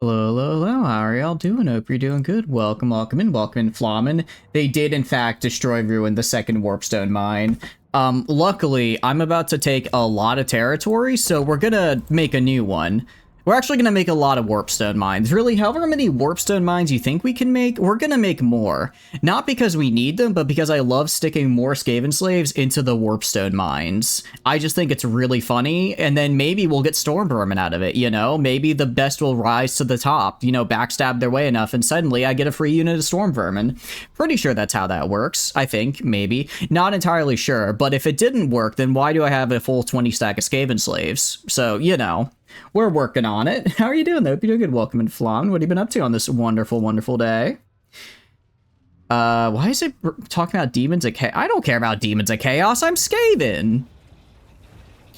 Hello, hello, hello, how are y'all doing? Hope you're doing good. Welcome, welcome in, Flamen. They did, in fact, destroy ruin the second warpstone mine. Luckily, I'm about to take a lot of territory, so we're gonna make a new one. We're actually gonna make a lot of warpstone mines. Really, however many warpstone mines you think we can make, we're gonna make more. Not because we need them, but because I love sticking more Skaven slaves into the warpstone mines. I just think it's really funny, and then maybe we'll get storm vermin out of it, you know? Maybe the best will rise to the top, you know, backstab their way enough, and suddenly I get a free unit of storm vermin. Pretty sure that's how that works, I think, maybe. Not entirely sure, but if it didn't work, then why do I have a full 20 stack of Skaven slaves? So, you know. We're working on it. How are you doing, though? Hope you're doing good. Welcome in, Flan. What have you been up to on this wonderful, wonderful day? Why is it talking about demons of chaos? I don't care about demons of chaos. I'm Skaven.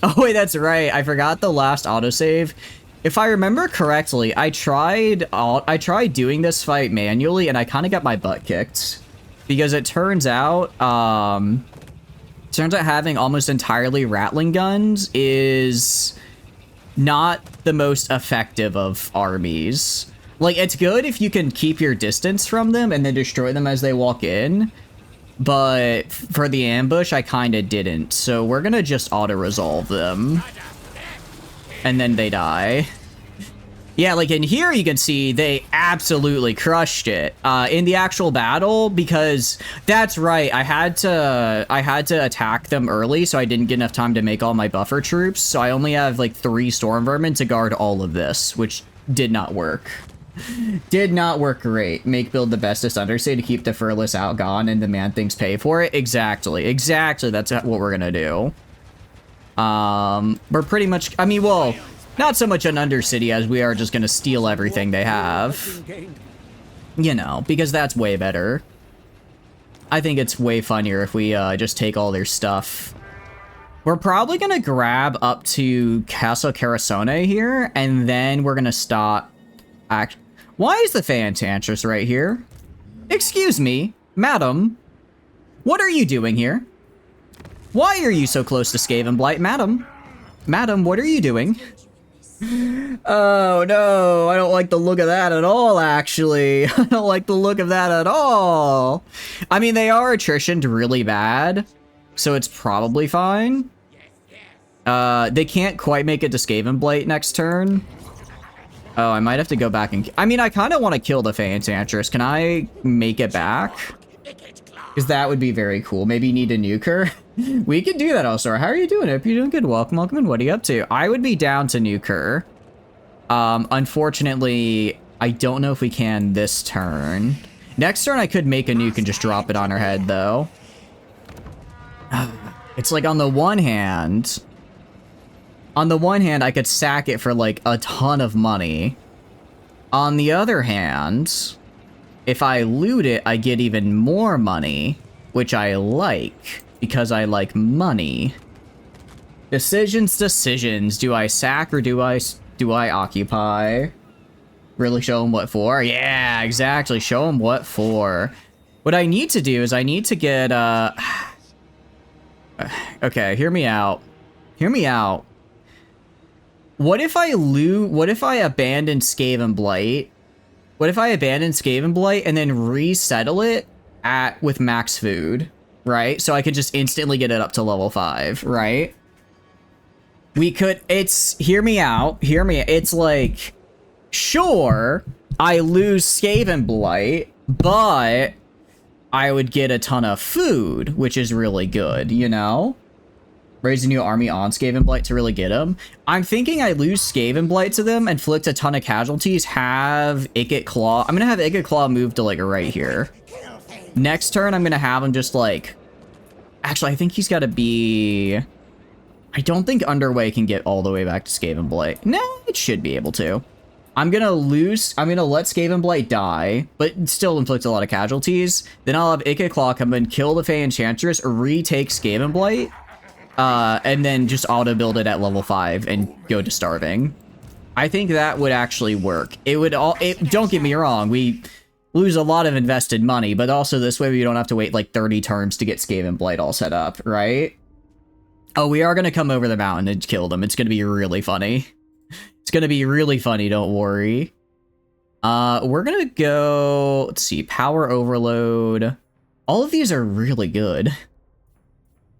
Oh, wait, that's right. I forgot the last autosave. If I remember correctly, I tried doing this fight manually, and I kind of got my butt kicked. Because it turns out having almost entirely Rattling guns is not the most effective of armies. Like, it's good if you can keep your distance from them and then destroy them as they walk in, but for the ambush, I kind of didn't. So we're gonna just auto-resolve them, and then they die. Yeah, like in here you can see they absolutely crushed it in the actual battle, because that's right, I had to attack them early, so I didn't get enough time to make all my buffer troops, so I only have like 3 storm vermin to guard all of this, which did not work. Did not work great. Make build the bestest undersay to keep the furless outgone and demand things pay for it. Exactly, that's what we're gonna do. We're pretty much, I mean, well, not so much an Undercity as we are just gonna steal everything they have. You know, because that's way better. I think it's way funnier if we just take all their stuff. We're probably gonna grab up to Castle Carasone here, and then we're gonna stop. Why is the Fantantress right here? Excuse me, madam. What are you doing here? Why are you so close to Skaven Blight, madam? Madam, what are you doing? Oh no, I don't like the look of that at all, actually. I don't like the look of that at all. I mean, they are attritioned really bad, so it's probably fine. They can't quite make it to Skaven Blight next turn. Oh, I might have to go back and... I mean, I kind of want to kill the Fantantress. Can I make it back? Because that would be very cool. Maybe need a nuke her. We can do that also. How are you doing? Hope you're doing good. Welcome, welcome, and what are you up to? I would be down to nuke her. Unfortunately, I don't know if we can this turn. Next turn, I could make a nuke and just drop it on her head, though. It's like on the one hand, I could sack it for like a ton of money. On the other hand, if I loot it, I get even more money, which I like, because I like money. Decisions. Do I sack or do I occupy? Really show them what for? Yeah, exactly. Show them what for. What I need to do is I need to get, okay, hear me out. Hear me out. What if I abandon Skaven Blight? What if I abandon Skaven Blight and then resettle it with max food, right? So I could just instantly get it up to level 5, right? We could, hear me out, it's like, sure, I lose Skaven Blight, but I would get a ton of food, which is really good, you know? Raise a new army on Skaven Blight to really get them. I'm thinking I lose Skaven Blight to them, inflict a ton of casualties, have Ikit Claw. I'm gonna have Ikit Claw move to like right here. Next turn, I'm gonna have him just like... Actually, I think he's gotta be... I don't think Underway can get all the way back to Skaven Blight. No, it should be able to. I'm gonna let Skaven Blight die, but still inflict a lot of casualties. Then I'll have Ikit Claw come in, kill the Fey Enchantress, retake Skaven Blight. And then just auto-build it at level 5 and go to starving. I think that would actually work. Don't get me wrong, we lose a lot of invested money, but also this way we don't have to wait like 30 turns to get Skaven Blight all set up, right? Oh, we are going to come over the mountain and kill them. It's going to be really funny. It's going to be really funny, don't worry. We're gonna go, let's see, power overload. All of these are really good.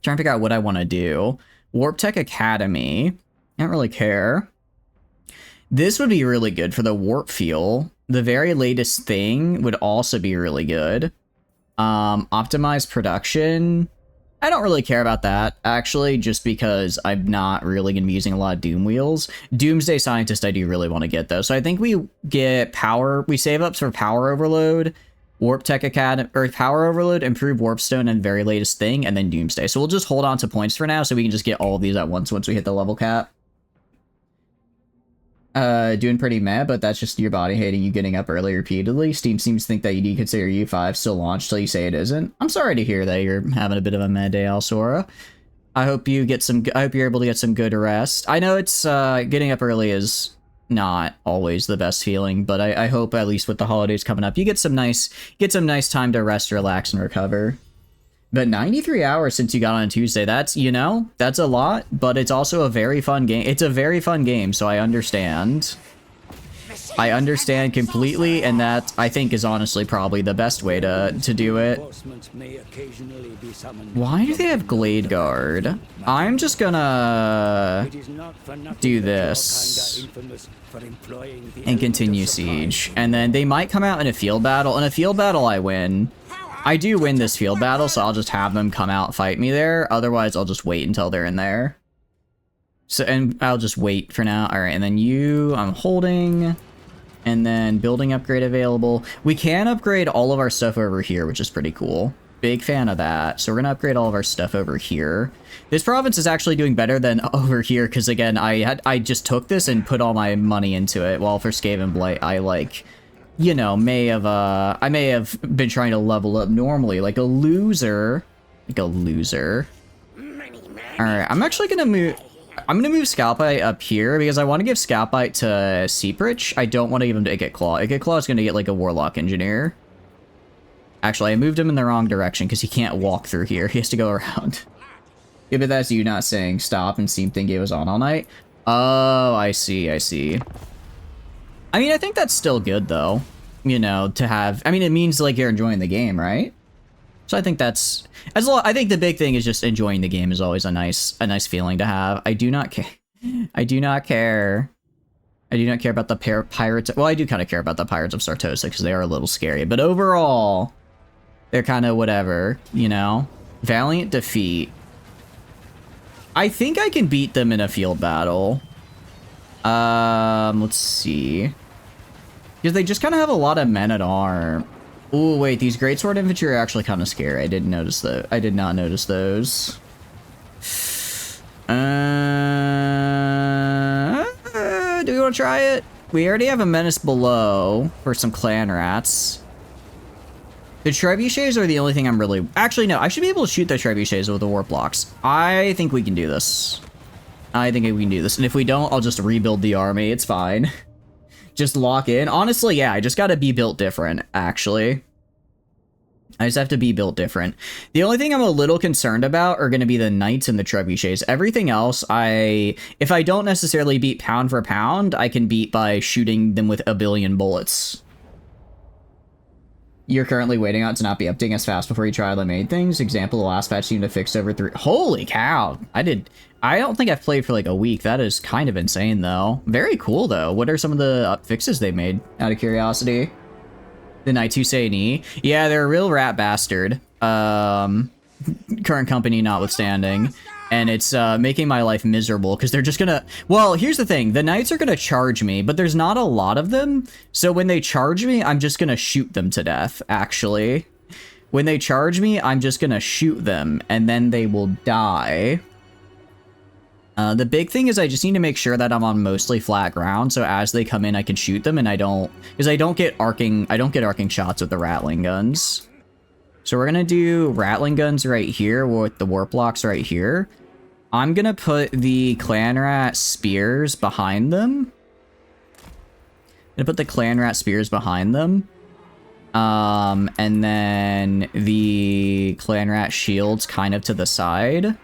Trying to figure out what I want to do. Warp Tech Academy. I don't really care. This would be really good for the warp fuel. The very latest thing would also be really good. Optimize production. I don't really care about that, actually, just because I'm not really going to be using a lot of Doom wheels. Doomsday Scientist I do really want to get, though. So I think we get power, we save up for Power Overload, Warp Tech Academy, or Power Overload, Improve Warpstone, and very latest thing, and then Doomsday. So we'll just hold on to points for now, so we can just get all of these at once we hit the level cap. Doing pretty meh, but that's just your body hating you getting up early repeatedly. Steam seems to think that you need to consider U5 still launched till you say it isn't. I'm sorry to hear that you're having a bit of a meh day, Alsora. I hope you get some. I hope you're able to get some good rest. I know it's getting up early is not always the best feeling, but I hope at least with the holidays coming up, you get some nice time to rest, relax, and recover. But 93 hours since you got on Tuesday, that's, you know, that's a lot, but it's also a very fun game. It's a very fun game, so I understand. I understand completely, and that, I think, is honestly probably the best way to do it. Why do they have Glade Guard? I'm just gonna do this and continue Siege. And then they might come out in a field battle. In a field battle, I win. I do win this field battle, so I'll just have them come out and fight me there. Otherwise, I'll just wait until they're in there. So, and I'll just wait for now. All right, and then you, I'm holding. And then building upgrade available. We can upgrade all of our stuff over here, which is pretty cool. Big fan of that. So we're gonna upgrade all of our stuff over here. This province is actually doing better than over here, because again, I just took this and put all my money into it. While for Skaven Blight, I like, you know, I may have been trying to level up normally, like a loser. All right, I'm actually gonna move. I'm gonna move Scalpite up here because I want to give Scalpite to Seeprich. I don't want to give him to Icket Claw. Icket Claw is gonna get like a Warlock Engineer. Actually, I moved him in the wrong direction because he can't walk through here. He has to go around. Yeah, but that's you not saying stop and Steam think it was on all night. Oh, I see. I mean, I think that's still good, though, you know, to have. I mean, it means, like, you're enjoying the game, right? So I think that's, I think the big thing is just enjoying the game is always a nice feeling to have. I do not care. I do not care about the pirates. Well, I do kind of care about the Pirates of Sartosa because they are a little scary. But overall, they're kind of whatever, you know? Valiant defeat. I think I can beat them in a field battle. Let's see. Because they just kind of have a lot of men-at-arms. Oh, wait, these Greatsword Infantry are actually kind of scary. I didn't notice that. I did not notice those. Do we want to try it? We already have a Menace below for some clan rats. The trebuchets are the only thing I'm really... Actually, no, I should be able to shoot the trebuchets with the warp blocks. I think we can do this. And if we don't, I'll just rebuild the army. It's fine. Just lock in. Honestly, yeah, I just gotta be built different, actually. I just have to be built different. The only thing I'm a little concerned about are going to be the knights and the trebuchets. Everything else, if I don't necessarily beat pound for pound, I can beat by shooting them with a billion bullets. You're currently waiting on it to not be updating as fast before you try the main things. Example, the last patch seemed to fix over 3. Holy cow! I don't think I've played for like a week. That is kind of insane, though. Very cool, though. What are some of the fixes they made, out of curiosity? The Knights who say knee. Yeah, they're a real rat bastard. Current company notwithstanding. And it's making my life miserable because they're just gonna... Well, here's the thing. The Knights are gonna charge me, but there's not a lot of them. So when they charge me, I'm just gonna shoot them to death, actually. When they charge me, I'm just gonna shoot them, and then they will die. The big thing is I just need to make sure that I'm on mostly flat ground, so as they come in, I can shoot them, and I don't get arcing shots with the Rattling guns. So we're gonna do Rattling guns right here with the warp blocks right here. I'm gonna put the Clan Rat spears behind them. And then the Clan Rat shields kind of to the side.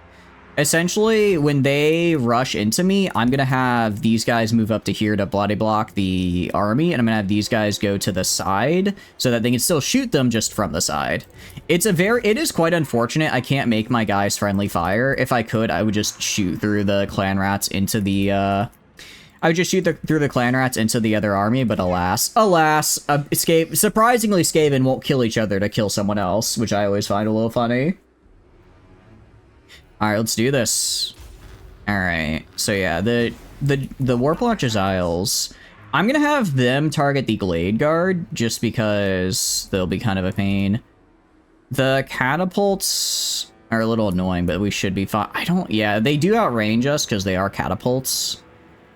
Essentially, when they rush into me, I'm going to have these guys move up to here to bloody block the army, and I'm going to have these guys go to the side so that they can still shoot them just from the side. It is quite unfortunate I can't make my guys friendly fire. If I could, I would just shoot through the clan rats into the, through the clan rats into the other army, but alas, surprisingly, Skaven won't kill each other to kill someone else, which I always find a little funny. All right, let's do this. All right, so yeah, the Warplock Isles, I'm gonna have them target the Glade Guard just because they'll be kind of a pain. The catapults are a little annoying, but we should be fine. Yeah, they do outrange us because they are catapults.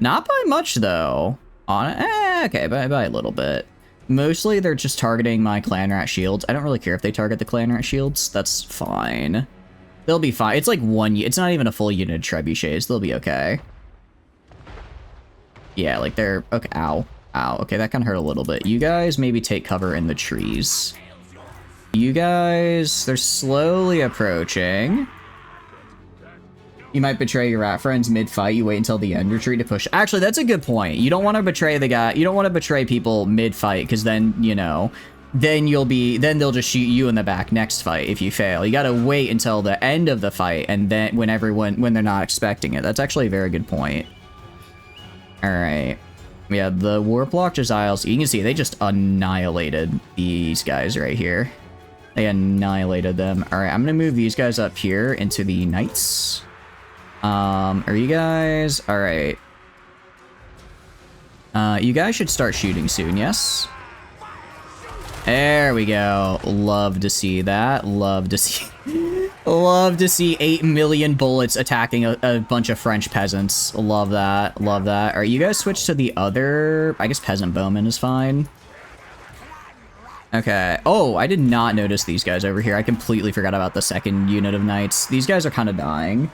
Not by much though. Okay, by a little bit. Mostly they're just targeting my clan rat shields. I don't really care if they target the clan rat shields. That's fine. They'll be fine. It's like it's not even a full unit of trebuchets. They'll be okay. Yeah, like they're, okay, ow. Okay, that kind of hurt a little bit. You guys maybe take cover in the trees. You guys, they're slowly approaching. You might betray your rat friends mid-fight. You wait until the end retreat to push. Actually, that's a good point. You don't want to betray the guy. You don't want to betray people mid-fight because then, you know, then they'll just shoot you in the back next fight if you fail. You gotta wait until the end of the fight and then when they're not expecting it. That's actually a very good point. Alright. Yeah, the Warplock Isles, you can see they just annihilated these guys right here. They annihilated them. Alright, I'm gonna move these guys up here into the knights. Are you guys... Alright. You guys should start shooting soon, yes? There we go. Love to see that. Love to see 8 million bullets attacking a bunch of French peasants. Love that. Love that. Alright, you guys switch to the other... I guess peasant bowman is fine. Okay. Oh, I did not notice these guys over here. I completely forgot about the second unit of knights. These guys are kind of dying.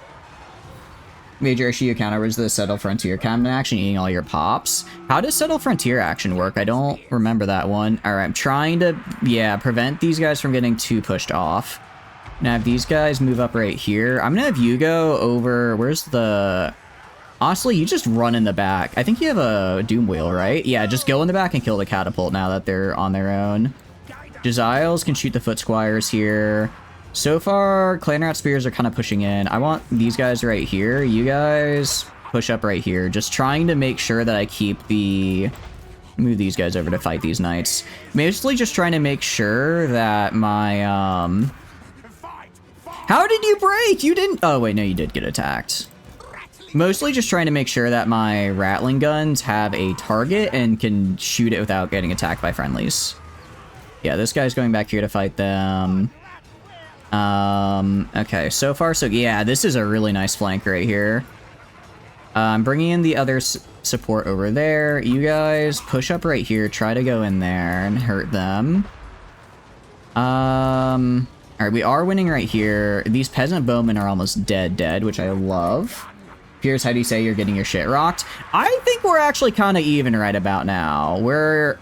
Major issue you counter was the Settle Frontier common action eating all your pops. How does Settle Frontier action work? I don't remember that one. Alright, I'm trying to, yeah, prevent these guys from getting too pushed off. Now have these guys move up right here. I'm gonna have you go over, where's the... Honestly, you just run in the back. I think you have a Doom Wheel, right? Yeah, just go in the back and kill the catapult now that they're on their own. Jesiles can shoot the foot squires here. So far, Clan Rat Spears are kind of pushing in. I want these guys right here. You guys push up right here. Just trying to make sure that I keep the... Move these guys over to fight these knights. Mostly just trying to make sure that my, How did you break? You didn't... Oh, wait, no, you did get attacked. Mostly just trying to make sure that my Rattling guns have a target and can shoot it without getting attacked by friendlies. Yeah, this guy's going back here to fight them. Okay, so far, so yeah, this is a really nice flank right here. I'm bringing in the other support over there. You guys push up right here, try to go in there and hurt them. Alright, we are winning right here. These peasant bowmen are almost dead, which I love. Here's how do you say you're getting your shit rocked? I think we're actually kind of even right about now. Where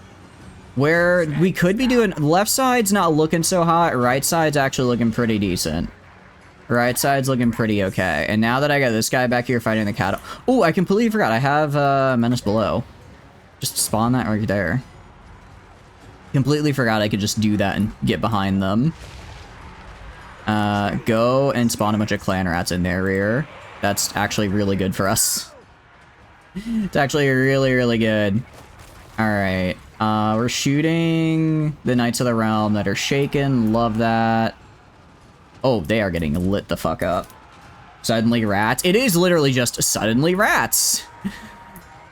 we could be doing... Left side's not looking so hot. Right side's actually looking pretty decent. Right side's looking pretty okay. And now that I got this guy back here fighting the cattle... Oh, I completely forgot. I have Menace Below. Just spawn that right there. Completely forgot I could just do that and get behind them. Go and spawn a bunch of clan rats in their rear. That's actually really good for us. It's actually really, really good. Alright. We're shooting the Knights of the Realm that are shaken. Love that. Oh, they are getting lit the fuck up. Suddenly rats. It is literally just suddenly rats.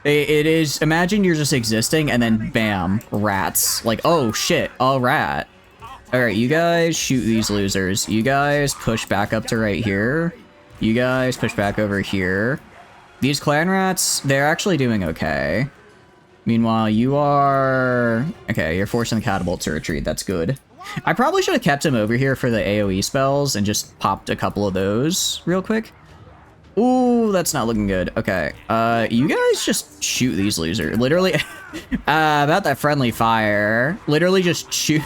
It is, imagine you're just existing and then bam, rats. Like, oh shit, a rat. Alright, you guys shoot these losers. You guys push back up to right here. You guys push back over here. These clan rats, they're actually doing okay. Meanwhile, you are... Okay, you're forcing the catapult to retreat. That's good. I probably should have kept him over here for the AoE spells and just popped a couple of those real quick. Ooh, that's not looking good. Okay, you guys just shoot these losers. Literally, about that friendly fire. Literally just shoot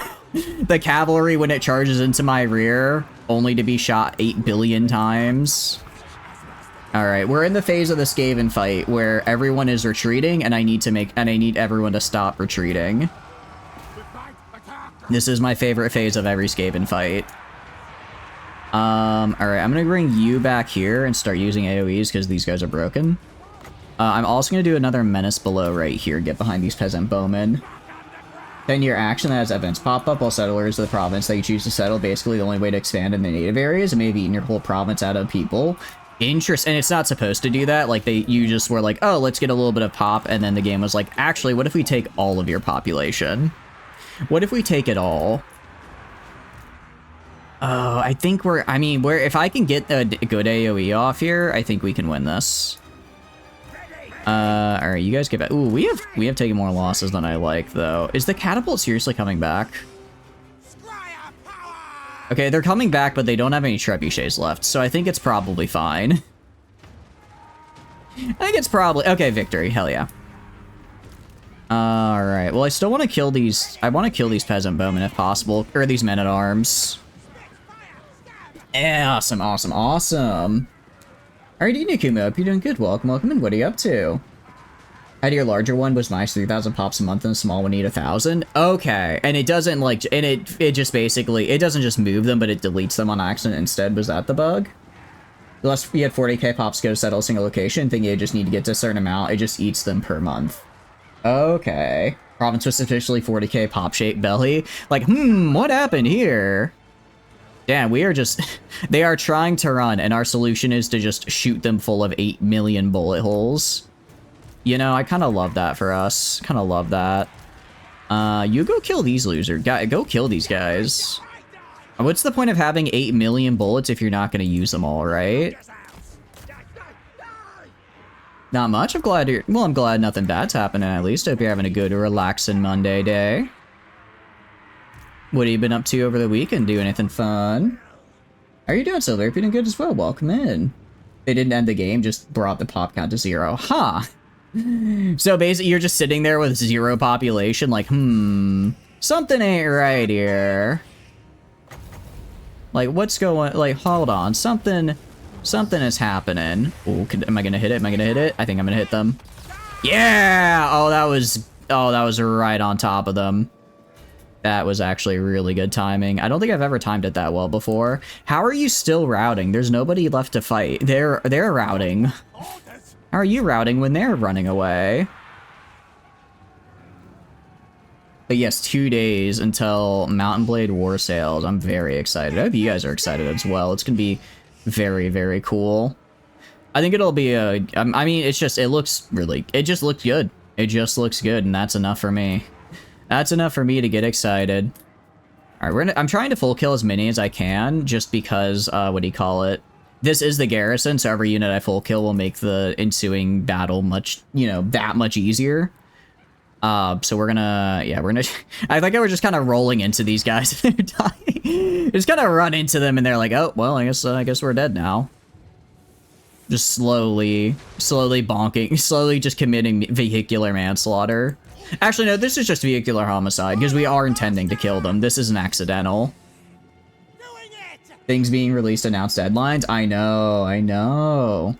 the cavalry when it charges into my rear, only to be shot 8 billion times. All right, we're in the phase of the Skaven fight where everyone is retreating, and I need everyone to stop retreating. This is my favorite phase of every Skaven fight. All right, I'm gonna bring you back here and start using AoEs because these guys are broken. I'm also gonna do another menace below right here. Get behind these peasant bowmen. 10-year action that has events pop up while settlers of the province that you choose to settle. Basically, the only way to expand in the native areas and maybe eaten your whole province out of people. Interest, and it's not supposed to do that. Like you just were like, oh, let's get a little bit of pop, and then the game was like, actually, what if we take all of your population? What if we take it all? Oh, I think if I can get a good AoE off here, I think we can win this. All right, you guys get back. Ooh, we have taken more losses than I like, though. Is the catapult seriously coming back? Okay, they're coming back, but they don't have any trebuchets left, so I think it's probably fine. I think it's probably... Okay, victory. Hell yeah. Alright, well, I still want to kill these... I want to kill these peasant bowmen if possible, or these men-at-arms. Yeah, awesome, awesome, awesome. Alright, Nuke, hope you're doing good. Welcome, welcome, and what are you up to? How do your larger one was nice, 3,000 pops a month, and the small one need 1,000? Okay, and it doesn't, like, and it just basically, it doesn't just move them, but it deletes them on accident instead. Was that the bug? Unless you had 40k pops go to settle a single location, think you just need to get to a certain amount, it just eats them per month. Okay. Province was officially 40k pop-shaped belly. Like, what happened here? Damn, we are just... They are trying to run, and our solution is to just shoot them full of 8 million bullet holes. You know, I kind of love that for us. Kind of love that. You go kill these losers. Go kill these guys. What's the point of having 8 million bullets if you're not going to use them all, right? Not much. I'm glad you're... Well, I'm glad nothing bad's happening, at least. Hope you're having a good, relaxing Monday day. What have you been up to over the weekend? Do anything fun? How are you doing, Silver? You're doing good as well. Welcome in. They didn't end the game, just brought the pop count to 0. Huh. So basically, you're just sitting there with 0 population, like, something ain't right here. Like, what's going... Like, hold on. Something is happening. Ooh, am I gonna hit it? Am I gonna hit it? I think I'm gonna hit them. Yeah! Oh, that was right on top of them. That was actually really good timing. I don't think I've ever timed it that well before. How are you still routing? There's nobody left to fight. They're routing. How are you routing when they're running away? But yes, 2 days until Mountain Blade War Sales. I'm very excited. I hope you guys are excited as well. It's gonna be very, very cool. I think it'll be a... I mean, it just looks good. It just looks good, and that's enough for me. That's enough for me to get excited. All right, I'm trying to full kill as many as I can, just because, what do you call it? This is the garrison, so every unit I full kill will make the ensuing battle much, that much easier. So we're gonna, I think we're just kind of rolling into these guys if they're dying. Just kind of run into them, and they're like, oh, well, I guess we're dead now. Just slowly bonking, slowly just committing vehicular manslaughter. Actually, no, this is just vehicular homicide, because we are intending to kill them. This isn't accidental. Things being released, announced deadlines. I know.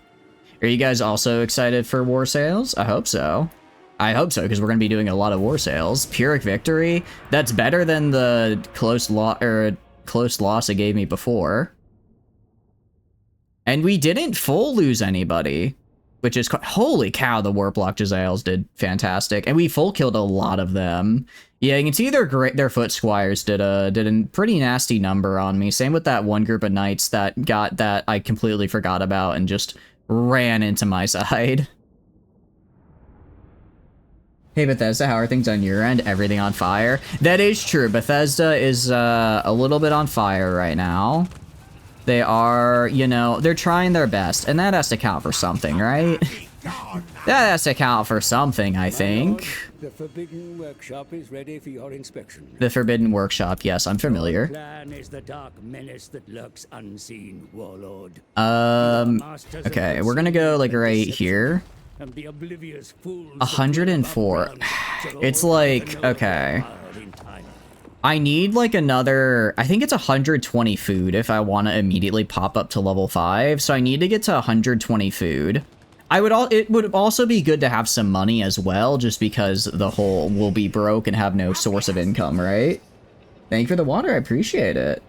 Are you guys also excited for war sales? I hope so. Because we're going to be doing a lot of war sales. Pyrrhic victory. That's better than the close loss it gave me before. And we didn't full lose anybody. Which is... Holy cow, the Warplock Jezzails did fantastic. And we full killed a lot of them. Yeah, you can see their foot squires did a pretty nasty number on me. Same with that one group of knights that I completely forgot about and just ran into my side. Hey Bethesda, how are things on your end? Everything on fire? That is true. Bethesda is a little bit on fire right now. They are, they're trying their best, and that has to count for something, right? That has to count for something, I think. The Forbidden Workshop is ready for your inspection. The Forbidden Workshop, yes, I'm familiar. Your plan is the dark menace that lurks unseen, Warlord. Okay, we're gonna go, like, right here. And the oblivious fools 104. It's like, okay. I need like another, I think it's 120 food if I want to immediately pop up to level 5. So I need to get to 120 food. It would also be good to have some money as well, just because the whole will be broke and have no source of income, right? Thank you for the water, I appreciate it.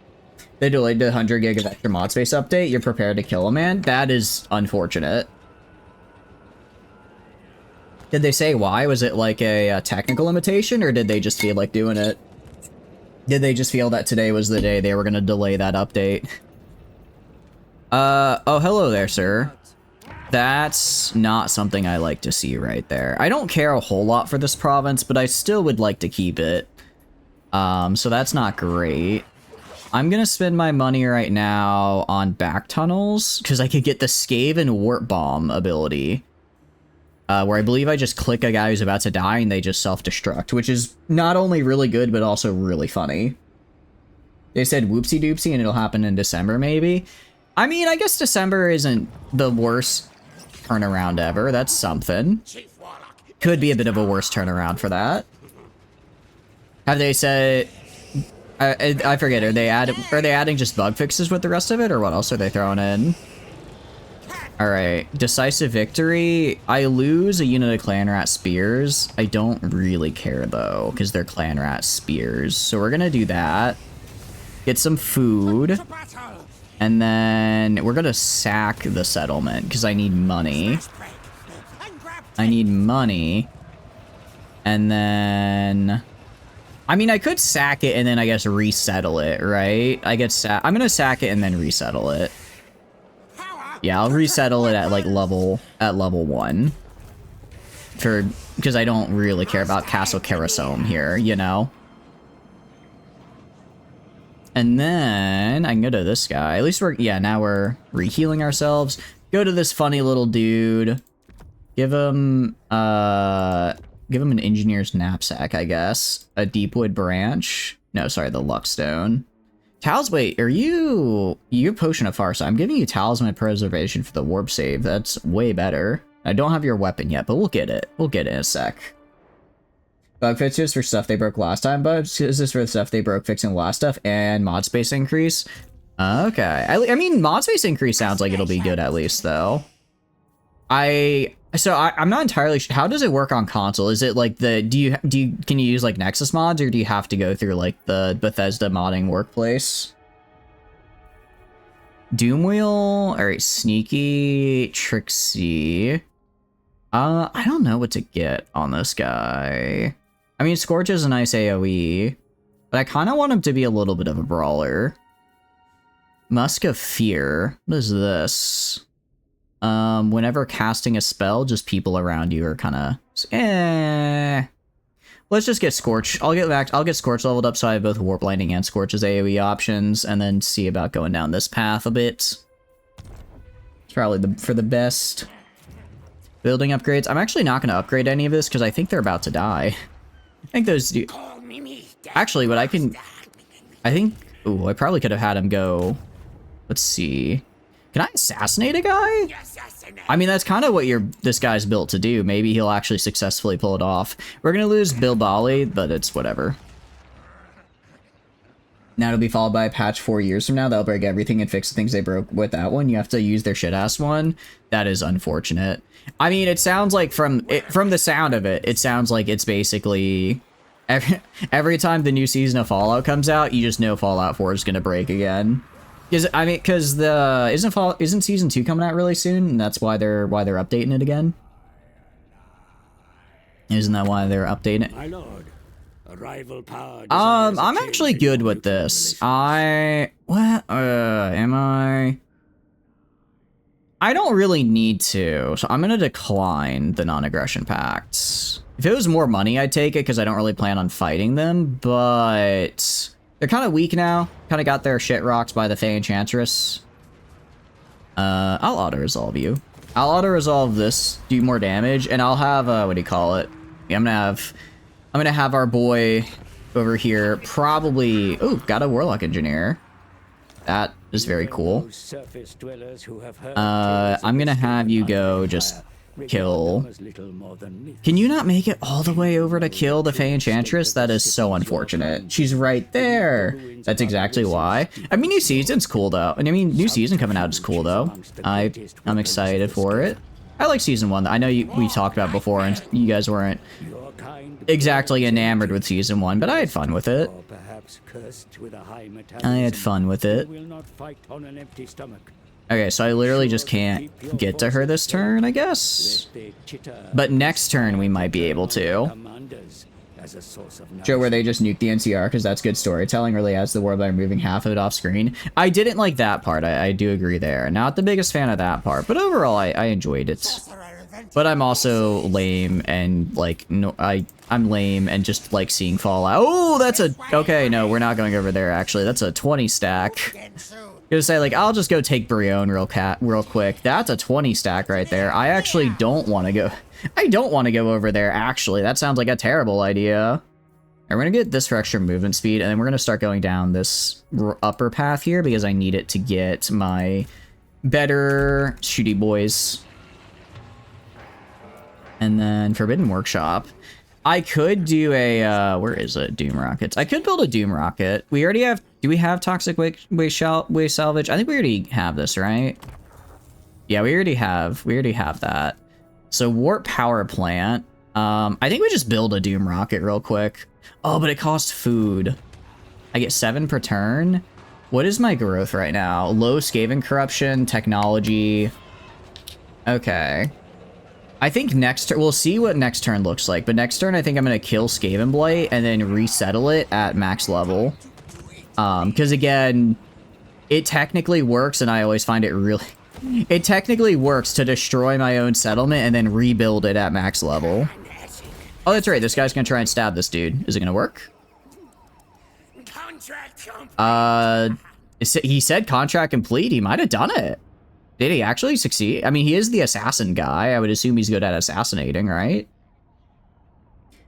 They delayed the 100 gig of extra mod space update. You're prepared to kill a man? That is unfortunate. Did they say why? Was it like a technical limitation, or did they just feel like doing it? Did they just feel that today was the day they were going to delay that update? Oh, hello there, sir. That's not something I like to see right there. I don't care a whole lot for this province, but I still would like to keep it. So that's not great. I'm gonna spend my money right now on back tunnels, because I could get the Scave and Warp Bomb ability. Where I believe I just click a guy who's about to die and they just self-destruct, which is not only really good, but also really funny. They said whoopsie doopsie and it'll happen in December, maybe? I mean, I guess December isn't the worst turnaround ever. That's something. Could be a bit of a worse turnaround for that. Have they said... I forget, are they adding just bug fixes with the rest of it, or what else are they throwing in? Alright, decisive victory. I lose a unit of clan rat spears. I don't really care though, because they're clan rat spears. So we're gonna do that. Get some food. And then we're gonna sack the settlement, because I need money. I need money. And then... I mean, I could sack it and then I guess resettle it, right? I'm gonna sack it and then resettle it. Yeah, I'll resettle it at like level 1. Because I don't really care about Castle Karasome here, you know? And then I can go to this guy. At least now we're re-healing ourselves. Go to this funny little dude. Give him an engineer's knapsack, I guess. A deepwood branch. No, sorry, the luckstone. Wait, are you Potion of Farsa? I'm giving you Talisman Preservation for the warp save. That's way better. I don't have your weapon yet, but we'll get it. We'll get it in a sec. Bug fixes for stuff they broke last time. Bug fixes for the stuff they broke fixing the last stuff, and mod space increase. Okay. I mean, mod space increase sounds like it'll be good at least, though. I'm not entirely sure. How does it work on console? Is it like can you use like Nexus mods, or do you have to go through like the Bethesda modding workplace? Doomwheel, alright, sneaky, Trixie. I don't know what to get on this guy. I mean, Scorch is a nice AoE, but I kind of want him to be a little bit of a brawler. Musk of Fear. What is this? Whenever casting a spell, just people around you are kind of Let's just get Scorch. I'll get Scorch leveled up so I have both Warp Lightning and Scorch's AoE options, and then see about going down this path a bit. It's probably for the best. Building upgrades. I'm actually not going to upgrade any of this because I think they're about to die. I think those do. Actually, what I think. Ooh, I probably could have had him go. Let's see. Can I assassinate a guy? I mean, that's kind of what this guy's built to do. Maybe he'll actually successfully pull it off. We're gonna lose Bill Bali, but it's whatever. Now it'll be followed by a patch 4 years from now. They'll break everything and fix the things they broke with that one. You have to use their shit-ass one. That is unfortunate. I mean, it sounds like from the sound of it, it sounds like it's basically every time the new season of Fallout comes out, you just know Fallout 4 is gonna break again. Because isn't season 2 coming out really soon, and that's why they're updating it again? Isn't that why they're updating it? My lord, a rival power. I'm actually good with this. Am I? I don't really need to, so I'm gonna decline the non-aggression pact. If it was more money, I'd take it because I don't really plan on fighting them, but they're kind of weak now. Kind of got their shit rocked by the Fey Enchantress. I'll auto-resolve you. I'll auto-resolve this, do more damage, and I'll have, what do you call it? Yeah, I'm gonna have our boy over here probably... Ooh, got a Warlock Engineer. That is very cool. I'm gonna have you go just kill. As little more than myths. Can you not make it all the way over to kill the Fey Enchantress? That is so unfortunate. She's right there. That's exactly why. I mean, New Season's cool, though. And I mean, New Season coming out is cool, though. I'm excited for it. I like Season 1. I know we talked about before, and you guys weren't Your kind exactly enamored with Season 1, but I had fun with it. or perhaps cursed with a high I had fun with it. will not fight on an empty stomach. Okay, so I literally just can't get to her this turn, I guess. They chitter But next turn, we might be able to. commanders as a source of Joe, where they just nuke the NCR, because that's good storytelling, really adds to the world by removing half of it off screen. I didn't like that part, I do agree there. Not the biggest fan of that part, but overall, I enjoyed it. But I'm also lame, and, like, no, I'm lame and just like seeing Fallout. Oh, that's a... Okay, no, we're not going over there, actually. That's a 20 stack. Gonna say, like, I'll just go take Brion real quick. That's a 20 stack right there. I actually don't want to go... I don't want to go over there, actually. That sounds like a terrible idea. And we're gonna get this for extra movement speed, and then we're gonna start going down this upper path here, because I need it to get my better shooty boys. And then Forbidden Workshop. I could do a, where is it? Doom Rockets. I could build a Doom Rocket. We already have, do we have Toxic Waste Salvage? I think we already have this, right? Yeah, we already have that. So Warp Power Plant. I think we just build a Doom Rocket real quick. Oh, but it costs food. I get 7 per turn. What is my growth right now? Low Skaven Corruption, Technology. Okay. I think next turn, we'll see what next turn looks like, but next turn I think I'm going to kill Skaven Blight and then resettle it at max level. Because again, it technically works, and I always find it really... It technically works to destroy my own settlement and then rebuild it at max level. Oh, that's right, this guy's going to try and stab this dude. Is it going to work? He said contract complete. He might have done it. Did he actually succeed? I mean, he is the assassin guy. I would assume he's good at assassinating, right?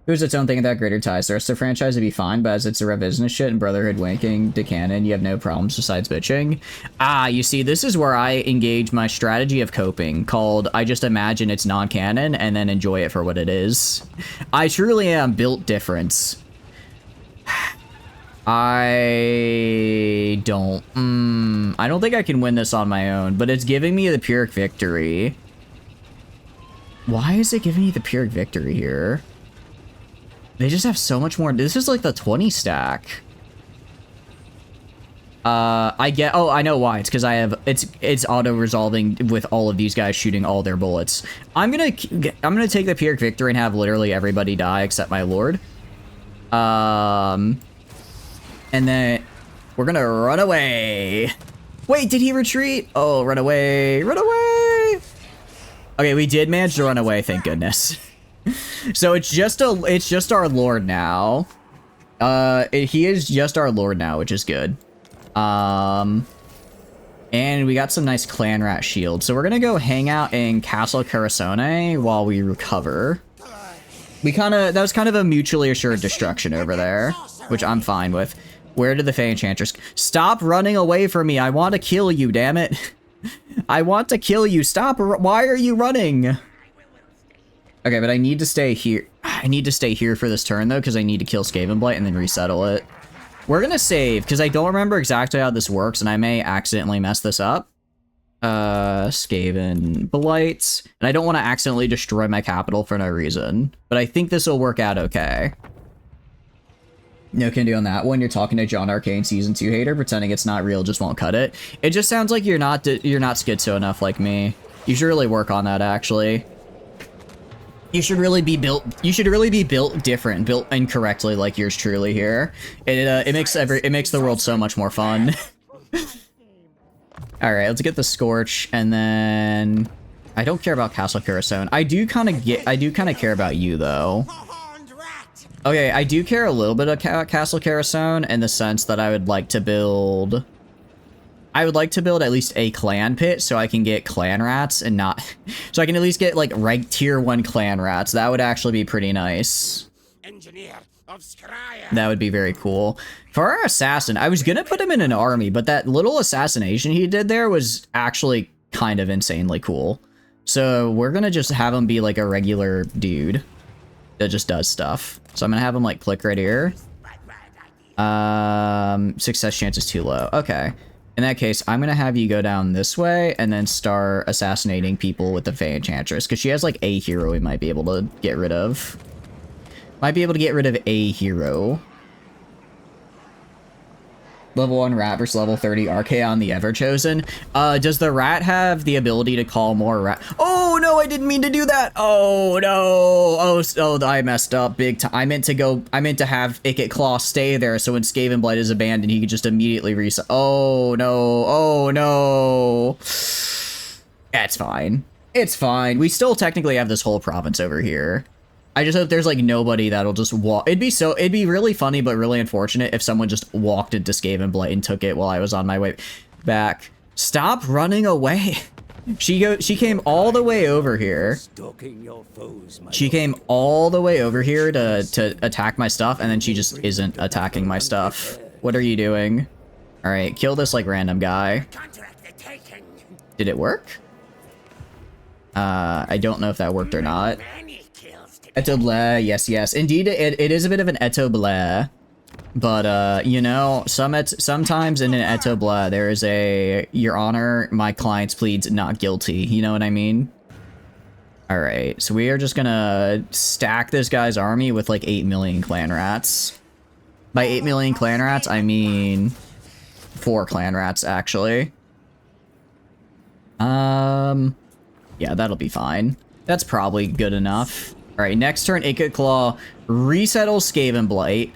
It was its own thing in that greater ties. The rest of the franchise would be fine, but as it's a revisionist shit and Brotherhood wanking to canon, you have no problems besides bitching. Ah, you see, this is where I engage my strategy of coping, called I just imagine it's non-canon and then enjoy it for what it is. I truly am built different. I don't think I can win this on my own, but it's giving me the Pyrrhic victory. Why is it giving me the Pyrrhic victory here? They just have so much more. This is like the 20 stack. Oh, I know why. It's because I have, it's auto-resolving with all of these guys shooting all their bullets. I'm gonna take the Pyrrhic victory and have literally everybody die except my lord. And then we're gonna run away. Wait, did he retreat? Oh, run away, run away. Okay, we did manage to run away, thank goodness. So it's just our lord now. He is just our lord now, which is good. And we got some nice clan rat shields. So we're gonna go hang out in Castle Carasone while we recover. That was kind of a mutually assured destruction over there, which I'm fine with. Where did the Fey Enchantress... Stop running away from me. I want to kill you, damn it. I want to kill you. Stop. Why are you running? Okay, but I need to stay here. I need to stay here for this turn, though, because I need to kill Skaven Blight and then resettle it. We're going to save, because I don't remember exactly how this works, and I may accidentally mess this up. Skaven Blight. And I don't want to accidentally destroy my capital for no reason. But I think this will work out okay. No can do on that one. You're talking to John Arcane Season 2 hater, pretending it's not real, just won't cut it. It just sounds like you're not schizo enough like me. You should really work on that, actually. You should really be built different, built incorrectly like yours truly here. It makes the world so much more fun. All right, let's get the Scorch, and then I don't care about Castle Carasone. I do kind of care about you though. Okay, I do care a little bit about Castle Carasone in the sense that I would like to build at least a clan pit so I can get clan rats and not... So I can at least get, like, tier 1 clan rats. That would actually be pretty nice. That would be very cool. For our assassin, I was gonna put him in an army, but that little assassination he did there was actually kind of insanely cool. So we're gonna just have him be like a regular dude that just does stuff. So I'm gonna have him like click right here. Success chance is too low. Okay. In that case, I'm gonna have you go down this way and then start assassinating people with the Fey Enchantress, because she has like a hero we might be able to get rid of. Might be able to get rid of a hero. Level 1 rat versus level 30 Archaon the Everchosen. Does the rat have the ability to call more rat? Oh no, I didn't mean to do that. Oh no. Oh, I messed up big time. I meant to have Icket Claw stay there, so when Skaven Blight is abandoned, he could just immediately reset. Oh no. Oh no. That's fine. It's fine. We still technically have this whole province over here. I just hope there's like nobody that'll just walk. It'd be really funny, but really unfortunate if someone just walked into Skaven Blight and took it while I was on my way back. Stop running away. She came all the way over here. She came all the way over here to attack my stuff, and then she just isn't attacking my stuff. What are you doing? All right, kill this like random guy. Did it work? I don't know if that worked or not. Etobleh, yes. Indeed, it is a bit of an Etobleh. But, you know, sometimes in an Etobleh, there is a, Your Honor, my client pleads not guilty. You know what I mean? Alright, so we are just gonna stack this guy's army with like 8 million clan rats. By 8 million clan rats, I mean 4 clan rats, actually. Yeah, that'll be fine. That's probably good enough. Alright, next turn, Icket Claw resettles Skaven Blight.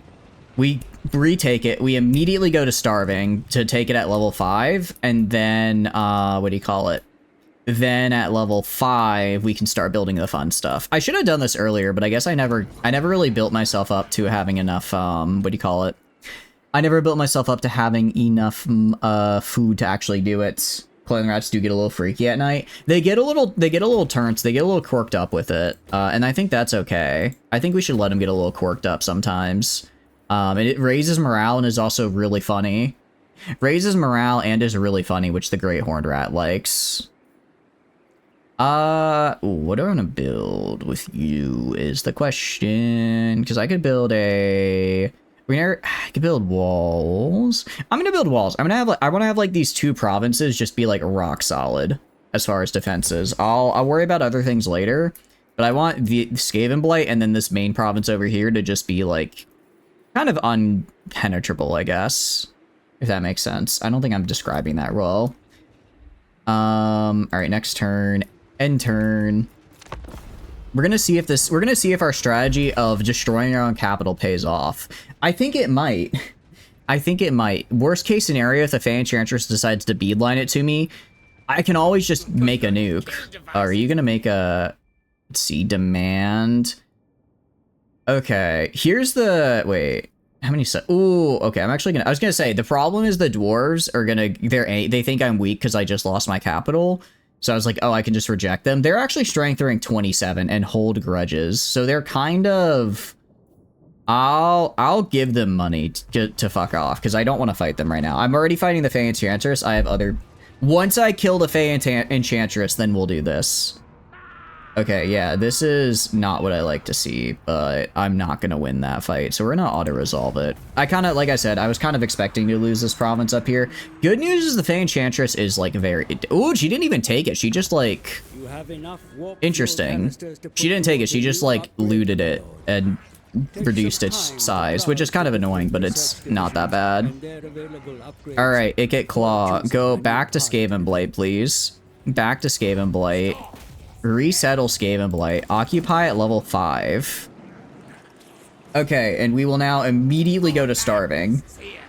We retake it. We immediately go to Starving to take it at level 5. And then, what do you call it? Then at level 5, we can start building the fun stuff. I should have done this earlier, but I guess I never really built myself up to having enough, what do you call it? I never built myself up to having enough, food to actually do it. Clan rats do get a little freaky at night. They get a little turnt, they get a little quirked up with it. And I think that's okay. I think we should let them get a little quirked up sometimes. And it raises morale and is also really funny. Raises morale and is really funny, which the Great Horned Rat likes. What do I want to build with you is the question. Because I could build I could build walls. I'm gonna build walls. I want to have like these 2 provinces just be like rock solid as far as defenses. I'll worry about other things later, but I want the Skaven Blight and then this main province over here to just be like kind of unpenetrable, I guess, if that makes sense. I don't think I'm describing that well. All right, next turn, end turn. We're gonna see if our strategy of destroying our own capital pays off. I think it might. I think it might. Worst case scenario, if the Fey Enchantress decides to beeline it to me, I can always just make a nuke. Are you gonna make a, let's see, demand? Okay, here's the, wait, how many ooh, okay, I was gonna say, the problem is the dwarves are they think I'm weak because I just lost my capital. So I was like, oh, I can just reject them. They're actually strength rank 27 and hold grudges. So they're kind of, I'll give them money to fuck off because I don't want to fight them right now. I'm already fighting the Fey Enchantress. I have other, once I kill the Fey Enchantress, then we'll do this. Okay, yeah, this is not what I like to see, but I'm not gonna win that fight, so we're gonna auto-resolve it. I kind of, like I said, I was kind of expecting to lose this province up here. Good news is the Fey Enchantress is, like, very... Ooh, she didn't even take it. She just, like... Interesting. She didn't take it. She just, like, looted it and reduced its size, which is kind of annoying, but it's not that bad. Alright, Icket Claw. Go back to Skaven Blight, please. Back to Skaven Blight. Resettle Skaven Blight. Occupy at level 5. Okay, and we will now immediately go to Starving.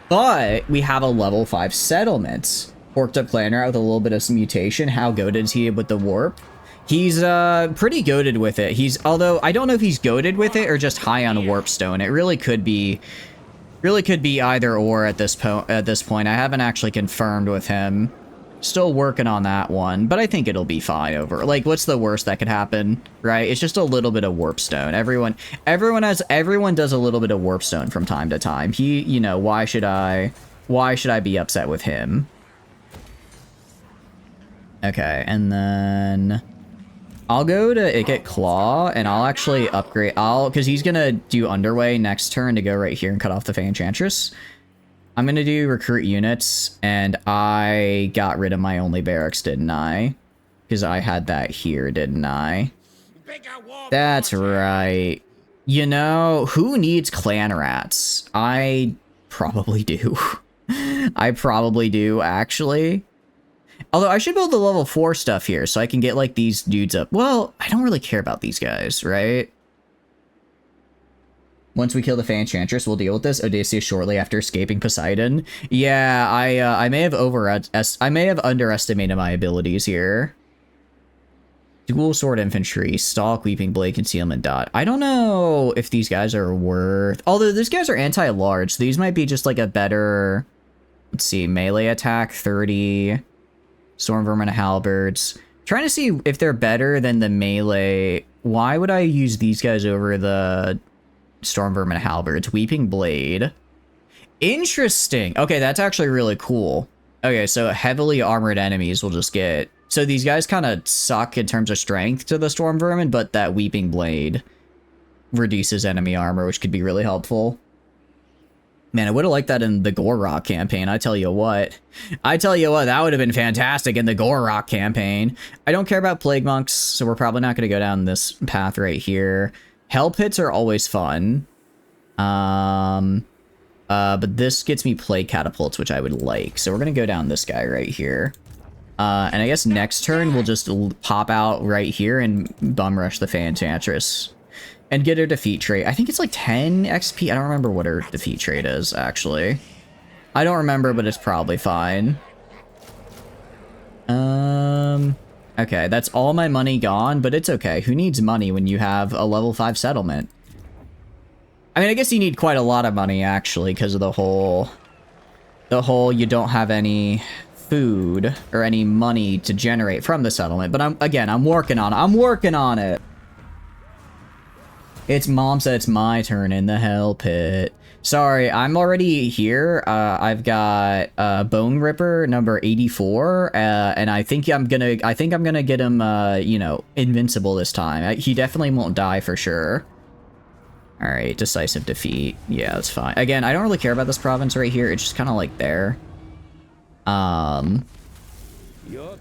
But we have a level 5 settlement. Porked up clan rat with a little bit of mutation. How goated is he with the warp? He's pretty goated with it. Although I don't know if he's goated with it or just high on warpstone. It really could be either or at this point. I haven't actually confirmed with him. Still working on that one, but I think it'll be fine over. Like, what's the worst that could happen, right? It's just a little bit of warpstone. Everyone does a little bit of warpstone from time to time. You know, why should I be upset with him? Okay, and then I'll go to get Claw, and I'll actually upgrade. Because he's gonna do Underway next turn to go right here and cut off the Fey Enchantress. I'm gonna do Recruit Units, and I got rid of my only barracks, didn't I? Because I had that here, didn't I? That's right. You know, who needs clan rats? I probably do. I probably do, actually. Although I should build the level 4 stuff here so I can get like these dudes up. Well, I don't really care about these guys, right? Once we kill the Fey Enchantress, we'll deal with this. Odysseus shortly after escaping Poseidon. Yeah, I may have underestimated my abilities here. Dual Sword Infantry, Stalk, Weeping Blade, Concealment Dot. I don't know if these guys are worth... Although these guys are anti-large, so these might be just like a better... Let's see, melee attack, 30... Storm Vermin Halberds. Trying to see if they're better than the melee. Why would I use these guys over the Storm Vermin Halberds? Weeping Blade. Interesting. Okay, that's actually really cool. Okay, so heavily armored enemies will just get... So these guys kind of suck in terms of strength to the Storm Vermin, but that Weeping Blade reduces enemy armor, which could be really helpful. Man, I would have liked that in the Gorok campaign, I tell you what. I tell you what, that would have been fantastic in the Gorok campaign. I don't care about Plague Monks, so we're probably not going to go down this path right here. Hell Pits are always fun. But this gets me Plague Catapults, which I would like. So we're going to go down this guy right here. And I guess next turn, we'll just pop out right here and bum rush the Fey Enchantress. And get her defeat trait. I think it's like 10 XP. I don't remember what her defeat trait is, actually. I don't remember, but it's probably fine. Okay, that's all my money gone, but it's okay. Who needs money when you have a level 5 settlement? I mean, I guess you need quite a lot of money, actually, because of the whole you don't have any food or any money to generate from the settlement. But I'm working on it. I'm working on it. It's Mom said it's my turn in the Hell Pit. Sorry, I'm already here. I've got Bone Ripper number 84, and I think I'm gonna get him, you know, invincible this time. He definitely won't die for sure. All right, decisive defeat. Yeah, that's fine. Again, I don't really care about this province right here. It's just kind of like there. Your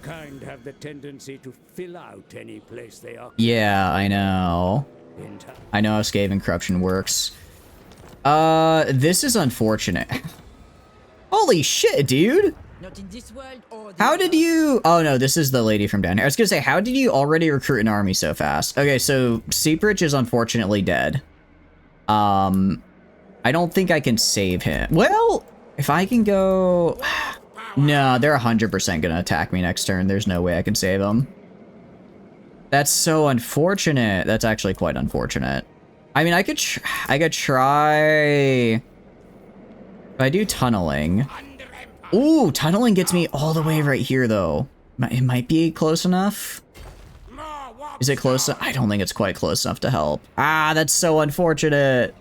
kind have the tendency to fill out any place they are. Yeah, I know. I know how Skaven Corruption works. This is unfortunate. Holy shit, dude! Not in this world or How did you... Oh, no, this is the lady from down here. I was gonna say, how did you already recruit an army so fast? Okay, so Seeprich is unfortunately dead. I don't think I can save him. Well, if I can go... No, they're 100% gonna attack me next turn. There's no way I can save him. That's so unfortunate. That's actually quite unfortunate. I mean, I could try... If I do tunneling... Ooh, tunneling gets me all the way right here, though. It might be close enough. Is it close? I don't think it's quite close enough to help. Ah, that's so unfortunate.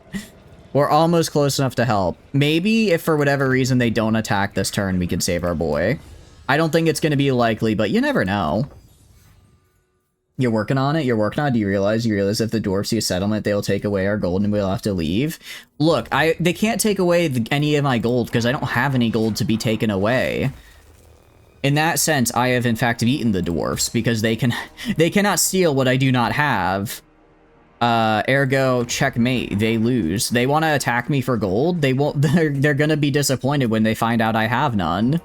We're almost close enough to help. Maybe if for whatever reason they don't attack this turn, we can save our boy. I don't think it's going to be likely, but you never know. You're working on it? You're working on it? Do you realize if the dwarves see a settlement, they'll take away our gold and we'll have to leave? Look, they can't take away any of my gold because I don't have any gold to be taken away. In that sense, I have in fact beaten the dwarfs because they cannot steal what I do not have. Ergo, checkmate. They lose. They want to attack me for gold. They won't. They're gonna be disappointed when they find out I have none.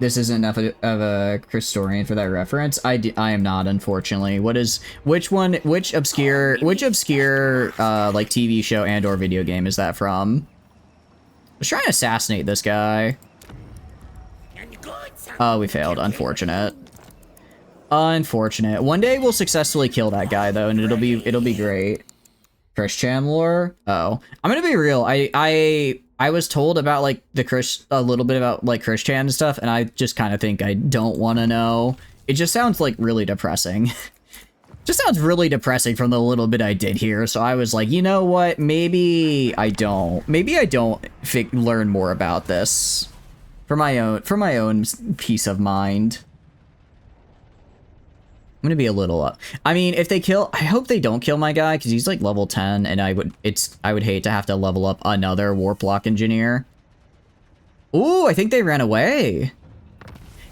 This isn't enough of a historian for that reference. I am not, unfortunately. Which obscure like TV show and or video game is that from? I was trying to assassinate this guy. Oh, we failed. Unfortunate. Unfortunate. One day we'll successfully kill that guy though, and it'll be great. Christian lore? Oh. I'm gonna be real. I was told about like a little bit about like Christian and stuff, and I just kind of think I don't want to know. It just sounds like really depressing. Just sounds really depressing from the little bit I did here. So I was like, you know what? Maybe I don't learn more about this for my own peace of mind. gonna be a little up. I mean, if they kill, I hope they don't kill my guy because he's like level 10, and I would hate to have to level up another warp block engineer. Ooh, I think they ran away.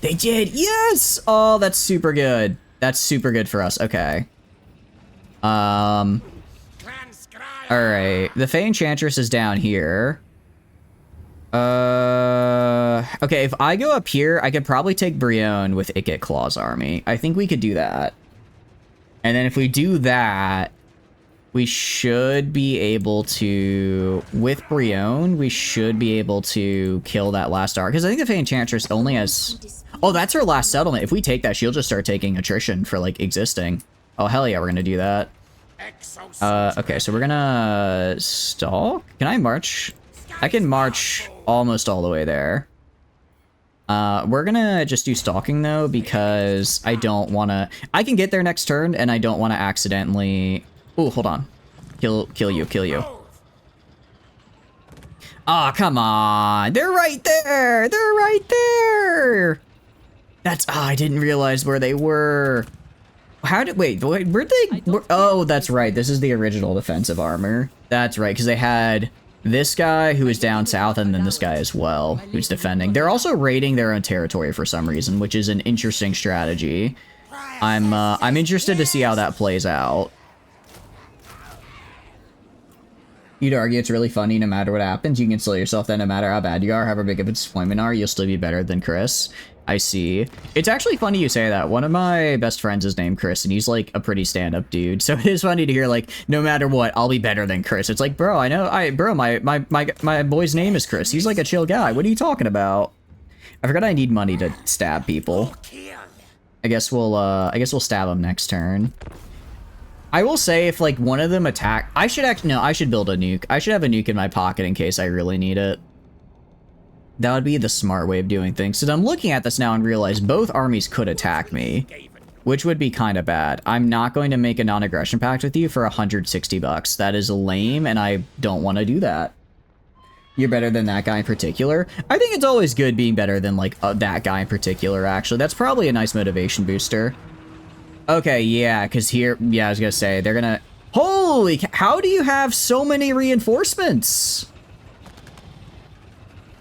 They did. Yes. Oh, that's super good. That's super good for us. Okay. All right. The Fey Enchantress is down here. Okay, if I go up here, I could probably take Brienne with Ikit Claw's army. I think we could do that. And then if we do that, we should be able to, with Brienne, we should be able to kill that last arc. Because I think the Fey Enchantress only has... Oh, that's her last settlement. If we take that, she'll just start taking attrition for, like, existing. Oh, hell yeah, we're gonna do that. Okay, so we're gonna stalk. Can I march? I can march almost all the way there. We're gonna just do stalking though, because I don't wanna... I can get there next turn, and I don't wanna accidentally... Oh, hold on. Kill you. Aw, come on. They're right there. They're right there. That's... I didn't realize where they were. Wait, where'd they... Oh, that's right. This is the original defensive armor. That's right, because they had this guy who is down south, and then this guy as well, who's defending. They're also raiding their own territory for some reason, which is an interesting strategy. I'm interested to see how that plays out. You'd argue it's really funny no matter what happens. You can console yourself that no matter how bad you are, however big of a disappointment are, you'll still be better than Chris. I see. It's actually funny you say that. One of my best friends is named Chris, and he's like a pretty stand-up dude. So it is funny to hear like, no matter what, I'll be better than Chris. It's like, bro, I know, my boy's name is Chris. He's like a chill guy. What are you talking about? I forgot I need money to stab people. I guess we'll stab him next turn. I will say if like one of them attack, I should build a nuke. I should have a nuke in my pocket in case I really need it. That would be the smart way of doing things. So I'm looking at this now and realize both armies could attack me, which would be kind of bad. I'm not going to make a non-aggression pact with you for 160 bucks. That is lame, and I don't want to do that. You're better than that guy in particular. I think it's always good being better than like that guy in particular, actually. That's probably a nice motivation booster. Okay, yeah, because here, yeah, I was gonna say, they're gonna... Holy, how do you have so many reinforcements?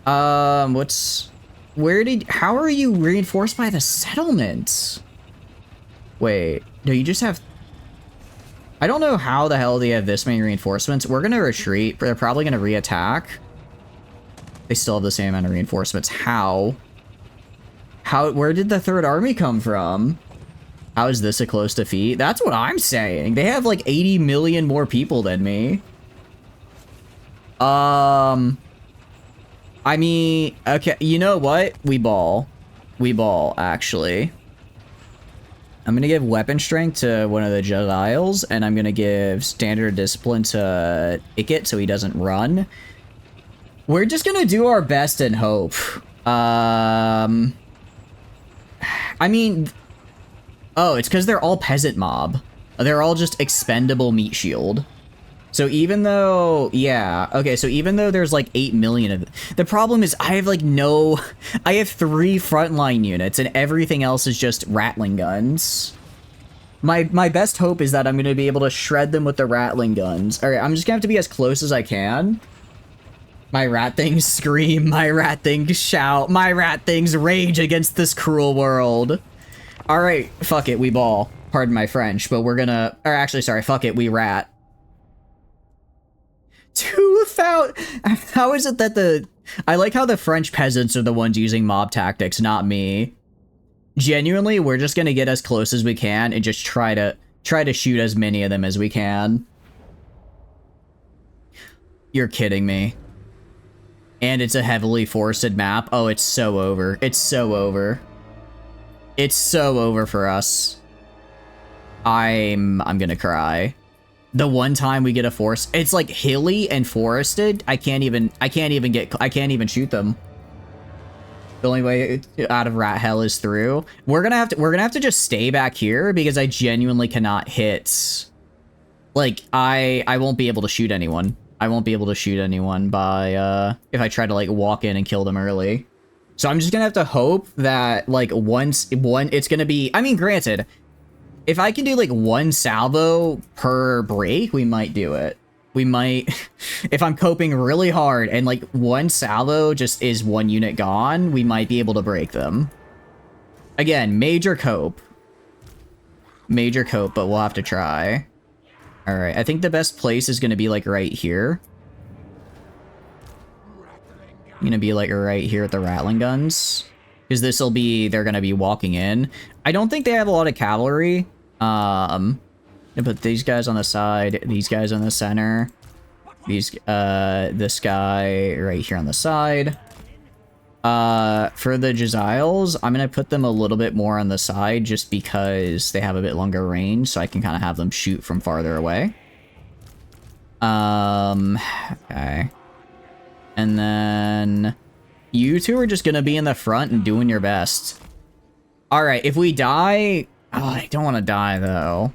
How are you reinforced by the settlements? Wait, no, you just have... I don't know how the hell they have this many reinforcements. We're gonna retreat, they're probably gonna re-attack. They still have the same amount of reinforcements. How? Where did the third army come from? How is this a close defeat? That's what I'm saying. They have like 80 million more people than me. I mean, okay, you know what? We ball, actually. I'm gonna give weapon strength to one of the Jediles, and I'm gonna give standard discipline to Ikit so he doesn't run. We're just gonna do our best and hope. I mean... Oh, it's because they're all peasant mob. They're all just expendable meat shield. So even though, yeah, okay, so even though there's like 8 million of it, the problem is I have like I have 3 frontline units and everything else is just rattling guns. My best hope is that I'm going to be able to shred them with the rattling guns. All right, I'm just going to have to be as close as I can. My rat things scream, my rat things shout, my rat things rage against this cruel world. All right, fuck it, we ball. Pardon my French, but we're gonna... Or actually, sorry, fuck it, we rat. 2,000... How is it that the... I like how the French peasants are the ones using mob tactics, not me. Genuinely, we're just gonna get as close as we can and just try to shoot as many of them as we can. You're kidding me. And it's a heavily forested map. Oh, it's so over. It's so over. It's so over for us. I'm gonna cry. The one time we get a force, it's like hilly and forested. I can't even shoot them. The only way out of rat hell is through. We're gonna have to just stay back here because I genuinely cannot hit. Like I won't be able to shoot anyone. I won't be able to shoot anyone by if I try to like walk in and kill them early. So I'm just gonna have to hope that like once it's gonna be, I mean, granted, If I can do like 1 salvo per break, we might do it. We might, if I'm coping really hard and like 1 salvo just is 1 unit gone, we might be able to break them. Again, major cope. Major cope, but we'll have to try. All right, I think the best place is going to be like right here. Gonna be like right here at the rattling guns. Because this will be, they're gonna be walking in. I don't think they have a lot of cavalry. Gonna put these guys on the side, these guys on the center. These, this guy right here on the side. For the Jaziles, I'm gonna put them a little bit more on the side just because they have a bit longer range, so I can kind of have them shoot from farther away. Okay. And then you two are just gonna be in the front and doing your best. Alright, if we die... Oh, I don't want to die, though.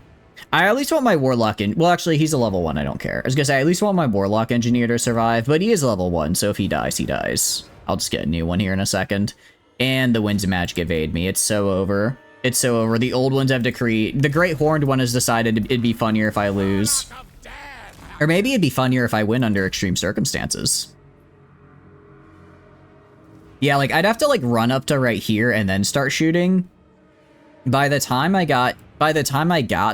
I at least want my Warlock in... Well, actually, he's a level 1, I don't care. I was gonna say, I at least want my Warlock Engineer to survive, but he is level 1, so if he dies, he dies. I'll just get a new one here in a second. And the Winds of Magic evade me. It's so over. It's so over. The old ones have decreed. The Great Horned one has decided it'd be funnier if I lose. Or maybe it'd be funnier if I win under extreme circumstances. Yeah, like, I'd have to, like, run up to right here and then start shooting. By the time I got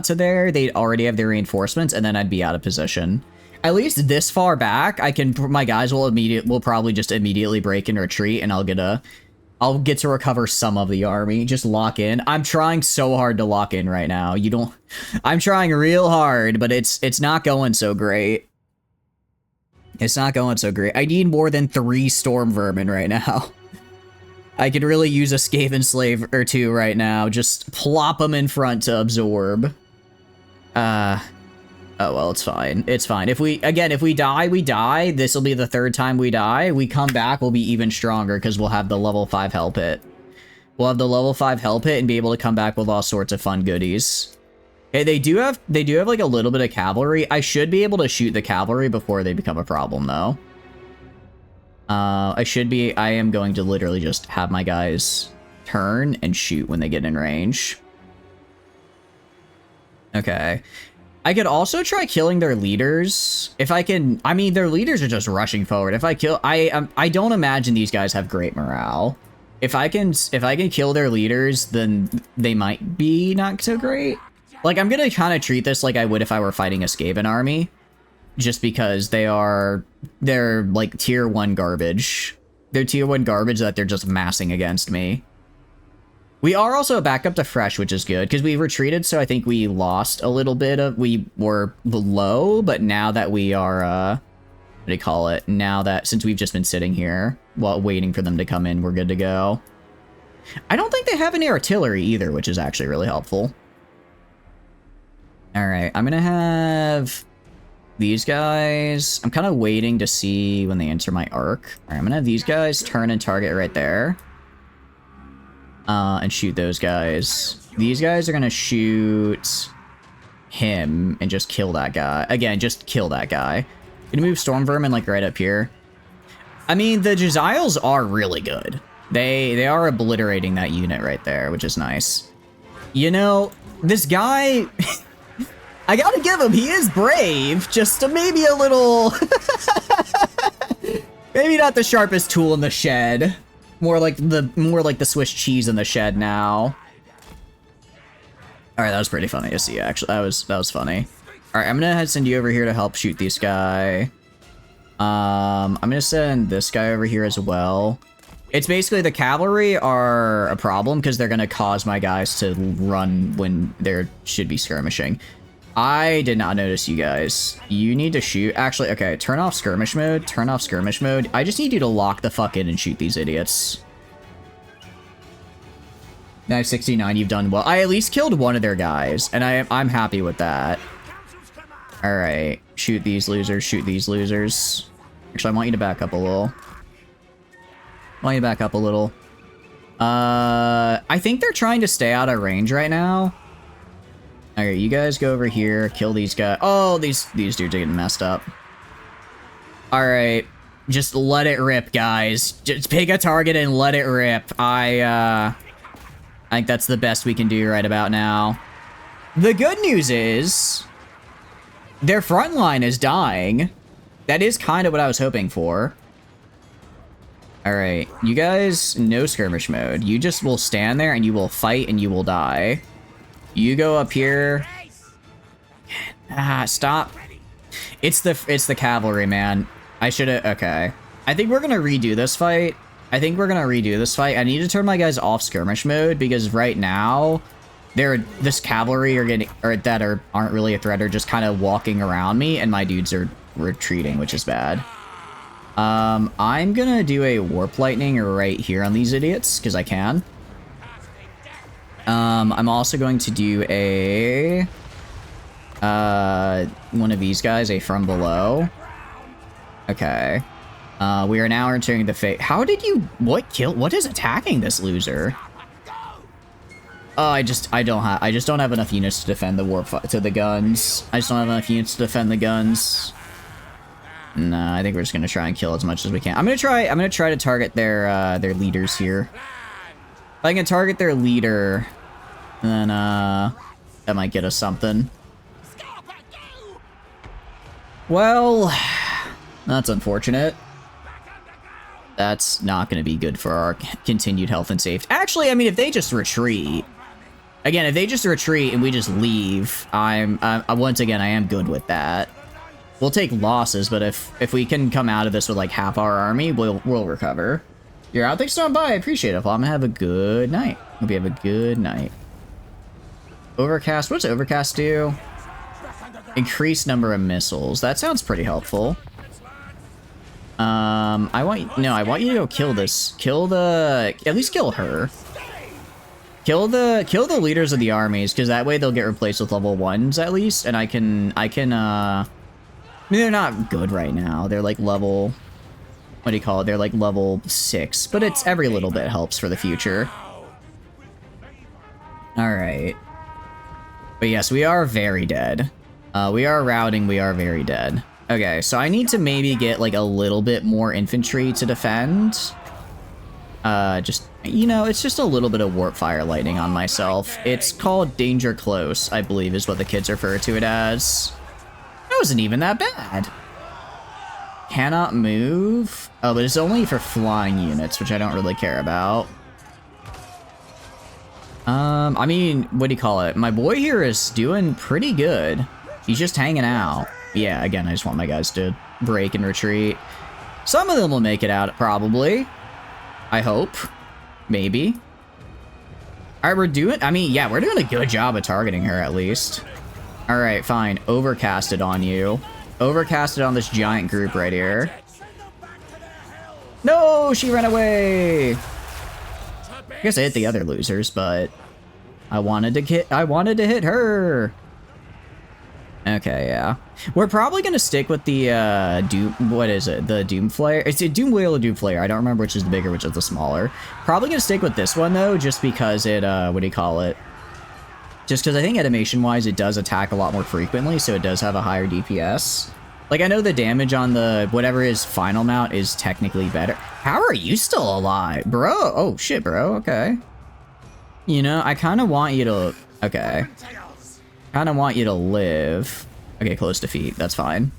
to there, they'd already have their reinforcements, and then I'd be out of position. At least this far back, my guys will probably just immediately break and retreat, and I'll get to recover some of the army. Just lock in. I'm trying so hard to lock in right now. I'm trying real hard, but it's not going so great. It's not going so great. I need more than 3 Storm Vermin right now. I could really use a Skaven Slave or 2 right now. Just plop them in front to absorb. Oh, well, it's fine. It's fine. If we die, we die. This will be the 3rd time we die. We come back, we'll be even stronger because we'll have the level 5 Hell Pit. We'll have the level 5 Hell Pit and be able to come back with all sorts of fun goodies. Hey, they do have like a little bit of cavalry. I should be able to shoot the cavalry before they become a problem, though. I am going to literally just have my guys turn and shoot when they get in range. Okay. I could also try killing their leaders. If I can, I mean, their leaders are just rushing forward. If I kill, I don't imagine these guys have great morale. If I can kill their leaders, then they might be not so great. Like, I'm gonna kind of treat this like I would if I were fighting a Skaven army. Just because they're like tier 1 garbage. They're tier 1 garbage that they're just massing against me. We are also back up to fresh, which is good, because we retreated, so I think we lost a little bit of... We were below, but now that we are, what do you call it? Now that, since we've just been sitting here while waiting for them to come in, we're good to go. I don't think they have any artillery either, which is actually really helpful. Alright, I'm gonna have these guys. I'm kind of waiting to see when they enter my arc. Alright, I'm gonna have these guys turn and target right there. And shoot those guys. These guys are gonna shoot him and just kill that guy. Again, just kill that guy. Gonna move Storm Vermin like right up here. I mean, the Jaziles are really good. They are obliterating that unit right there, which is nice. You know, this guy... I gotta give him, he is brave, just maybe a little... maybe not the sharpest tool in the shed. More like the Swiss cheese in the shed now. Alright, that was pretty funny to see, actually. That was funny. Alright, I'm gonna send you over here to help shoot this guy. I'm gonna send this guy over here as well. It's basically the cavalry are a problem because they're gonna cause my guys to run when there should be skirmishing. I did not notice you guys. You need to shoot. Actually, okay, turn off skirmish mode. Turn off skirmish mode. I just need you to lock the fuck in and shoot these idiots. Now 69, you've done well. I at least killed one of their guys, and I'm happy with that. Alright, shoot these losers, shoot these losers. Actually, I want you to back up a little. I think they're trying to stay out of range right now. Alright, you guys go over here, kill these guys. Oh, these dudes are getting messed up. Alright, just let it rip, guys. Just pick a target and let it rip. I think that's the best we can do right about now. The good news is their front line is dying. That is kind of what I was hoping for. All right, you guys, no skirmish mode. You just will stand there and you will fight and you will die. You go up here. Ah, stop. It's the cavalry, man. I should have, okay. I think we're gonna redo this fight. I need to turn my guys off skirmish mode because right now, this cavalry aren't really a threat are just kind of walking around me and my dudes are retreating, which is bad. I'm gonna do a warp lightning right here on these idiots because I can. I'm also going to do a one of these guys, a from below. Okay. We are now entering the fate. How did you, what is attacking this loser? Oh, I just don't have enough units to defend the warp to the guns. I just don't have enough units to defend the guns. No, I think we're just gonna try and kill as much as we can. I'm gonna try to target their leaders here. If I can target their leader, then that might get us something. Well, that's unfortunate. That's not going to be good for our continued health and safety. Actually, I mean, if they just retreat, again, if they just retreat and we just leave, once again, I am good with that. We'll take losses, but if we can come out of this with like half our army, we'll recover. You're out. Thanks for stopping by. I appreciate it. Well, I'm gonna have a good night. Hope you have a good night. Overcast. What does overcast do? Increased number of missiles. That sounds pretty helpful. I want you to go kill this. At least kill her. Kill the leaders of the armies, because that way they'll get replaced with level 1s at least, and I can, I mean, they're not good right now. They're like level, what do you call it? They're like level 6, but it's every little bit helps for the future. All right. But yes, we are very dead. We are routing, we are very dead. Okay, so I need to maybe get like a little bit more infantry to defend. Just, you know, it's just a little bit of warp fire lightning on myself. It's called danger close, I believe is what the kids refer to it as. That wasn't even that bad. Cannot move. Oh, but it's only for flying units, which I don't really care about. I mean, what do you call it? My boy here is doing pretty good. He's just hanging out. Yeah, again, I just want my guys to break and retreat. Some of them will make it out, probably. I hope. Maybe. Alright, we're doing a good job of targeting her, at least. Alright, fine. Overcasted on you. Overcasted on this giant group right here. No, she ran away! I guess I hit the other losers, but I wanted to hit her. Okay, yeah. We're probably gonna stick with the what is it? The Doom Flare? It's a Doom Whale or Doom Flare. I don't remember which is the bigger, which is the smaller. Probably gonna stick with this one though, just because it what do you call it? Just because I think animation wise it does attack a lot more frequently, so it does have a higher DPS. Like, I know the damage on the whatever his final mount is technically better. How are you still alive, bro? Oh shit, bro. Okay. You know, I kind of want you to. Okay. Kind of want you to live. Okay, close defeat. That's fine.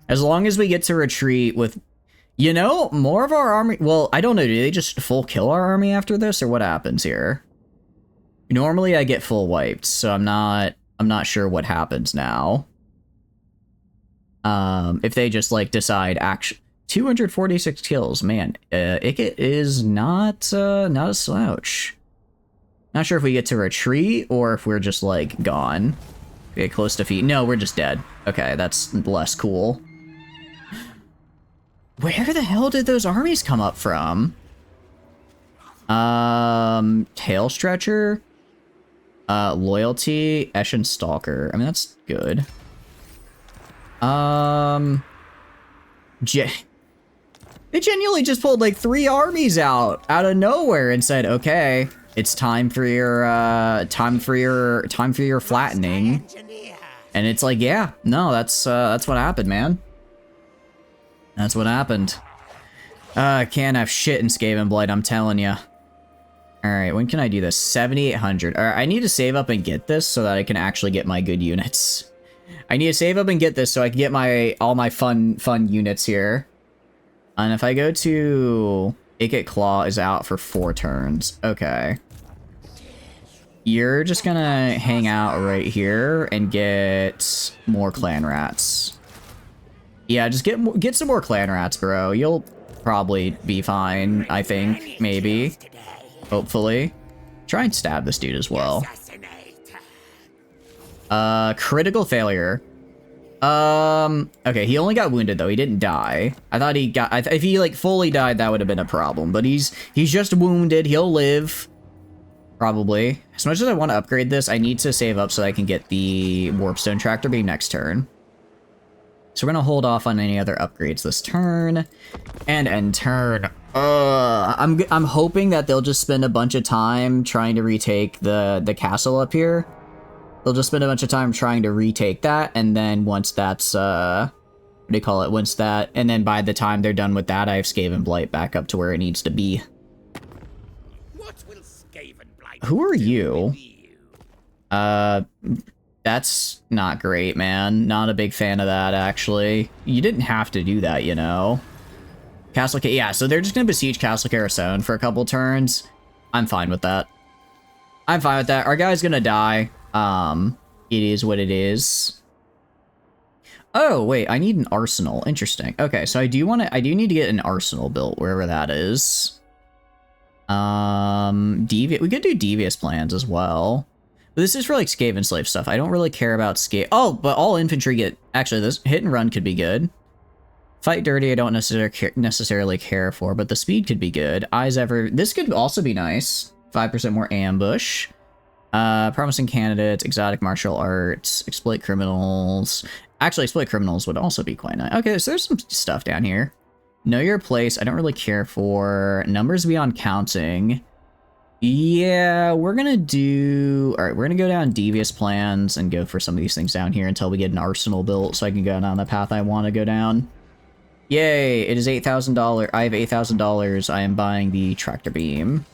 As long as we get to retreat with, you know, more of our army. Well, I don't know. Do they just full kill our army after this, or what happens here? Normally, I get full wiped, so I'm not sure what happens now. If they just like decide 246 kills, man, Ikit is not a slouch. Not sure if we get to retreat or if we're just like gone. Okay, close defeat. No, we're just dead. Okay, that's less cool. Where the hell did those armies come up from? Tail Stretcher, Loyalty, Eshin Stalker. I mean, that's good. They genuinely just pulled like 3 armies out of nowhere and said, "Okay, it's time for your flattening." And it's like, yeah, no, that's what happened, man. That's what happened. Can't have shit in Skaven Blight, I'm telling you. Alright, when can I do this? 7,800. Alright, I need to save up and get this so that I can actually get my good units. I need to save up and get this so I can get all my fun units here. And if I go to... Ikit Claw is out for 4 turns. Okay. You're just gonna hang out right here and get more clan rats. Yeah, just get some more clan rats, bro. You'll probably be fine, I think. Maybe. Hopefully. Try and stab this dude as well. Critical failure. Okay, he only got wounded though. He didn't die. I thought he got... if he, like, fully died, that would have been a problem. But he's just wounded. He'll live. Probably. As much as I want to upgrade this, I need to save up so I can get the Warpstone Tractor Beam next turn. So we're gonna hold off on any other upgrades this turn. And end turn. I'm hoping that they'll just spend a bunch of time trying to retake the castle up here. They'll just spend a bunch of time trying to retake that, and then once that's, what do you call it? Once that, and then by the time they're done with that, I have Skaven Blight back up to where it needs to be. What will Skaven Blight Who are you? do? That's not great, man. Not a big fan of that, actually. You didn't have to do that, you know? Castle K, yeah, so they're just gonna besiege Castle Carazon for a couple turns. I'm fine with that. I'm fine with that. Our guy's gonna die. It is what it is. Oh, wait, I need an arsenal. Interesting. Okay, so I do need to get an arsenal built, wherever that is. We could do devious plans as well. But this is for, like, Skaven Slave stuff. I don't really care about Oh, but all infantry get... Actually, this hit and run could be good. Fight dirty, I don't necessarily care for, but the speed could be good. Eyes ever... This could also be nice. 5% more ambush. Promising candidates, exotic martial arts, exploit criminals. Actually, exploit criminals would also be quite nice. Okay, so there's some stuff down here. Know your place, I don't really care for. Numbers beyond counting. Yeah, we're gonna do... Alright, we're gonna go down devious plans and go for some of these things down here until we get an arsenal built so I can go down the path I want to go down. Yay, it is $8,000. I have $8,000. I am buying the tractor beam.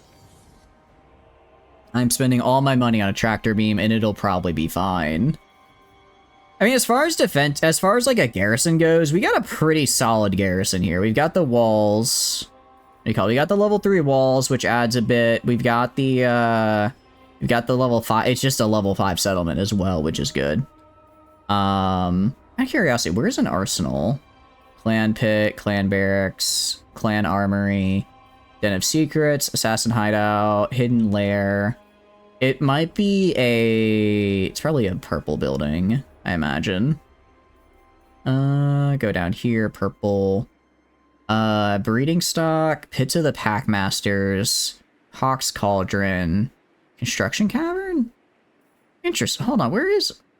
I'm spending all my money on a tractor beam, and it'll probably be fine. I mean, as far as defense, as far as, like, a garrison goes, we got a pretty solid garrison here. We've got the walls. What do you call it? We got the level 3 walls, which adds a bit. We've got the level 5. It's just a level 5 settlement as well, which is good. Out of curiosity, where's an arsenal? Clan pit, clan barracks, clan armory, den of secrets, assassin hideout, hidden lair. It might be it's probably a purple building, I imagine. Go down here, purple. Breeding stock, pits of the Packmasters, Hawk's Cauldron, construction cavern? Interesting. Hold on,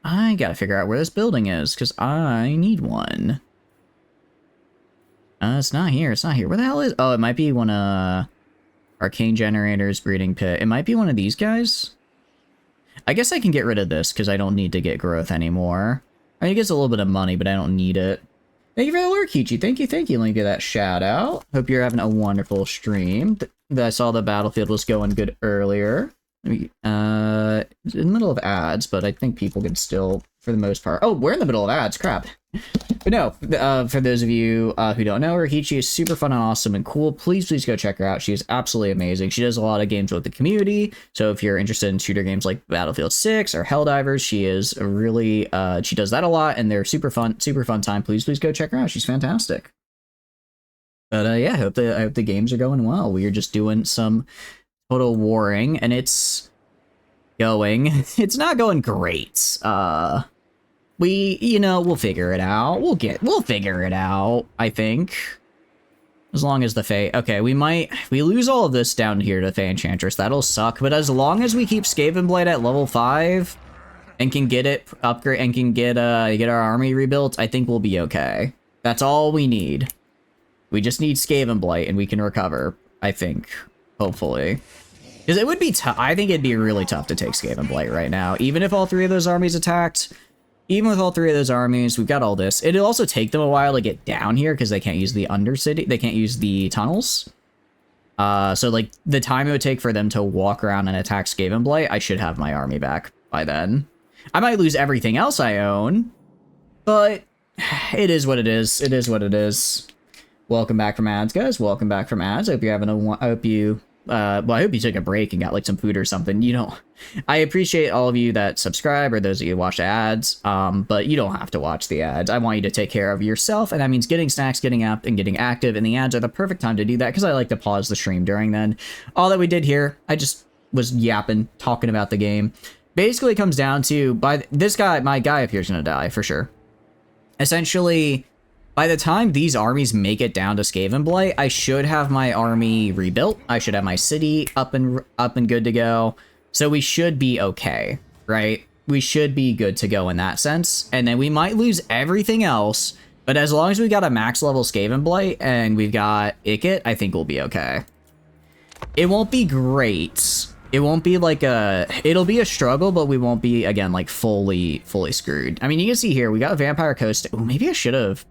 I gotta figure out where this building is, because I need one. It's not here, it's not here. Where the hell is... Oh, it might be one of... Arcane Generators, Breeding Pit. It might be one of these guys? I guess I can get rid of this, because I don't need to get growth anymore. I mean, it gets a little bit of money, but I don't need it. Thank you for the lure, Kichi. Thank you, thank you. Let me get that shout out. Hope you're having a wonderful stream. I saw the battlefield was going good earlier. In the middle of ads, but I think people can still, for the most part... Oh, we're in the middle of ads, crap. But no, for those of you who don't know her, Hichi is super fun and awesome and cool. Please go check her out. She is absolutely amazing. She does a lot of games with the community, so if you're interested in shooter games like Battlefield 6 or Helldivers, she is really, she does that a lot, and they're super fun time. Please go check her out. She's fantastic. But yeah, I hope the games are going well. We are just doing some total warring, and it's not going great. We'll figure it out. We'll figure it out, I think. As long as the Fae... Okay, we lose all of this down here to Fae Enchantress. That'll suck, but as long as we keep Skaven Blight at level 5 and can get it upgrade and can get our army rebuilt, I think we'll be okay. That's all we need. We just need Skaven Blight and we can recover, I think. Hopefully. Because it would be tough. I think it'd be really tough to take Skaven Blight right now. Even if all 3 of those armies attacked... Even with all 3 of those armies, we've got all this. It'll also take them a while to get down here because they can't use the Undercity. They can't use the tunnels. So like the time it would take for them to walk around and attack Skaven Blight, I should have my army back by then. I might lose everything else I own, but it is what it is. It is what it is. Welcome back from ads, guys. Welcome back from ads. I hope you're having a. I hope you. Well, I hope you took a break and got like some food or something. You know, I appreciate all of you that subscribe or those of you who watch ads. But you don't have to watch the ads. I want you to take care of yourself, and that means getting snacks, getting up, and getting active. And the ads are the perfect time to do that because I like to pause the stream during then. All that we did here, I just was yapping, talking about the game. Basically, it comes down to by this guy, my guy up here is gonna die for sure. Essentially, by the time these armies make it down to Skaven Blight, I should have my army rebuilt. I should have my city up and good to go. So we should be okay, right? We should be good to go in that sense. And then we might lose everything else, but as long as we got a max level Skaven Blight and we've got Ikit, I think we'll be okay. It won't be great. It won't be like it'll be a struggle, but we won't be, again, like fully screwed. I mean, you can see here, we got Vampire Coast. Ooh, maybe I should have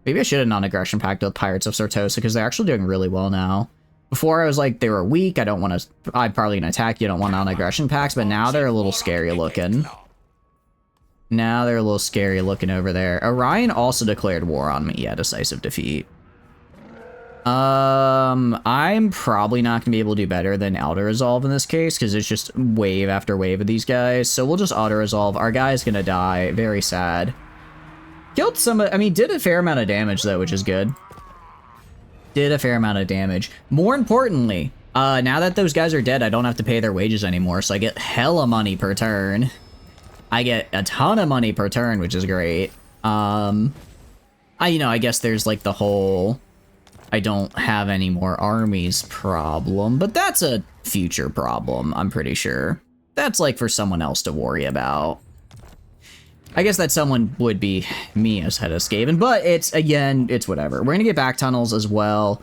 non-aggression pact with Pirates of Sartosa because they're actually doing really well now. Before I was like, they were weak. I'm probably gonna attack you. I don't want non-aggression pacts, but now they're a little scary looking. Now they're a little scary looking over there. Orion also declared war on me. Yeah, decisive defeat. I'm probably not gonna be able to do better than auto-resolve in this case because it's just wave after wave of these guys. So we'll just auto-resolve. Our guy's gonna die. Very sad. Killed some, I mean, did a fair amount of damage though, which is good. Did a fair amount of damage. More importantly, now that those guys are dead, I don't have to pay their wages anymore, so I get hella money per turn. I get a ton of money per turn, which is great. I guess there's like the whole I don't have any more armies problem, but that's a future problem, I'm pretty sure. That's like for someone else to worry about. I guess that someone would be me as head of Skaven, but it's whatever. We're gonna get back tunnels as well.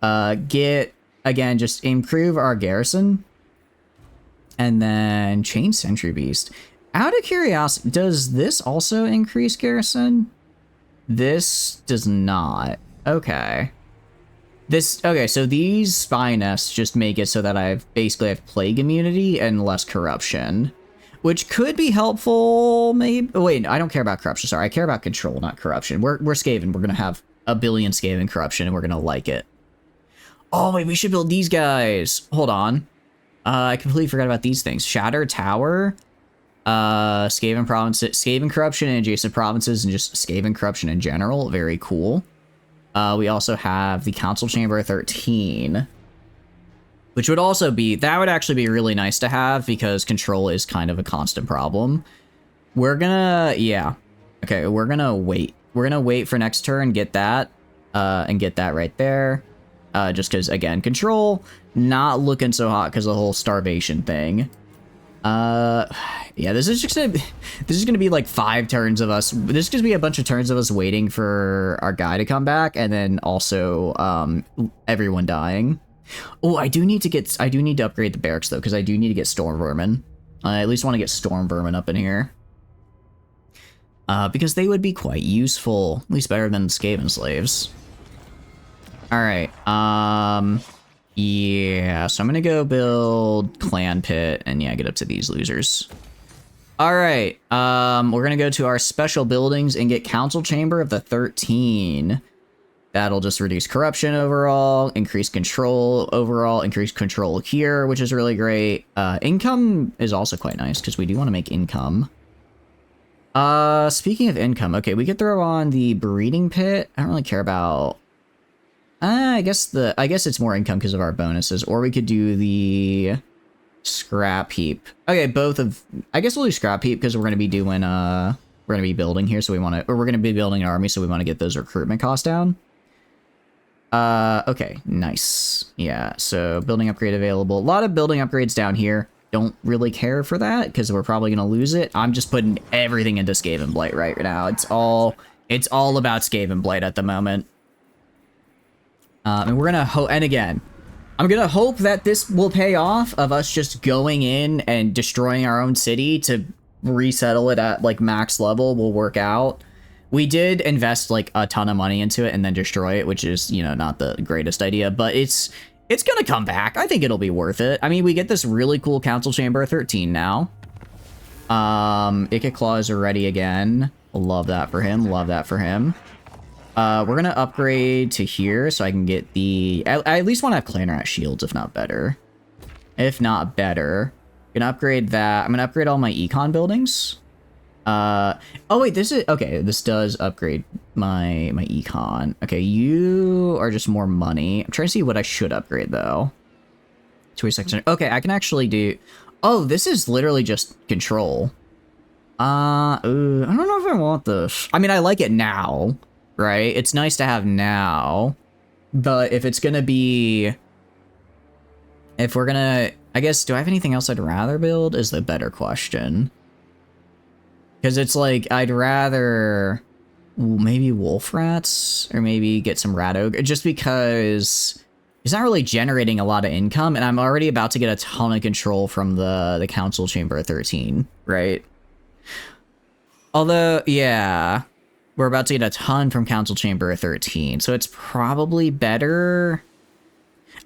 Just improve our garrison. And then change Sentry Beast. Out of curiosity, does this also increase garrison? This does not. Okay. Okay, so these spy nests just make it so that I have plague immunity and less corruption. Which could be helpful, maybe. Oh, wait, I don't care about corruption. Sorry, I care about control, not corruption. We're Skaven. We're gonna have a billion Skaven corruption, and we're gonna like it. Oh, wait, we should build these guys. Hold on. I completely forgot about these things. Shattered Tower, Skaven provinces, Skaven corruption in adjacent provinces, and just Skaven corruption in general. Very cool. We also have the Council Chamber 13. Which would also be, that would actually be really nice to have because control is kind of a constant problem. We're gonna, yeah. Okay, we're gonna wait. We're gonna wait for next turn, get that, and get that right there. Just because, again, control, not looking so hot because of the whole starvation thing. Yeah, this is gonna be like 5 turns of us. This is gonna be a bunch of turns of us waiting for our guy to come back, and then also, everyone dying. Oh, I do need to upgrade the barracks though, because I do need to get Storm Vermin. I at least want to get Storm Vermin up in here. Because they would be quite useful, at least better than Skaven slaves. Alright, yeah, so I'm gonna go build Clan Pit, and yeah, get up to these losers. Alright, we're gonna go to our special buildings and get Council Chamber of the 13. That'll just reduce corruption overall, increase control overall, increase control here, which is really great. Income is also quite nice, because we do want to make income. Speaking of income, okay, we could throw on the breeding pit. I don't really care about... I guess it's more income because of our bonuses, or we could do the scrap heap. Okay, both of... I guess we'll do scrap heap, because we're going to be doing, we're going to be building here, so we want to... Or we're going to be building an army, so we want to get those recruitment costs down. Okay, nice. Yeah, so building upgrade available. A lot of building upgrades down here. Don't really care for that because we're probably gonna lose it. I'm just putting everything into Skaven Blight right now. It's all about Skaven Blight at the moment. And we're gonna hope. And again, I'm gonna hope that this will pay off of us just going in and destroying our own city to resettle it at like max level will work out. We did invest like a ton of money into it and then destroy it, which is, you know, not the greatest idea, but it's It's gonna come back. I think it'll be worth it. I mean, we get this really cool Council Chamber 13 now. Icket Claws are ready again. Love that for him. Love that for him. We're gonna upgrade to here so I can get the... I at least want to have Clan Rat shields, if not better. If not better. Gonna upgrade that. I'm gonna upgrade all my econ buildings. Oh wait, this is... Okay, this does upgrade my econ. Okay, you are just more money. I'm trying to see what I should upgrade, though. 2 Okay, I can actually do... Oh, this is literally just control. I don't know if I want this. I mean, I like it now, right? It's nice to have now. But if it's gonna be... If we're gonna... I guess, do I have anything else I'd rather build? Is the better question. Because it's like, I'd rather... Maybe wolf rats? Or maybe get some rat ogre. Just because... It's not really generating a lot of income, and I'm already about to get a ton of control from the Council Chamber 13, right? Although, yeah, we're about to get a ton from Council Chamber 13, so it's probably better.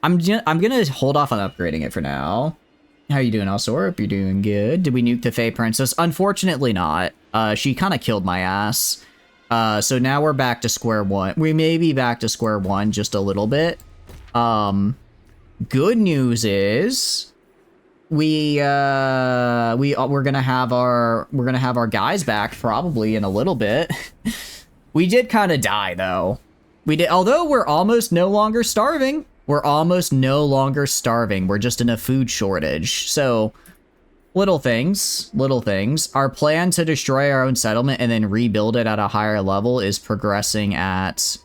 I'm gonna hold off on upgrading it for now. How you doing, Alsorp? You're doing good. Did we nuke the Fey Princess? Unfortunately not. She kind of killed my ass. So now we're back to square one. We may be back to square one just a little bit. Good news is we're gonna have our guys back probably in a little bit. We did kind of die though. We did, although we're almost no longer starving. We're almost no longer starving. We're just in a food shortage. So little things, little things. Our plan to destroy our own settlement and then rebuild it at a higher level is progressing at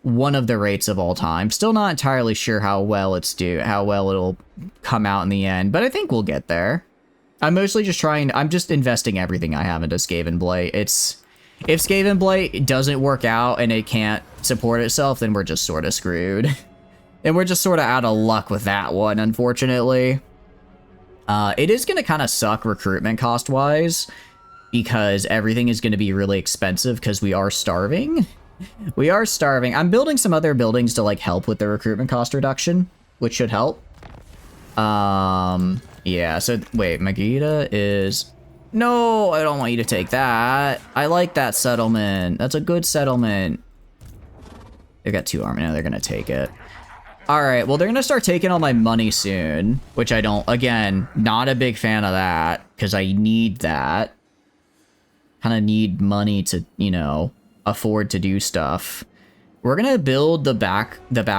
one of the rates of all time. Still not entirely sure how well it'll come out in the end, but I think we'll get there. I'm mostly just I'm just investing everything I have into Skaven Blight. If Skaven Blight doesn't work out and it can't support itself, then we're just sort of screwed. And we're just sort of out of luck with that one, unfortunately. It is going to kind of suck recruitment cost-wise, because everything is going to be really expensive because we are starving. We are starving. I'm building some other buildings to like help with the recruitment cost reduction, which should help. Yeah, so wait, Magida is... No, I don't want you to take that. I like that settlement. That's a good settlement. They've got 2 army now, they're gonna take it. Alright, well they're gonna start taking all my money soon, which I don't, again, not a big fan of that, because I need that. Kind of need money to, you know, afford to do stuff. We're gonna build the back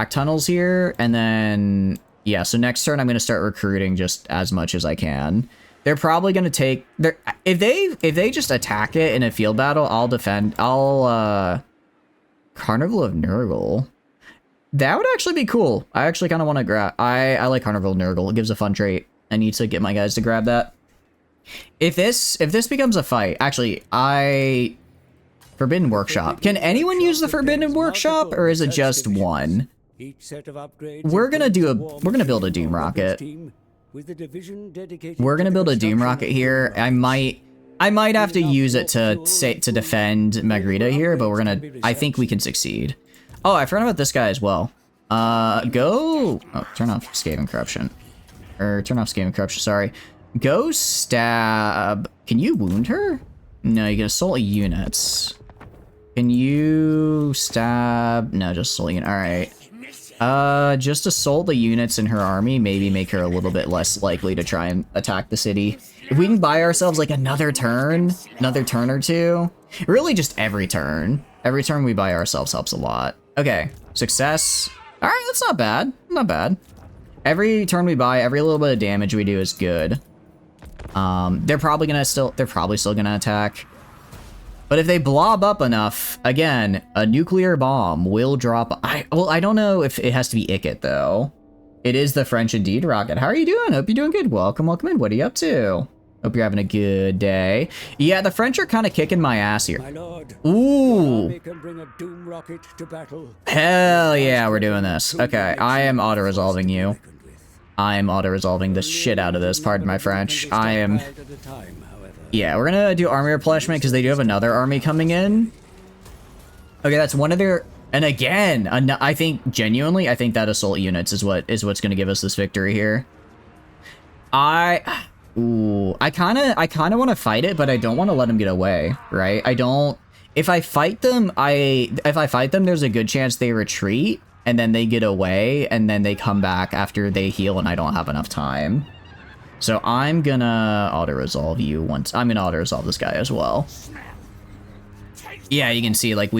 tunnels here, and then yeah, so next turn I'm gonna start recruiting just as much as I can. They're probably gonna take if they just attack it in a field battle, I'll defend. Carnival of Nurgle. That would actually be cool. I actually kind of want to grab. I like Carnival of Nurgle. It gives a fun trait. I need to get my guys to grab that. If this becomes a fight, actually, Forbidden Workshop. Can anyone use the Forbidden Workshop, or is it just one? We're gonna build a Doom Rocket. We're gonna build a Doom Rocket here. I might have to use it to defend Magritta here, but I think we can succeed. Oh, I forgot about this guy as well. Turn off Skaven Corruption. Turn off Skaven Corruption, sorry. Go stab. Can you wound her? No, you can assault units. Can you stab? No, just assault unit. Alright. Just assault the units in her army, maybe make her a little bit less likely to try and attack the city. If we can buy ourselves like another turn or two, really just every turn we buy ourselves helps a lot. Okay, success. All right, that's not bad, not bad. Every turn we buy, every little bit of damage we do is good. They're probably still gonna attack. But if they blob up enough, again, a nuclear bomb will drop. I don't know if it has to be Icket, though. It is the French indeed, Rocket. How are you doing? Hope you're doing good. Welcome in. What are you up to? Hope you're having a good day. Yeah, the French are kind of kicking my ass here. My lord, ooh. can bring a Doom Rocket to battle. Hell yeah, we're doing this. Okay, I am auto-resolving you. I am auto-resolving the shit out of this. Pardon my French. Yeah, we're gonna do army replenishment because they do have another army coming in. Okay, that's one of their... And again, I think genuinely, I think that assault units is what's going to give us this victory here. I kind of want to fight it, but I don't want to let them get away, right? If I fight them, there's a good chance they retreat and then they get away and then they come back after they heal and I don't have enough time. So I'm gonna auto-resolve you once. I'm gonna auto-resolve this guy as well. Yeah, you can see, like,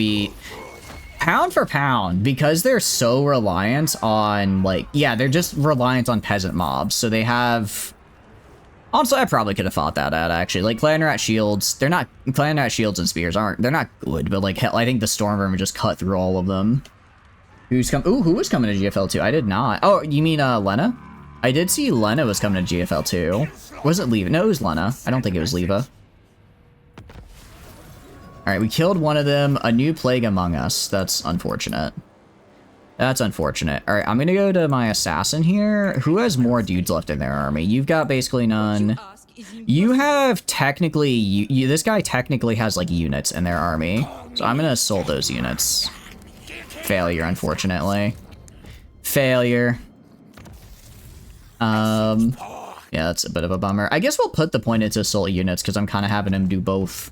pound for pound, because they're so reliant on, like, yeah, they're just reliant on peasant mobs. So they have... Honestly, I probably could have fought that out, actually. Like, Clan Rat shields, Clan Rat shields and spears they're not good, but, like, hell, I think the Stormvermin just cut through all of them. Who was coming to GFL 2? I did not. Oh, you mean, Lena? I did see Lena was coming to GFL 2. Was it Leva? No, it was Lena. I don't think it was Leva. Alright, we killed one of them. A new plague among us. That's unfortunate. That's unfortunate. Alright, I'm gonna go to my assassin here. Who has more dudes left in their army? You've got basically none. You have technically... this guy technically has, like, units in their army. So I'm gonna assault those units. Failure, unfortunately. Failure. Yeah, that's a bit of a bummer. I guess we'll put the point into assault units because I'm kind of having him do both.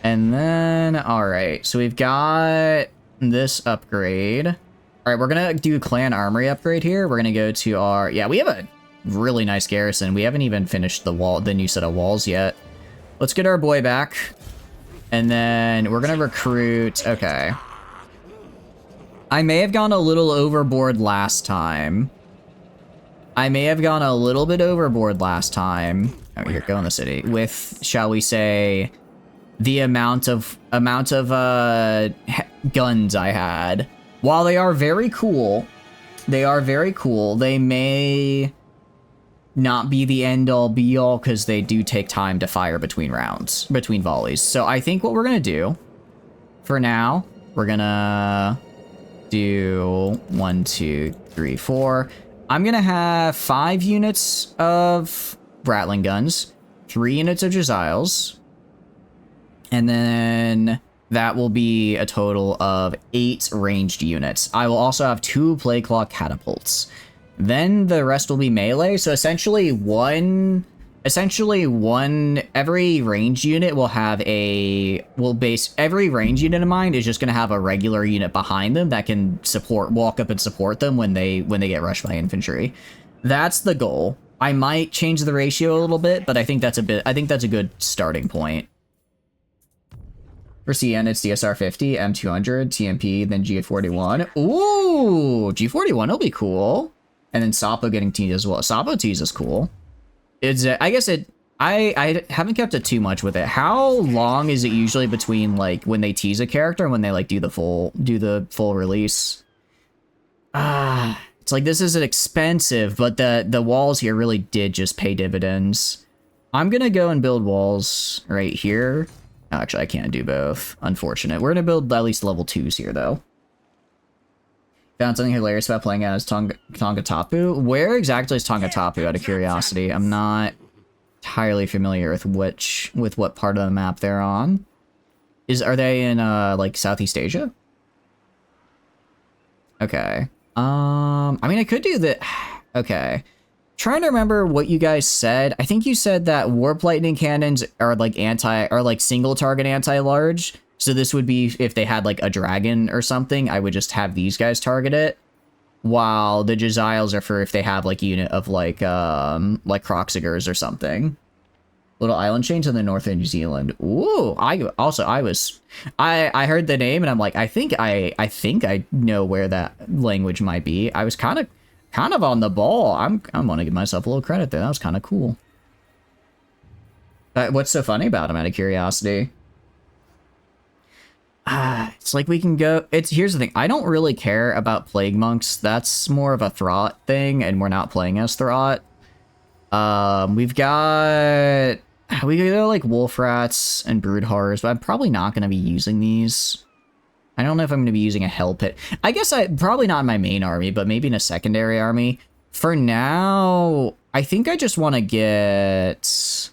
And then, alright, so we've got this upgrade. Alright, we're gonna do clan armory upgrade here. We're gonna go to our... Yeah, we have a really nice garrison. We haven't even finished the new set of walls yet. Let's get our boy back. And then we're gonna recruit... Okay. I may have gone a little overboard last time. I may have gone a little bit overboard last time. Oh, here, go in the city. With, shall we say, the amount of guns I had. While they are very cool, they may not be the end-all be-all because they do take time to fire between rounds, between volleys. So I think what we're gonna do, for now, we're gonna do 1, 2, 3, 4. I'm gonna have 5 units of Bratling guns, 3 units of Jezzails, and then that will be a total of 8 ranged units. I will also have 2 Plague Claw catapults. Then the rest will be melee, so essentially every ranged unit will have every ranged unit of mine is just going to have a regular unit behind them that can walk up and support them when they get rushed by infantry. That's the goal. I might change the ratio a little bit, but I think that's a good starting point. For CN, it's DSR 50, M200, TMP, then G41. Ooh, G41 will be cool. And then Sapo getting teased as well. Sapo tease is cool. It's I guess I haven't kept it too much with it. How long is it usually between, like, when they tease a character and when they, like, do the full release? It's like, this isn't expensive, but the walls here really did just pay dividends. I'm gonna go and build walls right here. Oh, actually, I can't do both. Unfortunate. We're gonna build at least level 2s here, though. Found something hilarious about playing as Tongatapu. Where exactly is Tongatapu, out of curiosity? I'm not entirely familiar with what part of the map they're on. Are they in like Southeast Asia? Okay. I mean, I could do the... Okay. Trying to remember what you guys said. I think you said that Warp Lightning Cannons are like single target anti-large. So this would be if they had like a dragon or something, I would just have these guys target it. While the Jezzails are for if they have like a unit of like Croxigers or something. Little island chains in the north of New Zealand. Ooh, I heard the name and I'm like, I think I know where that language might be. I was kind of on the ball. I'm gonna give myself a little credit there. That was kind of cool. What's so funny about him, out of curiosity? It's like we can go... Here's the thing. I don't really care about Plague Monks. That's more of a Throt thing, and we're not playing as Throt. We could go like Wolf Rats and Brood Horrors, but I'm probably not going to be using these. I don't know if I'm going to be using a Hell Pit. I guess probably not in my main army, but maybe in a secondary army. For now, I think I just want to get...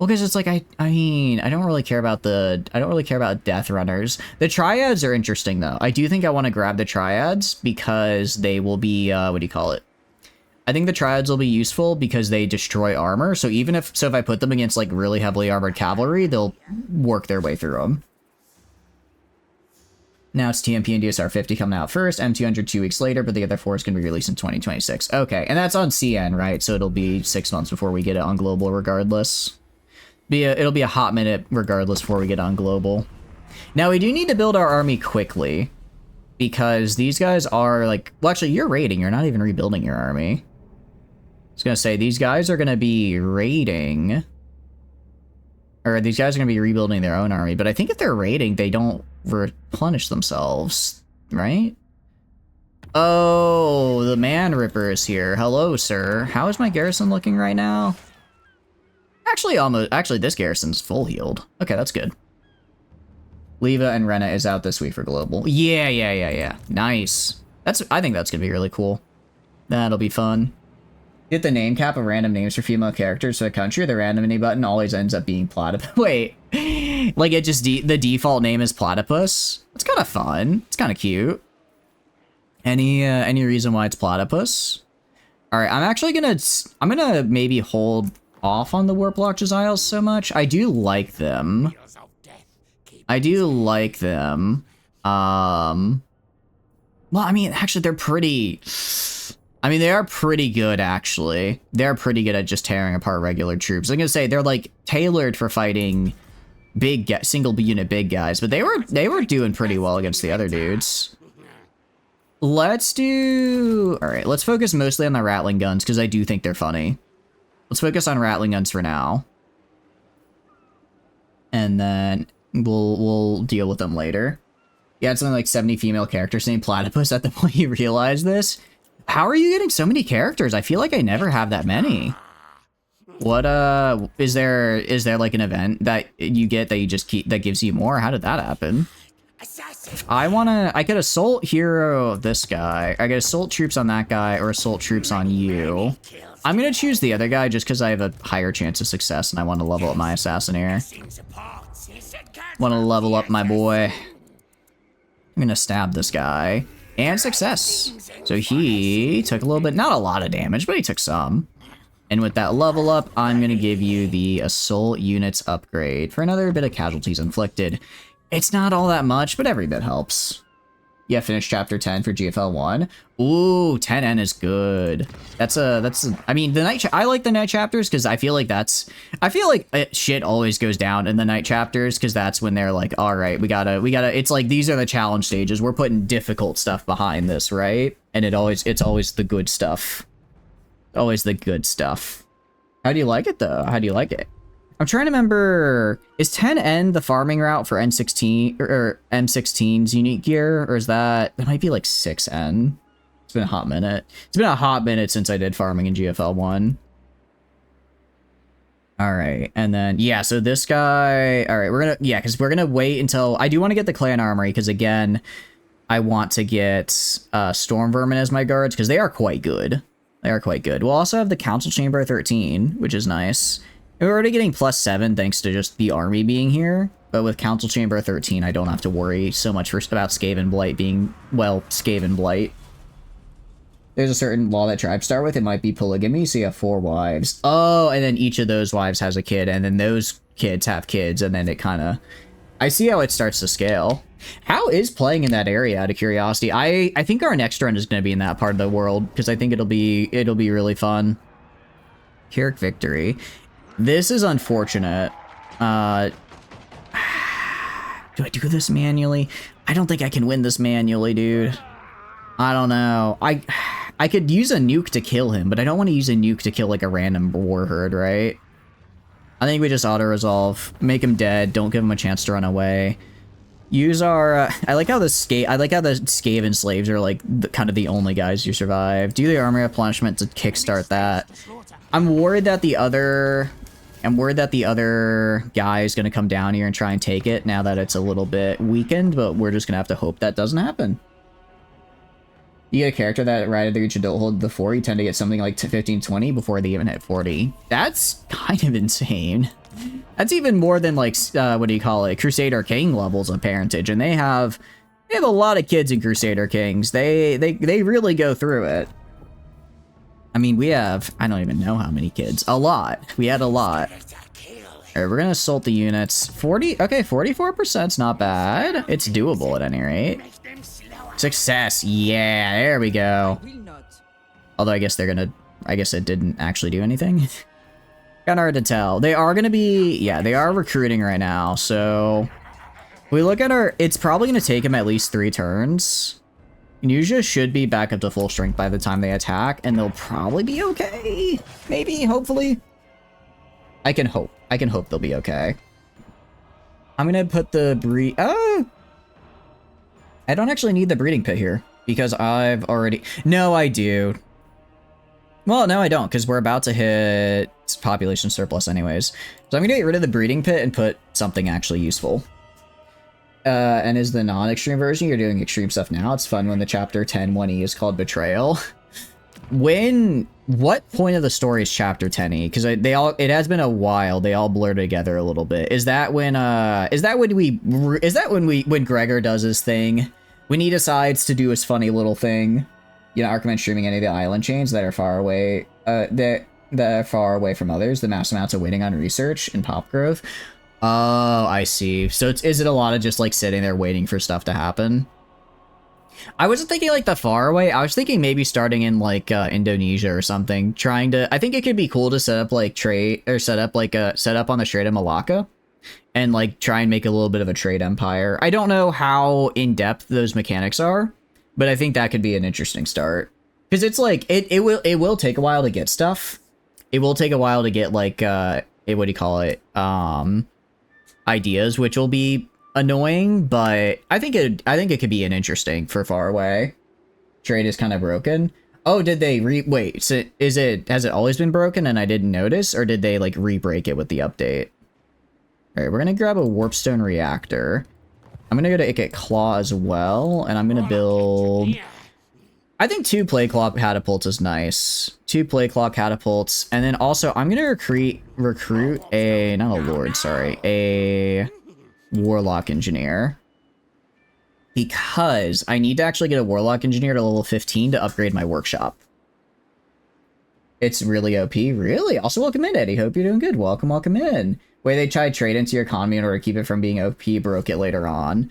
Well, because it's like, I mean, I don't really care about Death Runners. The Triads are interesting, though. I do think I want to grab the Triads because they will be, what do you call it? I think the Triads will be useful because they destroy armor. So even if I put them against, like, really heavily armored cavalry, they'll work their way through them. Now it's TMP and DSR 50 coming out first, M200 2 weeks later, but the other 4 is going to be released in 2026. Okay, and that's on CN, right? So it'll be 6 months before we get it on global regardless. It'll be a hot minute regardless before we get on global. Now we do need to build our army quickly because these guys are like, well, actually you're raiding, you're not even rebuilding your army. I was going to say, these guys are going to be raiding, or these guys are going to be rebuilding their own army, but I think if they're raiding, they don't replenish themselves, right? Oh, the Man Ripper is here. Hello, sir. How is my garrison looking right now? Actually, this garrison's full healed. Okay, that's good. Leva and Rena is out this week for global. Yeah. Nice. I think that's gonna be really cool. That'll be fun. Get the name cap of random names for female characters for the country. The randomity button always ends up being platypus. Wait, like it just the default name is platypus? It's kind of fun. It's kind of cute. Any reason why it's platypus? All right, I'm gonna maybe hold off on the Warp Lock's Isles so much. I do like them. Well, I mean, actually, they're pretty... I mean, they are pretty good, actually. They're pretty good at just tearing apart regular troops. I'm gonna say they're, like, tailored for fighting single unit big guys, but they were doing pretty well against the other dudes. Let's do... Alright, let's focus mostly on the Rattling Guns, because I do think they're funny. Let's focus on Rattling Guns for now. And then we'll deal with them later. You had something like 70 female characters named Platypus at the point you realize this. How are you getting so many characters? I feel like I never have that many. What, is there like an event that you get that you just keep, that gives you more? How did that happen? I could assault hero this guy. I could assault troops on that guy or assault troops on you. I'm gonna choose the other guy just because I have a higher chance of success and I want to level up my assassinator. Want to level up my boy. I'm gonna stab this guy. And success. So he took a little bit, not a lot of damage, but he took some. And with that level up, I'm gonna give you the assault units upgrade for another bit of casualties inflicted. It's not all that much, but every bit helps. Yeah, finish chapter 10 for GFL 1. Ooh, 10N is good. I mean, I like the night chapters because I feel like shit always goes down in the night chapters because that's when they're like, all right, we gotta, it's like, these are the challenge stages. We're putting difficult stuff behind this, right? And it's always the good stuff. Always the good stuff. How do you like it though? How do you like it? I'm trying to remember, is 10N the farming route for N16 or M16's unique gear, or is that might be like 6N? It's been a hot minute. It's been a hot minute since I did farming in GFL 1. All right, and then yeah, so this guy. All right, because we're gonna wait until I do want to get the clan armory because again, I want to get storm vermin as my guards because they are quite good. They are quite good. We'll also have the council chamber 13, which is nice. We're already getting +7 thanks to just the army being here, but with Council Chamber 13, I don't have to worry so much about Skaven Blight being, well, Skaven Blight. There's a certain law that tribes start with. It might be polygamy, so you have 4 wives. Oh, and then each of those wives has a kid, and then those kids have kids, and then it kind of... I see how it starts to scale. How is playing in that area, out of curiosity? I think our next run is going to be in that part of the world, because I think it'll be really fun. Pyrrhic victory. This is unfortunate. Do I do this manually? I don't think I can win this manually, dude. I don't know. I could use a nuke to kill him, but I don't want to use a nuke to kill like a random war herd, right? I think we just auto-resolve, make him dead, don't give him a chance to run away. Use our, I like how the Skaven slaves are like kind of the only guys who survive. Do the army replenishment to kickstart that. I'm worried that the other guy is going to come down here and try and take it now that it's a little bit weakened, but we're just going to have to hope that doesn't happen. You get a character that right at the reach adulthood before, you tend to get something like 15, 20 before they even hit 40. That's kind of insane. That's even more than like, what do you call it? Crusader King levels of parentage. And they have a lot of kids in Crusader Kings. They really go through it. I mean, we have, I don't even know how many kids. A lot. We had a lot. All right, we're gonna assault the units. 40, okay, 44%'s not bad. It's doable at any rate. Success, yeah, there we go. Although I guess they're gonna, I guess it didn't actually do anything. Kinda hard to tell. They are gonna be, yeah, they are recruiting right now, so... We look at our, it's probably gonna take them at least 3 turns. Ninja should be back up to full strength by the time they attack, and they'll probably be okay. Maybe, hopefully. I can hope they'll be okay. I'm gonna put the breed, oh! I don't actually need the breeding pit here, because I've already... No, I do. Well, no, I don't, because we're about to hit population surplus anyways. So I'm gonna get rid of the breeding pit and put something actually useful. And is the non-extreme version, you're doing extreme stuff now. It's fun when the chapter 10 1E is called Betrayal. What point of the story is chapter 10E? Because it has been a while. They all blur together a little bit. Is that when Gregor does his thing? When he decides to do his funny little thing? You know, I recommend streaming any of the island chains that are far away, that are far away from others. The mass amounts of waiting on research and pop growth. Oh, I see. So is it a lot of just like sitting there waiting for stuff to happen? I wasn't thinking like the far away. I was thinking maybe starting in like Indonesia or something. Trying to, I think it could be cool to set up like trade or set up on the Strait of Malacca and like try and make a little bit of a trade empire. I don't know how in depth those mechanics are, but I think that could be an interesting start because it's like it will take a while to get stuff. It will take a while to get like what do you call it? Ideas, which will be annoying, but I think it could be an interesting for far away. Trade is kind of broken. Oh, did they wait, so has it always been broken and I didn't notice, or did they like re-break it with the update? All right, we're gonna grab a warpstone reactor. I'm gonna go to Ikit Claw as well, and I'm gonna build, I think 2 Plague Claw catapults is nice. 2 Plague Claw catapults, and then also I'm gonna recruit a, not a lord, sorry, a warlock engineer. Because I need to actually get a warlock engineer to level 15 to upgrade my workshop. It's really OP, really? Also, welcome in, Eddie. Hope you're doing good. Welcome, welcome in. Way they tried trade into your economy in order to keep it from being OP, broke it later on.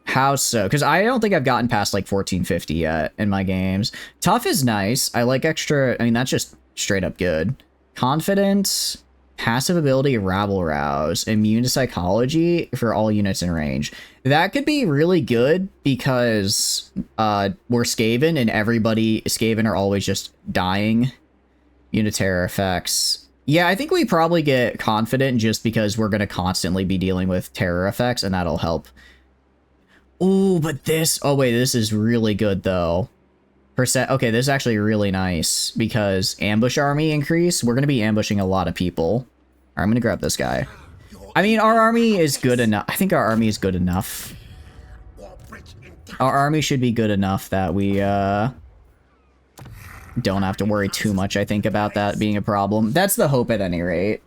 How so? Because I don't think I've gotten past like 1450 yet in my games. Tough is nice. I like extra, I mean, that's just straight up good. Confidence, passive ability, rabble rouse, immune to psychology for all units in range. That could be really good because we're Skaven and Skaven are always just dying. Uniterror effects. Yeah, I think we probably get confident just because we're going to constantly be dealing with terror effects and that'll help. Ooh, but this... Oh, wait, this is really good, though. Okay, this is actually really nice because ambush army increase. We're going to be ambushing a lot of people. All right, I'm going to grab this guy. I mean, our army is good enough. I think our army is good enough. Our army should be good enough that we don't have to worry too much, I think, about that being a problem. That's the hope at any rate.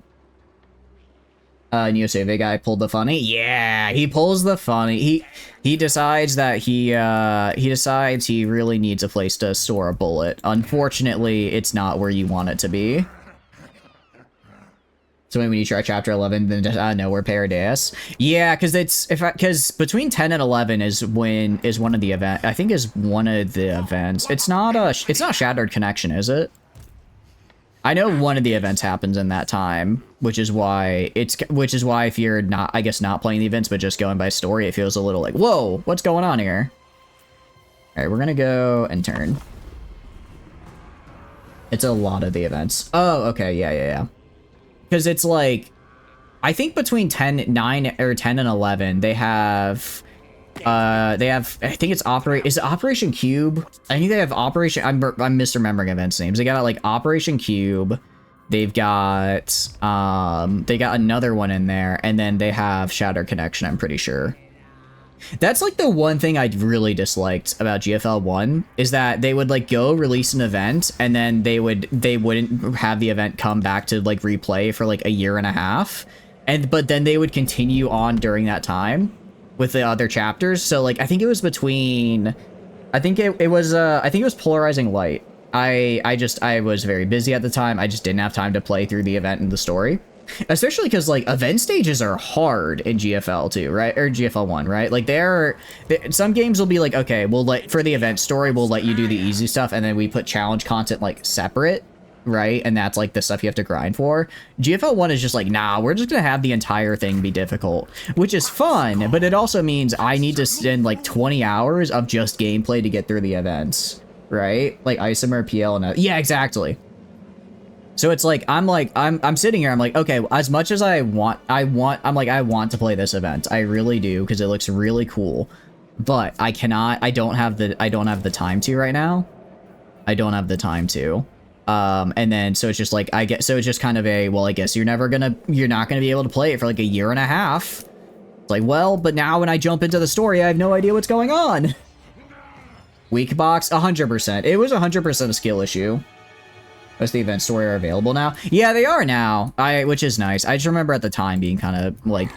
Neosave guy pulled the funny. Yeah, he pulls the funny. He decides that he decides he really needs a place to store a bullet. Unfortunately, it's not where you want it to be. So when you try chapter 11, then just nowhere Paradise. Yeah, because between 10 and 11 is one of the event. I think is one of the events. It's not Shattered Connection, is it? I know one of the events happens in that time, which is why if you're not, I guess, not playing the events but just going by story, it feels a little like, whoa, what's going on here? All right, we're gonna go and turn. It's a lot of the events. Oh, okay, yeah. Because it's like, I think between 10 and 11, they have, I think it's Operation Cube? I think they have Operation, I'm misremembering events names. They got like Operation Cube, they've got another one in there, and then they have Shattered Connection, I'm pretty sure. That's like the one thing I really disliked about GFL 1 is that they would like go release an event and then they wouldn't have the event come back to like replay for like a year and a half. But then they would continue on during that time with the other chapters. So like I think it was between I think it was Polarizing Light. I was very busy at the time. I just didn't have time to play through the event and the story. Especially because like event stages are hard in GFL 2, right? Or GFL 1, right? Like some games will be like, okay, for the event story, we'll let you do the easy stuff, and then we put challenge content like separate, right? And that's like the stuff you have to grind for. GFL 1 is just like, nah, we're just gonna have the entire thing be difficult, which is fun, but it also means I need to spend like 20 hours of just gameplay to get through the events, right? Like Isomer, PL, and yeah, exactly. So it's like I'm sitting here, I'm like, okay, as much as I want to play this event. I really do, because it looks really cool. But I don't have the time to right now. I don't have the time to. And then so it's just like it's just kind of well, I guess you're not gonna be able to play it for like a year and a half. It's like, well, but now when I jump into the story, I have no idea what's going on. Weak box, 100%. It was 100% a skill issue. Most of the event story are available now. Yeah, they are now. Which is nice. I just remember at the time being kind of like,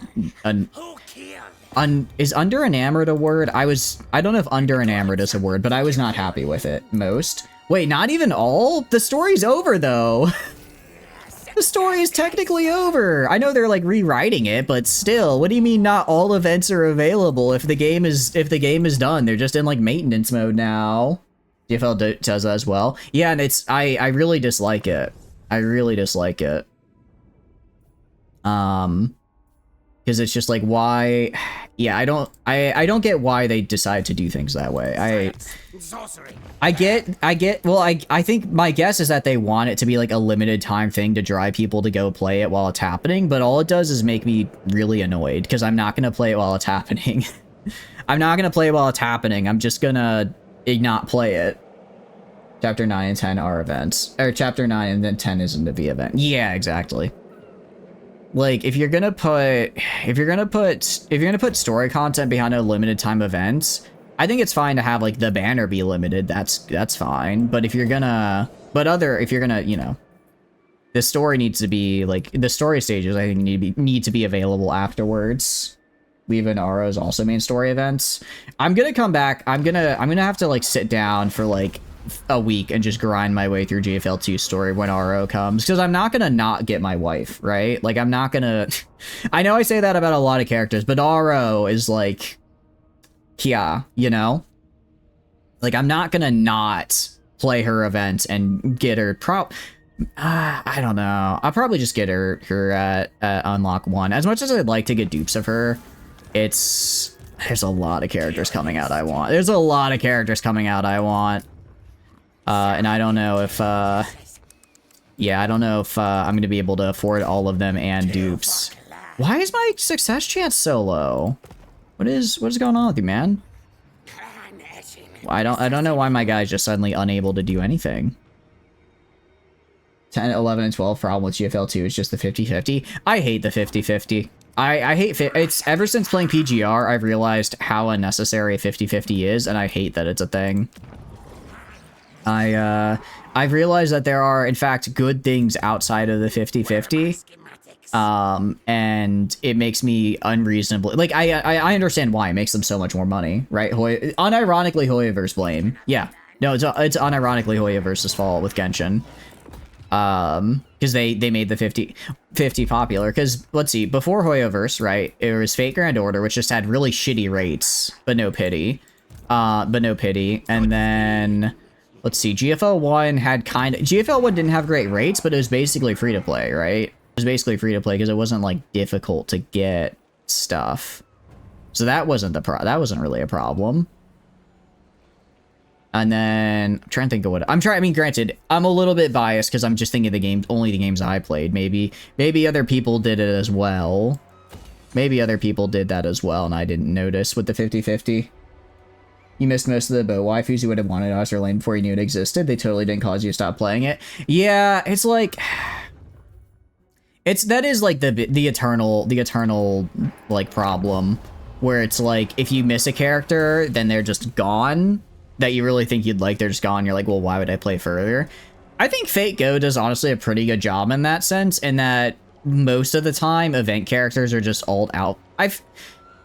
is under enamored a word? I don't know if under enamored is a word, but I was not happy with it most. Wait, not even all? The story's over though. The story is technically over. I know they're like rewriting it, but still, what do you mean not all events are available if the game is done? They're just in like maintenance mode now. GFL does that as well. Yeah, and I really dislike it. I really dislike it. Because it's just like, why? Yeah, I don't get why they decide to do things that way. I get. Well, I think my guess is that they want it to be like a limited time thing to drive people to go play it while it's happening. But all it does is make me really annoyed because I'm not gonna play it while it's happening. I'm not gonna play it while it's happening. I'm just gonna not play it. Chapter 9 and 10 are events, or chapter 9 and then 10 isn't a V event. Yeah, exactly. Like if you're gonna put story content behind a limited time event, I think it's fine to have like the banner be limited. That's fine. But if you're gonna, you know, the story needs to be like the story stages. I think need to be available afterwards. Leva and Aro's also main story events. I'm gonna come back. I'm gonna have to like sit down for like a week and just grind my way through GFL 2 story when Aro comes, because I'm not gonna not get my wife, right? Like I'm not gonna I know I say that about a lot of characters, but Aro is like, yeah, you know, like I'm not gonna not play her events and get her I don't know. I'll probably just get her at Unlock 1. As much as I'd like to get dupes of her, there's a lot of characters coming out I want. There's a lot of characters coming out I want. And I don't know if, yeah, I don't know if I'm gonna be able to afford all of them and dupes. Why is my success chance so low? What is going on with you, man? I don't know why my guy's just suddenly unable to do anything. 10, 11, and 12 problem with GFL 2 is just the 50-50. I hate the 50-50. I hate it's ever since playing PGR, I've realized how unnecessary 50-50 is, and I hate that it's a thing. I've realized that there are, in fact, good things outside of the 50-50. And it makes me unreasonably, like, I understand why it makes them so much more money, right? Unironically, Hoyoverse blame. Yeah. No, it's unironically Hoyoverse's fault with Genshin. Because they made the 50 popular. Because, let's see, before Hoyoverse, right, it was Fate Grand Order, which just had really shitty rates, but no pity. And then... Let's see, GFL 1 had GFL 1 didn't have great rates, but it was basically free to play, right? It was basically free to play because it wasn't like difficult to get stuff. So that wasn't that wasn't really a problem. And then I'm trying to think of what I mean, granted, I'm a little bit biased because I'm just thinking of only the games I played. Maybe other people did it as well. Maybe other people did that as well and I didn't notice with the 50-50. You missed most of the bow waifus who would have wanted us or lane before you knew it existed. They totally didn't cause you to stop playing it. Yeah, it's like... that is like the eternal like problem where it's like, if you miss a character, then they're just gone, that you really think you'd like, they're just gone. You're like, well, why would I play further? I think Fate Go does honestly a pretty good job in that sense, in that most of the time, event characters are just alt out.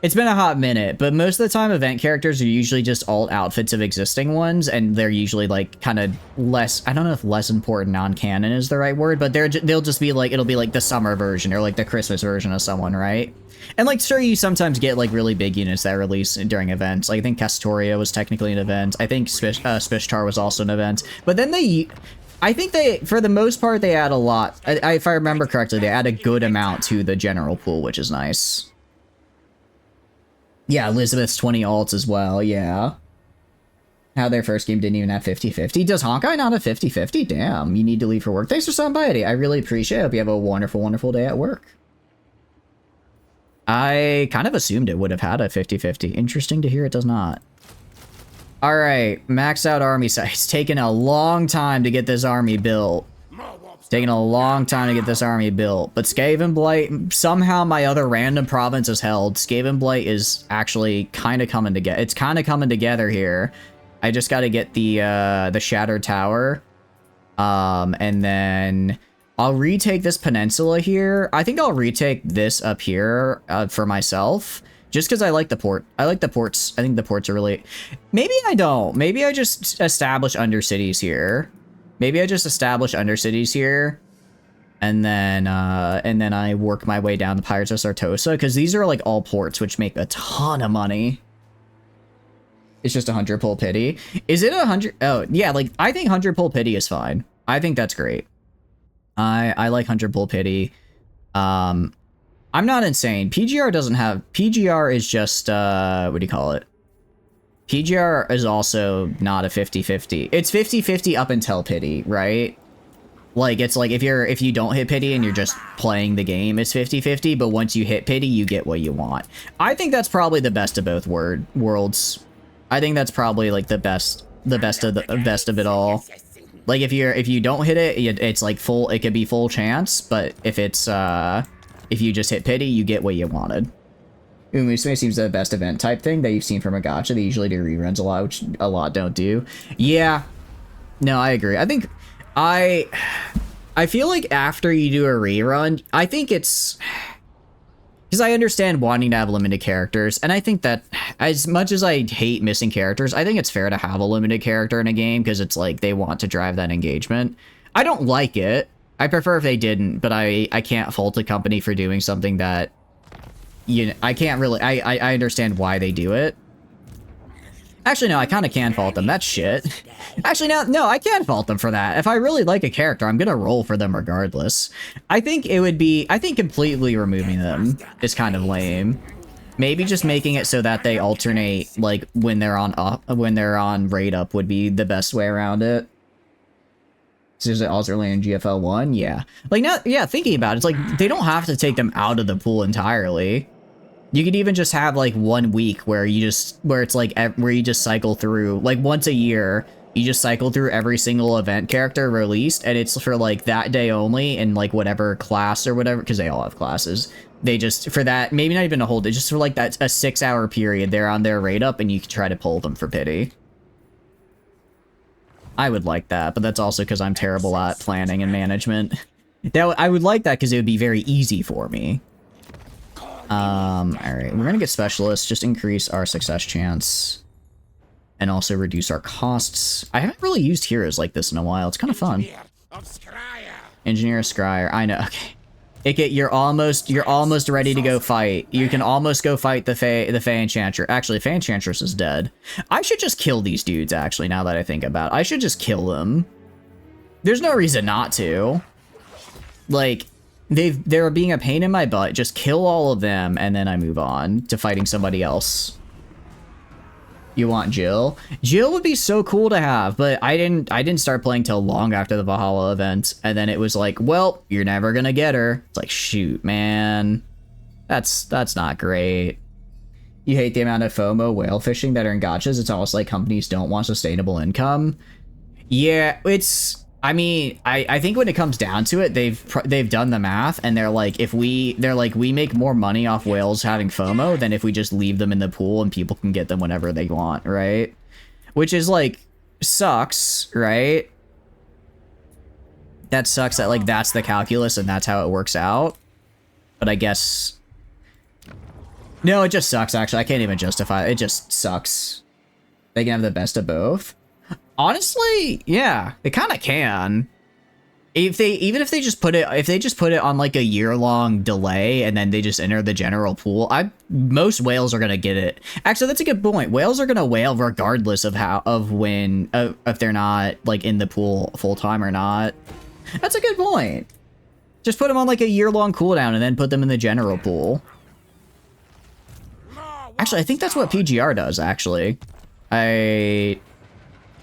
It's been a hot minute, but most of the time, event characters are usually just alt outfits of existing ones, and they're usually like kind of less. I don't know if less important non-canon is the right word, but they'll just be like, it'll be like the summer version or like the Christmas version of someone, right? And like, sure, you sometimes get like really big units that release during events. Like I think Castoria was technically an event. I think Spishtar was also an event, but then I think they, for the most part, they add a lot. If I remember correctly, they add a good amount to the general pool, which is nice. Yeah, Elizabeth's 20 alts as well, yeah. How their first game didn't even have 50-50. Does Honkai not have 50-50? Damn, you need to leave for work. Thanks for stopping by, Eddie. I really appreciate it. Hope you have a wonderful, wonderful day at work. I kind of assumed it would have had a 50-50. Interesting to hear it does not. Alright, maxed out army size. It's taken a long time to get this army built. Taking a long time to get this army built, but Skaven Blight, somehow my other random province is held. Skaven Blight is actually kind of coming together. It's kind of coming together here. I just got to get the Shattered Tower, and then I'll retake this peninsula here. I think I'll retake this up here for myself, just because I like the port. I like the ports. I think the ports are really. Maybe I don't. Maybe I just establish undercities here. Maybe I just establish undercities here, and then I work my way down to Pirates of Sartosa, because these are like all ports, which make a ton of money. It's just 100 pull pity. Is it 100? Oh, yeah, like, I think 100 pull pity is fine. I think that's great. I like 100 pull pity. I'm not insane. PGR doesn't have... PGR is just, what do you call it? PGR is also not a 50-50. It's 50-50 up until pity, right? Like, it's like if you don't hit pity and you're just playing the game, it's 50-50, but once you hit pity, you get what you want. I think that's probably the best of both worlds. I think that's probably like the best of it all. Like if you don't hit it, it's like full, it could be full chance, but if it's if you just hit pity, you get what you wanted. Umusume seems the best event type thing that you've seen from a gacha. They usually do reruns a lot, which a lot don't do. Yeah. No, I agree. I think I feel like after you do a rerun, I think it's... Because I understand wanting to have limited characters, and I think that as much as I hate missing characters, I think it's fair to have a limited character in a game, because it's like they want to drive that engagement. I don't like it. I prefer if they didn't, but I can't fault a company for doing something that... You know, I can't really... I understand why they do it. Actually, no, I kind of can fault them. That's shit. Actually, no, I can fault them for that. If I really like a character, I'm gonna roll for them regardless. I think it would be... I think completely removing them is kind of lame. Maybe just making it so that they alternate, like, when they're on raid up would be the best way around it. So is it Australian in GFL 1? Yeah. Like, now, yeah, thinking about it, it's like, they don't have to take them out of the pool entirely. You could even just have like 1 week where you just, where you just cycle through, like once a year, you just cycle through every single event character released, and it's for like that day only, and like whatever class or whatever, because they all have classes. They just, for that, maybe not even a whole day, just for like that, a 6-hour period, they're on their raid up, and you can try to pull them for pity. I would like that, but that's also because I'm terrible at planning and management. I would like that because it would be very easy for me. Alright, we're gonna get specialists, just increase our success chance, and also reduce our costs. I haven't really used heroes like this in a while. It's kind of fun. Engineer of Scryer. I know. Okay. You're almost ready to go fight. You can almost go fight the Fey Enchantress. Actually, Fey Enchantress is dead. I should just kill these dudes, actually, now that I think about it. I should just kill them. There's no reason not to. Like, they're being a pain in my butt. Just kill all of them, and then I move on to fighting somebody else. You want Jill? Jill would be so cool to have, but I didn't start playing till long after the Valhalla event, and then it was like, well, you're never gonna get her. It's like, shoot, man. That's not great. You hate the amount of FOMO whale fishing that are in gachas. It's almost like companies don't want sustainable income. Yeah, it's I mean, I think when it comes down to it, they've done the math, and they're like, we make more money off whales having FOMO than if we just leave them in the pool and people can get them whenever they want, right? Which is like, sucks, right? That sucks that like that's the calculus and that's how it works out. But I guess, no, it just sucks. Actually, I can't even justify it. It just sucks. They can have the best of both. Honestly, yeah, they kind of can. Even if they just put it on like a year-long delay and then they just enter the general pool, most whales are gonna get it. Actually, that's a good point. Whales are gonna whale regardless of if they're not like in the pool full time or not. That's a good point. Just put them on like a year-long cooldown and then put them in the general pool. Actually, I think that's what PGR does. Actually, wait,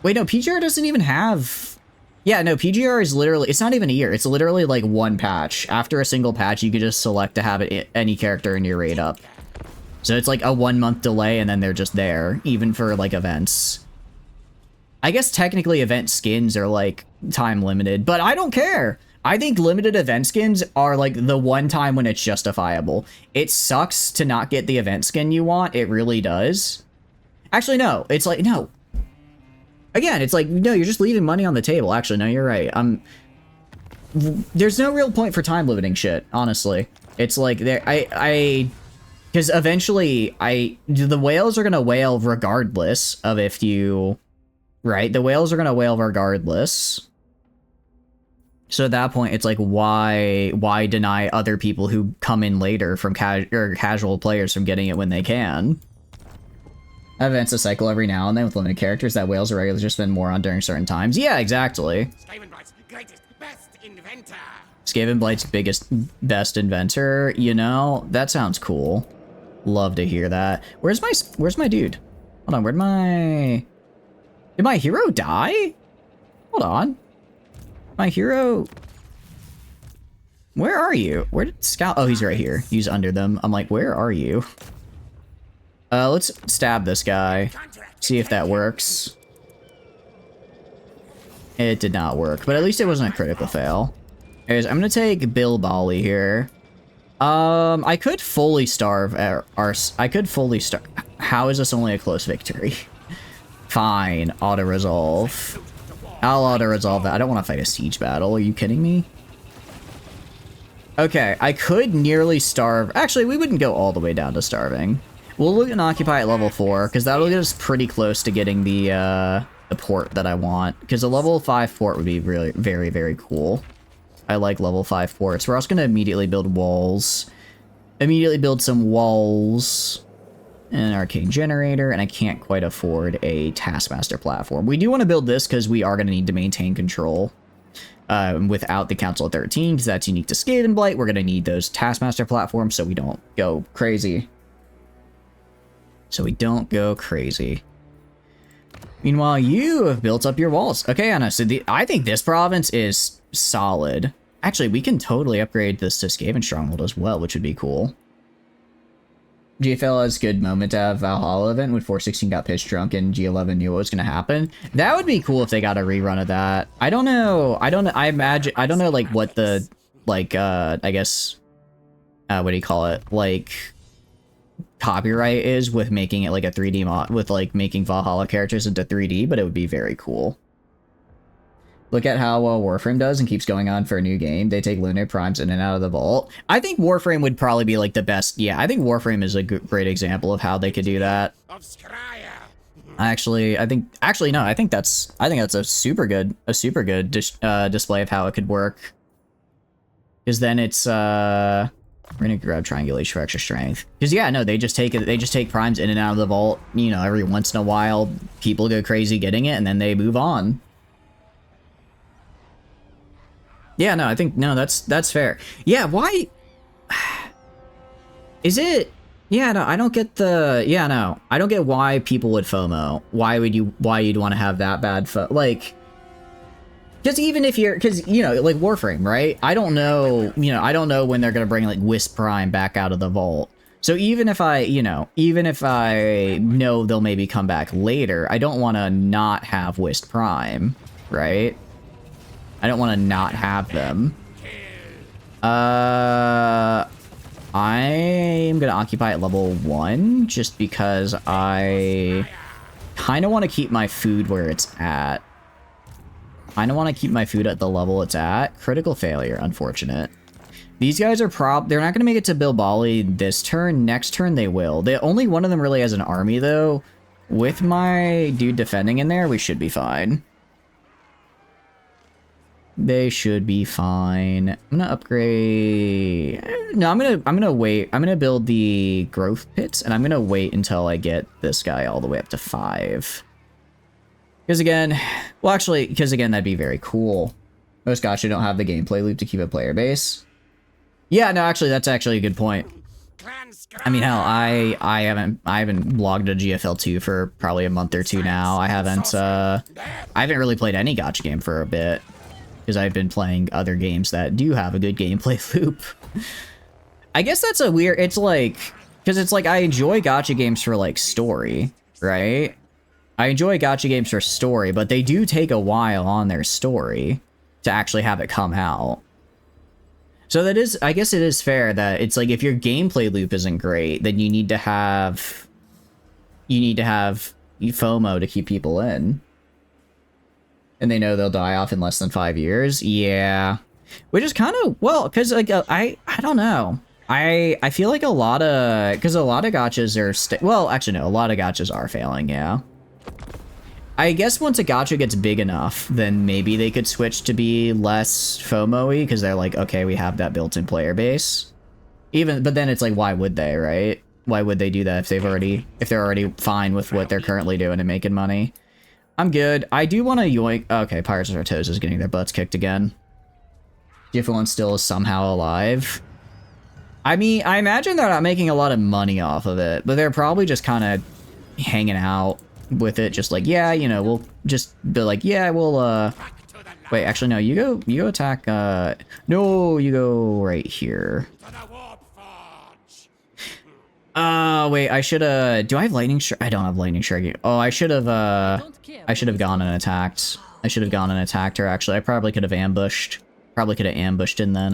no, PGR doesn't even have... Yeah, no, PGR is literally... It's not even a year. It's literally like one patch. After a single patch, you can just select to have any character in your raid up. So it's like a 1 month delay and then they're just there, even for like events. I guess technically event skins are like time limited, but I don't care. I think limited event skins are like the one time when it's justifiable. It sucks to not get the event skin you want. It really does. Actually, no. It's like, no. Again, it's like, no, you're just leaving money on the table. Actually, no, you're right. There's no real point for time limiting shit, honestly. It's like, because eventually, the whales are going to whale regardless of if you, right? The whales are going to whale regardless. So at that point, it's like, why deny other people who come in later from casual players from getting it when they can? Events a cycle every now and then with limited characters that whales are regularly just spend more on during certain times. Yeah, exactly. Skavenblight's greatest, best inventor. Skavenblight's best inventor. You know, that sounds cool. Love to hear that. Where's my dude? Hold on, did my hero die? Hold on. My hero... Where are you? Where did Scout... Oh, he's right here. He's under them. I'm like, where are you? Let's stab this guy. See if that works. It did not work, but at least it wasn't a critical fail. Anyways, I'm gonna take Bill Bali here. I could fully starve I could fully starve. How is this only a close victory? Fine, auto-resolve. I'll auto-resolve that. I don't want to fight a siege battle. Are you kidding me? Okay, I could nearly starve. Actually, we wouldn't go all the way down to starving. We'll look at Occupy at level 4, because that'll get us pretty close to getting the port that I want. Because a level 5 port would be really very, very cool. I like level 5 ports. We're also going to immediately build walls. Immediately build some walls. An arcane generator, and I can't quite afford a Taskmaster platform. We do want to build this because we are going to need to maintain control. Without the Council of 13, because that's unique to Skavenblight. We're going to need those Taskmaster platforms so we don't go crazy. Meanwhile, you have built up your walls. Okay, Anna, so I think this province is solid. Actually, we can totally upgrade this to Skaven Stronghold as well, which would be cool. GFL has good moment to have Valhalla event when 416 got pitch drunk and G11 knew what was going to happen. That would be cool if they got a rerun of that. I don't know. I don't know, like, what the, like, I guess, what do you call it? Like... copyright is with making it like a 3D mod, with like making Valhalla characters into 3D, but it would be very cool. Look at how well Warframe does and keeps going on for a new game. They take lunar primes in and out of the vault. I think Warframe would probably be like the best. Yeah, I think Warframe is a great example of how they could do that. Actually, I think that's a super good display of how it could work. Because then it's we're gonna grab triangulation for extra strength. Because yeah, no, they just take primes in and out of the vault. You know, every once in a while, people go crazy getting it, and then they move on. Yeah, no, I think that's fair. Yeah, why? Is it? Yeah, no, I don't get the. Yeah, no, I don't get why people would FOMO. Why you'd want to have that bad like. Because even if because, you know, like Warframe, right? I don't know when they're going to bring, like, Wisp Prime back out of the vault. So even if I know they'll maybe come back later, I don't want to not have Wisp Prime, right? I don't want to not have them. I'm gonna occupy at level 1 just because I kind of want to keep my food where it's at. I don't want to keep my food at the level it's at. Critical failure, unfortunate. These guys are they're not going to make it to Bilbali this turn. Next turn they will. Only one of them really has an army though. With my dude defending in there, we should be fine. They should be fine. I'm gonna upgrade. No, I'm gonna wait. I'm gonna build the growth pits, and I'm gonna wait until I get this guy all the way up to 5. Because again, well, actually, because again, that'd be very cool. Most gotcha don't have the gameplay loop to keep a player base. Yeah, no, actually, that's actually a good point. I mean, hell, I haven't logged a GFL2 for probably a month or 2 now. I haven't really played any gotcha game for a bit. Because I've been playing other games that do have a good gameplay loop. I guess that's a weird... It's like... Because it's like I enjoy gotcha games for, like, story, right? I enjoy gotcha games for story, but they do take a while on their story to actually have it come out. So that is... I guess it is fair that it's like if your gameplay loop isn't great, then you need to have... You need to have FOMO to keep people in. And they know they'll die off in less than 5 years. Yeah. Which is kind of, well, because like, I don't know. I feel like a lot of, because a lot of gotchas are, well, actually no, a lot of gotchas are failing, yeah. I guess once a gotcha gets big enough, then maybe they could switch to be less FOMO-y, because they're like, okay, we have that built-in player base. But then it's like, why would they, right? Why would they do that if they're already fine with what they're currently doing and making money? I'm good. I do want to yoink... Okay, Pirates of Artosa is getting their butts kicked again. GF1 still is somehow alive. I mean, I imagine they're not making a lot of money off of it, but they're probably just kind of hanging out with it, just like, yeah, you know, we'll just be like, yeah, we'll, Wait, actually, no, you go attack, No, you go right here. Wait, I should've... Do I have lightning strike? I don't have lightning strike. Oh, I should've gone and attacked. I should've gone and attacked her, actually. I probably could've ambushed. Probably could've ambushed and then,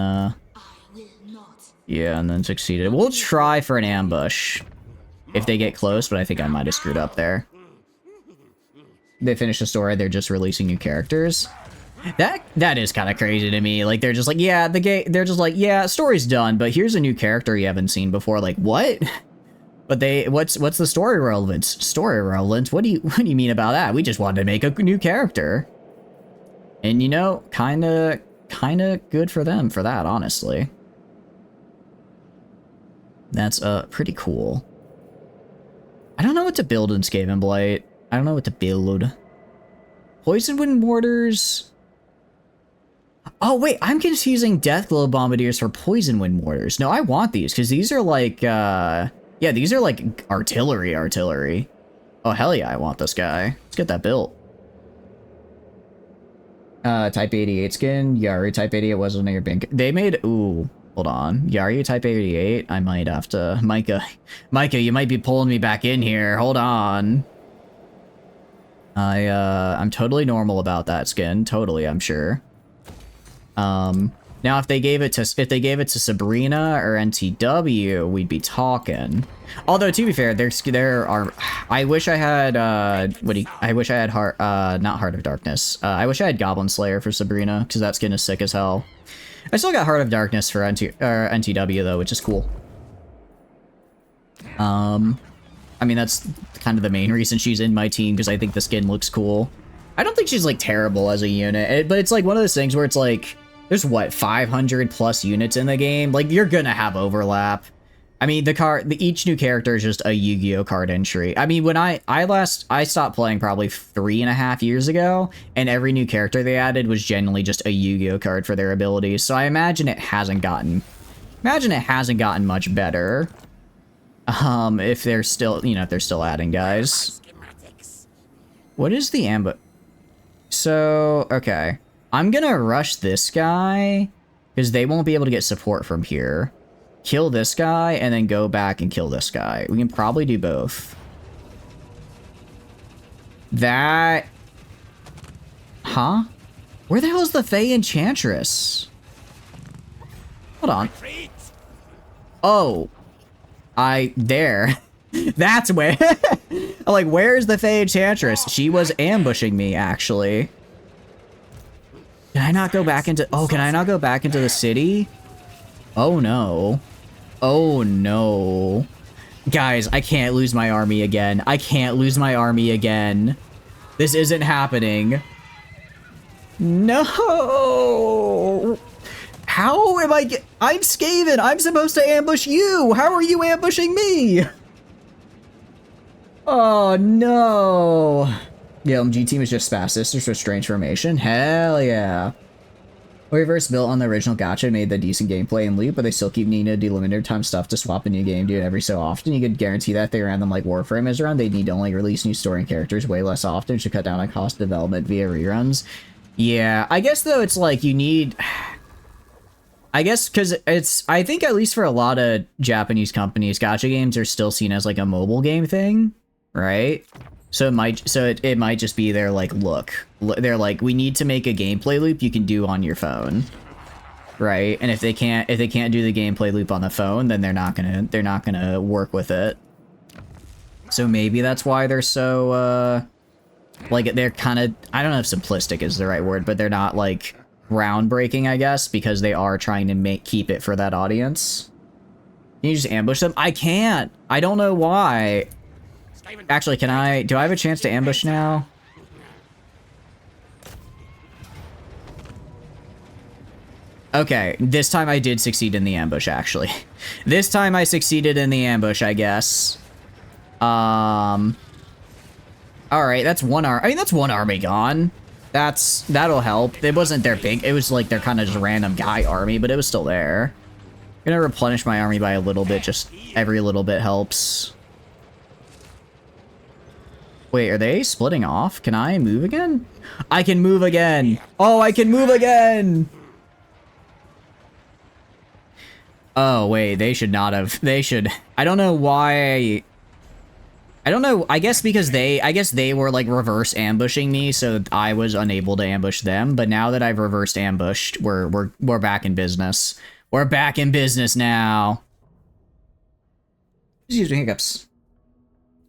yeah, and then succeeded. We'll try for an ambush if they get close, but I think I might have screwed up there. They finish the story, they're just releasing new characters. That is kind of crazy to me. Like, they're just like, yeah, they're just like, yeah, story's done, but here's a new character you haven't seen before. Like, what? But what's the story relevance? Story relevance? What do you mean about that? We just wanted to make a new character. And you know, kind of good for them for that, honestly. That's pretty cool. I don't know what to build in Skaven Blight. I don't know what to build. Poison Wind Mortars. Oh wait, I'm confusing Deathglow Bombardiers for Poison Wind Mortars. No, I want these because these are like yeah, these are like artillery. Oh hell yeah, I want this guy. Let's get that built. Type 88 skin. Yari Type 88 wasn't your bank. They made ooh, hold on. Yari Type 88. I might have to Micah, you might be pulling me back in here. Hold on. I'm totally normal about that skin. Totally, I'm sure. Now if they gave it to Sabrina or NTW, we'd be talking. Although to be fair, there are I wish I had I wish I had not Heart of Darkness. I wish I had Goblin Slayer for Sabrina because that skin is sick as hell. I still got Heart of Darkness for NTW though, which is cool. I mean, that's kind of the main reason she's in my team, because I think the skin looks cool. I don't think she's, like, terrible as a unit, but it's, like, one of those things where it's, like, there's, what, 500 plus units in the game? Like, you're gonna have overlap. I mean, each new character is just a Yu-Gi-Oh card entry. I mean, when I stopped playing probably 3.5 years ago, and every new character they added was generally just a Yu-Gi-Oh card for their abilities, so I imagine it hasn't gotten much better. If they're still, you know, if they're still adding guys. What is the ambush? So, okay. I'm gonna rush this guy, because they won't be able to get support from here. Kill this guy, and then go back and kill this guy. We can probably do both. That... Huh? Where the hell is the Fey Enchantress? Hold on. Oh. There. That's where. I'm like, where's the Fey Enchantress? She was ambushing me, actually. Can I not go back into... Oh, can I not go back into the city? Oh, no. Oh, no. Guys, I can't lose my army again. I can't lose my army again. This isn't happening. No! How am I'm Skaven! I'm supposed to ambush you! How are you ambushing me? Oh, no. The LMG team is just Spaz Sisters for strange formation. Hell yeah. Reverse built on the original gacha made the decent gameplay and loot, but they still keep needing to do limited time stuff to swap a new game, dude, every so often. You could guarantee that if they ran them like Warframe is around, they'd need to only release new story and characters way less often to cut down on cost of development via reruns. Yeah, I guess though it's like you need... I guess because I think at least for a lot of Japanese companies, gacha games are still seen as like a mobile game thing, right? So it might just be their like, look, they're like, we need to make a gameplay loop you can do on your phone, right? And if they can't do the gameplay loop on the phone, then they're not gonna work with it. So maybe that's why they're so like they're kind of, I don't know if simplistic is the right word, but they're not like groundbreaking, I guess, because they are trying to keep it for that audience. Can you just ambush them? I can't. I don't know why. Actually, do I have a chance to ambush now? Okay, this time I did succeed in the ambush, actually. This time I succeeded in the ambush, I guess. Alright, that's one arm. I mean, that's one army gone. That'll help. It wasn't their big, it was like their kind of just random guy army, but it was still there. I'm gonna replenish my army by a little bit, just every little bit helps. Wait, are they splitting off? Can I move again? I can move again! Oh, I can move again! Oh, wait, they should not have. They should. I don't know why. I don't know. I guess because they were like reverse ambushing me, so I was unable to ambush them. But now that I've reversed ambushed, we're back in business. We're back in business now. Excuse me, hiccups.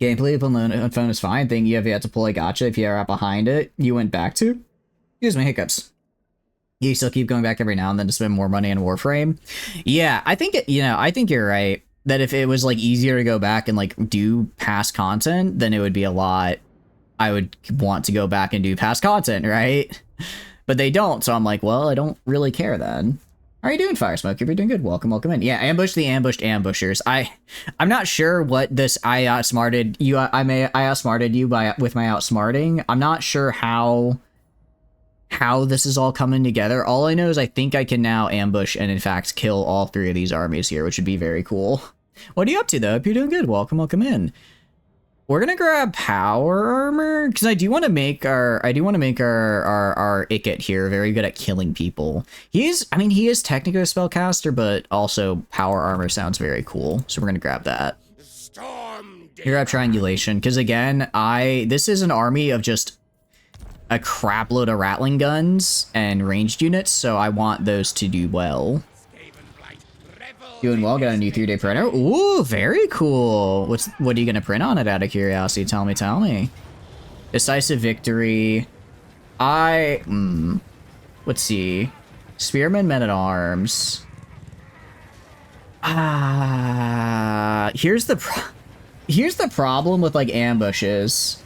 Gameplay on phone is fine. Thing you have yet to pull a gotcha if you are out behind it. You went back to. Excuse me, hiccups. You still keep going back every now and then to spend more money on Warframe. Yeah, I think I think you're right. That if it was like easier to go back and like do past content, then it would be a lot. I would want to go back and do past content, right? But they don't, so I'm like, well, I don't really care then. How are you doing, Fire Smoke? If you're doing good, welcome in. Yeah, ambush the ambushed ambushers. I'm not sure what this I outsmarted you. I outsmarted you with my outsmarting. I'm not sure how this is all coming together. All I know is I think I can now ambush and in fact kill all three of these armies here, which would be very cool. What are you up to though? If you're doing good, welcome in. We're gonna grab power armor because I do want to make our Ikit here very good at killing people. He is technically a spellcaster, but also power armor sounds very cool. So we're gonna grab that. Here, grab triangulation because again, this is an army of just a crap load of rattling guns and ranged units, so I want those to do well. Doing well, got a new 3-day printer. Ooh, very cool. What are you gonna print on it out of curiosity? Tell me. Decisive victory. Let's see. Spearman, men-at-arms. Here's the problem with like ambushes.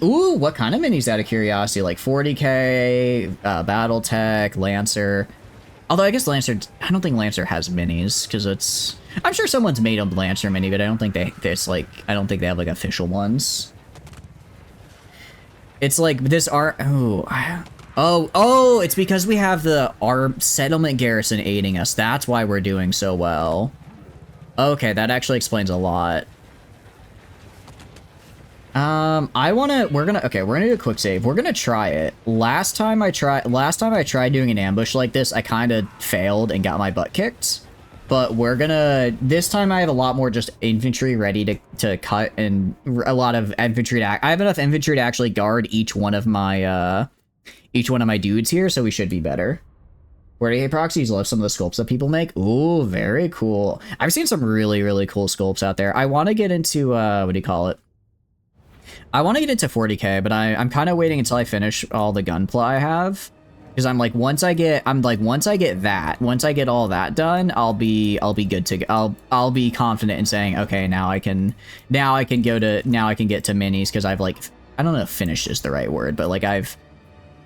Ooh, what kind of minis out of curiosity? Like 40k, Battletech, Lancer. Although I guess Lancer, I don't think Lancer has minis because I'm sure someone's made a Lancer mini, but I don't think I don't think they have like official ones. It's like this it's because we have our settlement garrison aiding us. That's why we're doing so well. Okay, that actually explains a lot. We're gonna do a quick save. We're gonna try it. Last time I tried doing an ambush like this, I kind of failed and got my butt kicked. But this time I have a lot more just infantry ready to cut and a lot of infantry I have enough infantry to actually guard each one of my, each one of my dudes here, so we should be better. 48 proxies, love some of the sculpts that people make. Ooh, very cool. I've seen some really, really cool sculpts out there. I want to get into, what do you call it? I want to get into 40k, but I'm kind of waiting until I finish all the gunpla I have. Because I'm like, once I get all that done, I'll be good to, I'll be confident in saying, okay, now I can get to minis, because I've like, I don't know if finished is the right word, but like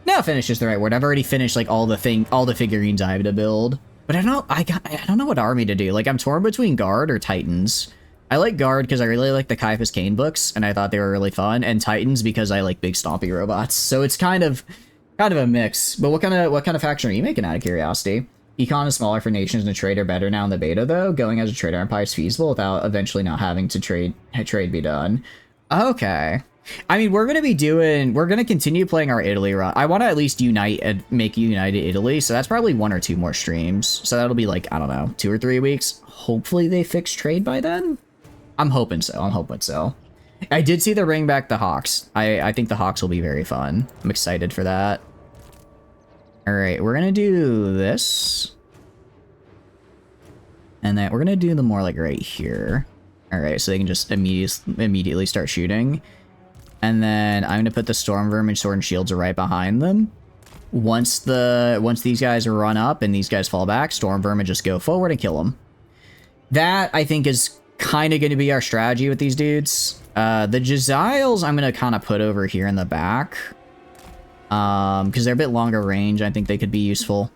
no, finish is the right word. I've already finished like all the figurines I have to build. But I don't know what army to do. Like, I'm torn between Guard or Titans. I like Guard because I really like the Caiaphas Cain books, and I thought they were really fun, and Titans because I like big stompy robots. So it's kind of a mix. But what kind of faction are you making, out of curiosity? Econ is smaller for nations, and a trade are better now in the beta, though. Going as a trader empire is feasible without eventually not having to trade be done. Okay. I mean, we're going to continue playing our Italy run. I want to at least make United Italy, so that's probably 1 or 2 more streams. So that'll be like, I don't know, 2 or 3 weeks. Hopefully they fix trade by then. I'm hoping so. I did see the bring back the Hawks. I think the Hawks will be very fun. I'm excited for that. All right, we're going to do this. And then we're going to do them more like right here. All right, so they can just immediately start shooting. And then I'm going to put the Storm Vermin Sword and Shields right behind them. Once these guys run up and these guys fall back, Storm Vermin just go forward and kill them. That, I think, is kind of going to be our strategy with these dudes. The Jaziles I'm going to kind of put over here in the back. Because they're a bit longer range. I think they could be useful.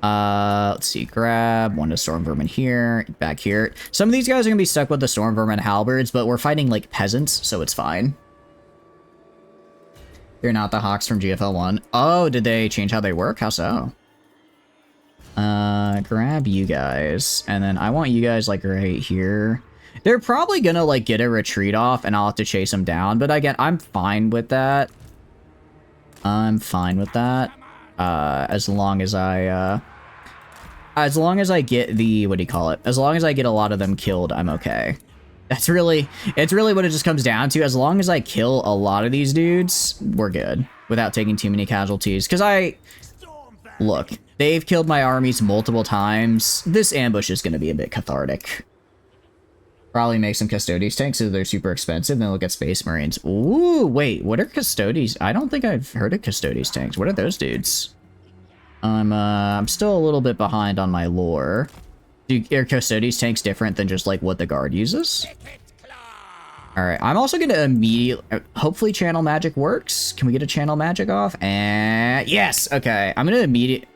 Let's see, grab one to Storm Vermin here, back here. Some of these guys are going to be stuck with the Storm Vermin halberds, but we're fighting like peasants, so it's fine. They're not the Hawks from GFL 1. Oh, did they change how they work? How so? Grab you guys. And then I want you guys, like, right here. They're probably gonna, like, get a retreat off, and I'll have to chase them down. But again, I'm fine with that. I'm fine with that. As long as I get the, what do you call it? As long as I get a lot of them killed, I'm okay. It's really what it just comes down to. As long as I kill a lot of these dudes, we're good. Without taking too many casualties. Because look, they've killed my armies multiple times. This ambush is going to be a bit cathartic. Probably make some Custodes tanks so they're super expensive, then look at Space Marines. Ooh, wait, what are Custodes? I don't think I've heard of Custodes tanks. What are those dudes? I'm still a little bit behind on my lore. Are Custodes tanks different than just like what the Guard uses? Alright, I'm also gonna immediately, hopefully channel magic works. Can we get a channel magic off? And yes, okay. I'm gonna immediately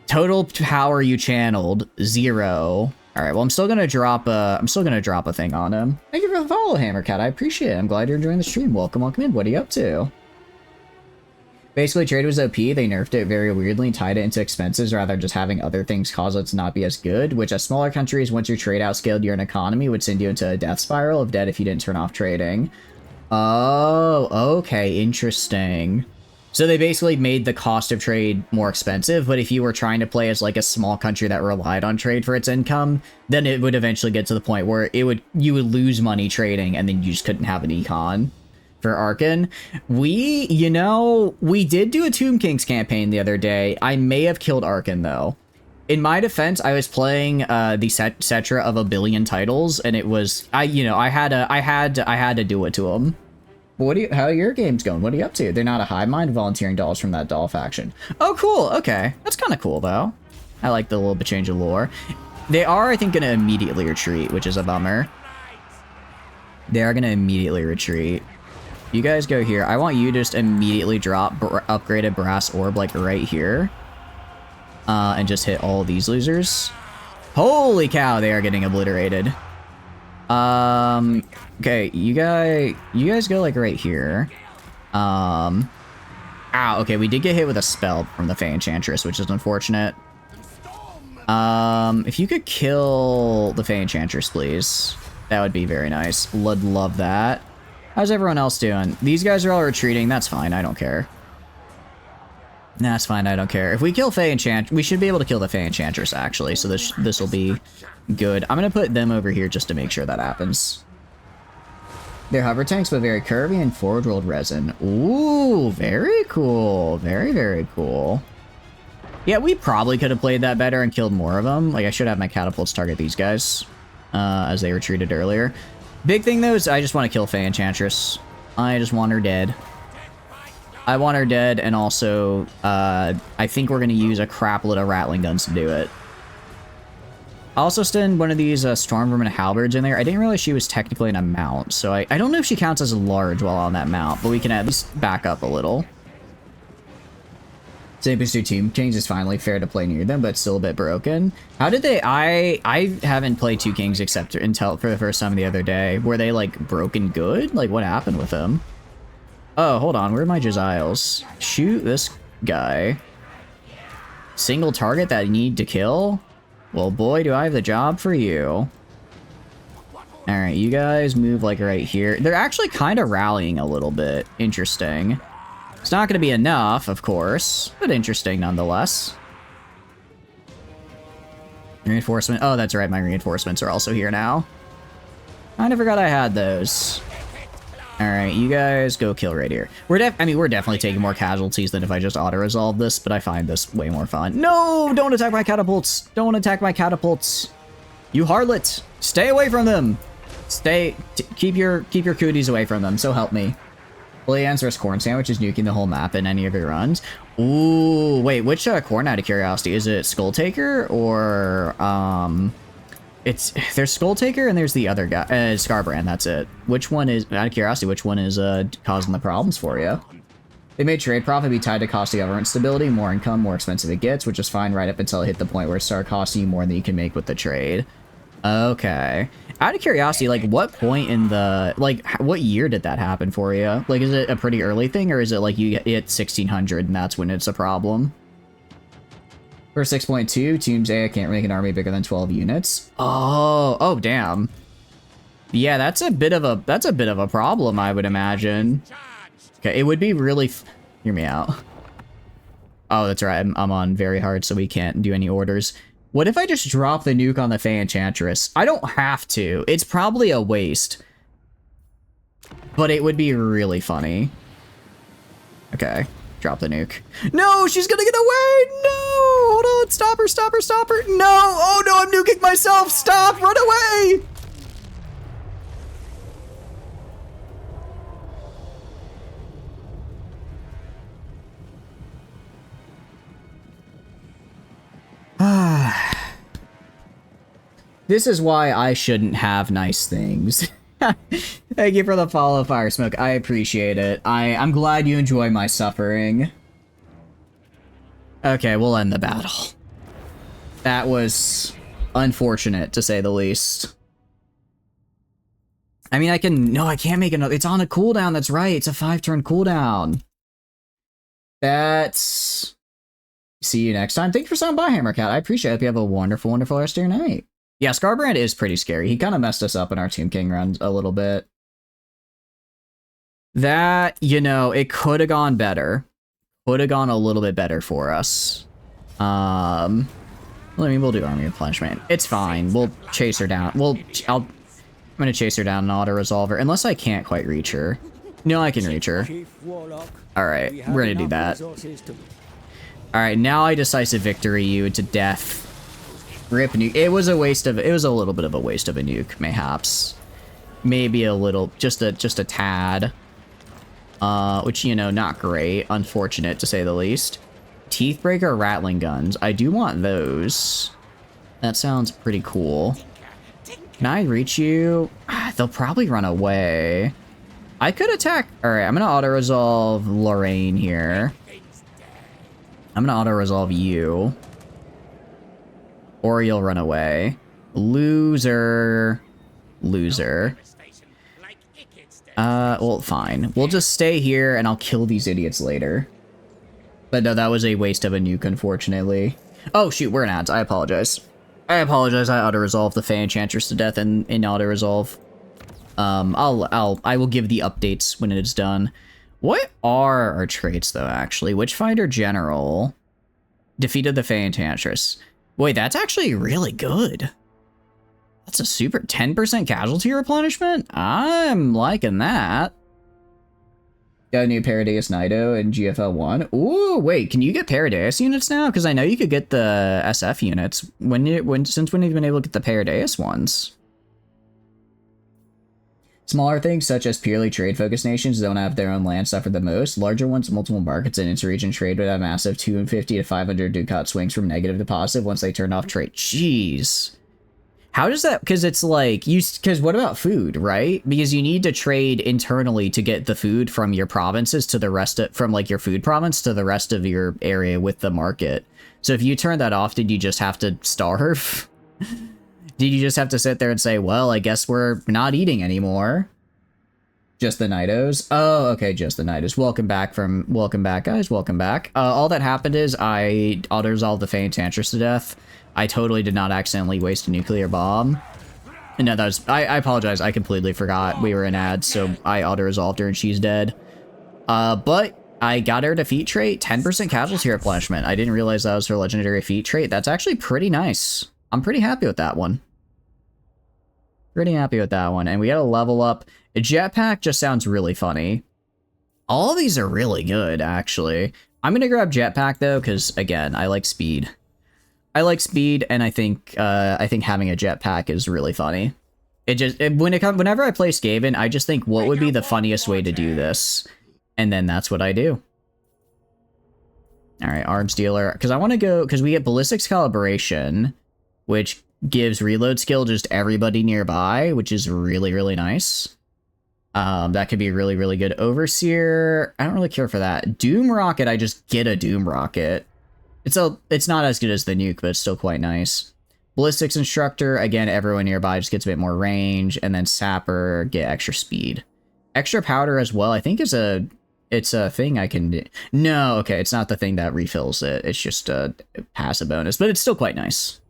total power you channeled 0. Alright, well I'm still gonna drop a thing on him. Thank you for the follow, Hammercat. I appreciate it. I'm glad you're enjoying the stream. Welcome in. What are you up to? Basically, trade was OP. They nerfed it very weirdly and tied it into expenses rather than just having other things cause it to not be as good, which as smaller countries, once your trade outscaled your economy, would send you into a death spiral of debt if you didn't turn off trading. Oh, okay, interesting. So they basically made the cost of trade more expensive, but if you were trying to play as like a small country that relied on trade for its income, then it would eventually get to the point where you would lose money trading and then you just couldn't have an econ. For Arkan, we did do a Tomb Kings campaign the other day. I may have killed Arkan though. In my defense, I was playing the Cetra of a billion titles, and it was I had to do it to him. How are your games going? What are you up to? They're not a hive mind, volunteering dolls from that doll faction. Oh, cool. Okay, that's kind of cool though. I like the little bit change of lore. They are, I think, gonna immediately retreat, which is a bummer. They are gonna immediately retreat. You guys go here. I want you to just immediately drop upgraded brass orb like right here. And just hit all these losers. Holy cow, they are getting obliterated. Okay, you guys go like right here. Ow, okay, we did get hit with a spell from the Fey Enchantress, which is unfortunate. If you could kill the Fey Enchantress, please. That would be very nice. Would love that. How's everyone else doing? These guys are all retreating. That's fine. I don't care. That's fine. I don't care. If we kill Fey Enchantress, we should be able to kill the Fey Enchantress, actually. So this will be good. I'm going to put them over here just to make sure that happens. They're hover tanks, but very curvy and forward rolled resin. Ooh, very cool. Very, very cool. Yeah, we probably could have played that better and killed more of them. Like, I should have my catapults target these guys, as they retreated earlier. Big thing, though, is I just want to kill Fey Enchantress. I just want her dead. I want her dead, and also, I think we're going to use a crapload of Rattling Guns to do it. I also send one of these Stormvermin halberds in there. I didn't realize she was technically in a mount, so I don't know if she counts as large while on that mount, but we can at least back up a little. Same as Tomb Kings is finally fair to play near them, but still a bit broken. How did they... I haven't played Two Kings except until for the first time the other day. Were they, like, broken good? Like, what happened with them? Oh, hold on. Where are my Jezzails? Shoot this guy. Single target that I need to kill? Well, boy, do I have the job for you. Alright, you guys move, like, right here. They're actually kind of rallying a little bit. Interesting. It's not going to be enough, of course, but interesting nonetheless. Reinforcement. Oh, that's right. My reinforcements are also here now. I forgot I had those. All right, you guys go kill right here. We're definitely taking more casualties than if I just auto-resolve this, but I find this way more fun. No, don't attack my catapults. Don't attack my catapults. You harlot, stay away from them. Keep your cooties away from them. So help me. Bully Answer's Corn Sandwich is nuking the whole map in any of your runs. Ooh, wait, which corn, out of curiosity? Is it Skull Taker or, there's Skull Taker and there's the other guy, Scarbrand, that's it. Which one is, out of curiosity, which one is, causing the problems for you? They made trade profit be tied to cost of government stability. More income, more expensive it gets, which is fine right up until it hit the point where it started costing you more than you can make with the trade. Okay. Out of curiosity, like, what point in the, like, what year did that happen for you? Like, is it a pretty early thing, or is it like you hit 1600 and that's when it's a problem? For 6.2, Tombs A, I can't make an army bigger than 12 units. Oh, damn. Yeah, that's a bit of a problem, I would imagine. Okay, it would be really, hear me out. Oh, that's right, I'm on very hard, so we can't do any orders. What if I just drop the nuke on the Fey Enchantress? I don't have to. It's probably a waste. But it would be really funny. Okay, drop the nuke. No, she's gonna get away! No! Hold on, stop her, stop her, stop her! No! Oh no, I'm nuking myself! Stop! Run away! This is why I shouldn't have nice things. Thank you for the follow, Fire Smoke. I appreciate it. I'm glad you enjoy my suffering. Okay, we'll end the battle. That was unfortunate, to say the least. I mean, I can't make another. It's on a cooldown, that's right. It's a 5-turn cooldown. That's... See you next time. Thank you for stopping by, Hammercat. I appreciate it. Hope you have a wonderful, wonderful rest of your night. Yeah, Scarbrand is pretty scary. He kind of messed us up in our Tomb King runs a little bit. That, you know, it could have gone better. Could have gone a little bit better for us. We'll do army replenishment. It's fine. We'll chase her down. I'm gonna chase her down and auto-resolve her, unless I can't quite reach her. No, I can reach her. Alright, we're gonna do that. Alright, now I decisive victory you to death. Rip nuke. It was a little bit of a waste of a nuke, mayhaps. Maybe a little, just a tad. Which, you know, not great. Unfortunate, to say the least. Teethbreaker Rattling Guns. I do want those. That sounds pretty cool. Can I reach you? They'll probably run away. I could attack. Alright, I'm gonna auto-resolve Lorraine here. I'm gonna auto-resolve you. Or you'll run away. Loser. Loser. Well, fine. We'll just stay here and I'll kill these idiots later. But no, that was a waste of a nuke, unfortunately. Oh, shoot, we're in ads. I apologize. I auto-resolve the Fey Enchantress to death in auto-resolve. I will give the updates when it is done. What are our traits, though, actually? Witchfinder General defeated the Fey Enchantress. Wait, that's actually really good. That's a super 10% casualty replenishment? I'm liking that. Got a new Paradeus Nido in GFL1. Ooh, wait, can you get Paradeus units now? Because I know you could get the SF units. Since when have you been able to get the Paradeus ones? Smaller things, such as purely trade-focused nations, don't have their own land suffer the most. Larger ones, multiple markets and inter-region trade would have massive 250 to 500 ducat swings from negative to positive once they turn off trade. Jeez. How does that, because it's like, because what about food, right? Because you need to trade internally to get the food from your provinces to the rest of, from like your food province to the rest of your area with the market. So if you turn that off, did you just have to starve? Did you just have to sit there and say, well, I guess we're not eating anymore? Just the Nidos? Oh, okay, just the Nidos. Welcome back, guys, welcome back. All that happened is I auto-resolved the Fey Enchantress to death. I totally did not accidentally waste a nuclear bomb. No, that was, I apologize, I completely forgot we were in ads, so I auto-resolved her and she's dead. But I got her to feat trait, 10% casualty replenishment. I didn't realize that was her legendary feat trait. That's actually pretty nice. I'm pretty happy with that one. Pretty happy with that one. And we got to level up. A jetpack just sounds really funny. All of these are really good, actually. I'm going to grab jetpack, though, because, again, I like speed. I like speed, and I think having a jetpack is really funny. Whenever I play Skaven, I just think, what would be the funniest way to do this? And then that's what I do. All right, arms dealer. Because I want to go, because we get ballistics calibration, which gives reload skill just everybody nearby, which is really, really nice. That could be really, really good. Overseer, I don't really care for that. Doom rocket, I just get a doom rocket. It's not as good as the nuke, but it's still quite nice. Ballistics instructor, again, everyone nearby just gets a bit more range, and then sapper, get extra speed. Extra powder as well, I think it's a thing I can do. No, okay, it's not the thing that refills it. It's just a passive bonus, but it's still quite nice.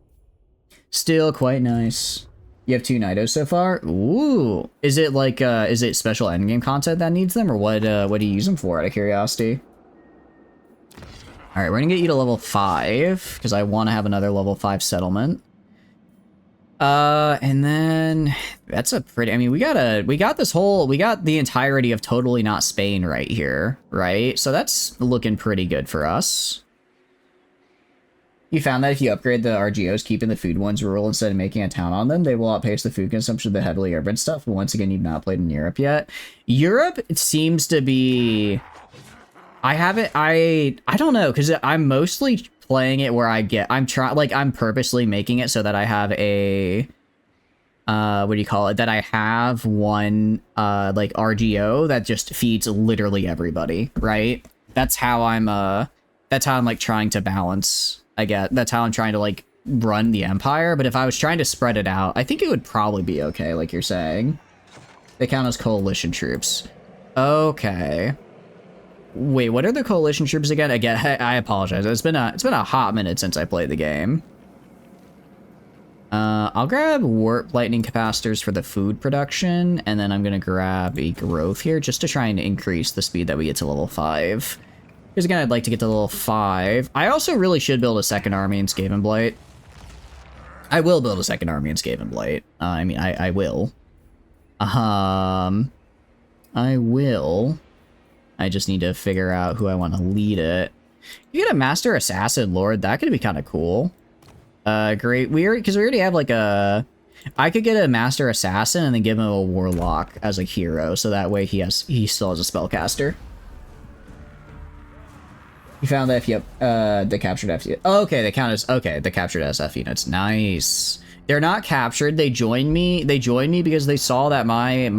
Still quite nice. You have 2 Nidos so far? Ooh. Is it like, is it special endgame content that needs them, or what do you use them for, out of curiosity? Alright, we're gonna get you to level 5, because I want to have another level 5 settlement. And then, that's a pretty, I mean, we got the entirety of Totally Not Spain right here, right? So that's looking pretty good for us. You found that if you upgrade the RGOs, keeping the food ones rural instead of making a town on them, they will outpace the food consumption of the heavily urban stuff. But once again, you've not played in Europe yet. Europe, it seems to be... I don't know, because I'm mostly playing it where I'm purposely making it so that I have a... what do you call it? That I have one, like, RGO that just feeds literally everybody, right? That's how I'm, like, trying to balance... that's how I'm trying to, like, run the Empire, but if I was trying to spread it out, I think it would probably be okay, like you're saying. They count as coalition troops. Okay. Wait, what are the coalition troops again? Again, I apologize. It's been a hot minute since I played the game. I'll grab warp lightning capacitors for the food production, and then I'm gonna grab a growth here just to try and increase the speed that we get to level 5. Because again, I'd like to get to level 5. I also really should build a second army in Skaven Blight. I will build a second army in Skaven Blight. I mean, I will. I will. I just need to figure out who I want to lead it. You get a Master Assassin Lord. That could be kind of cool. Great. Because we already have like a... I could get a Master Assassin and then give him a Warlock as a hero. So that way he still has a Spellcaster. You found that if you have, the captured FU. Oh, okay, they count as, okay, the captured SF units. Nice. They're not captured. They joined me. They joined me because they saw that my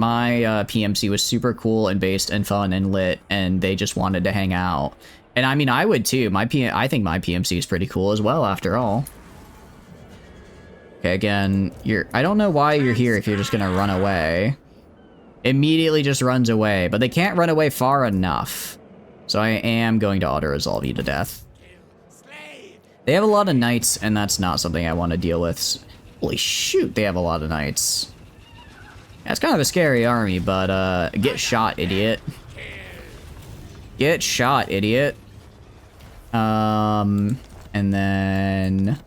PMC was super cool and based and fun and lit, and they just wanted to hang out. And I mean, I would too. I think my PMC is pretty cool as well, after all. Okay, again, I don't know why you're here if you're just gonna run away. Immediately just runs away, but they can't run away far enough. So I am going to auto-resolve you to death. They have a lot of knights, and that's not something I want to deal with. Holy shoot, they have a lot of knights. Yeah, it's kind of a scary army, but get shot, idiot. Get shot, idiot. And then...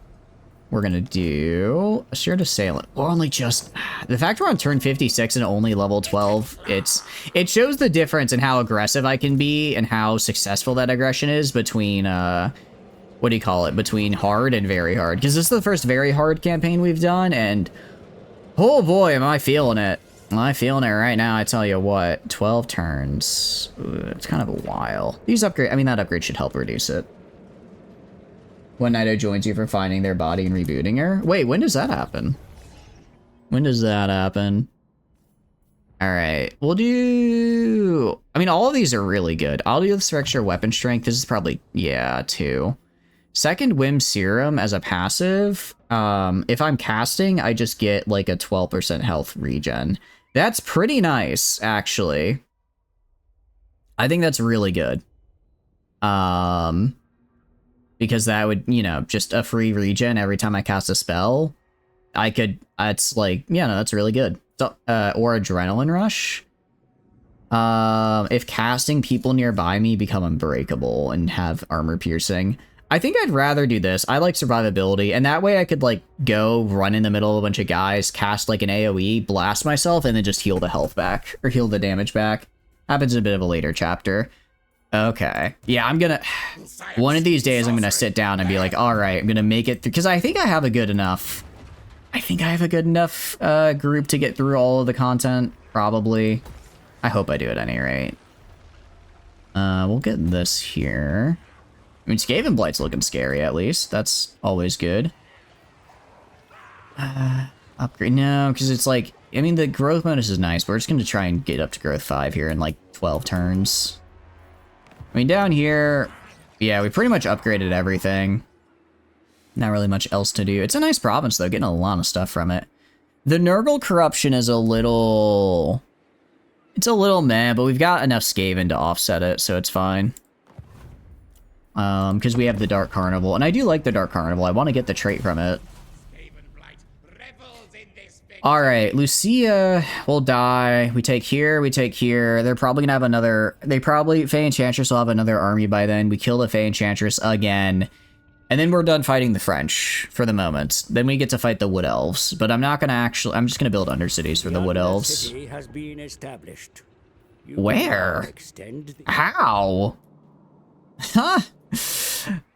we're gonna do a shared assailant. We're only just... The fact we're on turn 56 and only level 12, it shows the difference in how aggressive I can be and how successful that aggression is between, what do you call it? Between hard and very hard. Because this is the first very hard campaign we've done, and oh boy, am I feeling it. Am I feeling it right now? I tell you what, 12 turns. Ooh, it's kind of a while. These upgrade, I mean, that upgrade should help reduce it. When Nido joins you for finding their body and rebooting her. Wait, when does that happen? When does that happen? All right, we'll do... I mean, all of these are really good. I'll do this for extra weapon strength. This is probably, yeah, 2. Second Whim Serum as a passive. If I'm casting, I just get like a 12% health regen. That's pretty nice, actually. I think that's really good. Because that would, you know, just a free regen every time I cast a spell. I could, it's like, yeah, no, that's really good. So, or Adrenaline Rush. If casting, people nearby me become unbreakable and have armor piercing. I think I'd rather do this. I like survivability, and that way I could, like, go run in the middle of a bunch of guys, cast, like, an AoE, blast myself, and then just heal the health back, or heal the damage back. Happens in a bit of a later chapter. Okay. Yeah, I'm gonna... One of these days, I'm gonna sit down and be like, alright, I'm gonna make it through, because I think I have a good enough... I think I have a good enough group to get through all of the content, probably. I hope I do at any rate. We'll get this here. I mean, Skaven Blight's looking scary, at least. That's always good. Upgrade. No, because it's like... I mean, the growth bonus is nice. We're just going to try and get up to growth 5 here in, like, 12 turns. I mean, down here... Yeah, we pretty much upgraded everything. Not really much else to do. It's a nice province, though. Getting a lot of stuff from it. The Nurgle corruption is a little... It's a little meh, but we've got enough Skaven to offset it, so it's fine. Because we have the Dark Carnival, and I do like the Dark Carnival. I want to get the trait from it. Alright, Lucia will die. We take here, we take here. They're probably gonna have another... Fey Enchantress will have another army by then. We kill the Fey Enchantress again. And then we're done fighting the French, for the moment. Then we get to fight the Wood Elves. But I'm not gonna actually... I'm just gonna build Undercities for the Wood Elves. Has been established. Where? How? Huh?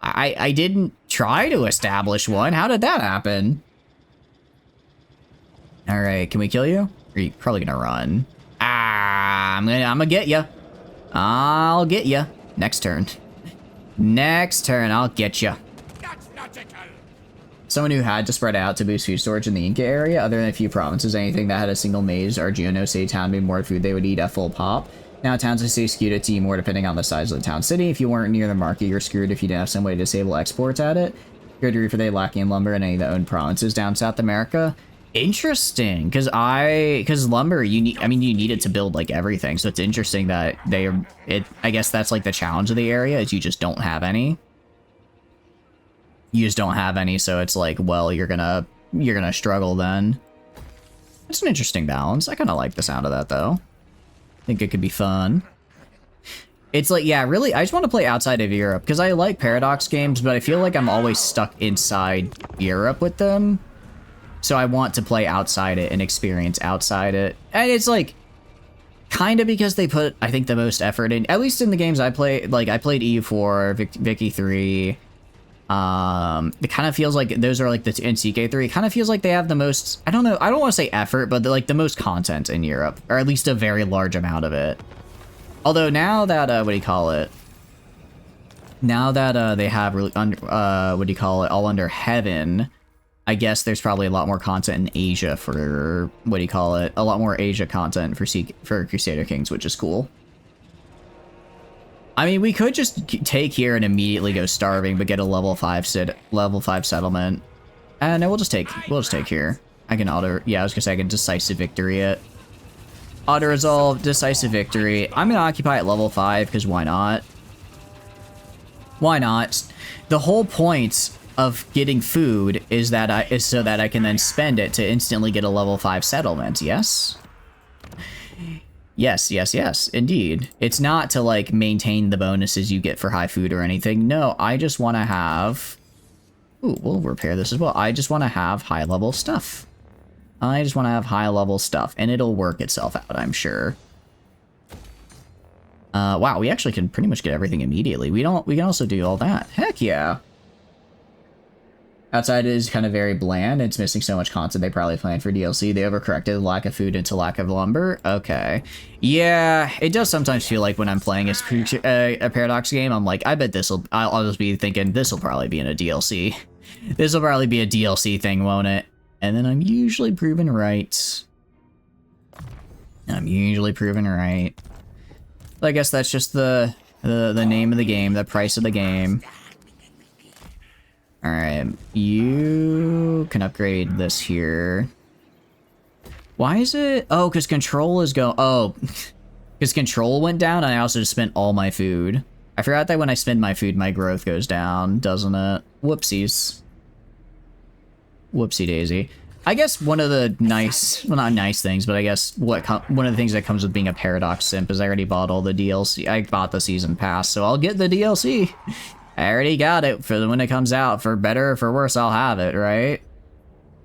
I didn't try to establish one. How did that happen? All right, can we kill you? Or are you probably gonna run? Ah, I'm gonna get you. I'll get you next turn. Next turn, I'll get you. Someone who had to spread out to boost food storage in the Inca area, other than a few provinces, anything that had a single maze or Geono town made more food they would eat at full pop. Now towns and cities skewed it to more depending on the size of the town city. If you weren't near the market, you're screwed if you didn't have some way to disable exports at it. Good reef for they lacking in lumber in any of the owned provinces down South America. Interesting, because lumber, you need it to build like everything. So it's interesting that I guess that's like the challenge of the area is you just don't have any. You just don't have any, so it's like, well, you're gonna struggle then. It's an interesting balance. I kind of like the sound of that though. I think it could be fun. It's like, yeah, really, I just want to play outside of Europe because I like Paradox games, but I feel like I'm always stuck inside Europe with them. So I want to play outside it and experience outside it. And it's like, kind of because they put, I think, the most effort in, at least in the games I play. Like, I played EU4, Vicky 3. It kind of feels like those are like in CK3. It kind of feels like they have the most, I don't know, I don't want to say effort, but like the most content in Europe, or at least a very large amount of it. Although now that, now that they have really, all under heaven, I guess there's probably a lot more content in Asia for, a lot more Asia content for Crusader Kings, which is cool. I mean, we could just take here and immediately go starving, but get a level 5 settlement. No, we'll just take here. I can I was gonna say I can decisive victory it. Auto resolve, decisive victory. I'm gonna occupy at level 5 because why not? Why not? The whole point of getting food is so that I can then spend it to instantly get a level 5 settlement. Yes. Yes, indeed. It's not to, like, maintain the bonuses you get for high food or anything. No, I just want to have Ooh, we'll repair this as well. I just want to have high-level stuff. I just want to have high-level stuff, and it'll work itself out, I'm sure. Wow, we actually can pretty much get everything immediately. We can also do all that. Heck yeah. Outside is kind of very bland. It's missing so much content they probably planned for DLC. They overcorrected lack of food into lack of lumber. Okay. Yeah, it does sometimes feel like when I'm playing a Paradox game, I'm like, I bet I'll just be thinking, this'll probably be in a DLC. This'll probably be a DLC thing, won't it? And then I'm usually proven right. I'm usually proven right. I guess that's just the name of the game, the price of the game. Alright, you can upgrade this here. Why is it? Oh, because control is oh, because control went down and I also just spent all my food. I forgot that when I spend my food, my growth goes down, doesn't it? Whoopsies. Whoopsie daisy. I guess one of the nice, well, not nice things, but I guess one of the things that comes with being a Paradox simp is I already bought all the DLC. I bought the season pass, so I'll get the DLC. I already got it for when it comes out. For better or for worse, I'll have it, right?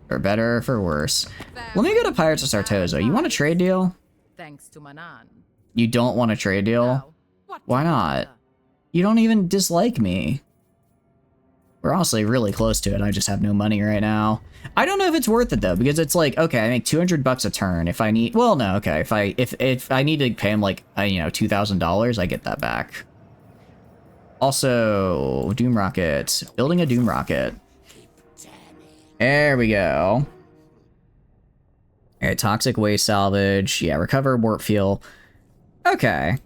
For better or for worse. Let me go to Pirates of Sartozo. You want a trade deal? Thanks to Manan. You don't want a trade deal? Why not? You don't even dislike me. We're honestly really close to it. I just have no money right now. I don't know if it's worth it though, because it's like, okay, I make 200 bucks a turn. If I need, well, no, okay. If I need to pay him like, you know, $2,000, I get that back. Also, Doom Rocket. Building a Doom Rocket. There we go. Alright, Toxic Waste Salvage. Yeah, recover Warp Fuel. Okay.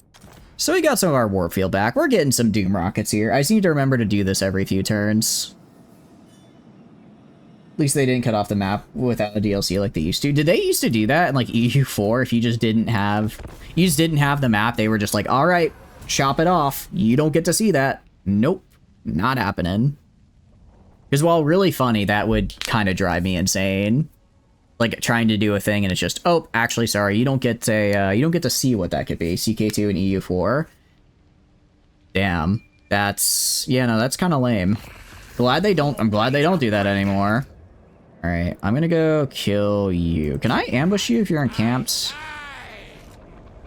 So we got some of our Warp Fuel back. We're getting some Doom Rockets here. I just need to remember to do this every few turns. At least they didn't cut off the map without a DLC like they used to. Did they used to do that in like EU4 if you just didn't have... You just didn't have the map, they were just like, alright, chop it off. You don't get to see that. Nope. Not happening. Because while really funny, that would kind of drive me insane. Like trying to do a thing and it's just, oh, actually, sorry, you don't get to see what that could be. CK2 and EU4. Damn. That's, yeah, no, that's kind of lame. I'm glad they don't do that anymore. Alright, I'm gonna go kill you. Can I ambush you if you're in camps?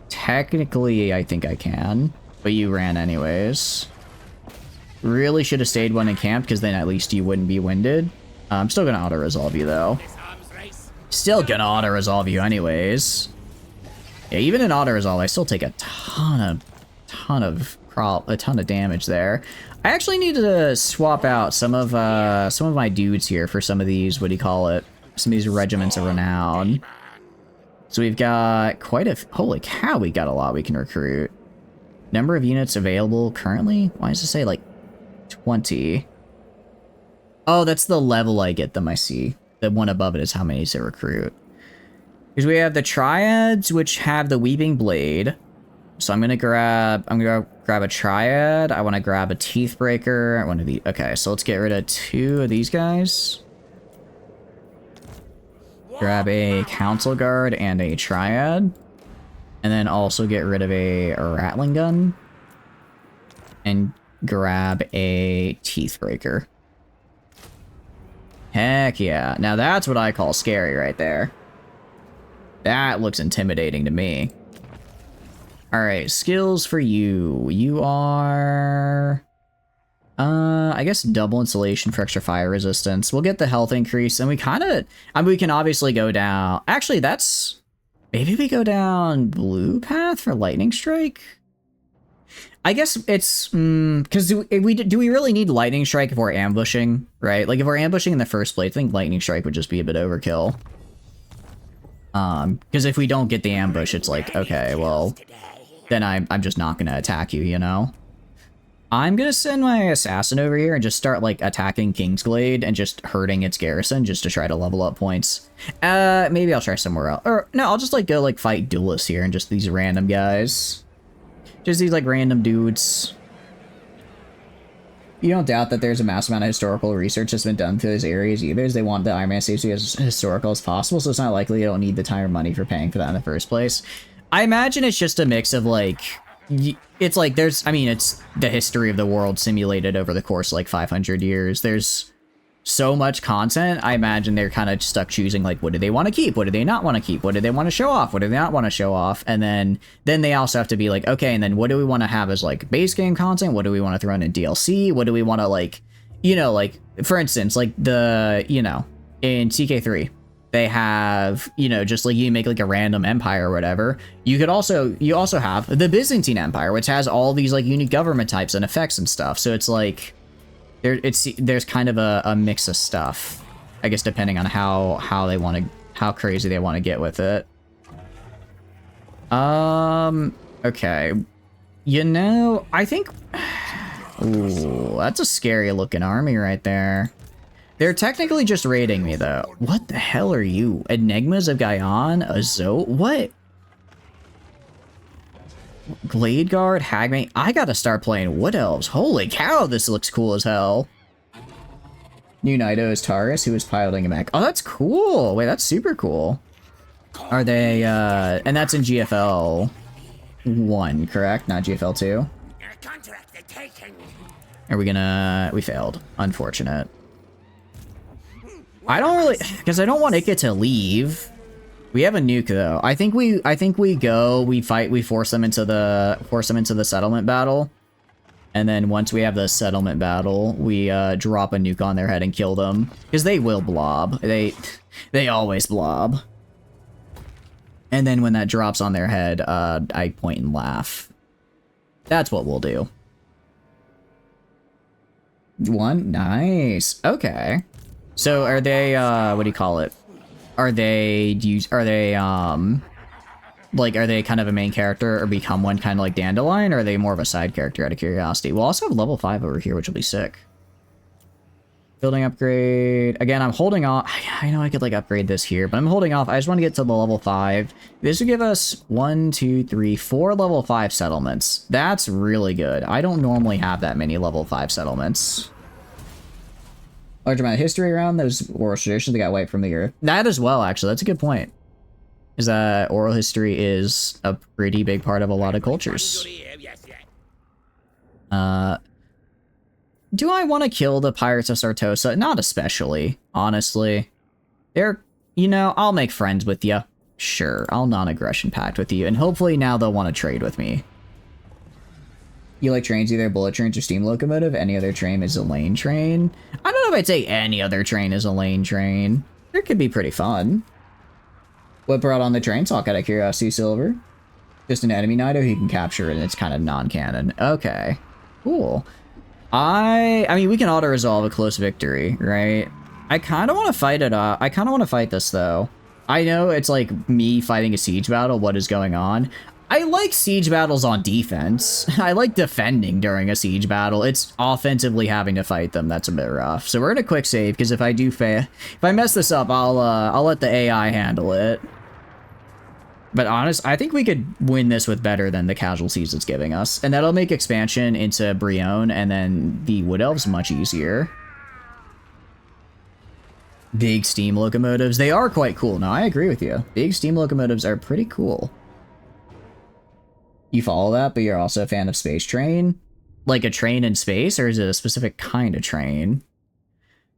Technically, I think I can. But you ran anyways. Really should have stayed one in camp, because then at least you wouldn't be winded. I'm still gonna auto-resolve you, though. Still gonna auto-resolve you anyways. Yeah, even in auto-resolve, I still take a ton of damage there. I actually need to swap out some of my dudes here for some of these, what do you call it? Some of these regiments of renown. So we've got quite a... Holy cow, we got a lot we can recruit. Number of units available currently? Why does it say, like, 20? Oh, that's the level I get them, I see. The one above it is how many to recruit. Because we have the Triads, which have the Weeping Blade. So I'm gonna grab a Triad. I want to grab a Teethbreaker. One of the... Okay, so let's get rid of 2 of these guys. Grab a Council Guard and a Triad. And then also get rid of a Rattling Gun. And grab a Teethbreaker. Heck yeah. Now that's what I call scary right there. That looks intimidating to me. Alright, skills for you. You are... I guess double insulation for extra fire resistance. We'll get the health increase, and we kind of... I mean, we can obviously go down... Actually, that's... Maybe we go down blue path for lightning strike? I guess it's... Because do we really need lightning strike if we're ambushing, right? Like, if we're ambushing in the first place, I think lightning strike would just be a bit overkill. Because if we don't get the ambush, it's like, okay, well... Then I'm just not going to attack you, you know? I'm going to send my assassin over here and just start, like, attacking Kingsglade and just hurting its garrison just to try to level up points. Maybe I'll try somewhere else. Or, no, I'll just, like, go, like, fight duelists here and just these random guys. Just these, like, random dudes. You don't doubt that there's a massive amount of historical research that's been done to those areas either, as they want the Iron Man states to be as historical as possible, so it's not likely they don't need the time or money for paying for that in the first place. I imagine it's just a mix of, like, it's like there's, I mean, it's the history of the world simulated over the course of, like, 500 years. There's so much content, I imagine they're kind of stuck choosing, like, what do they want to keep? What do they not want to keep? What do they want to show off? What do they not want to show off? And then they also have to be like, okay, and then what do we want to have as, like, base game content? What do we want to throw in DLC? What do we want to, like, you know, like, for instance, like, you know, in CK3, they have, you know, just like you make like a random empire or whatever. You also have the Byzantine Empire, which has all these like unique government types and effects and stuff. So it's like, there's kind of a mix of stuff, I guess, depending on how crazy they want to get with it. Okay, you know, I think, ooh, that's a scary looking army right there. They're technically just raiding me though. What the hell are you? Enigmas of Gaian? Azo? What? Glade Guard, Hagmate. I gotta start playing Wood Elves. Holy cow, this looks cool as hell. New Nido is Taurus, who is piloting a mech. Oh, that's cool. Wait, that's super cool. Are they, and that's in GFL 1, correct? Not GFL 2? Contract taken. Are we gonna... We failed. Unfortunate. I don't really... Because I don't want Ika to leave. We have a nuke though. I think we go, we fight, we force them into the settlement battle. And then once we have the settlement battle, we drop a nuke on their head and kill them. Because they will blob. They always blob. And then when that drops on their head, I point and laugh. That's what we'll do. One, nice. Okay. So are they, what do you call it? Are they kind of a main character or become one, kind of like Dandelion, or are they more of a side character out of curiosity? We'll also have level 5 over here, which will be sick. Building upgrade. Again, I'm holding off. I know I could like upgrade this here, but I'm holding off. I just want to get to the level 5. This will give us 1, 2, 3, 4 level 5 settlements. That's really good. I don't normally have that many level 5 settlements. Large amount of history around those oral traditions that got wiped from the earth. That as well, actually. That's a good point. Is that oral history is a pretty big part of a lot of cultures. Do I want to kill the Pirates of Sartosa? Not especially, honestly. They're, you know, I'll make friends with you. Sure, I'll non-aggression pact with you, and hopefully now they'll want to trade with me. You like trains, either bullet trains or steam locomotive? Any other train is a lane train? I don't know if I'd say any other train is a lane train. It could be pretty fun. What brought on the train talk out of curiosity, Silver? Just an enemy Nido he can capture and it's kind of non-canon. Okay, cool. I mean, we can auto-resolve a close victory, right? I kind of want to fight it up. I kind of want to fight this, though. I know it's like me fighting a siege battle, what is going on. I like siege battles on defense. I like defending during a siege battle. It's offensively having to fight them that's a bit rough. So we're in a quick save, because if I do fail, if I mess this up, I'll let the AI handle it. But honest, I think we could win this with better than the casualties it's giving us. And that'll make expansion into Brion and then the Wood Elves much easier. Big steam locomotives. They are quite cool. No, I agree with you. Big steam locomotives are pretty cool. You follow that, but you're also a fan of Space Train? Like a train in space, or is it a specific kind of train?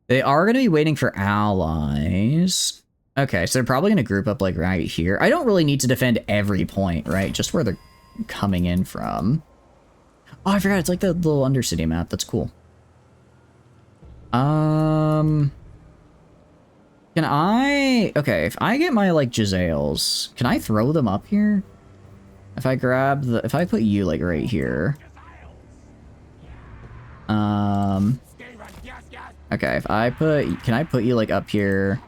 They are going to be waiting for allies. Okay, so they're probably going to group up, like, right here. I don't really need to defend every point, right? Just where they're coming in from. Oh, I forgot. It's like the little Undercity map. That's cool. Can I... Okay, if I get my, like, Giselles, can I throw them up here? If I grab the... If I put you, like, right here. Okay, if I put... Can I put you, like, up here?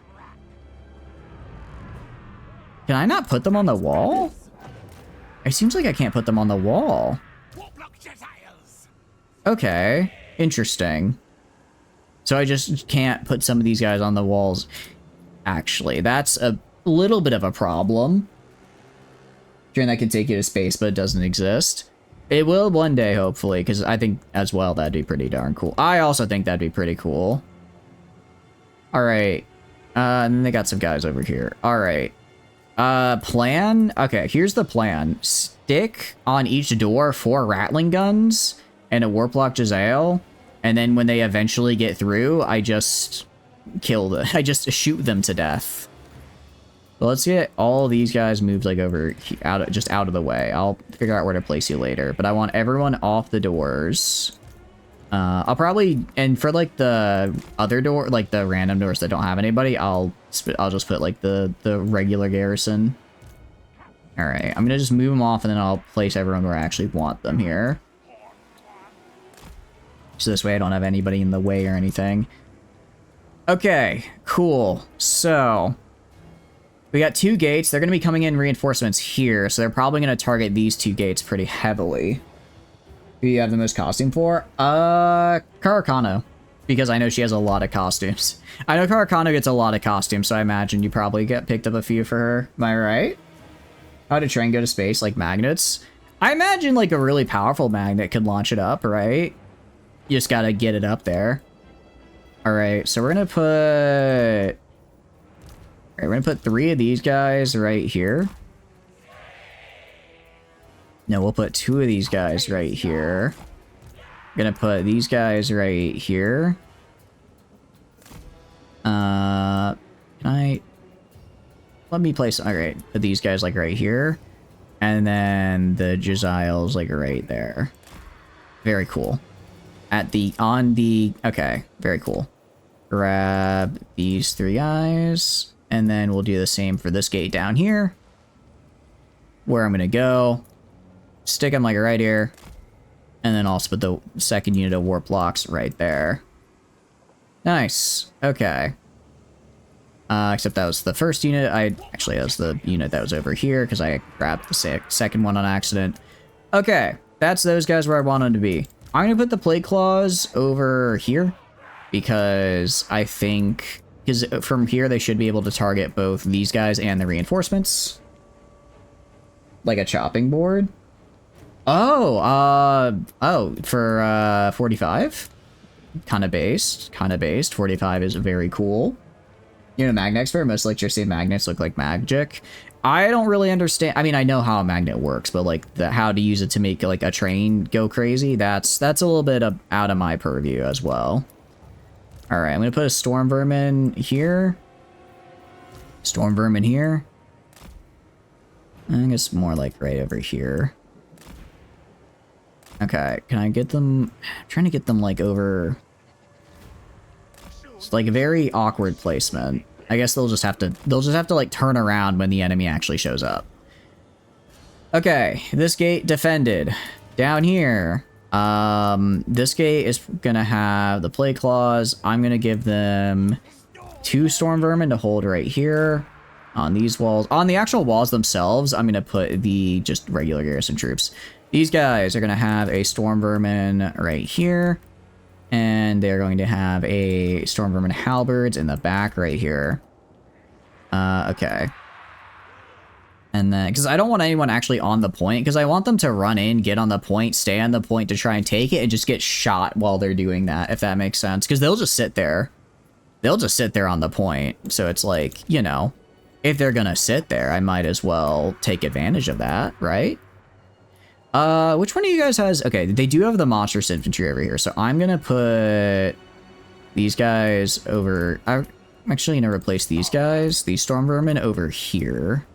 Can I not put them on the wall? It seems like I can't put them on the wall. Okay, interesting. So I just can't put some of these guys on the walls. Actually, that's a little bit of a problem. Train that can take you to space, but it doesn't exist. It will one day, hopefully, because I think as well that'd be pretty darn cool. I also think that'd be pretty cool. All right. And then they got some guys over here. All right. Plan? Okay, here's the plan. Stick on each door 4 rattling guns and a warp lock Giselle. And then when they eventually get through, I just kill them. I just shoot them to death. But let's get all these guys moved like over just out of the way. I'll figure out where to place you later. But I want everyone off the doors. I'll probably, and for like the other door, like the random doors that don't have anybody, I'll just put like the regular garrison. All right, I'm gonna just move them off and then I'll place everyone where I actually want them here. So this way I don't have anybody in the way or anything. Okay, cool. So we got 2 gates. They're gonna be coming in reinforcements here, so they're probably gonna target these 2 gates pretty heavily. Who do you have the most costume for? Karakano. Because I know she has a lot of costumes. I know Karakano gets a lot of costumes, so I imagine you probably picked up a few for her. Am I right? How did train go to space? Like magnets? I imagine like a really powerful magnet could launch it up, right? You just gotta get it up there. Alright, so we're gonna put... Alright, we're gonna put 3 of these guys right here. No, we'll put 2 of these guys right here. Gonna put these guys right here. Can I... Let me place... Alright, put these guys like right here. And then the Jezzail's like right there. Very cool. Okay, very cool. Grab these 3 guys. And then we'll do the same for this gate down here. Where I'm gonna go. Stick them like right here. And then also put the second unit of warp blocks right there. Nice. Okay. Except that was the first unit. Actually, that was the unit that was over here because I grabbed the second one on accident. Okay. That's those guys where I want them to be. I'm going to put the plate claws over here because I think... Because from here, they should be able to target both these guys and the reinforcements. Like a chopping board. Oh, for 45? Kind of based. 45 is very cool. You know, magnet expert, most electricity magnets look like magic. I don't really understand. I mean, I know how a magnet works, but like how to use it to make like a train go crazy, that's a little bit out of my purview as well. All right, I'm gonna put a storm vermin here. Storm vermin here. I guess more like right over here. Okay, can I get them? I'm trying to get them like over. It's like a very awkward placement. I guess they'll just have to like turn around when the enemy actually shows up. Okay, this gate defended. Down here, this gate is gonna have the plate claws. I'm gonna give them 2 storm vermin to hold right here on these walls. On the actual walls themselves, I'm gonna put the just regular garrison troops. These guys are gonna have a storm vermin right here. And they're going to have a storm vermin halberds in the back right here. Okay. And then, because I don't want anyone actually on the point, because I want them to run in, get on the point, stay on the point to try and take it, and just get shot while they're doing that, if that makes sense. Because they'll just sit there. They'll just sit there on the point. So it's like, you know, if they're gonna sit there, I might as well take advantage of that, right? Which one of you guys has... Okay, they do have the monstrous infantry over here, so I'm gonna put these guys over... I'm actually gonna replace these guys, these storm vermin, over here.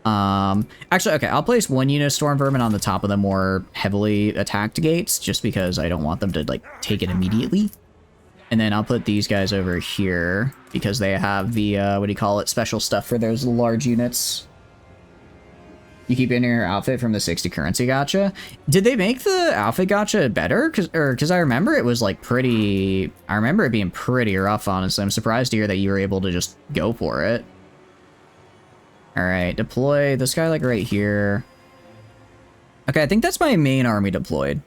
Actually, okay, I'll place 1 unit of storm vermin on the top of the more heavily attacked gates, just because I don't want them to, like, take it immediately. And then I'll put these guys over here, because they have the, what do you call it, special stuff for those large units. You keep getting your outfit from the 60 currency gacha. Did they make the outfit gacha better? Because I remember it was like pretty... I remember it being pretty rough, honestly. I'm surprised to hear that you were able to just go for it. Alright, deploy this guy like right here. Okay, I think that's my main army deployed.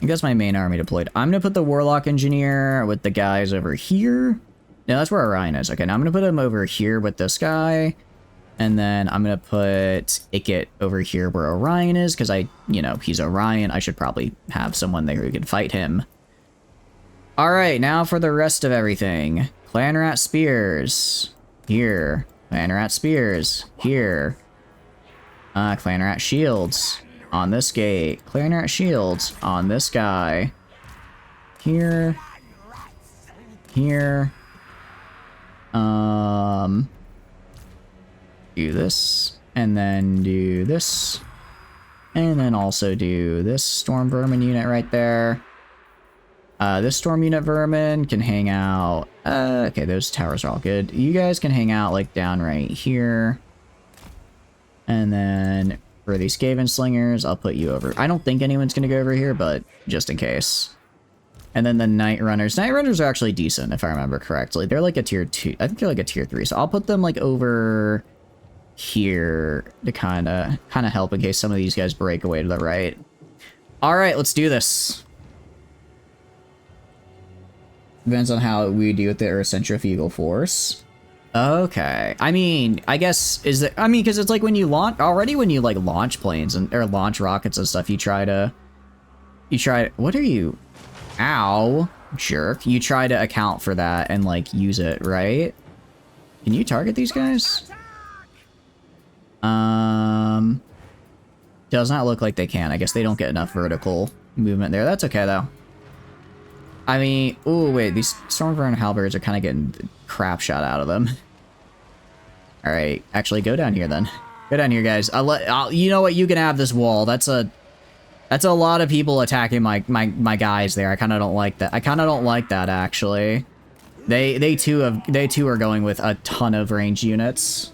I'm gonna put the Warlock Engineer with the guys over here. No, that's where Orion is. Okay, now I'm gonna put him over here with this guy. And then I'm going to put Ikit over here where Orion is, because you know, he's Orion. I should probably have someone there who can fight him. Alright, now for the rest of everything. Clan Rat Spears. Here. Clan Rat Spears. Here. Clan Rat Shields. On this gate. Clan Rat Shields. On this guy. Here. Here. Do this, and then do this, and then also do this storm vermin unit right there. This storm unit vermin can hang out. Okay, those towers are all good. You guys can hang out like down right here. And then for these Skaven slingers, I'll put you over. I don't think anyone's gonna go over here, but just in case. And then the Night Runners. Night Runners are actually decent, if I remember correctly. They're like a tier 2. I think they're like a tier 3. So I'll put them like over here to kind of help in case some of these guys break away to the right. All right, let's do this. Depends on how we do with the Earth Centrifugal Force. Okay. I mean, I guess is it? I mean, because it's like when you launch when you like launch planes and or launch rockets and stuff, you try. What are you? Ow, jerk! You try to account for that and like use it, right? Can you target these guys? Does not look like they can. I guess they don't get enough vertical movement there. That's okay though. I mean, oh wait, these Stormvermin halberds are kind of getting the crap shot out of them. All right, actually, go down here then. Go down here, guys. You know what? You can have this wall. That's a lot of people attacking my guys there. I kind of don't like that. I kind of don't like that actually. They too are going with a ton of range units.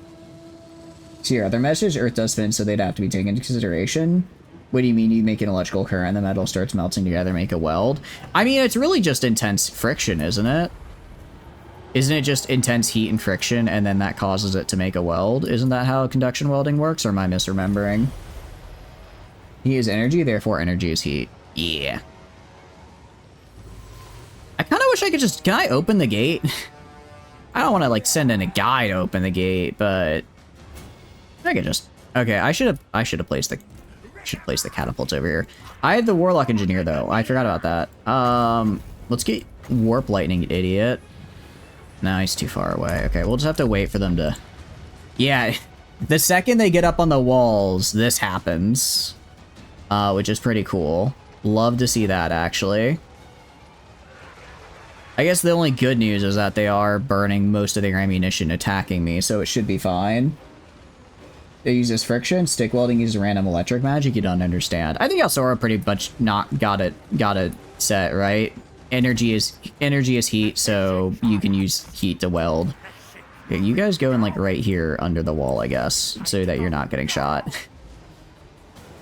So your other message, Earth does spin, so they'd have to be taken into consideration. What do you mean you make an electrical current, the metal starts melting together, make a weld? I mean, it's really just intense friction, isn't it? Isn't it just intense heat and friction, and then that causes it to make a weld? Isn't that how conduction welding works, or am I misremembering? Heat is energy, therefore energy is heat. Yeah. I kind of wish I could just... Can I open the gate? I don't want to, like, send in a guy to open the gate, but... I could just... Okay, I should have placed the... Should place the catapults over here. I have the Warlock Engineer, though. I forgot about that. Let's get Warp Lightning, idiot. No, he's too far away. Okay, we'll just have to wait for them to... Yeah, the second they get up on the walls, this happens. Which is pretty cool. Love to see that, actually. I guess the only good news is that they are burning most of their ammunition attacking me, so it should be fine. It uses friction. Stick welding uses random electric magic. You don't understand. I think Alsora pretty much not got it set, right? Energy is heat, so you can use heat to weld. Okay, you guys go in like right here under the wall, I guess, so that you're not getting shot.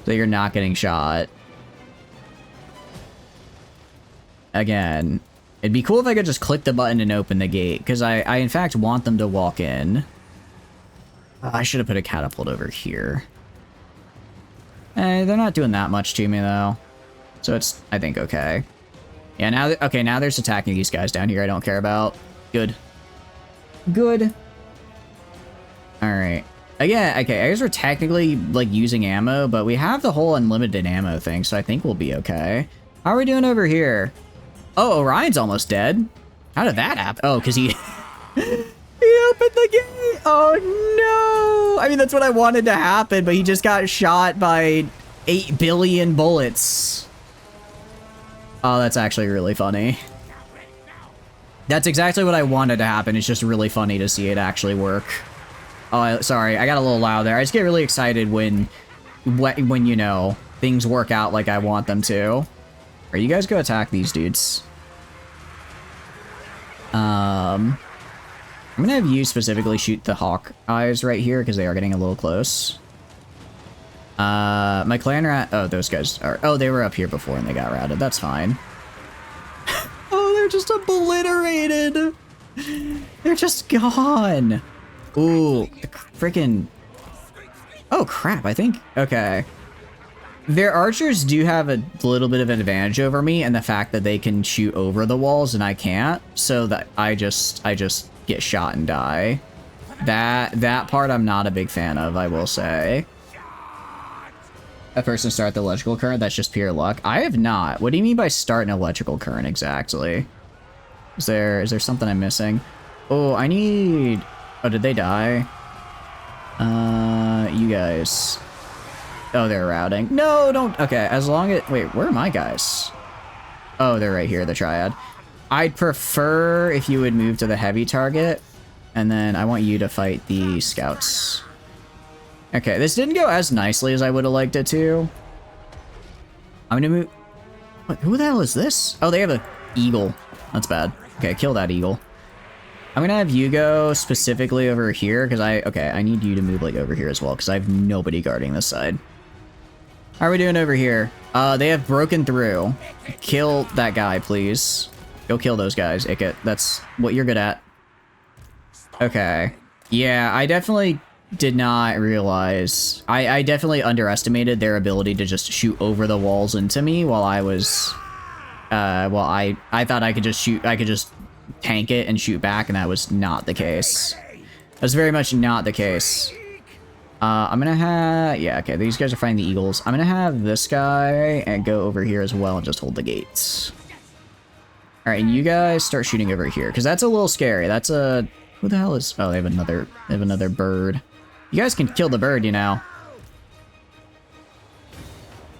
So you're not getting shot. Again, it'd be cool if I could just click the button and open the gate, because I in fact want them to walk in. I should have put a catapult over here. They're not doing that much to me, though. So it's, I think, okay. Yeah, now, okay, now there's attacking these guys down here I don't care about. Good. Good. Alright. Again, okay, I guess we're technically, like, using ammo, but we have the whole unlimited ammo thing, so I think we'll be okay. How are we doing over here? Oh, Orion's almost dead. How did that happen? Oh, because he... He opened the gate! Oh no! I mean, that's what I wanted to happen, but he just got shot by 8 billion bullets. Oh, that's actually really funny. That's exactly what I wanted to happen. It's just really funny to see it actually work. Oh, sorry, I got a little loud there. I just get really excited when you know, things work out like I want them to. Are you guys go attack these dudes? I'm gonna have you specifically shoot the hawk eyes right here because they are getting a little close. My clan rat. Oh, those guys are. Oh, they were up here before and they got routed. That's fine. Oh, they're just obliterated. They're just gone. Ooh, freaking. Oh crap! I think. Okay. Their archers do have a little bit of an advantage over me, and the fact that they can shoot over the walls and I can't, so that I just get shot and die. That part I'm not a big fan of, I will say. A person start the electrical current, that's just pure luck. I have not. What do you mean by start an electrical current exactly? Is there something I'm missing? Oh, I need... Oh, did they die? You guys. Oh, they're routing. No, don't... Okay, as long as... Wait, where are my guys? Oh, they're right here, the triad. I'd prefer if you would move to the heavy target. And then I want you to fight the scouts. Okay, this didn't go as nicely as I would have liked it to. I'm gonna move... What, who the hell is this? Oh, they have an eagle. That's bad. Okay, kill that eagle. I'm gonna have you go specifically over here, because I need you to move, like, over here as well, because I have nobody guarding this side. How are we doing over here? They have broken through. Kill that guy, please. Go kill those guys, Ikit. That's what you're good at. Okay. Yeah, I definitely did not realize... I definitely underestimated their ability to just shoot over the walls into me while I was... well, I thought I could just shoot... I could just tank it and shoot back, and that was not the case. That's very much not the case. I'm gonna have... Yeah, okay, these guys are fighting the eagles. I'm gonna have this guy and go over here as well and just hold the gates. Alright, and you guys start shooting over here, because that's a little scary. That's a... Who the hell is... Oh, they have another bird. You guys can kill the bird, you know.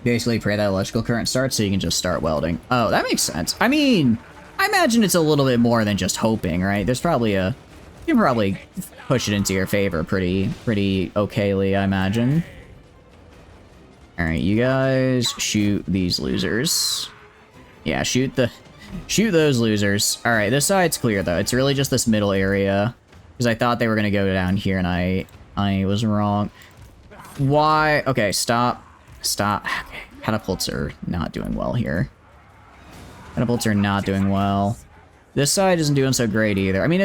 Basically, pray that electrical current starts so you can just start welding. Oh, that makes sense. I mean, I imagine it's a little bit more than just hoping, right? There's probably a... You can probably push it into your favor pretty okayly, I imagine. Alright, you guys shoot these losers. Yeah, shoot those losers. Alright, this side's clear, though. It's really just this middle area. Because I thought they were going to go down here, and I was wrong. Why? Okay, stop. Stop. Okay. Catapults are not doing well here. Catapults are not doing well. This side isn't doing so great either. I mean,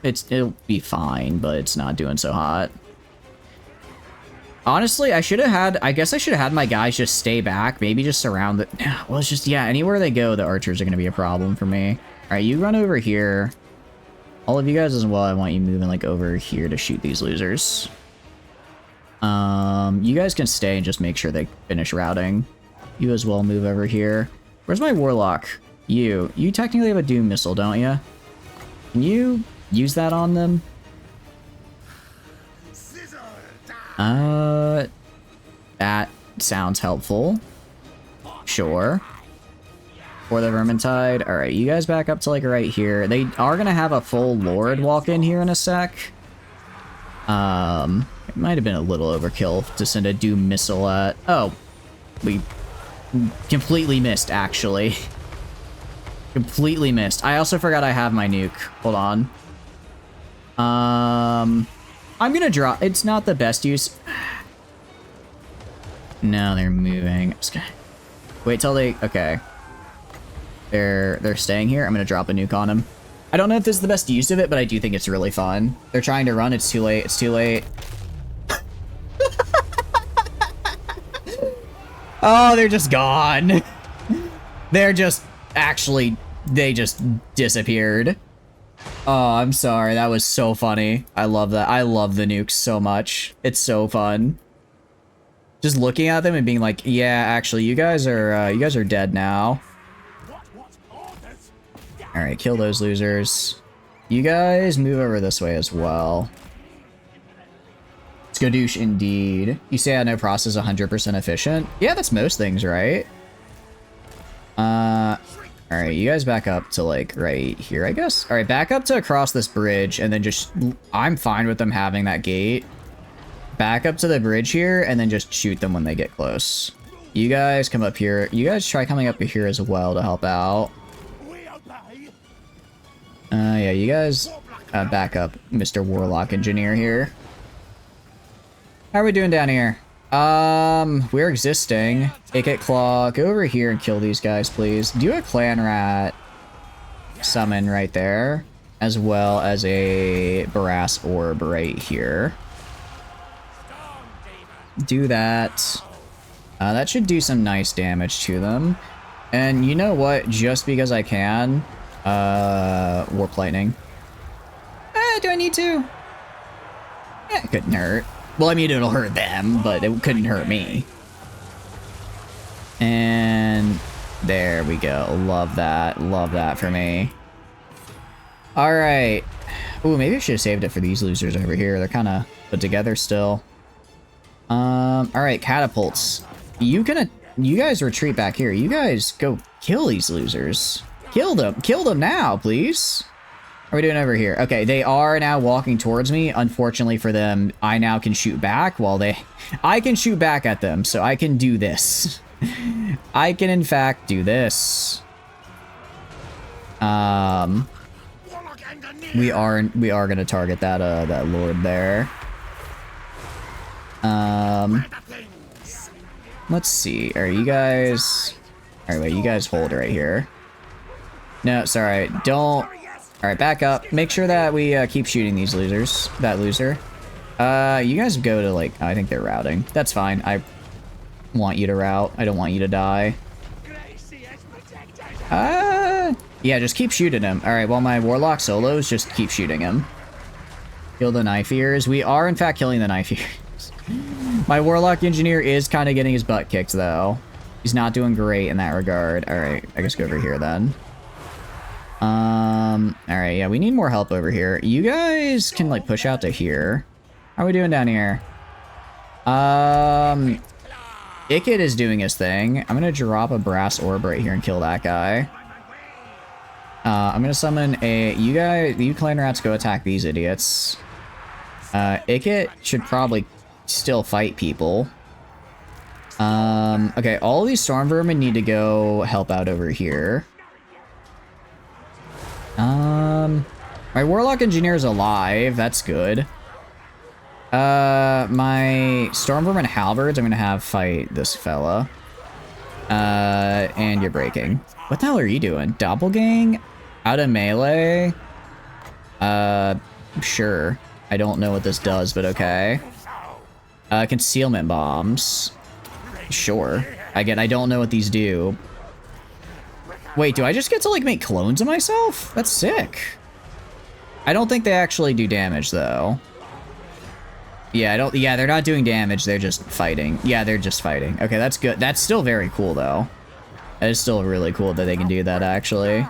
it'll be fine, but it's not doing so hot. Honestly, I guess I should have had my guys just stay back. Maybe just surround it. Well, it's just, yeah, anywhere they go, the archers are going to be a problem for me. All right, you run over here. All of you guys as well, I want you moving, like, over here to shoot these losers. You guys can stay and just make sure they finish routing. You as well move over here. Where's my warlock? You technically have a doom missile, don't you? Can you use that on them? That sounds helpful. Sure. For the Vermintide. Alright, you guys back up to, like, right here. They are gonna have a full Lord walk in here in a sec. It might have been a little overkill to send a doom missile at... Oh. We completely missed, actually. Completely missed. I also forgot I have my nuke. Hold on. I'm gonna drop... It's not the best use. No, they're moving. I'm just gonna... Wait till they... Okay. They're staying here. I'm gonna drop a nuke on them. I don't know if this is the best use of it, but I do think it's really fun. They're trying to run. It's too late. It's too late. Oh, they're just gone. They're just... Actually... They just disappeared. Oh, I'm sorry. That was so funny. I love that. I love the nukes so much. It's so fun. Just looking at them and being like, yeah, actually, you guys are dead now. All right, kill those losers. You guys move over this way as well. Skadoosh indeed. You say I know process 100% efficient? Yeah, that's most things, right? Alright, you guys back up to, like, right here, I guess? Alright, back up to across this bridge, and then just... I'm fine with them having that gate. Back up to the bridge here, and then just shoot them when they get close. You guys come up here. You guys try coming up here as well to help out. Yeah, you guys back up, Mr. Warlock Engineer here. How are we doing down here? We're existing. AK Claw, go over here and kill these guys, please. Do a Clan Rat summon right there, as well as a Brass Orb right here. Do that. That should do some nice damage to them. And you know what? Just because I can, Warp Lightning. Do I need to? Yeah, it couldn't hurt. Well, I mean, it'll hurt them, but it couldn't hurt me. And there we go. Love that. Love that for me. All right. Ooh, maybe I should have saved it for these losers over here. They're kind of put together still. All right, catapults. You guys retreat back here. You guys go kill these losers. Kill them. Kill them now, please. are we doing over here? Okay, they are now walking towards me. Unfortunately for them, I now can shoot back while they... I can shoot back at them, so I can do this. I can, in fact, do this. We are gonna target that, that lord there. Let's see. Are you guys... Alright, wait, you guys hold right here. No, sorry, don't... Alright, back up. Make sure that we keep shooting these losers. That loser. You guys go to, like... I think they're routing. That's fine. I want you to route. I don't want you to die. Yeah, just keep shooting him. Alright, while my Warlock solos, just keep shooting him. Kill the Knife Ears. We are, in fact, killing the Knife Ears. My Warlock Engineer is kind of getting his butt kicked, though. He's not doing great in that regard. Alright, I guess go over here, then. Alright, yeah, we need more help over here. You guys can, like, push out to here. How are we doing down here? Ikit is doing his thing. I'm gonna drop a brass orb right here and kill that guy. I'm gonna summon a... You clan rats go attack these idiots. Ikit should probably still fight people. Okay, all these storm vermin need to go help out over here. My Warlock Engineer is alive. That's good. My Storm Vermin Halberds, I'm gonna have fight this fella. And you're breaking. What the hell are you doing? Doppelgang? Out of melee? Sure. I don't know what this does, but okay. Concealment bombs. Sure. Again, I don't know what these do. Wait, do I just get to, like, make clones of myself? That's sick. I don't think they actually do damage, though. Yeah, they're not doing damage, they're just fighting. Yeah, they're just fighting. Okay, that's good. That's still very cool, though. That is still really cool that they can do that, actually.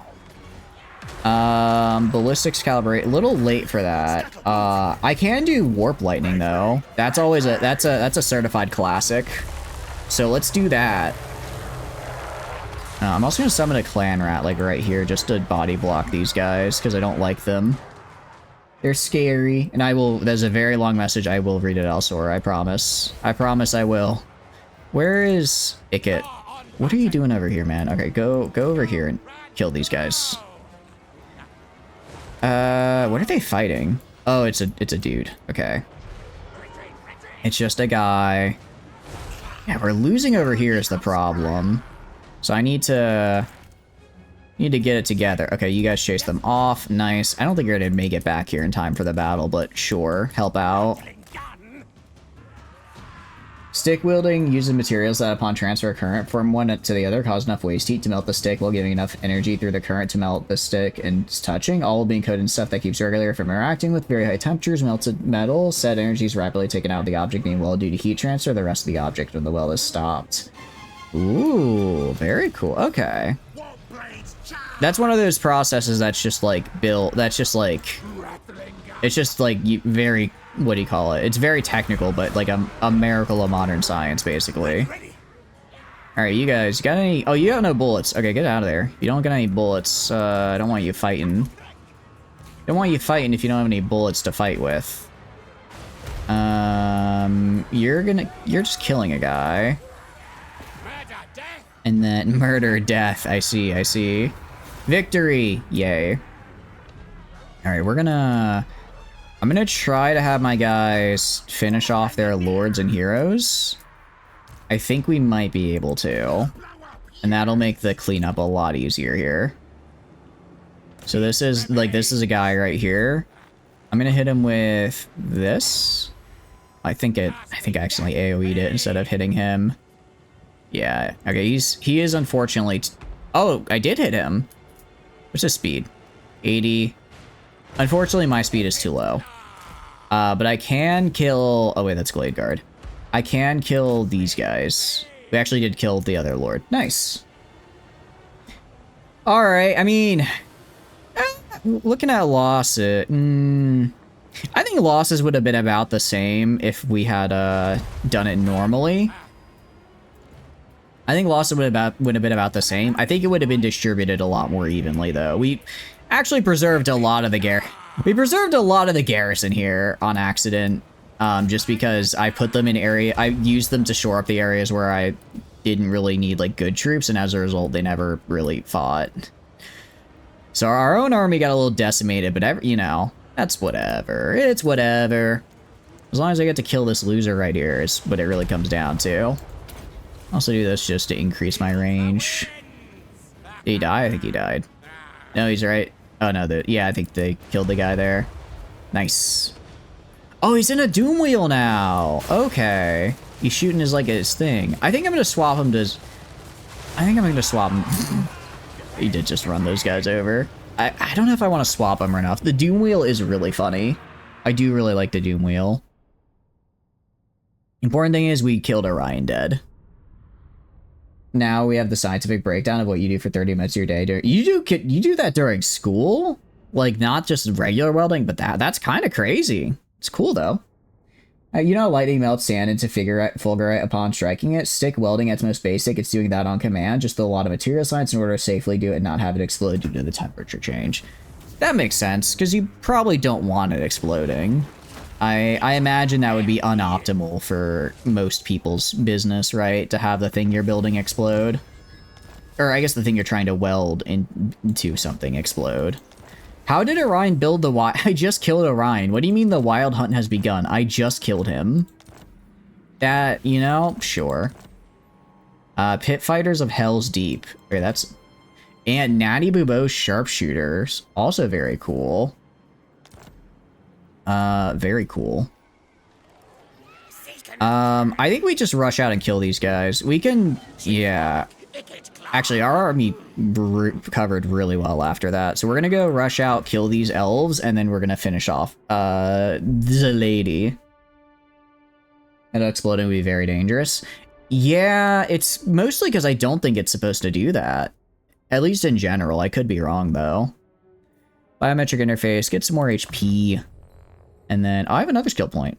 Ballistics calibrate. A little late for that. I can do Warp Lightning, though. That's always that's a certified classic. So let's do that. I'm also gonna summon a clan rat, like, right here, just to body block these guys, because I don't like them. They're scary. And I will... There's a very long message. I will read it elsewhere, I promise. I promise I will. Where is Ikit? What are you doing over here, man? Okay, go over here and kill these guys. What are they fighting? Oh, it's a dude. Okay. It's just a guy. Yeah, we're losing over here is the problem. So I need to get it together. Okay, you guys chase them off. Nice. I don't think you're gonna make it back here in time for the battle, but sure, help out. Stick wielding uses materials that upon transfer of current from one to the other cause enough waste heat to melt the stick while giving enough energy through the current to melt the stick and touching, all being coated in stuff that keeps regulator from interacting with very high temperatures. Melted metal, said energy is rapidly taken out of the object being well due to heat transfer the rest of the object when the well is stopped. Ooh, very cool. Okay. That's one of those processes that's just like built, that's just like, it's just like very, what do you call it? It's very technical, but like a miracle of modern science, basically. Alright, you guys, got any, oh, you got no bullets. Okay, get out of there. You don't got any bullets, I don't want you fighting. Don't want you fighting if you don't have any bullets to fight with. You're just killing a guy. And then murder, death, I see. Victory, yay. Alright, I'm gonna try to have my guys finish off their lords and heroes. I think we might be able to. And that'll make the cleanup a lot easier here. So this is a guy right here. I'm gonna hit him with this. I think I accidentally AoE'd it instead of hitting him. Yeah, okay, he is unfortunately... Oh, I did hit him. What's his speed? 80. Unfortunately, my speed is too low. But I can kill... Oh, wait, that's Glade Guard. I can kill these guys. We actually did kill the other lord. Nice. Alright, I mean... looking at losses... I think losses would have been about the same if we had done it normally. I think losses would have been about the same. I think it would have been distributed a lot more evenly, though. Actually preserved a lot of the We preserved a lot of the garrison here on accident. Just because I put them in I used them to shore up the areas where I didn't really need like good troops, and as a result, they never really fought. So our own army got a little decimated, but you know, that's whatever. It's whatever. As long as I get to kill this loser right here is what it really comes down to. Also do this just to increase my range. Did he die? I think he died. No, he's right. Oh no, yeah, I think they killed the guy there. Nice. Oh, he's in a doom wheel now. Okay. He's shooting his thing. I think I'm gonna swap him to swap him. He did just run those guys over. I don't know if I want to swap him or not. The doom wheel is really funny. I do really like the doom wheel. Important thing is we killed Orion dead. Now we have the scientific breakdown of what you do for 30 minutes of your day. You do that during school? Like, not just regular welding, but that's kind of crazy. It's cool, though. You know, lightning melts sand into fulgurite upon striking it. Stick welding at its most basic. It's doing that on command. Just a lot of material science in order to safely do it and not have it explode due to the temperature change. That makes sense, because you probably don't want it exploding. I imagine that would be unoptimal for most people's business, right? To have the thing you're building explode. Or I guess the thing you're trying to weld into something explode. How did Orion build the I just killed Orion. What do you mean the wild hunt has begun? I just killed him. That, you know, sure. Pit Fighters of Hell's Deep. Okay, that's... And Natty Bubo's Sharpshooters. Also very cool. Very cool. I think we just rush out and kill these guys. We can... Yeah. Actually, our army covered really well after that. So we're gonna go rush out, kill these elves, and then we're gonna finish off the lady. And exploding would be very dangerous. Yeah, it's mostly because I don't think it's supposed to do that. At least in general. I could be wrong, though. Biometric interface, get some more HP. And then, I have another skill point.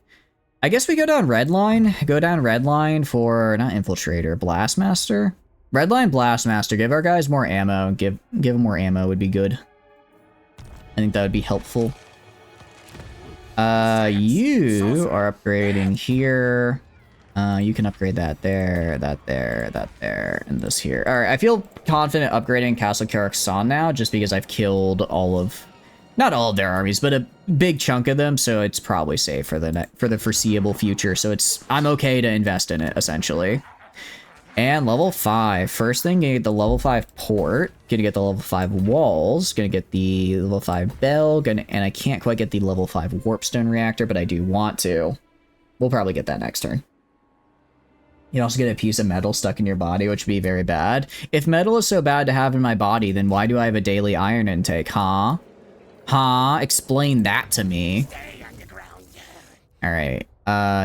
I guess we go down Redline. Go down Redline for, not Infiltrator, Blastmaster. Redline Blastmaster, give our guys more ammo. Give them more ammo would be good. I think that would be helpful. You are upgrading here. You can upgrade that there, that there, that there, and this here. Alright, I feel confident upgrading Castle Karaksan now, just because I've killed all of... Not all of their armies, but a big chunk of them, so it's probably safe for the foreseeable future, so I'm okay to invest in it, essentially. And level 5. First thing, gonna get the level 5 port. Gonna get the level 5 walls. Gonna get the level 5 bell. And I can't quite get the level 5 warpstone reactor, but I do want to. We'll probably get that next turn. You also get a piece of metal stuck in your body, which would be very bad. If metal is so bad to have in my body, then why do I have a daily iron intake, huh? Huh? Explain that to me. Alright.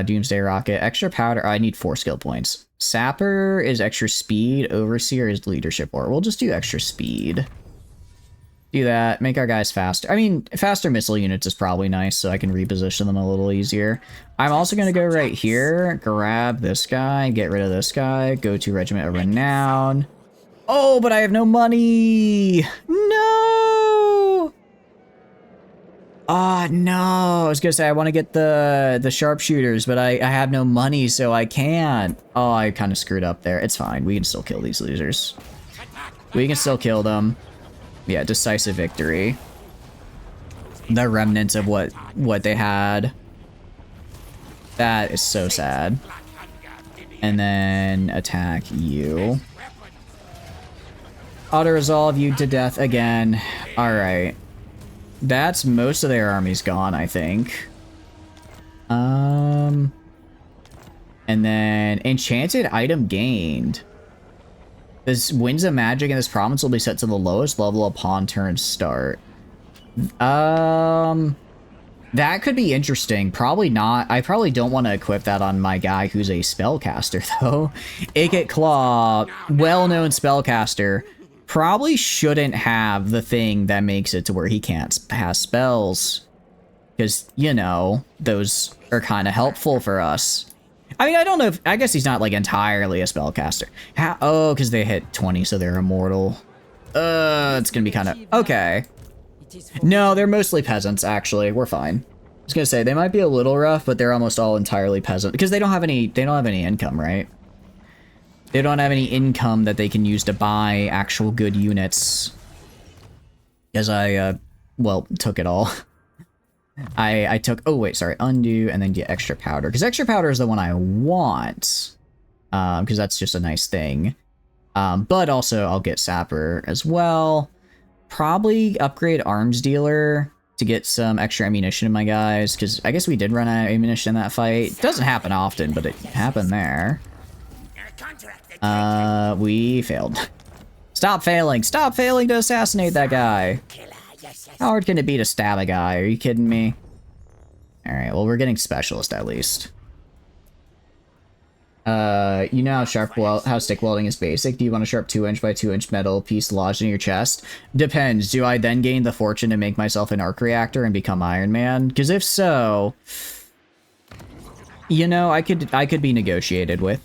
Doomsday Rocket. Extra powder. Oh, I need 4 skill points. Sapper is extra speed. Overseer is leadership. Or we'll just do extra speed. Do that. Make our guys faster. I mean, faster missile units is probably nice, so I can reposition them a little easier. I'm also going to go right here. Grab this guy. Get rid of this guy. Go to Regiment of Renown. Oh, but I have no money. No. Oh, no. I was gonna say I want to get the sharpshooters, but I have no money, so I can't. Oh, I kind of screwed up there. It's fine. We can still kill these losers. We can still kill them. Yeah, decisive victory. The remnants of what they had. That is so sad. And then attack you. Auto-resolve you to death again. Alright. That's most of their armies gone, I think. And then enchanted item gained. This winds of magic in this province will be set to the lowest level upon turn start. That could be interesting. Probably not. I probably don't want to equip that on my guy who's a spellcaster, though. Ikit Claw, well-known spellcaster, probably shouldn't have the thing that makes it to where he can't pass spells. Because, you know, those are kind of helpful for us. I mean, I don't know if... I guess he's not, like, entirely a spellcaster. Oh, because they hit 20, so they're immortal. It's gonna be kind of... Okay. No, they're mostly peasants, actually. We're fine. I was gonna say, they might be a little rough, but they're almost all entirely peasant. Because they don't have any income, right? They don't have any income that they can use to buy actual good units. Because I, well, took it all. I took, oh wait, sorry, undo, and then get extra powder. Because extra powder is the one I want. Because that's just a nice thing. But also, I'll get sapper as well. Probably upgrade arms dealer to get some extra ammunition in my guys. Because I guess we did run out of ammunition in that fight. It doesn't happen often, but it happened there. We failed. Stop failing! Stop failing to assassinate that guy! How hard can it be to stab a guy? Are you kidding me? Alright, well, we're getting specialist at least. You know how stick welding is basic. Do you want a sharp 2-inch by 2-inch metal piece lodged in your chest? Depends. Do I then gain the fortune to make myself an arc reactor and become Iron Man? Because if so, you know, I could be negotiated with.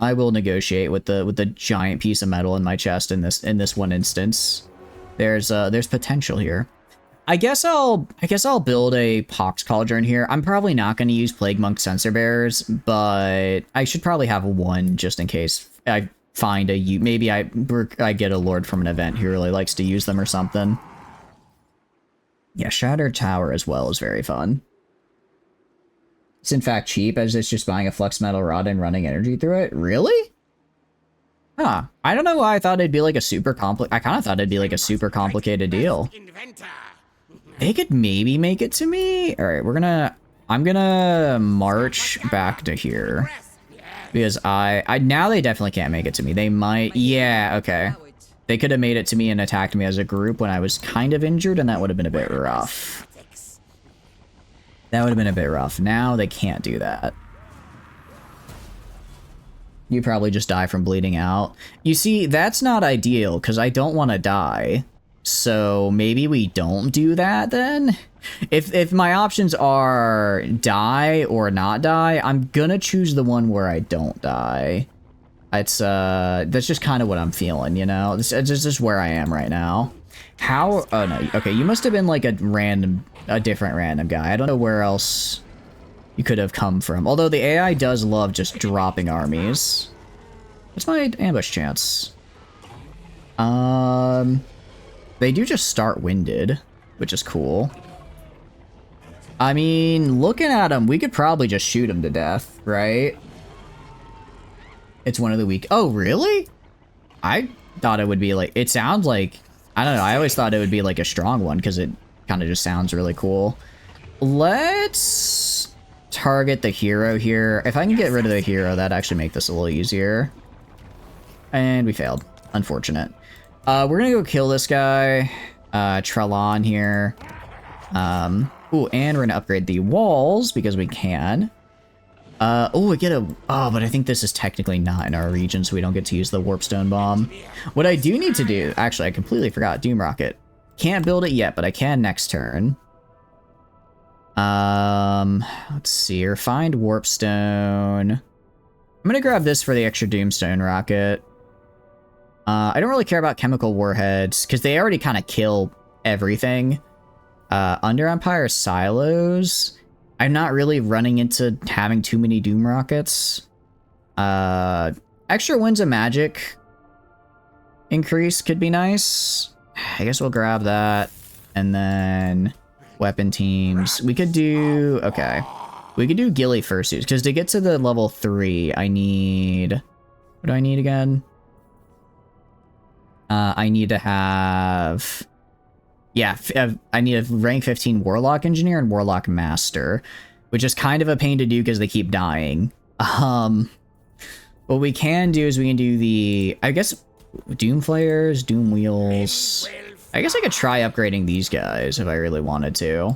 I will negotiate with the giant piece of metal in my chest in this one instance. There's potential here. I guess I'll build a Pox Cauldron here. I'm probably not going to use Plague Monk Sensor Bearers, but I should probably have one just in case I find maybe I get a lord from an event who really likes to use them or something. Yeah, Shattered Tower as well is very fun. It's in fact cheap, as it's just buying a flux metal rod and running energy through it. Really? Huh. I don't know why I thought it'd be like a super I kind of thought it'd be like a super complicated deal. They could maybe make it to me. All right, I'm gonna march back to here because now they definitely can't make it to me. They might, yeah, okay. They could have made it to me and attacked me as a group when I was kind of injured, and that would have been a bit rough. That would have been a bit rough. Now they can't do that. You probably just die from bleeding out. You see, that's not ideal because I don't want to die. So maybe we don't do that then? If my options are die or not die, I'm gonna choose the one where I don't die. It's that's just kind of what I'm feeling, you know? It's just where I am right now. How? Oh no, okay, you must have been like a different random guy. I don't know where else you could have come from. Although the AI does love just dropping armies. What's my ambush chance? They do just start winded, which is cool. I mean, looking at them, we could probably just shoot them to death, right? It's one of the weak. Oh, really? I thought it would be like, it sounds like, I don't know, I always thought it would be like a strong one because it kind of just sounds really cool. Let's target the hero here. If I can get rid of the hero, that'd actually make this a little easier. And we failed. Unfortunate. We're gonna go kill this guy. Trelon here. Ooh, and we're gonna upgrade the walls because we can. Oh, we get a... Oh, but I think this is technically not in our region, so we don't get to use the Warpstone Bomb. What I do need to do... Actually, I completely forgot. Doom Rocket. Can't build it yet, but I can next turn. Let's see. Refined Warpstone. I'm gonna grab this for the extra Doomstone Rocket. I don't really care about chemical warheads, because they already kind of kill everything. Under Empire silos... I'm not really running into having too many Doom Rockets. Extra Winds of Magic increase could be nice. I guess we'll grab that. And then weapon teams. We could do... Okay. We could do ghillie fursuits, because to get to the level 3, I need... What do I need again? I need to have... Yeah, I need a rank 15 Warlock Engineer and Warlock Master, which is kind of a pain to do because they keep dying. What we can do is we can do the, I guess, Doom Flares, Doom Wheels. I guess I could try upgrading these guys if I really wanted to.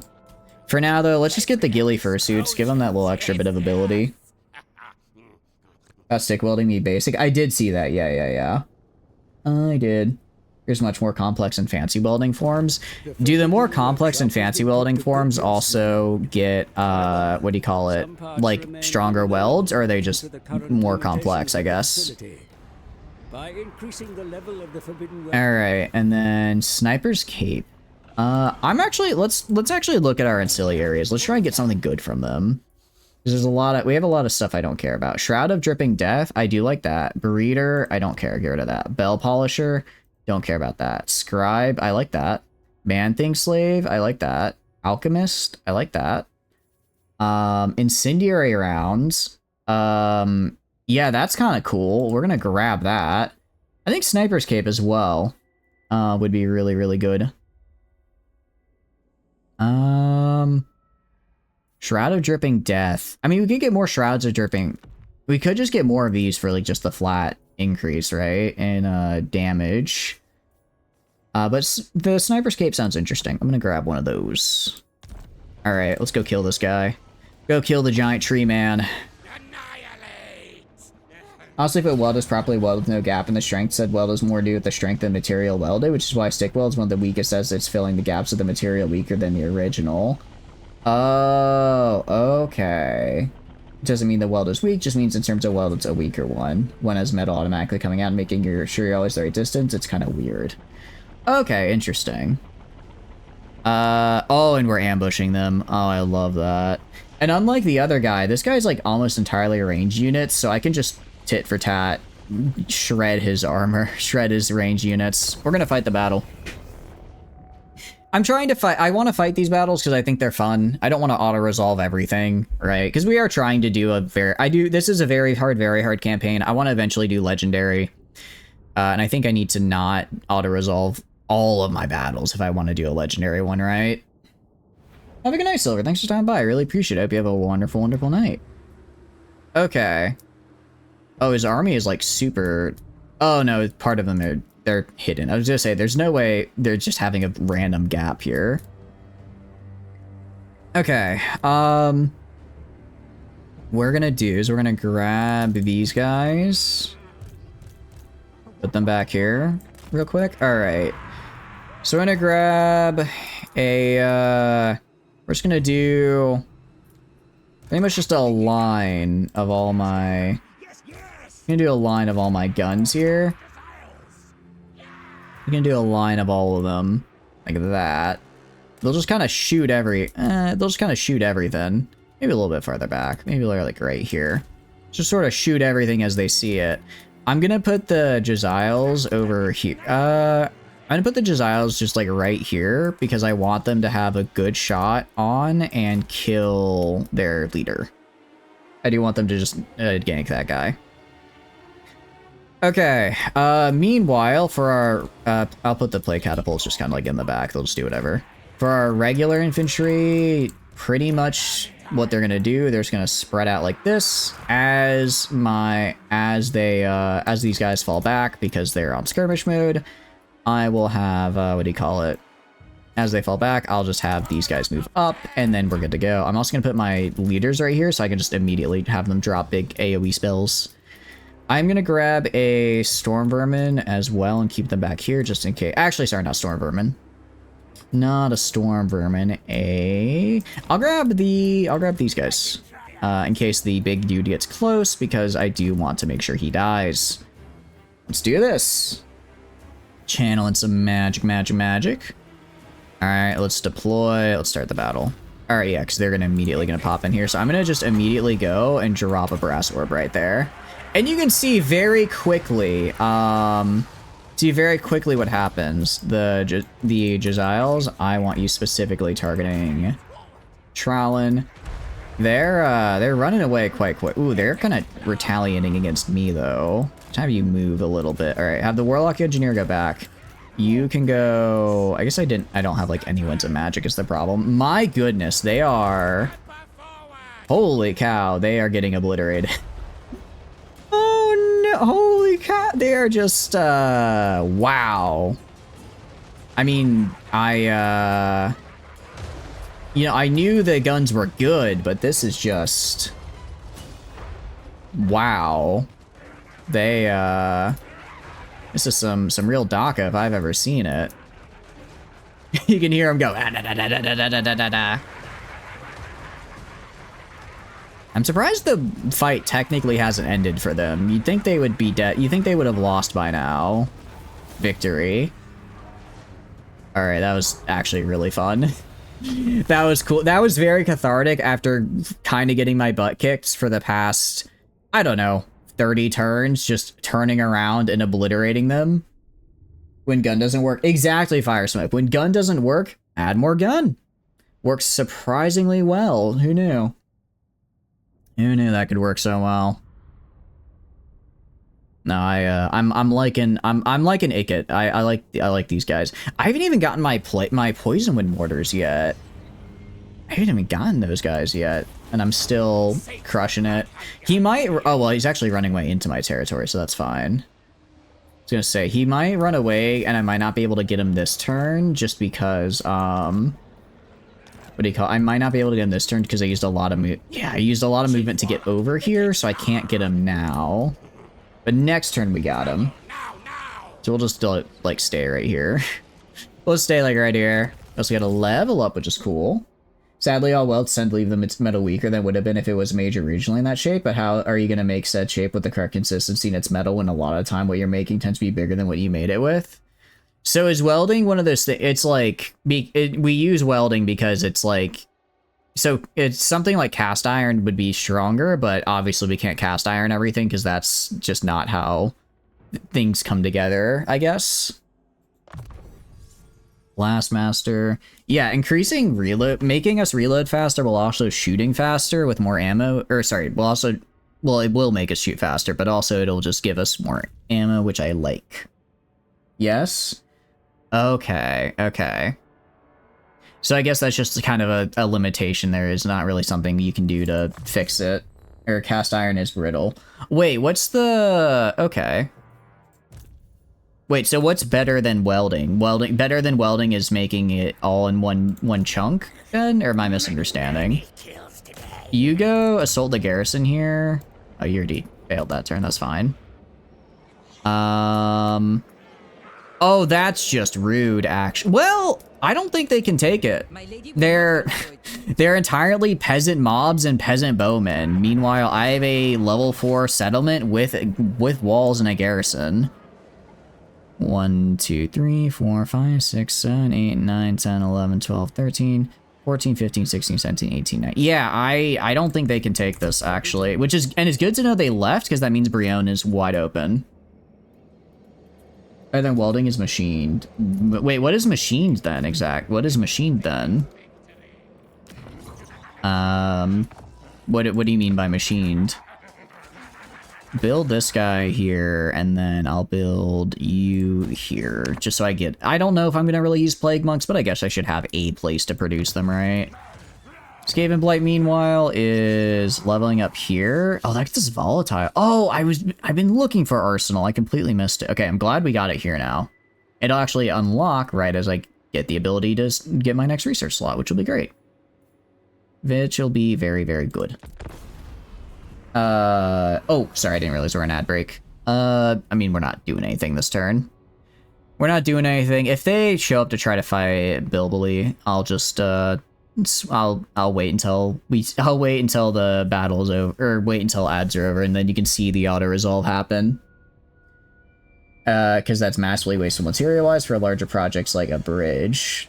For now, though, let's just get the ghillie fursuits, give them that little extra bit of ability. Stick welding me basic. I did see that, yeah. I did. Here's much more complex and fancy welding forms. Do the more complex and fancy welding forms also get, what do you call it? Like, stronger welds, or are they just more complex, I guess? Alright, and then Sniper's Cape. I'm actually, let's actually look at our ancillary areas. Let's try and get something good from them. There's we have a lot of stuff I don't care about. Shroud of Dripping Death, I do like that. Breeder, I don't care, get rid of that. Bell Polisher, don't care about that. Scribe, I like that. Man-Thing Slave, I like that. Alchemist, I like that. Incendiary Rounds, yeah, that's kind of cool. We're gonna grab that. I think Sniper's Cape as well, would be really, really good. Shroud of Dripping Death. I mean, we could get more Shrouds of Dripping. We could just get more of these for like just the flat increase, right? And damage. But the Sniper's Cape sounds interesting. I'm gonna grab one of those. All right, let's go kill this guy. Go kill the giant tree man. Honestly, if it weld is properly welded with no gap in the strength, said weld is more to do with the strength of the material welded, which is why stick weld is one of the weakest as it's filling the gaps of the material weaker than the original. Oh, okay. Doesn't mean the weld is weak, just means in terms of weld it's a weaker one. One has metal automatically coming out and making sure you're always the right distance. It's kind of weird. Okay, interesting. Oh, and we're ambushing them. Oh, I love that. And unlike the other guy, this guy's like almost entirely ranged units, so I can just tit for tat, shred his armor, shred his range units. We're gonna fight the battle. I'm trying to fight. I want to fight these battles because I think they're fun. I don't want to auto-resolve everything, right? Because we are trying to do this is a very hard campaign. I want to eventually do legendary. And I think I need to not auto-resolve all of my battles if I want to do a legendary one, right? Have a good night, Silver. Thanks for stopping by. I really appreciate it. Hope you have a wonderful, wonderful night. Okay. Oh, his army is like super... Oh no, part of them they're hidden. I was gonna say, there's no way they're just having a random gap here. Okay, what we're gonna do is we're gonna grab these guys. Put them back here real quick. All right. So we're gonna grab a, we're just gonna do pretty much just a line of all my, I'm gonna do a line of all my guns here. We can do a line of all of them, like that. They'll just kind of shoot they'll just kind of shoot everything. Maybe a little bit farther back. Maybe they're like right here. Just sort of shoot everything as they see it. I'm gonna put the Jaziles over here. I'm gonna put the Jaziles just like right here because I want them to have a good shot on and kill their leader. I do want them to just gank that guy. Okay, meanwhile, for our, I'll put the play catapults just kind of like in the back, they'll just do whatever. For our regular infantry, pretty much what they're gonna do, they're just gonna spread out like this as these guys fall back because they're on skirmish mode. I will have, what do you call it? As they fall back, I'll just have these guys move up and then we're good to go. I'm also gonna put my leaders right here so I can just immediately have them drop big AoE spells. I'm gonna grab a Storm Vermin as well and keep them back here just in case. Actually, sorry, not Storm Vermin. Not a Storm Vermin. I'll grab these guys in case the big dude gets close because I do want to make sure he dies. Let's do this. Channeling some magic. All right, let's deploy. Let's start the battle. All right, yeah, because they're immediately gonna pop in here. So I'm gonna just immediately go and drop a brass orb right there. And you can see very quickly, what happens. The Jaziles, I want you specifically targeting Trallin. They're running away quite quick. Ooh, they're kind of retaliating against me though. Let's have you move a little bit. All right, have the Warlock Engineer go back. You can go. I guess I don't have like any winds of magic is the problem. My goodness, they are. Holy cow, they are getting obliterated. Oh no, holy cow, they are just, wow. I mean, you know, I knew the guns were good, but this is just, wow. They, this is some real DACA if I've ever seen it. You can hear them go, ah, da, da, da, da, da, da, da, da, da. I'm surprised the fight technically hasn't ended for them. You'd think they would be dead. You think they would have lost by now. Victory. Alright, that was actually really fun. That was cool. That was very cathartic after kind of getting my butt kicked for the past, I don't know, 30 turns, just turning around and obliterating them. When gun doesn't work. Exactly, Fire Smoke. When gun doesn't work, add more gun. Works surprisingly well. Who knew? Who knew that could work so well? No, I'm liking Ikit. I like these guys. I haven't even gotten my poison wind mortars yet. I haven't even gotten those guys yet, and I'm still crushing it. He might. Oh well, he's actually running away into my territory, so that's fine. I was gonna say he might run away, and I might not be able to get him this turn, just because what do you call? I might not be able to get him this turn because I used a lot of I used a lot of movement to get over here, so I can't get him now. But next turn we got him. So we'll just still, like, stay right here. We'll stay, like, right here. Also got a level up, which is cool. Sadly, all welds tend to leave the metal weaker than would have been if it was major regionally in that shape, but how are you going to make said shape with the correct consistency in its metal when a lot of the time what you're making tends to be bigger than what you made it with? So is welding one of those things? It's like, we use welding because it's like, so it's something like cast iron would be stronger, but obviously we can't cast iron everything because that's just not how things come together, I guess. Blastmaster. Yeah, increasing reload, making us reload faster while also shooting faster with more ammo, or sorry, will also, well, it will make us shoot faster, but also it'll just give us more ammo, which I like. Yes? Okay, okay. So I guess that's just kind of a limitation there. Is not really something you can do to fix it. Or cast iron is brittle. Wait, what's the... Okay. Wait, so what's better than welding? Better than welding is making it all in one chunk, then? Or am I misunderstanding? You go assault the garrison here. Oh, you already failed that turn. That's fine. Oh, that's just rude, actually. Well, I don't think they can take it. They're entirely peasant mobs and peasant bowmen. Meanwhile, I have a level 4 settlement with walls and a garrison. 1, 2, 3, 4, 5, 6, 7, 8, 9, 10, 11, 12, 13, 14, 15, 16, 17, 18, 19. Yeah, I don't think they can take this, actually. Which is, and it's good to know they left, because that means Brion is wide open. Other than welding is machined. Wait, what is machined then, what is machined then? What do you mean by machined? Build this guy here, and then I'll build you here, just so I get... I don't know if I'm gonna really use Plague Monks, but I guess I should have a place to produce them, right? Skaven Blight, meanwhile, is leveling up here. Oh, that's just volatile. Oh, I've been looking for Arsenal. I completely missed it. Okay, I'm glad we got it here now. It'll actually unlock right as I get the ability to get my next research slot, which will be great. Which will be very, very good. Oh, sorry, I didn't realize we're an ad break. I mean, we're not doing anything this turn. We're not doing anything. If they show up to try to fight Bilbily, I'll just, I'll wait until the battle's over, or wait until ads are over, and then you can see the auto-resolve happen. Because that's massively wasteful material-wise for larger projects like a bridge.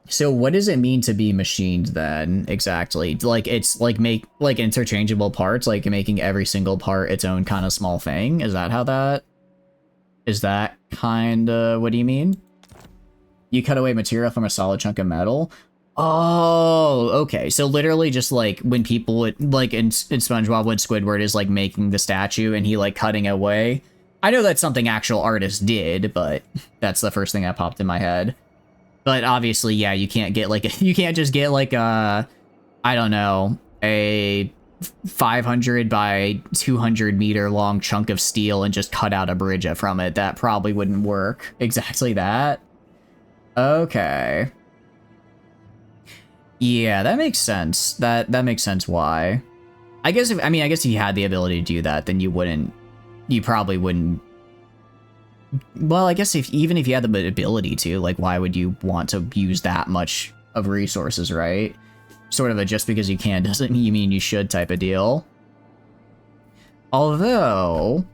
So what does it mean to be machined then, exactly? Like, it's like like interchangeable parts, like making every single part its own kind of small thing? Is that how that... Is that kind of... What do you mean? You cut away material from a solid chunk of metal? Oh, okay. So literally just like when people would, like in SpongeBob when Squidward is like making the statue and he like cutting away. I know that's something actual artists did, but that's the first thing that popped in my head. But obviously, yeah, you can't get like, you can't just get like a, I don't know, a 500 by 200 meter long chunk of steel and just cut out a bridge from it. That probably wouldn't work. Exactly that. Okay. Yeah, that makes sense. That makes sense why. I guess if, I mean, I guess if you had the ability to do that, then you probably wouldn't. Well, I guess even if you had the ability to, like, why would you want to use that much of resources, right? Sort of a just because you can doesn't mean you should type of deal. Although,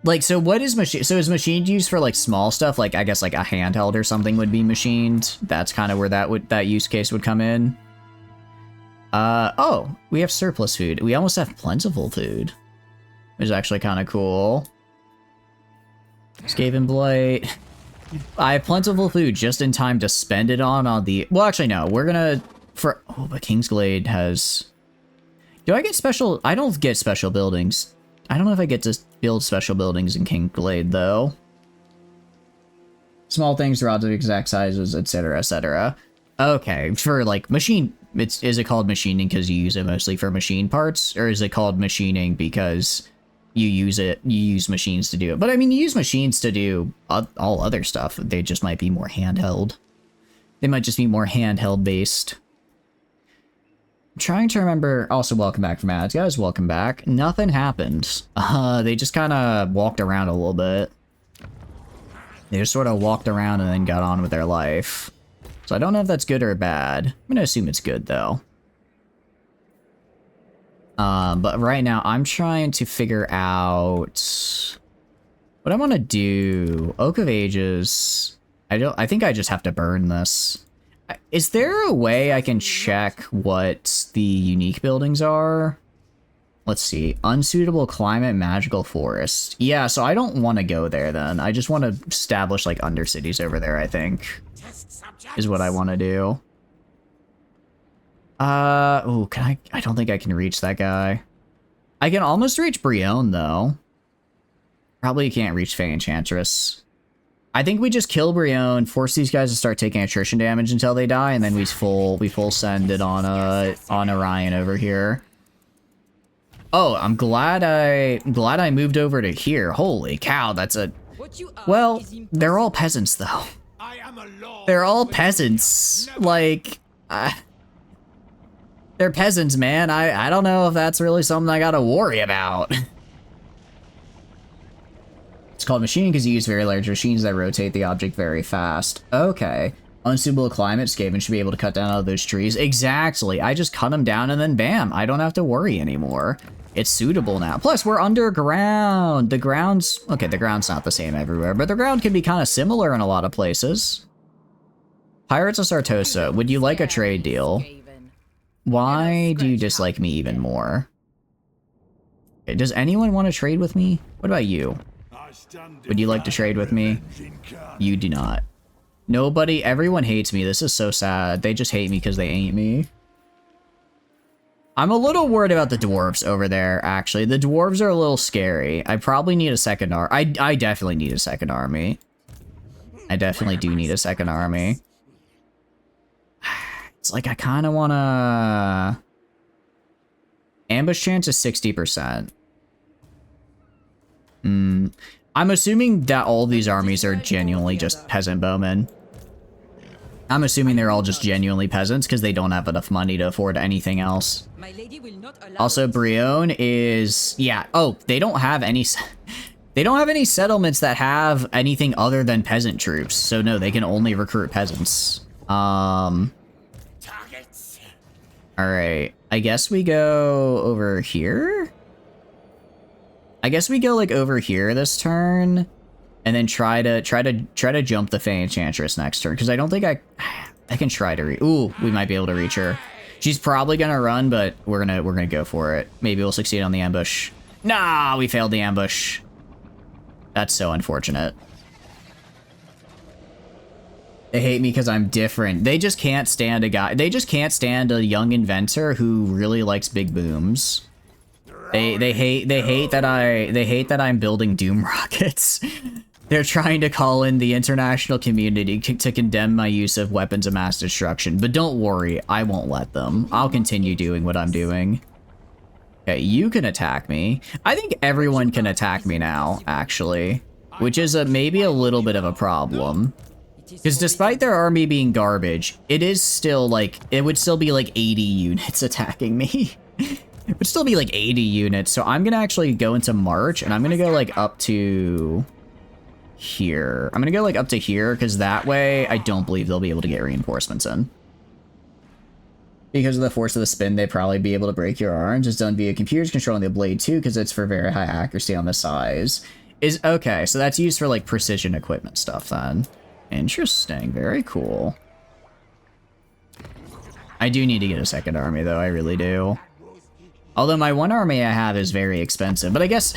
Like, so what is machine? So is machined used for like small stuff? Like, I guess like a handheld or something would be machined. That's kind of where that use case would come in. Oh, we have surplus food. We almost have plentiful food, which is actually kind of cool. Skaven Blight. I have plentiful food just in time to spend it on the... Well, actually, no. We're gonna... Oh, but Kingsglade has... Do I get special... I don't get special buildings. I don't know if I get to build special buildings in Kingsglade, though. Small things, rods of exact sizes, etc., etc. Okay, for, like, machine... Is it called machining because you use it mostly for machine parts? Or is it called machining because... you use machines to do it? But I mean, you use machines to do all other stuff. They just might be more handheld. They might just be more handheld based. I'm trying to remember. Also, welcome back from ads, guys. Welcome back. Nothing happened. They just kind of walked around a little bit. They just sort of walked around and then got on with their life. So I don't know if that's good or bad. I'm gonna assume it's good though. But right now I'm trying to figure out what I want to do. Oak of Ages. I think I just have to burn this. Is there a way I can check what the unique buildings are? Let's see. Unsuitable climate, magical forest. Yeah, so I don't want to go there then. I just want to establish like undercities over there, I think. Is what I want to do. Oh, I don't think I can reach that guy. I can almost reach Brion, though. Probably can't reach Fey Enchantress. I think we just kill Brion, force these guys to start taking attrition damage until they die, and then we full send it on Orion over here. Oh, I'm glad I moved over to here. Holy cow, that's a... Well, they're all peasants, though. They're all peasants. Like... They're peasants, man. I don't know if that's really something I gotta worry about. It's called machining because you use very large machines that rotate the object very fast. Okay. Unsuitable climate, Skaven should be able to cut down all those trees. Exactly. I just cut them down and then bam, I don't have to worry anymore. It's suitable now. Plus, we're underground. The ground's... Okay, the ground's not the same everywhere, but the ground can be kind of similar in a lot of places. Pirates of Sartosa, would you like a trade deal? Why do you dislike me even more? Okay, does anyone want to trade with me? What about you? Would you like to trade with me? You do not. Nobody, everyone hates me. This is so sad. They just hate me because they ain't me. I'm a little worried about the dwarves over there, actually. The dwarves are a little scary. I probably need a second army. I definitely need a second army. I definitely do need a second army. It's like I kind of want to... Ambush chance is 60%. I'm assuming that all these armies are genuinely just peasant bowmen. I'm assuming they're all just genuinely peasants because they don't have enough money to afford anything else. Also, Brion is... Yeah, oh, they don't have any... They don't have any settlements that have anything other than peasant troops. So no, they can only recruit peasants. Alright, I guess we go over here? I guess we go like over here this turn, and then try to jump the Fey Enchantress next turn, because I don't think I can try to ooh, we might be able to reach her. She's probably gonna run, but we're gonna go for it. Maybe we'll succeed on the ambush. Nah, we failed the ambush. That's so unfortunate. They hate me because I'm different. They just can't stand a guy. They just can't stand a young inventor who really likes big booms. They hate that I'm building doom rockets. They're trying to call in the international community to condemn my use of weapons of mass destruction. But don't worry, I won't let them. I'll continue doing what I'm doing. Okay, you can attack me. I think everyone can attack me now, actually, which is maybe a little bit of a problem. Because despite their army being garbage, it is still like, it would still be like 80 units attacking me. It would still be like 80 units. So I'm going to actually go into March and I'm going to go like up to here. I'm going to go like up to here because that way I don't believe they'll be able to get reinforcements in. Because of the force of the spin, they'd probably be able to break your arms. It's done via computers controlling the blade too because it's for very high accuracy on the size. Is okay, so that's used for like precision equipment stuff then. Interesting, very cool. I do need to get a second army though, I really do. Although my one army I have is very expensive, but I guess,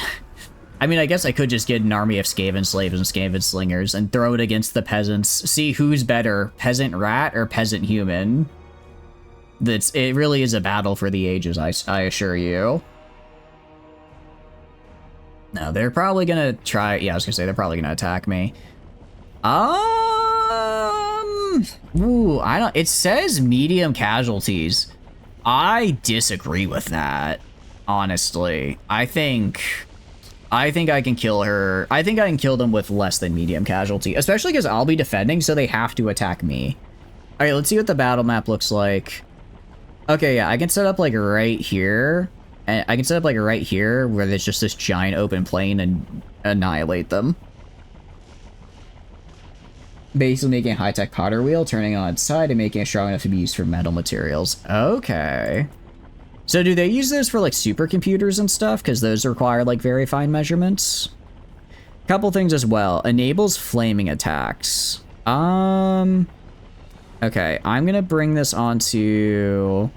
I mean, I guess I could just get an army of Skaven slaves and Skaven slingers and throw it against the peasants. See who's better, peasant rat or peasant human. It really is a battle for the ages, I assure you. No, they're probably gonna try, yeah, I was gonna say they're probably gonna attack me. Ooh, I don't, it says medium casualties. I disagree with that, honestly. I think I can kill her. I think I can kill them with less than medium casualty, especially because I'll be defending, so they have to attack me. All right, let's see what the battle map looks like. Okay, yeah, I can set up like right here. And I can set up like right here where there's just this giant open plain and annihilate them. Basically making a high-tech potter wheel, turning it on its side and making it strong enough to be used for metal materials. Okay. So do they use those for like supercomputers and stuff? Because those require like very fine measurements. Couple things as well. Enables flaming attacks. Okay, I'm gonna bring this onto...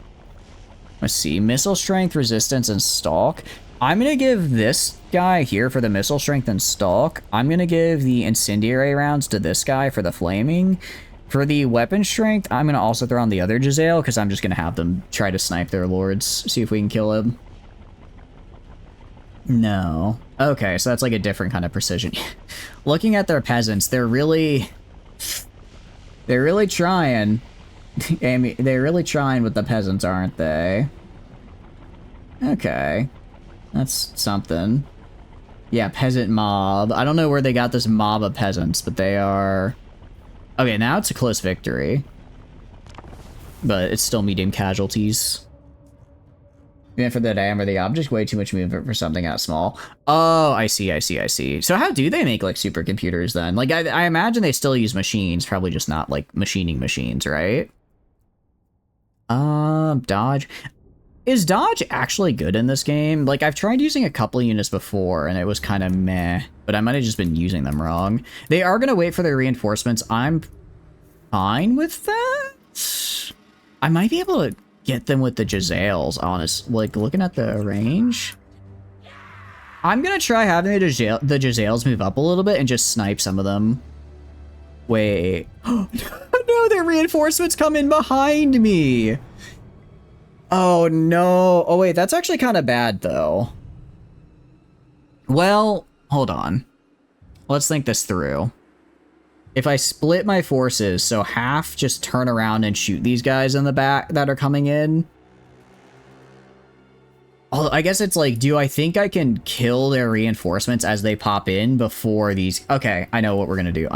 Let's see, missile strength, resistance, and stalk. I'm gonna give this guy here for the missile strength and stalk. I'm gonna give the incendiary rounds to this guy for the flaming. For the weapon strength, I'm gonna also throw on the other Giselle because I'm just gonna have them try to snipe their lords, see if we can kill him. No. Okay, so that's like a different kind of precision. Looking at their peasants, they're really trying. Amy, they're really trying with the peasants, aren't they? Okay. That's something. Yeah, peasant mob. I don't know where they got this mob of peasants, but they are... Okay, now it's a close victory. But it's still medium casualties. Even for the diameter of the object, way too much movement for something that small. Oh, I see. So how do they make, like, supercomputers, then? Like, I imagine they still use machines, probably just not, like, machining machines, right? Dodge. Is dodge actually good in this game? Like, I've tried using a couple units before, and it was kind of meh, but I might have just been using them wrong. They are going to wait for their reinforcements. I'm fine with that. I might be able to get them with the Giselles, honest. Like, looking at the range. I'm going to try having the Giselles move up a little bit and just snipe some of them. Wait. No, their reinforcements come in behind me. Oh, no. Oh, wait, that's actually kind of bad, though. Well, hold on. Let's think this through. If I split my forces, so half just turn around and shoot these guys in the back that are coming in. Oh, I guess it's like, do I think I can kill their reinforcements as they pop in before these... Okay, I know what we're going to do.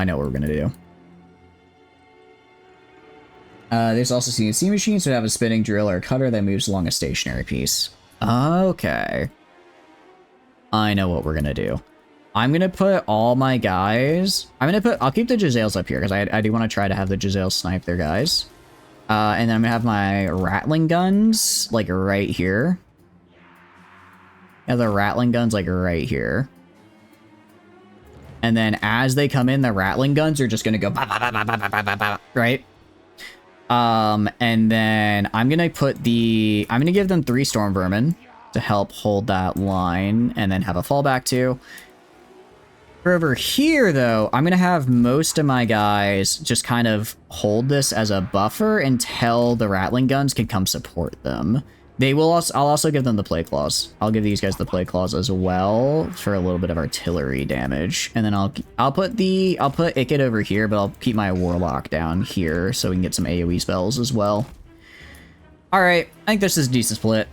There's also CNC machines that have a spinning drill or a cutter that moves along a stationary piece. Okay. I know what we're gonna do. I'm gonna put all my guys... I'll keep the Giselles up here, because I do want to try to have the Giselles snipe their guys. And then I'm gonna have my rattling guns, like, right here. Yeah, the rattling guns, like, right here. And then as they come in, the rattling guns are just gonna go... Bah, bah, bah, bah, bah, bah, bah, bah, right? And then I'm gonna give them 3 storm vermin to help hold that line and then have a fallback too. For over here though, I'm gonna have most of my guys just kind of hold this as a buffer until the rattling guns can come support them. I'll also give them the play claws. I'll give these guys the play claws as well for a little bit of artillery damage. And then I'll put Ikit over here, but I'll keep my warlock down here so we can get some AoE spells as well. Alright, I think this is a decent split.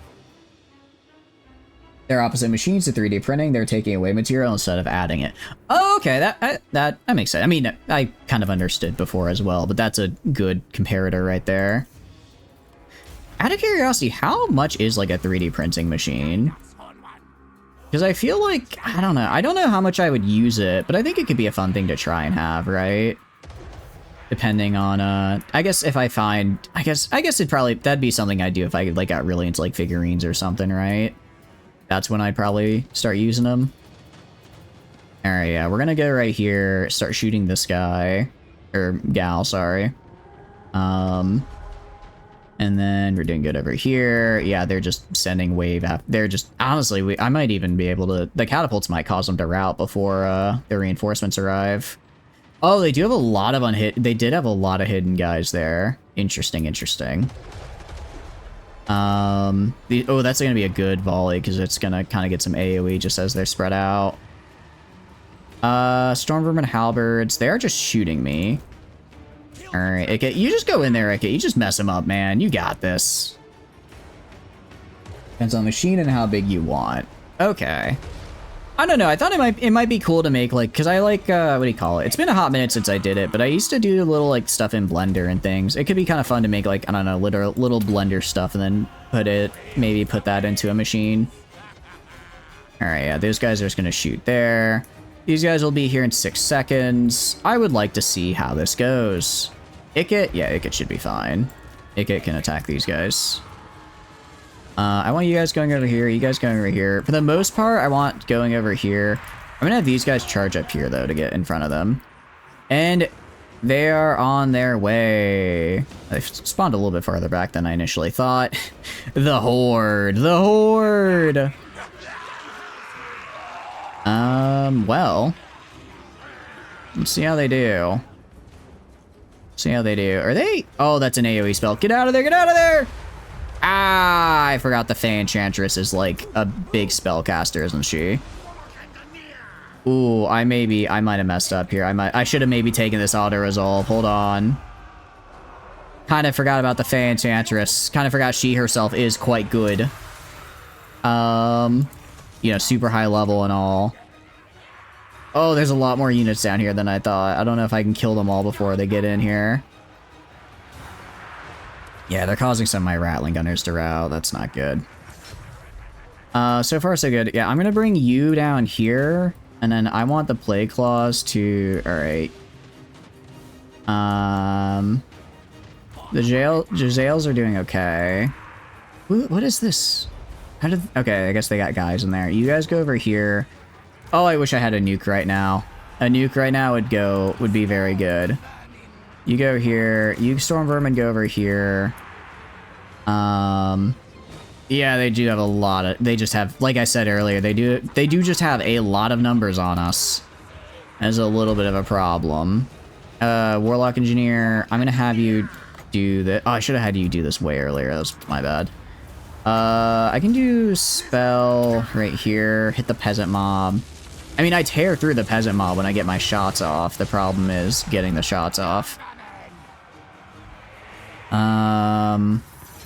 They're opposite machines to 3D printing. They're taking away material instead of adding it. Oh, okay, that makes sense. I mean, I kind of understood before as well, but that's a good comparator right there. Out of curiosity, how much is like a 3D printing machine? Because I feel like, I don't know how much I would use it, but I think it could be a fun thing to try and have, right? Depending on, I guess if I find, I guess that'd be something I'd do if I like got really into like figurines or something, right? That's when I'd probably start using them. Alright, yeah, we're gonna go right here, start shooting this guy. Or gal, sorry. And then we're doing good over here. Yeah, they're just sending wave after. They're just, honestly, I might even be able to, the catapults might cause them to rout before the reinforcements arrive. Oh, they do have a lot of they did have a lot of hidden guys there. Interesting, interesting. Oh, that's gonna be a good volley because it's gonna kind of get some AoE just as they're spread out. Stormvermin halberds, they're just shooting me. Alright, Ike, you just go in there, Ike. You just mess them up, man. You got this. Depends on the machine and how big you want. Okay. I don't know, I thought it might be cool to make, like, because I like, what do you call it? It's been a hot minute since I did it, but I used to do little, like, stuff in Blender and things. It could be kind of fun to make, like, I don't know, little Blender stuff and then maybe put that into a machine. Alright, yeah, those guys are just gonna shoot there. These guys will be here in 6 seconds. I would like to see how this goes. Ikit? Yeah, Ikit should be fine. Ikit can attack these guys. I want you guys going over here, you guys going over here. For the most part, I want going over here. I'm gonna have these guys charge up here, though, to get in front of them. And they are on their way. They've spawned a little bit farther back than I initially thought. The Horde! The Horde! Well. Let's see how they do. See how they do. Are they? Oh, that's an AoE spell. Get out of there! Get out of there! Ah, I forgot the Fey Enchantress is like a big spellcaster, isn't she? Ooh, I might have messed up here. I should have maybe taken this auto resolve. Hold on. Kind of forgot about the Fey Enchantress. Kind of forgot she herself is quite good. You know, super high level and all. Oh, there's a lot more units down here than I thought. I don't know if I can kill them all before they get in here. Yeah, they're causing some of my Rattling Gunners to rout. That's not good. So far so good. Yeah, I'm gonna bring you down here, and then I want the Plague Claws to... Alright. The Jazales are doing okay. What is this? Okay, I guess they got guys in there. You guys go over here. Oh, I wish I had a nuke right now. A nuke right now would be very good. You go here. You Storm Vermin go over here. Yeah, they do have a lot of... They just have, like I said earlier, they do just have a lot of numbers on us. That's a little bit of a problem. Warlock Engineer, I'm gonna have you do the... Oh, I should have had you do this way earlier. That was my bad. I can do spell right here. Hit the peasant mob. I mean, I tear through the peasant mob when I get my shots off. The problem is getting the shots off.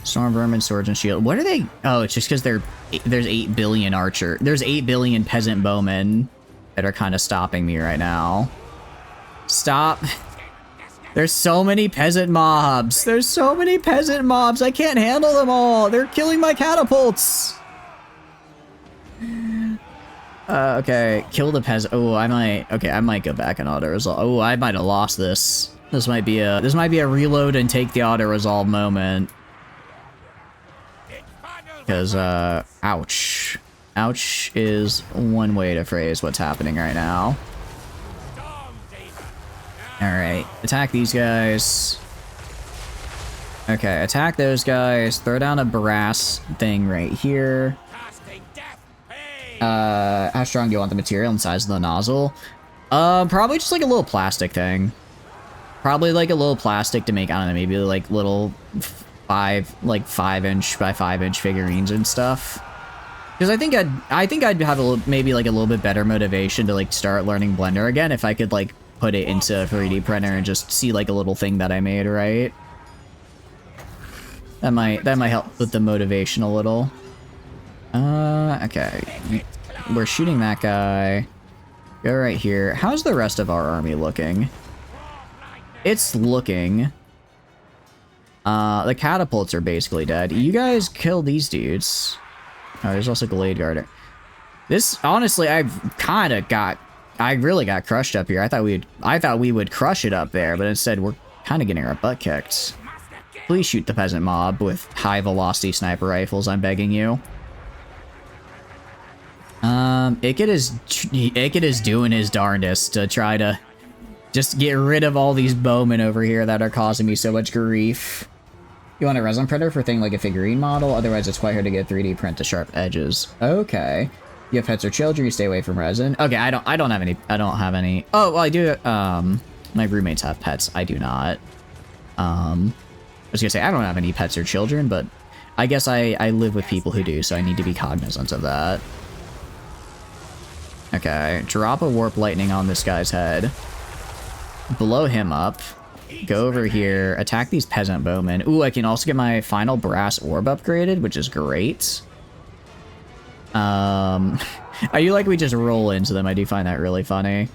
Storm Vermin, Swords and Shield. What are they? Oh, it's just because there's 8 billion archer. There's 8 billion peasant bowmen that are kind of stopping me right now. Stop. There's so many peasant mobs. There's so many peasant mobs. I can't handle them all. They're killing my catapults. Okay, kill the peasant. Oh, I might go back and auto resolve. Oh, I might have lost this. This might be a reload and take the auto resolve moment. Because ouch. Ouch is one way to phrase what's happening right now. Alright, attack these guys. Okay, attack those guys. Throw down a brass thing right here. How strong do you want the material and size of the nozzle? Probably just like a little plastic thing. Probably like a little plastic to make, I don't know, maybe like little 5-inch by 5-inch figurines and stuff. Because I think I'd have maybe like a little bit better motivation to like start learning Blender again if I could like put it into a 3D printer and just see like a little thing that I made, right? That might help with the motivation a little. Okay. We're shooting that guy. Go right here. How's the rest of our army looking? It's looking... the catapults are basically dead. You guys kill these dudes. Oh, there's also Glade Guarder. This, honestly, I really got crushed up here. I thought we would crush it up there, but instead we're kind of getting our butt kicked. Please shoot the peasant mob with high velocity sniper rifles, I'm begging you. Ikit is doing his darndest to try to just get rid of all these bowmen over here that are causing me so much grief. You want a resin printer for thing like a figurine model? Otherwise, it's quite hard to get 3D print to sharp edges. Okay. You have pets or children, you stay away from resin. Okay, I don't have any. Oh, well, I do. My roommates have pets. I do not. I was gonna say, I don't have any pets or children, but I guess I live with people who do, so I need to be cognizant of that. Okay, drop a warp lightning on this guy's head. Blow him up. Go over here, attack these peasant bowmen. Ooh, I can also get my final brass orb upgraded, which is great. I do like we just roll into them. I do find that really funny.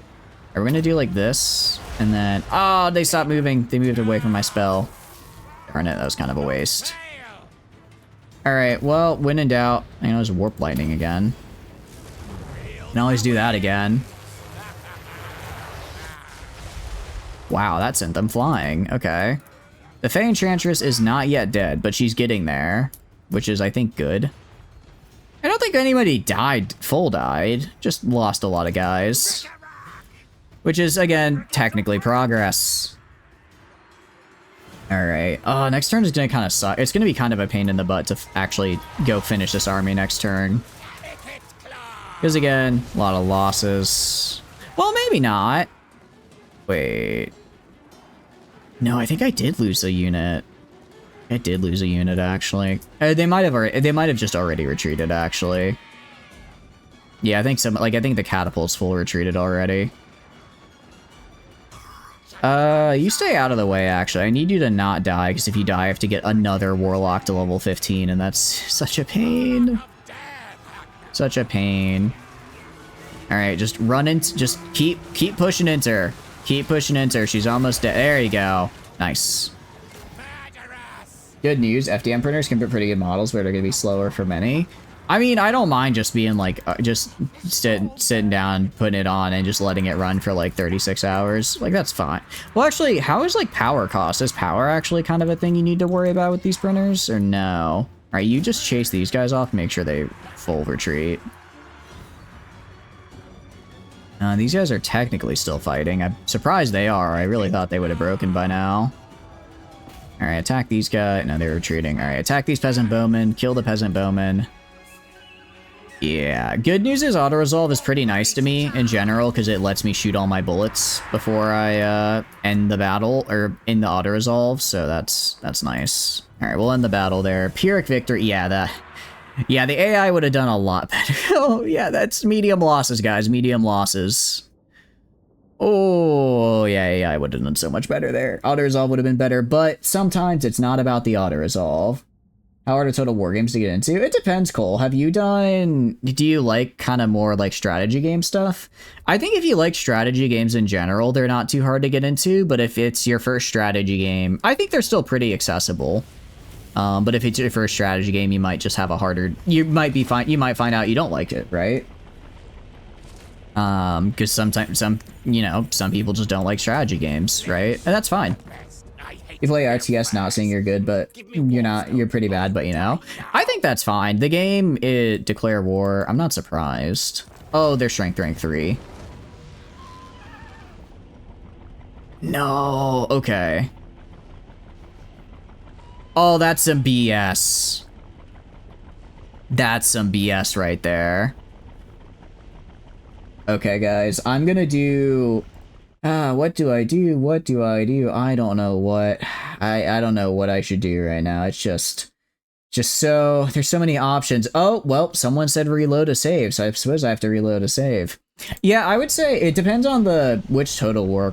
Are we gonna do like this? And then, oh, they stopped moving. They moved away from my spell. Darn it, that was kind of a waste. Alright, well, when in doubt, I know there's warp lightning again. Can always do that again. Wow, that sent them flying. Okay. The Fey Enchantress is not yet dead, but she's getting there, which is, I think, good. I don't think anybody died, full died. Just lost a lot of guys. Which is, again, technically progress. Alright. Oh, next turn is going to kind of suck. It's going to be kind of a pain in the butt to actually go finish this army next turn. Because, again, a lot of losses. Well, maybe not. Wait. No, I think I did lose a unit. I did lose a unit, actually. They might have just already retreated, actually. Yeah, I think I think the catapult's full retreated already. You stay out of the way, actually. I need you to not die, because if you die, I have to get another warlock to level 15, and that's such a pain. Such a pain. Alright, just run into, just keep pushing into her. Keep pushing into her. She's almost dead. There you go. Nice. Good news. FDM printers can print pretty good models, but they're going to be slower for many. I mean, I don't mind just being like, just sitting down, putting it on, and just letting it run for like 36 hours. Like, that's fine. Well, actually, how is like power cost? Is power actually kind of a thing you need to worry about with these printers, or no? All right, you just chase these guys off, make sure they full retreat. These guys are technically still fighting. I'm surprised they are. I really thought they would have broken by now. Alright, attack these guys. No, they're retreating. Alright, attack these peasant bowmen. Kill the peasant bowmen. Yeah, good news is auto-resolve is pretty nice to me in general, because it lets me shoot all my bullets before I end the battle, or in the auto-resolve, so that's nice. Alright, we'll end the battle there. Pyrrhic victory. Yeah, yeah, the AI would have done a lot better. Oh, yeah, that's medium losses, guys. Medium losses. Oh, yeah, AI would have done so much better there. Auto-resolve would have been better, but sometimes it's not about the auto-resolve. How hard are total war games to get into? It depends, Cole. Do you like kind of more like strategy game stuff? I think if you like strategy games in general, they're not too hard to get into, but if it's your first strategy game, I think they're still pretty accessible. But if it's your first strategy game, you might just have a harder... You might find out you don't like it, right? Because sometimes some people just don't like strategy games, right? And that's fine. You play RTS not saying you're good, but you're pretty bad, but I think that's fine. The game is declare war. I'm not surprised. Oh, they're strength rank 3. No, okay. Oh, that's some BS. That's some BS right there. Okay, guys, I'm gonna do... what do I do? What do I do? I don't know what... I don't know what I should do right now. It's just so... There's so many options. Oh, well, someone said reload a save, so I suppose I have to reload a save. Yeah, I would say it depends on which total war,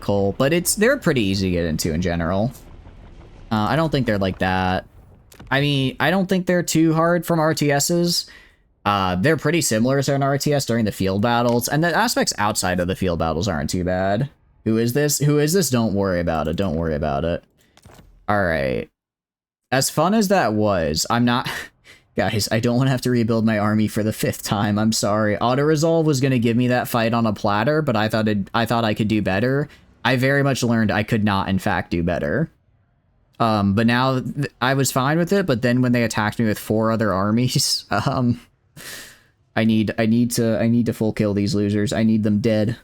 Cole, but they're pretty easy to get into in general. I don't think they're like that. I mean, I don't think they're too hard from RTSs. They're pretty similar to an RTS during the field battles, and the aspects outside of the field battles aren't too bad. Who is this? Who is this? Don't worry about it. Don't worry about it. Alright. As fun as that was, I'm not... Guys, I don't want to have to rebuild my army for the 5th time. I'm sorry. Auto-resolve was going to give me that fight on a platter, but I thought I could do better. I very much learned I could not, in fact, do better. But now I was fine with it, but then when they attacked me with 4 other armies, I need to full kill these losers. I need them dead.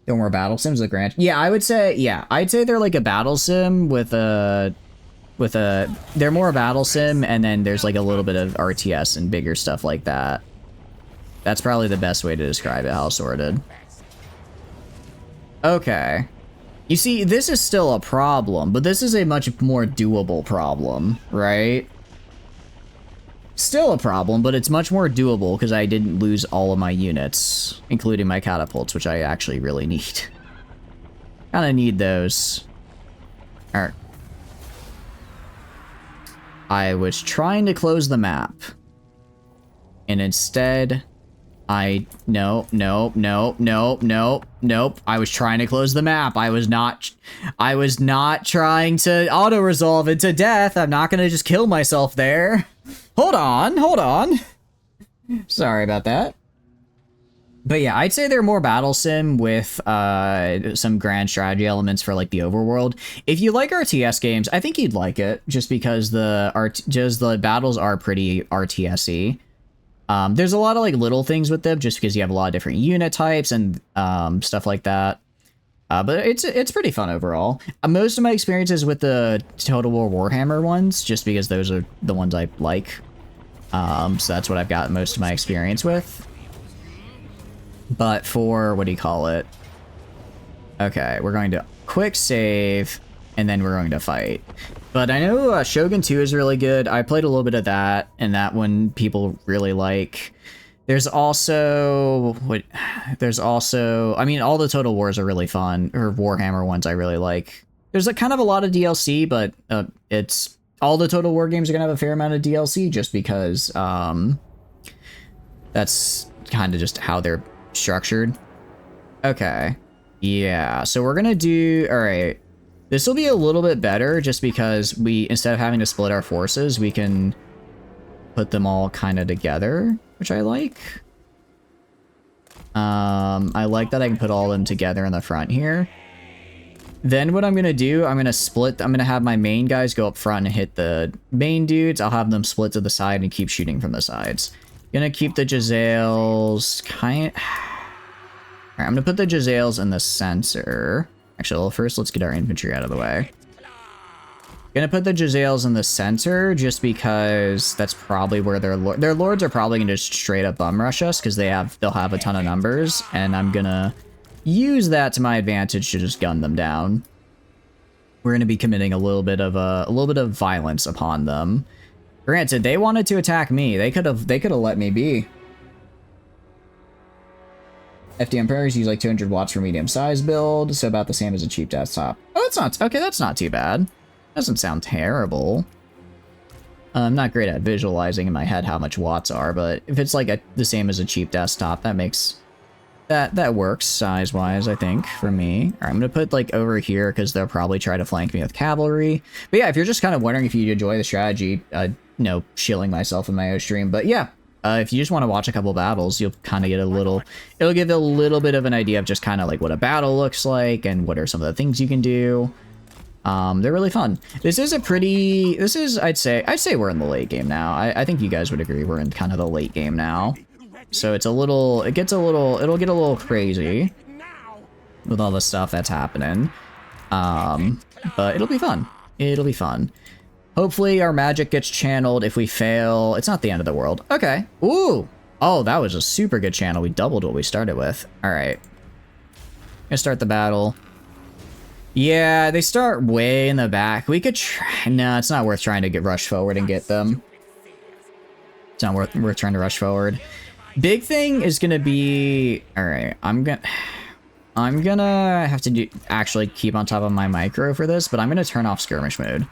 No more battle sims with Grand. Yeah, I would say, yeah, I'd say they're like a battle sim with a, they're more a battle sim, and then there's like a little bit of RTS and bigger stuff like that. That's probably the best way to describe it, how sorted. Okay. You see, this is still a problem, but this is a much more doable problem, right? Still a problem, but it's much more doable because I didn't lose all of my units, including my catapults, which I actually really need. Kinda need those. Alright. I was trying to close the map. And instead, nope. I was trying to close the map. I was not trying to auto-resolve into death. I'm not gonna just kill myself there. Hold on. Sorry about that. But yeah, I'd say they're more battle sim with some grand strategy elements for like the overworld. If you like RTS games, I think you'd like it, just because the battles are pretty RTS-y. There's a lot of like little things with them, just because you have a lot of different unit types and stuff like that. But it's pretty fun overall. Most of my experiences with the Total War Warhammer ones, just because those are the ones I like. So that's what I've got most of my experience with. But for, what do you call it? Okay, we're going to quick save, and then we're going to fight. But I know Shogun 2 is really good. I played a little bit of that, and that one people really like. There's also, I mean, all the Total Wars are really fun, or Warhammer ones I really like. There's like kind of a lot of DLC, but it's, all the Total War games are gonna have a fair amount of DLC, just because that's kind of just how they're structured. Okay. Yeah, so we're gonna do, alright. This will be a little bit better, just because we, instead of having to split our forces, we can put them all kind of together, which I like. I like that I can put all of them together in the front here. Then what I'm gonna do, I'm gonna have my main guys go up front and hit the main dudes. I'll have them split to the side and keep shooting from the sides. Gonna keep the Jezzails Alright, I'm gonna put the Jezzails in the center. Actually, well, first let's get our infantry out of the way. Gonna put the Jezzails in the center, just because that's probably where their lords are probably gonna just straight up bum rush us, because they'll have a ton of numbers, and I'm gonna use that to my advantage to just gun them down. We're gonna be committing a little bit of violence upon them. Granted, they wanted to attack me. They could have let me be. FDM prayers use like 200 watts for medium size build, so about the same as a cheap desktop. Oh, that's not okay. That's not too bad. Doesn't sound terrible. I'm not great at visualizing in my head how much watts are, but if it's like the same as a cheap desktop, that makes that works size-wise, I think, for me. All right, I'm gonna put like over here because they'll probably try to flank me with cavalry. But yeah, if you're just kind of wondering if you enjoy the strategy, shilling myself in my own stream. But yeah, if you just want to watch a couple battles, you'll kind of get it'll give a little bit of an idea of just kind of like what a battle looks like and what are some of the things you can do. They're really fun. I'd say we're in the late game now. I think you guys would agree we're in kind of the late game now. So it'll get a little crazy with all the stuff that's happening. But it'll be fun. It'll be fun. Hopefully our magic gets channeled. If we fail, it's not the end of the world. Okay. Ooh. Oh, that was a super good channel. We doubled what we started with. All right. Gonna start the battle. Yeah, they start way in the back. We could try. No, it's not worth trying to get rush forward and get them. It's not worth trying to rush forward. Big thing is gonna be. All right, I'm gonna have to actually keep on top of my micro for this, but I'm gonna turn off skirmish mode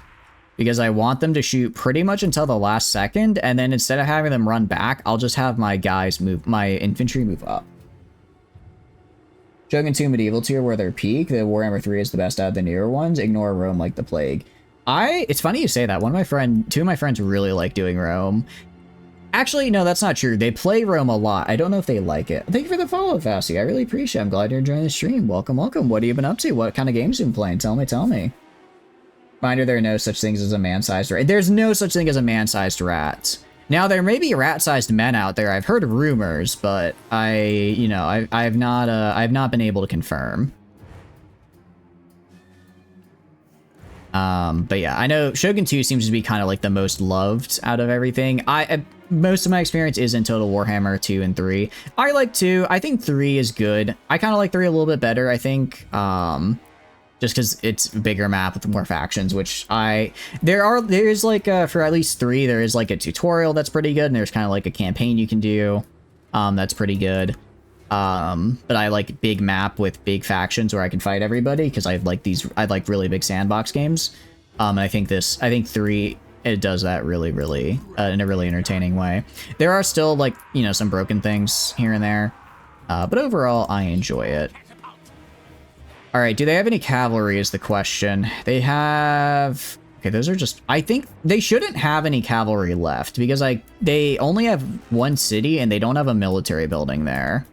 because I want them to shoot pretty much until the last second, and then instead of having them run back, I'll just have my infantry move up. Shogun 2 medieval tier where they're peak. The Warhammer 3 is the best out of the newer ones. Ignore Rome like the plague. It's funny you say that. Two of my friends really like doing Rome. Actually, no, that's not true. They play Rome a lot. I don't know if they like it. Thank you for the follow, Fasty. I really appreciate it. I'm glad you're enjoying the stream. Welcome, welcome. What have you been up to? What kind of games have you been playing? Tell me. Reminder, there are no such things as a man-sized rat. There's no such thing as a man-sized rat. Now, there may be rat-sized men out there. I've heard rumors, but I've not been able to confirm. But yeah, I know Shogun 2 seems to be kind of like the most loved out of everything. Most of my experience is in Total Warhammer 2 and 3. I like 2. I think 3 is good. I kind of like 3 a little bit better, I think. Just because it's a bigger map with more factions, which there's like, for at least 3, there is like a tutorial that's pretty good, and there's kind of like a campaign you can do, that's pretty good. But I like big map with big factions where I can fight everybody, because I like really big sandbox games. And I think 3, it does that really, in a really entertaining way. There are still like, some broken things here and there, but overall I enjoy it. All right, do they have any cavalry is the question. They have... Okay, those are just... I think they shouldn't have any cavalry left because they only have one city and they don't have a military building there.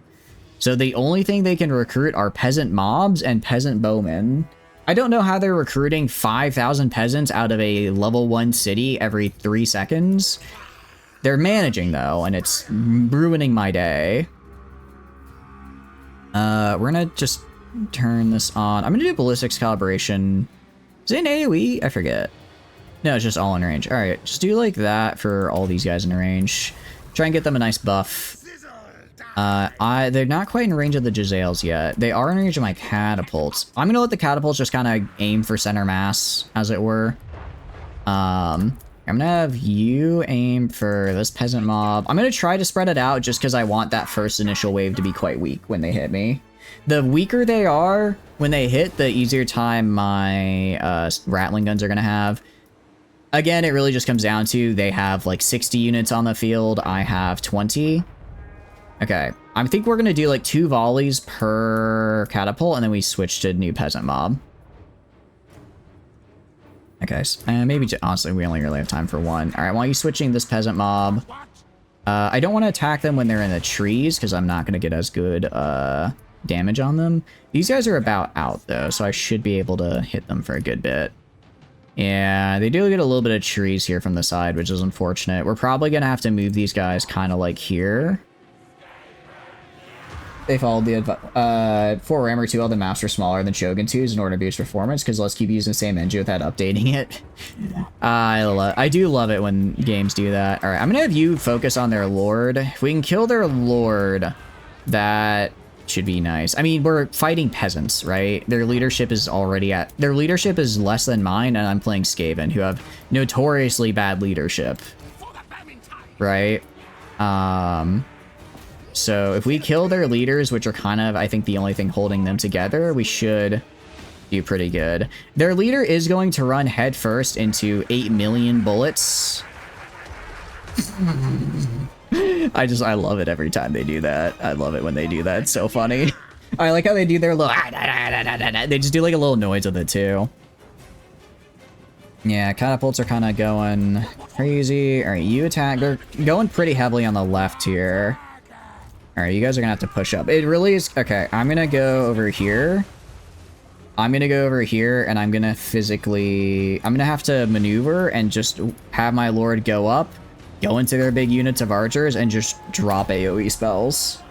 So the only thing they can recruit are peasant mobs and peasant bowmen. I don't know how they're recruiting 5,000 peasants out of a level 1 city every 3 seconds. They're managing though, and it's ruining my day. We're gonna just... turn this on. I'm gonna do ballistics calibration. Is it in AoE? I forget. No, it's just all in range. All right, just do like that for all these guys in range. Try and get them a nice buff. They're not quite in range of the Jezzails yet. They are in range of my catapults. I'm gonna let the catapults just kind of aim for center mass, as it were. I'm gonna have you aim for this peasant mob. I'm gonna try to spread it out just because I want that first initial wave to be quite weak when they hit me. The weaker they are when they hit, the easier time my rattling guns are going to have. Again, it really just comes down to they have like 60 units on the field. I have 20. Okay, I think we're going to do like 2 volleys per catapult, and then we switch to new peasant mob. Okay, maybe honestly, we only really have time for 1. All right, while you switching this peasant mob, I don't want to attack them when they're in the trees because I'm not going to get as good damage on them. These guys are about out though, so I should be able to hit them for a good bit. Yeah, they do get a little bit of trees here from the side, which is unfortunate. We're probably gonna have to move these guys kind of like here. They followed the advice. For Warhammer 2, all the maps are smaller than Shogun 2's in order to boost performance, because let's keep using the same engine without updating it. I do love it when games do that. All right, I'm gonna have you focus on their lord. If we can kill their lord, that should be nice. I mean, we're fighting peasants, right? Their leadership is less than mine, and I'm playing Skaven, who have notoriously bad leadership, right? So if we kill their leaders, which are kind of, I think, the only thing holding them together, we should do pretty good. Their leader is going to run headfirst into 8 million bullets. I love it every time they do that. I love it when they do that. It's so funny. I like how they do their little... They just do like a little noise with it too. Yeah, catapults are kind of going crazy. All right, you attack. They're going pretty heavily on the left here. All right, you guys are gonna have to push up. It really is... Okay, I'm gonna go over here. I'm gonna go over here, and I'm gonna physically... I'm gonna have to maneuver and just have my lord go up, go into their big units of archers, and just drop AoE spells.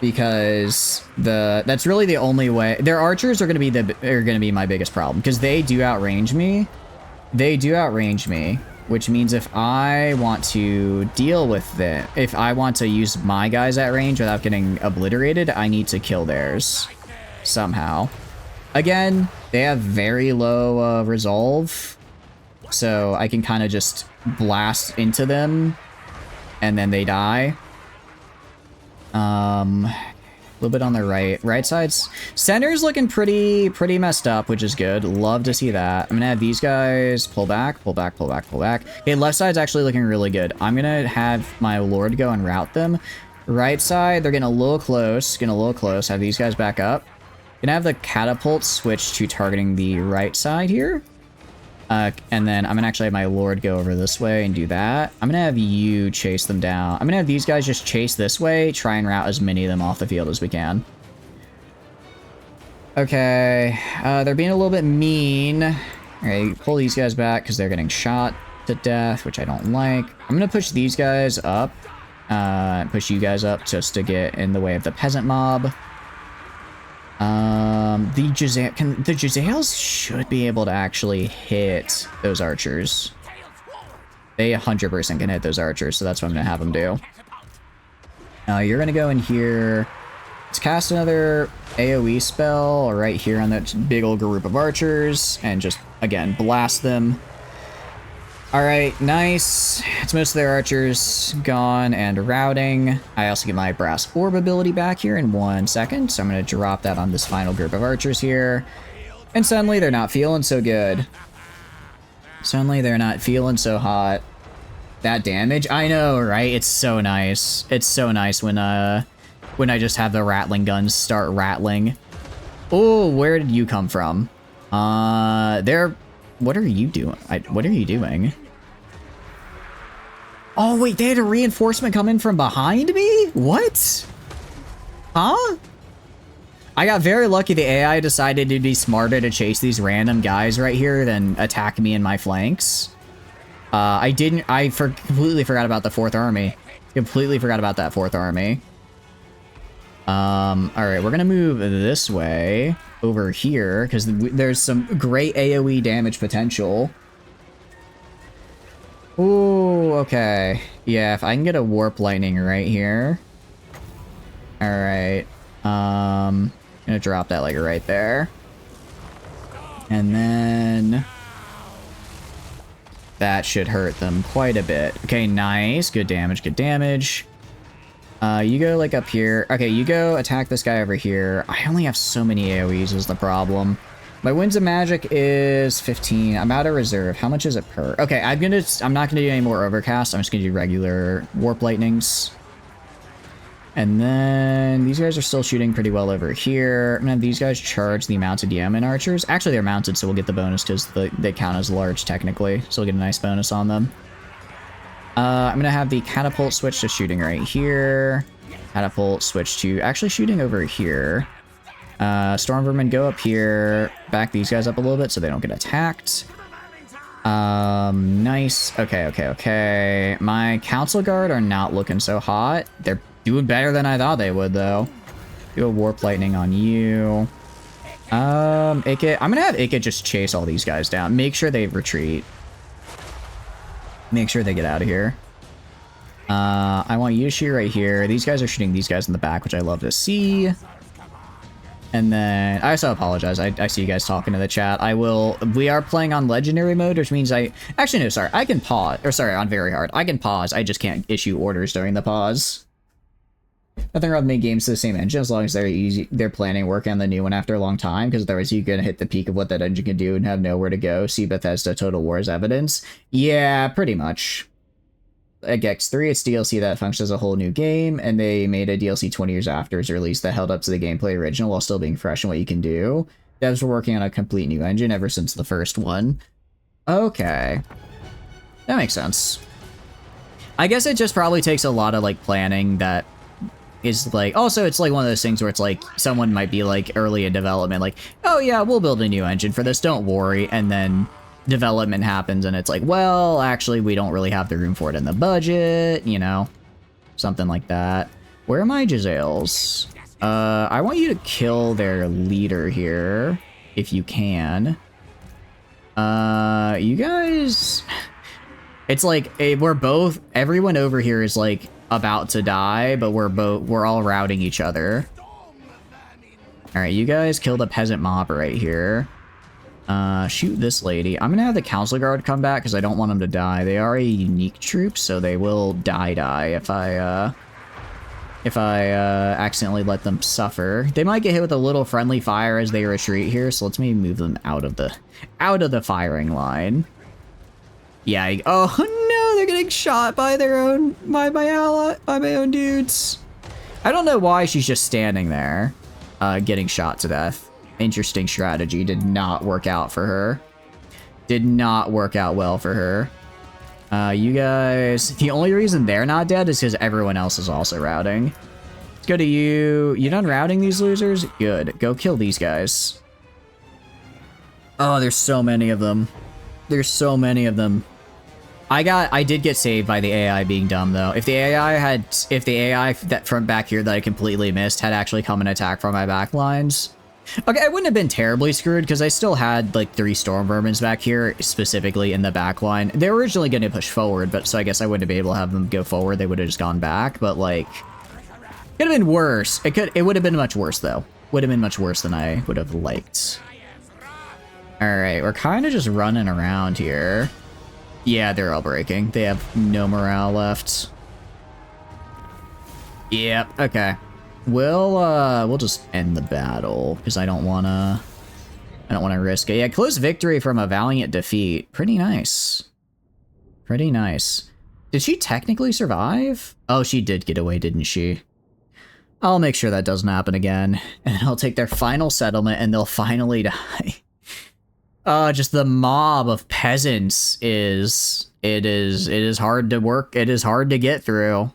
Because that's really the only way. Their archers are gonna be my biggest problem, because they do outrange me. They do outrange me, which means if I want to deal with it, if I want to use my guys at range without getting obliterated, I need to kill theirs somehow. Again, they have very low resolve, so I can kind of just blast into them and then they die. A little bit on the right side's center's looking pretty messed up, which is good. Love to see that. I'm gonna have these guys pull back. Okay, left side's actually looking really good. I'm gonna have my lord go and route them. Right side, they're getting a little close, have these guys back up. Gonna have the catapult switch to targeting the right side here. And then I'm gonna actually have my lord go over this way and do that. I'm gonna have you chase them down. I'm gonna have these guys just chase this way, try and route as many of them off the field as we can. Okay, they're being a little bit mean. All right, pull these guys back because they're getting shot to death, which I don't like. I'm gonna push these guys up. Push you guys up just to get in the way of the peasant mob. The Jezzails should be able to actually hit those archers. They 100% can hit those archers, so that's what I'm gonna have them do. You're gonna go in here. Let's cast another AoE spell right here on that big old group of archers and just, again, blast them. Alright, nice. It's most of their archers gone and routing. I also get my brass orb ability back here in 1 second, so I'm going to drop that on this final group of archers here. And suddenly they're not feeling so good. Suddenly they're not feeling so hot. That damage? I know, right? It's so nice. It's so nice when I just have the rattling guns start rattling. Oh, where did you come from? What are you doing? What are you doing? Oh, wait, they had a reinforcement come in from behind me? What? Huh? I got very lucky the AI decided to be smarter to chase these random guys right here than attack me in my flanks. I completely forgot about the 4th army. Completely forgot about that 4th army. Alright, we're gonna move this way over here because there's some great AoE damage potential. Ooh, okay. Yeah, if I can get a warp lightning right here. Alright. Gonna drop that like right there. And then that should hurt them quite a bit. Okay, nice. Good damage, good damage. You go like up here. Okay, you go attack this guy over here. I only have so many AoEs is the problem. My Winds of Magic is 15. I'm out of reserve. How much is it per? Okay, I'm not gonna do any more overcast. I'm just gonna do regular warp lightnings. And then these guys are still shooting pretty well over here. I'm gonna have these guys charge the mounted Yeoman archers. Actually, they're mounted, so we'll get the bonus because they count as large technically. So we'll get a nice bonus on them. I'm gonna have the catapult switch to shooting right here. Catapult switch to actually shooting over here. Storm Vermin go up here. Back these guys up a little bit so they don't get attacked. Nice. Okay. My Council Guard are not looking so hot. They're doing better than I thought they would, though. Do a Warp Lightning on you. Ikit. I'm gonna have Ikit just chase all these guys down. Make sure they retreat. Make sure they get out of here. I want you to shoot right here. These guys are shooting these guys in the back, which I love to see. And then, I also apologize. I see you guys talking to the chat. We are playing on legendary mode, which means actually, no, sorry. I can pause, or sorry, on very hard. I can pause. I just can't issue orders during the pause. Nothing wrong with making games to the same engine as long as they're planning work on the new one after a long time, because otherwise you're gonna hit the peak of what that engine can do and have nowhere to go. See Bethesda Total War's evidence. Yeah, pretty much. At Gex 3, it's DLC that functions as a whole new game, and they made a DLC 20 years after its release that held up to the gameplay original while still being fresh in what you can do. Devs were working on a complete new engine ever since the first one. Okay. That makes sense. I guess it just probably takes a lot of, like, planning that is, like... Also, it's, like, one of those things where it's, like, someone might be, like, early in development, like, oh, yeah, we'll build a new engine for this, don't worry, and then development happens and it's like, well, actually, we don't really have the room for it in the budget, you know? Something like that. Where are my Jezzails? I want you to kill their leader here, if you can. You guys... It's like, everyone over here is, like, about to die, but we're all routing each other. Alright, you guys kill the peasant mob right here. Shoot this lady. I'm gonna have the Council Guard come back because I don't want them to die. They are a unique troop, so they will die if I accidentally let them suffer. They might get hit with a little friendly fire as they retreat here, so let's maybe move them out of the firing line. Yeah. Oh no, they're getting shot by my own dudes. I don't know why she's just standing there, getting shot to death. Interesting strategy. Did not work out for her. Did not work out well for her. You guys... The only reason they're not dead is because everyone else is also routing. Let's go to you. You done routing these losers? Good. Go kill these guys. Oh, there's so many of them. There's so many of them. I did get saved by the AI being dumb though. If the AI that from back here that I completely missed had actually come and attacked from my back lines, okay, I wouldn't have been terribly screwed because I still had like 3 storm vermins back here, specifically in the back line. They were originally going to push forward, but so I guess I wouldn't be able to have them go forward. They would have just gone back, but like, could have been worse. It would have been much worse though. Would have been much worse than I would have liked. All right, we're kind of just running around here. Yeah, they're all breaking. They have no morale left. Yep. Okay. We'll just end the battle because I don't wanna risk it. Yeah, close victory from a valiant defeat. Pretty nice. Pretty nice. Did she technically survive? Oh, she did get away, didn't she? I'll make sure that doesn't happen again, and I'll take their final settlement, and they'll finally die. Just the mob of peasants is hard to work. It is hard to get through.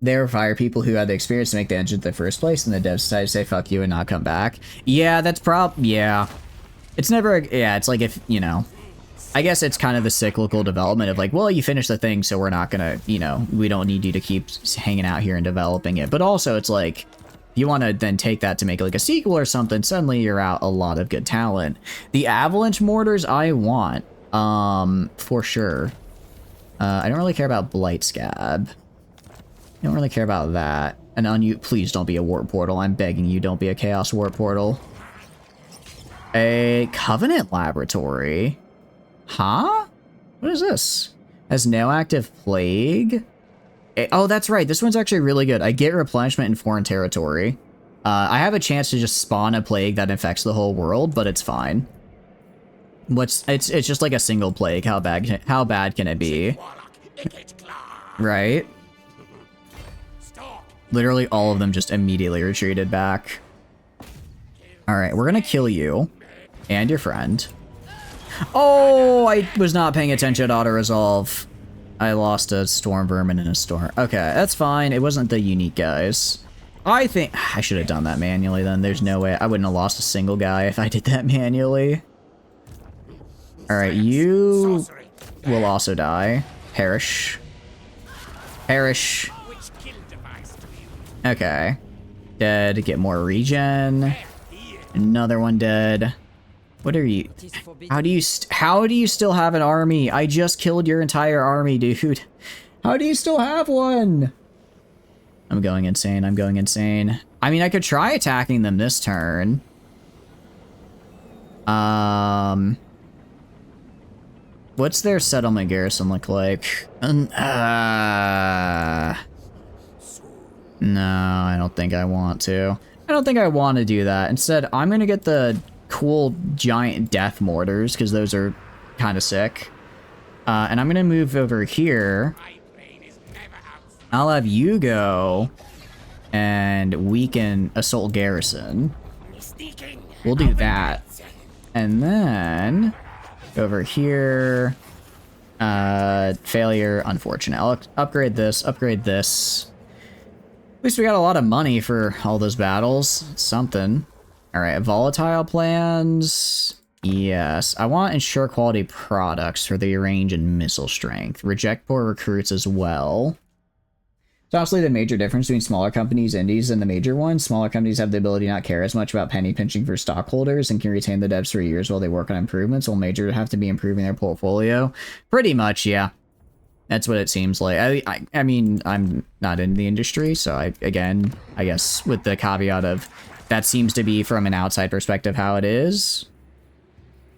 They were fire people who had the experience to make the engine in the first place, and the devs decided to say fuck you and not come back. Yeah, that's yeah. It's never, yeah, it's like if, you know, I guess it's kind of the cyclical development of like, well, you finished the thing, so we're not gonna, you know, we don't need you to keep hanging out here and developing it. But also it's like, you want to then take that to make like a sequel or something, suddenly you're out a lot of good talent. The avalanche mortars I want, for sure. I don't really care about blight scab. I don't really care about that. And please don't be a warp portal. I'm begging you, don't be a chaos warp portal. A covenant laboratory. Huh? What is this? Has no active plague. Oh, that's right. This one's actually really good. I get replenishment in foreign territory. I have a chance to just spawn a plague that infects the whole world, but it's fine. It's just like a single plague. How bad can it be? Right? Literally all of them just immediately retreated back. All right, we're gonna kill you and your friend. Oh, I was not paying attention to auto-resolve. I lost a storm vermin in a storm. Okay, that's fine. It wasn't the unique guys. I think I should have done that manually then. There's no way. I wouldn't have lost a single guy if I did that manually. All right, you will also die. Perish. Perish. Okay. Dead. Get more regen. Another one dead. What are you? How do you still have an army? I just killed your entire army, dude. How do you still have one? I'm going insane. I'm going insane. I mean, I could try attacking them this turn. What's their settlement garrison look like? No, I don't think I want to. I don't think I want to do that. Instead, I'm going to get the cool giant death mortars because those are kind of sick. And I'm going to move over here. I'll have you go and weaken assault garrison. We'll do that. And then over here, failure, unfortunate. I'll upgrade this, upgrade this. At least we got a lot of money for all those battles. Something. All right, volatile plans. Yes, I want ensure quality products for the range and missile strength. Reject poor recruits as well. It's obviously the major difference between smaller companies, indies, and the major ones. Smaller companies have the ability to not care as much about penny pinching for stockholders and can retain the devs for years while they work on improvements, while major have to be improving their portfolio. Pretty much, yeah. That's what it seems like. I mean, I'm not in the industry, so again, I guess with the caveat of that seems to be from an outside perspective how it is.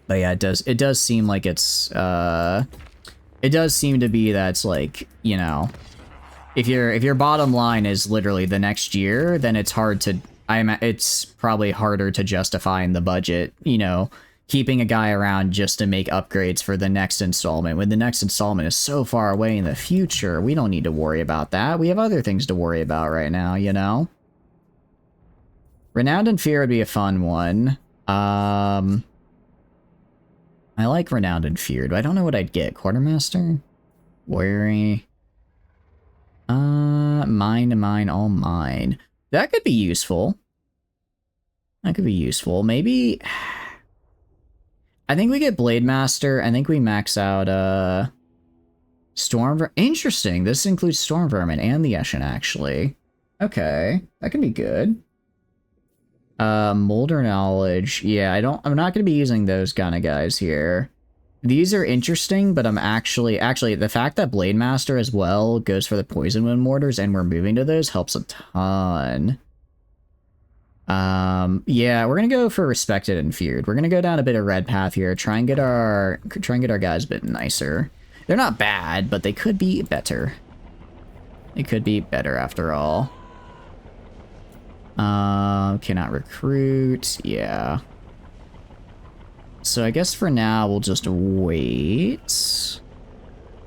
But yeah, it does seem like it's it does seem to be that it's like, you know, if your bottom line is literally the next year, then it's hard to it's probably harder to justify in the budget, you know, keeping a guy around just to make upgrades for the next installment. When the next installment is so far away in the future, we don't need to worry about that. We have other things to worry about right now, you know? Renowned and Fear would be a fun one. I like Renowned and Feared, but I don't know what I'd get. Quartermaster? Warrior? Mine, all mine. That could be useful. That could be useful. Maybe... I think we get Blade Master. I think we max out Interesting. This includes Storm Vermin and the Eshin, actually. Okay, that can be good. Molder Knowledge. Yeah, I'm not going to be using those kind of guys here. These are interesting, but I'm actually, the fact that Blade Master as well goes for the Poison Wind Mortars and we're moving to those helps a ton. Yeah, we're gonna go for Respected and Feared. We're gonna go down a bit of red path here, try and get our guys a bit nicer. They're not bad, but they could be better. They could be better after all. Cannot recruit, yeah. So I guess for now we'll just wait.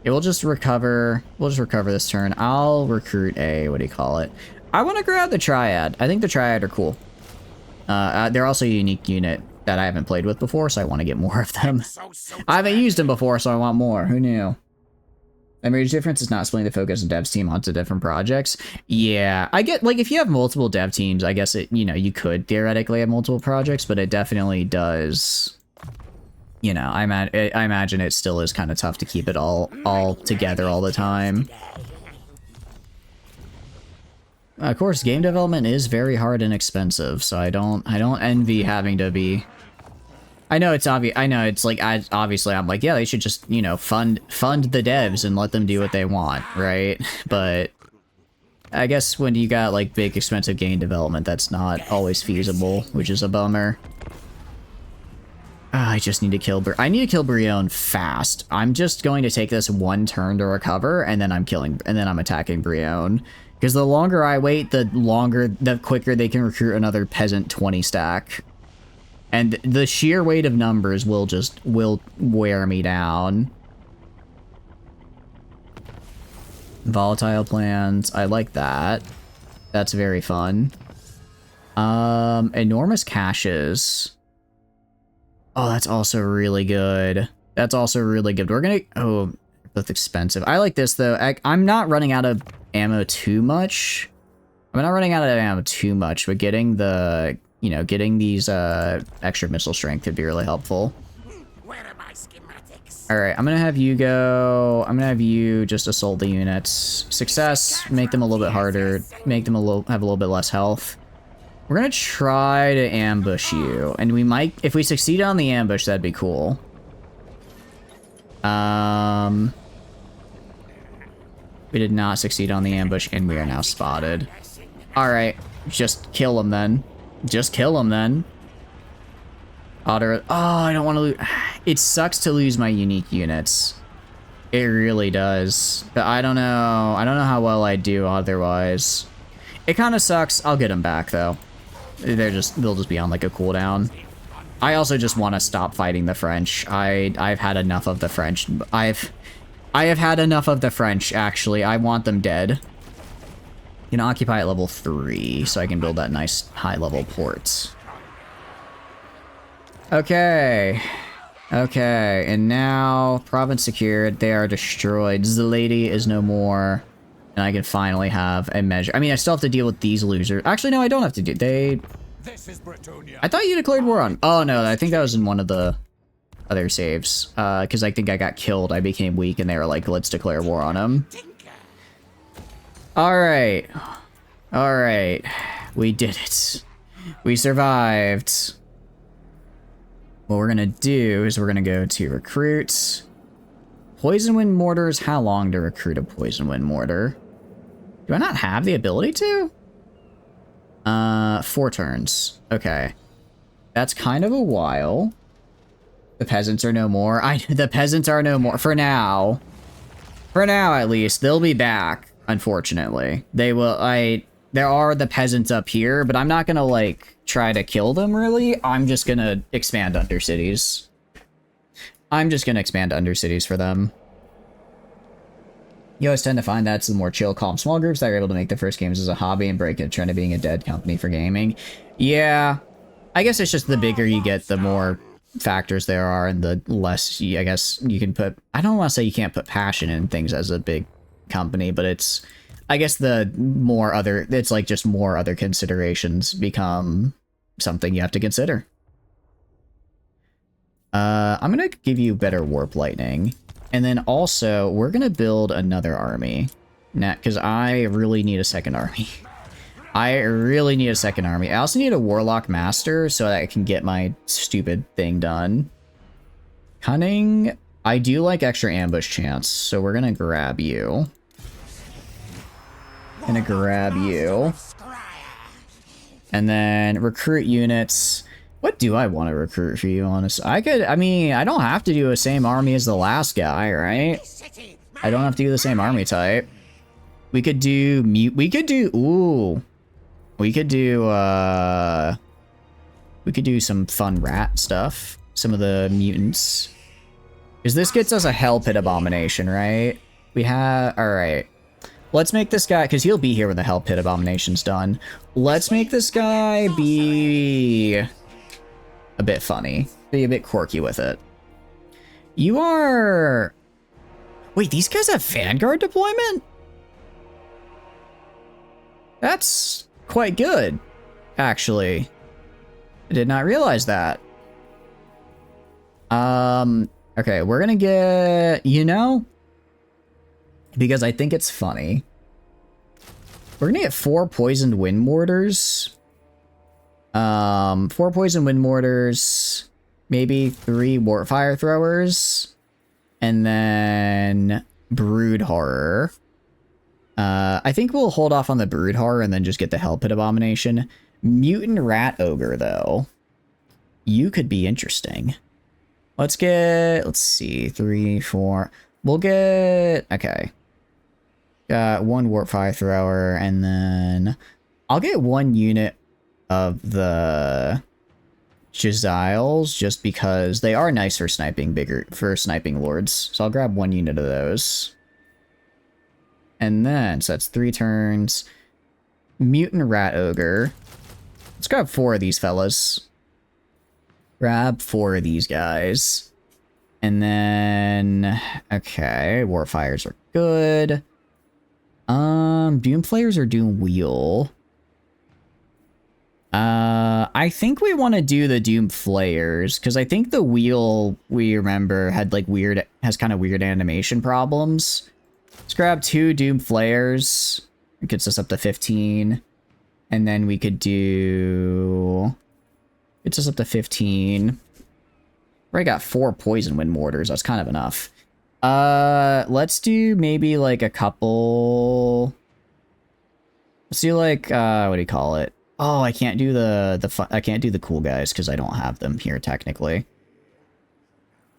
Yeah, we'll just recover this turn. I'll recruit a, what do you call it? I want to grab the Triad. I think the Triad are cool. They're also a unique unit that I haven't played with before, so I want to get more of them. I haven't used them before, so I want more. Who knew? The major difference is not splitting the focus of devs team onto different projects. Yeah, I get, like, if you have multiple dev teams, I guess it, you know, you could theoretically have multiple projects, but it definitely does. You know, I imagine it still is kind of tough to keep it all together all the time. Of course, game development is very hard and expensive, so I don't envy having to be. I know it's obvious. I know it's like, obviously I'm like, yeah, they should just, you know, fund the devs and let them do what they want, right? But I guess when you got like big expensive game development, that's not always feasible, which is a bummer. I just need to kill I need to kill Brion fast. I'm just going to take this one turn to recover, and then I'm attacking Brion. Because the longer I wait, the quicker they can recruit another peasant 20 stack. And the sheer weight of numbers will wear me down. Volatile plans, I like that. That's very fun. Enormous caches. Oh, that's also really good. That's also really good. We're gonna, oh, both expensive. I like this though. I'm not running out of ammo too much. I'm not running out of ammo too much, but getting the, you know, getting these extra missile strength could be really helpful. Where are my schematics? All right, I'm gonna have you go. I'm gonna have you just assault the units. Success, make them a little bit harder. Make them have a little bit less health. We're gonna try to ambush you, and we might, if we succeed on the ambush, that'd be cool. We did not succeed on the ambush, and we are now spotted. All right, just kill him then. Just kill him then. Otter. Oh, I don't want to lose. It sucks to lose my unique units. It really does. But I don't know. I don't know how well I do otherwise. It kind of sucks. I'll get them back though. They'll just be on like a cooldown. I also just want to stop fighting the French. I've had enough of the French. I have had enough of the French, actually. I want them dead. You can occupy at level 3, so I can build that nice high-level port. Okay. Okay, and now, province secured. They are destroyed. Zalady is no more. And I can finally have a measure. I mean, I still have to deal with these losers. Actually, no, I don't have to do. This is Bretonia. I thought you declared war on. Oh no, I think that was in one of the other saves. Because I think I got killed. I became weak, and they were like, "Let's declare war on him." All right, all right, we did it. We survived. What we're gonna do is we're gonna go to recruit. Poison Wind Mortars. How long to recruit a Poison Wind Mortar? Do I not have the ability to? 4 turns. Okay. That's kind of a while. The peasants are no more. The peasants are no more. For now. For now, at least. They'll be back, unfortunately. They will, there are the peasants up here, but I'm not gonna, like, try to kill them, really. I'm just gonna expand Undercities. I'm just gonna expand Undercities for them. You always tend to find that's the more chill, calm, small groups that are able to make their first games as a hobby and break a trend of being a dead company for gaming. Yeah, I guess it's just the bigger you get, the more factors there are, and the less, I guess, you can put... I don't want to say you can't put passion in things as a big company, but it's... I guess the more other... It's like just more other considerations become something you have to consider. I'm gonna give you better warp lightning. And then also, we're gonna build another army. Now, because I really need a second army. I really need a second army. I also need a warlock master so that I can get my stupid thing done. Cunning. I do like extra ambush chance, so we're gonna grab you. Gonna grab you. And then recruit units. What do I want to recruit for you, honestly? I mean, I don't have to do the same army as the last guy, right? I don't have to do the same army type. We could do we could do some fun rat stuff. Some of the mutants. Because this gets us a hell pit abomination, right? We have, all right. Let's make this guy, because he'll be here when the hell pit abomination's done. Let's make this guy be a bit funny. Be a bit quirky with it. You are... Wait, these guys have Vanguard deployment? That's quite good, actually. I did not realize that. Okay, we're gonna get, you know, because I think it's funny. We're gonna get 4 poisoned wind mortars. 4 poisoned wind mortars, maybe 3 warp fire throwers, and then brood horror. I think we'll hold off on the brood horror and then just get the hell pit abomination. Mutant rat ogre, though. You could be interesting. Let's get, let's see, 3, 4. We'll get, okay. Got 1 warp fire thrower, and then I'll get 1 unit of the Jaziles just because they are nice for sniping sniping lords. So I'll grab 1 unit of those. And then, so that's 3 turns. Mutant rat ogre. Let's grab 4 of these fellas. Grab 4 of these guys. And then, okay, warfires are good. Doom flayers or doom wheel. I think we want to do the doom flayers because I think the wheel, we remember, had like has kind of weird animation problems. Let's grab 2 doom flayers. It gets us up to 15. And then we could do... Gets us up to 15. Already got 4 poison wind mortars. That's kind of enough. Let's do maybe like a couple... Let's do like, what do you call it? Oh, I can't do I can't do the cool guys because I don't have them here technically.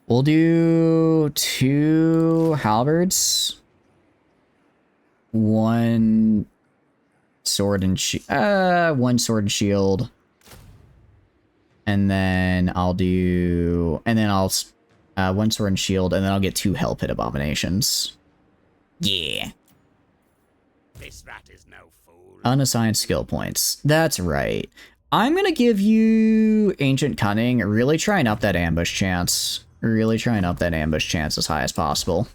We'll do 2 halberds. 1 sword and 1 sword and shield. And then I'll do, 1 sword and shield, and then I'll get 2 hell pit abominations. Yeah. This rat is no fool. Unassigned skill points. That's right. I'm gonna give you Ancient Cunning. Really try and up that ambush chance. Really try and up that ambush chance as high as possible.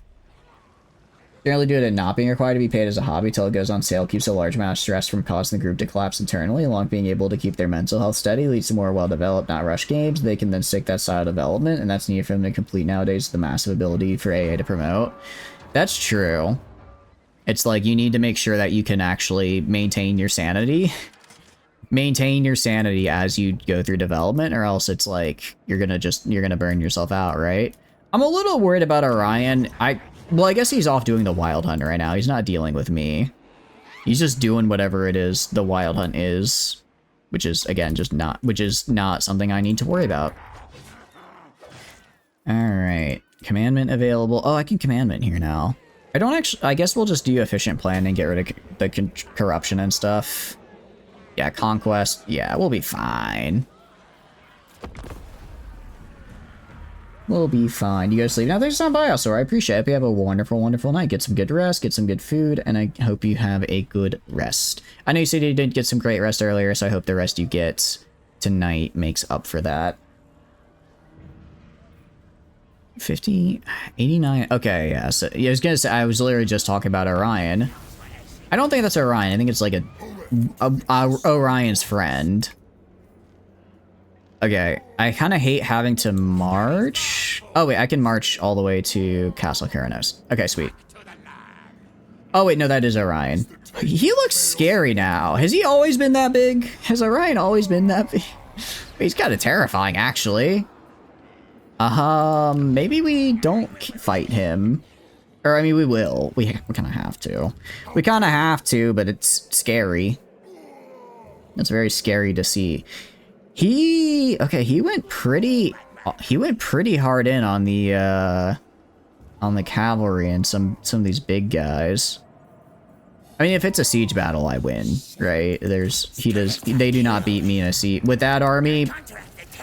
Generally due to not being required to be paid as a hobby till it goes on sale keeps a large amount of stress from causing the group to collapse internally, along being able to keep their mental health steady leads to more well-developed, not rushed games. They can then stick that side of development, and that's needed for them to complete nowadays with the massive ability for AA to promote. That's true. It's like you need to make sure that you can actually maintain your sanity. Maintain your sanity as you go through development, or else it's like you're gonna burn yourself out, right? I'm a little worried about Orion. Well, I guess he's off doing the wild hunt right now. He's not dealing with me. He's just doing whatever it is the wild hunt is, which is again not something I need to worry about. All right, commandment available. Oh, I can commandment here now. I guess we'll just do efficient plan and get rid of the corruption and stuff. Yeah, conquest. Yeah, we'll be fine. We'll be fine. You guys sleep now. Thanks for stopping by, also. I appreciate it. Hope you have a wonderful, wonderful night. Get some good rest, get some good food, and I hope you have a good rest. I know you said you didn't get some great rest earlier, so I hope the rest you get tonight makes up for that. 50, 89. Okay, yeah. So yeah, I was gonna say, I was literally just talking about Orion. I don't think that's Orion. I think it's like Orion's friend. Okay, I kind of hate having to march. Oh wait, I can march all the way to Castle Karanos. Okay, sweet. Oh wait, no, that is Orion. He looks scary now. Has he always been that big? Has Orion always been that big? He's kind of terrifying, actually. Maybe we don't fight him. Or, I mean, we will. We kind of have to. We kind of have to, but it's scary. It's very scary to see. Okay, he went pretty hard in on the cavalry and some of these big guys. I mean, if it's a siege battle, I win, right? They do not beat me in a siege. With that army,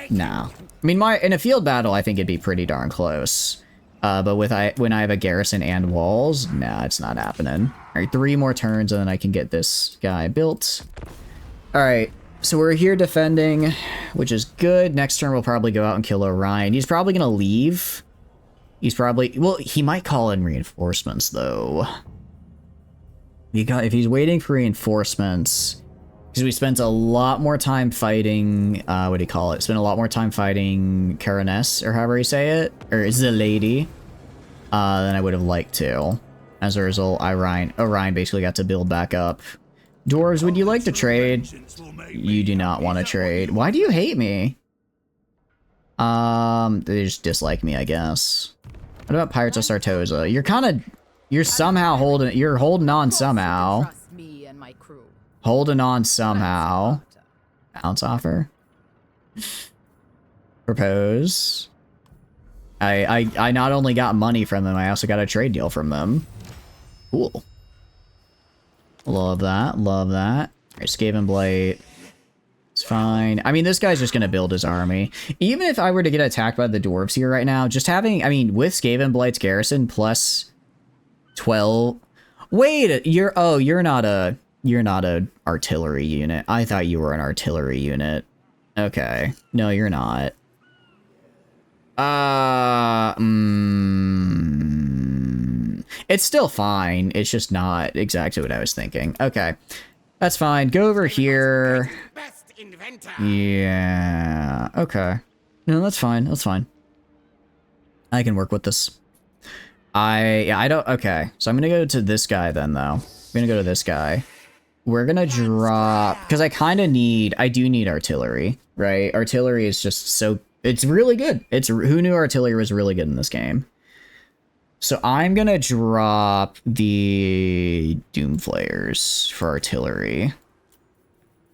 no. I mean, in a field battle, I think it'd be pretty darn close. But when I have a garrison and walls, nah, it's not happening. All right, 3 more turns and then I can get this guy built. All right, so we're here defending, which is good. Next turn, we'll probably go out and kill Orion. He's probably gonna leave. Well, he might call in reinforcements though. If he's waiting for reinforcements, because we spent a lot more time fighting, what do you call it? Spent a lot more time fighting Karanes, or however you say it, or is the lady, than I would have liked to. As a result, Orion basically got to build back up. Dwarves, would you like to trade? You do not want to trade. Why do you hate me? They just dislike me, I guess. What about Pirates of Sartosa? You're somehow holding on somehow. Holding on somehow. Bounce offer. Propose. I not only got money from them, I also got a trade deal from them. Cool. Love that, love that. Alright, Skaven Blight. It's fine. I mean, this guy's just gonna build his army. Even if I were to get attacked by the dwarves here right now, just having, I mean, with Skaven Blight's garrison plus 12. Wait, you're not a artillery unit. I thought you were an artillery unit. Okay. No, you're not. It's still fine. It's just not exactly what I was thinking. Okay. That's fine. Go over here. Yeah. Okay. No, that's fine. That's fine. I can work with this. I don't... Okay. So I'm gonna go to this guy then, though. I'm gonna go to this guy. We're gonna drop... Because I do need artillery, right? Artillery is just so... It's really good. Who knew artillery was really good in this game? So I'm gonna drop the Doomflayers for artillery. I'm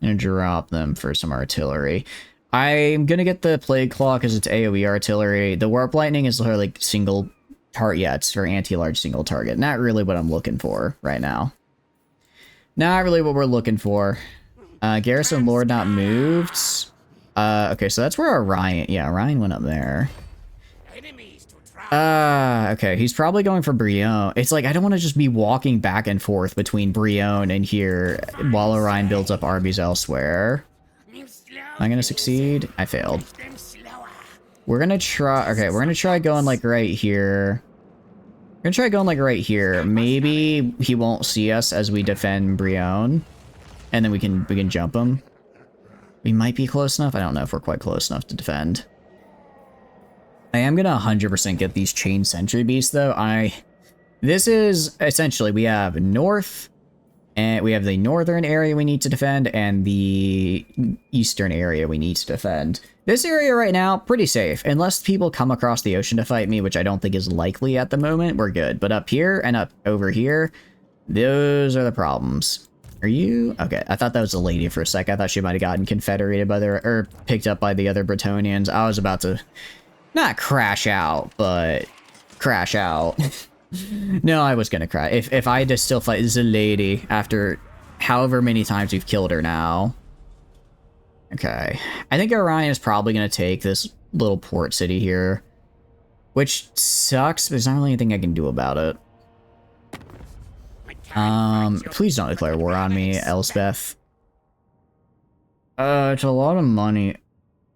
gonna drop them for some artillery. I'm gonna get the Plague Claw because it's AoE artillery. The Warp Lightning is like single target. Yeah, it's for anti-large single target. Not really what I'm looking for right now. Not really what we're looking for. Garrison Lord not moved. Okay, so that's where Orion... Yeah, Orion went up there. Okay, he's probably going for Brion. It's like, I don't want to just be walking back and forth between Brion and here while Orion builds up armies elsewhere. Am I gonna succeed? I failed. We're gonna try... Okay, we're gonna try going, like, right here. We're gonna try going, like, right here. Maybe he won't see us as we defend Brion. And then we can jump him. We might be close enough. I don't know if we're quite close enough to defend. I am gonna 100% get these chain sentry beasts though. This is essentially, we have north, and we have the northern area we need to defend, and the eastern area we need to defend. This area right now, pretty safe. Unless people come across the ocean to fight me, which I don't think is likely at the moment, we're good. But up here and up over here, those are the problems. Are you? Okay, I thought that was a lady for a sec. I thought she might have gotten confederated by or picked up by the other Bretonians. I was about to... Not crash out, but crash out. No, I was gonna cry. If I had to still fight this lady after however many times we've killed her now. Okay. I think Orion is probably gonna take this little port city here. Which sucks, but there's not really anything I can do about it. Please don't declare war on me, Elspeth. It's a lot of money.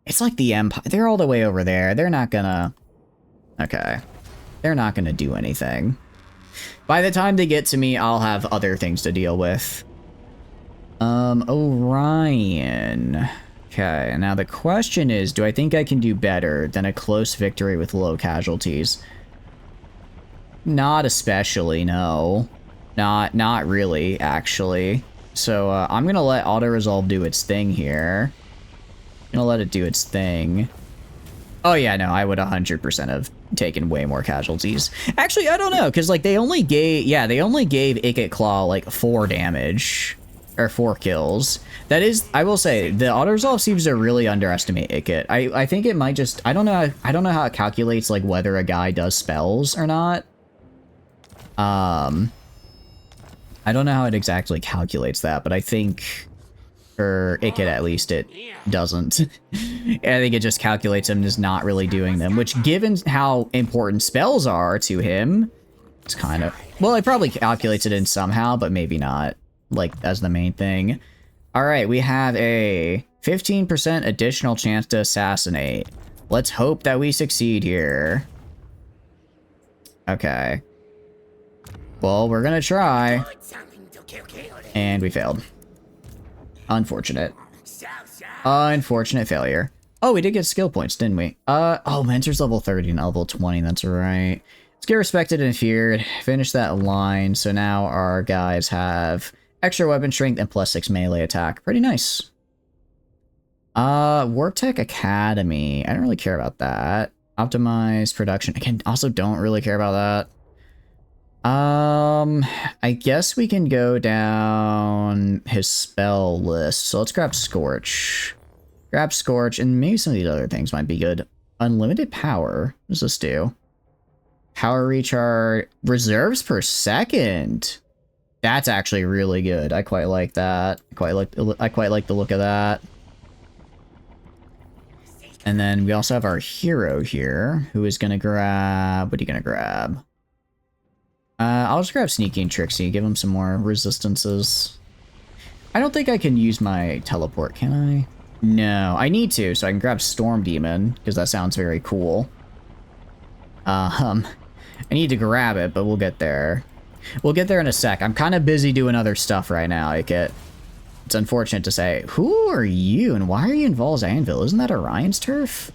It's like the Empire. They're all the way over there. They're not gonna... Okay. They're not gonna do anything. By the time they get to me, I'll have other things to deal with. Orion. Okay, now the question is, do I think I can do better than a close victory with low casualties? Not especially, no. Not really, actually. So, I'm gonna let auto-resolve do its thing here. Gonna let it do its thing. Oh yeah, no, I would 100% have taken way more casualties. Actually, I don't know, because, like, they only gave Ikit Claw, like, 4 damage. Or 4 kills. That is, I will say, the auto-resolve seems to really underestimate Ikit. I think it might just, I don't know how it calculates, like, whether a guy does spells or not. I don't know how it exactly calculates that, but I think, for Ikit at least, it doesn't. I think it just calculates him as not really doing them, which, given how important spells are to him, it's kind of, well, it probably calculates it in somehow, but maybe not, like, as the main thing. All right, we have a 15% additional chance to assassinate. Let's hope that we succeed here. Okay. Well, we're gonna try. And we failed. Unfortunate. Unfortunate failure. Oh, we did get skill points, didn't we? Oh, Mentor's level 30 and level 20, that's right. Let's get respected and feared. Finish that line. So now our guys have extra weapon strength and +6 melee attack. Pretty nice. Warp Tech Academy. I don't really care about that. Optimize production. Again, also don't really care about that. I guess we can go down his spell list. So let's grab Scorch. Grab Scorch, and maybe some of these other things might be good. Unlimited power. What does this do? Power recharge. Reserves per second. That's actually really good. I quite like that. I quite like the look of that. And then we also have our hero here, who is gonna grab. What are you gonna grab? I'll just grab Sneaky and Trixie. Give him some more resistances. I don't think I can use my teleport, can I? No, I need to, so I can grab Storm Demon because that sounds very cool. I need to grab it, but we'll get there. We'll get there in a sec. I'm kind of busy doing other stuff right now, Ikit. It's unfortunate to say. Who are you, and why are you in Val's Anvil? Isn't that Orion's turf?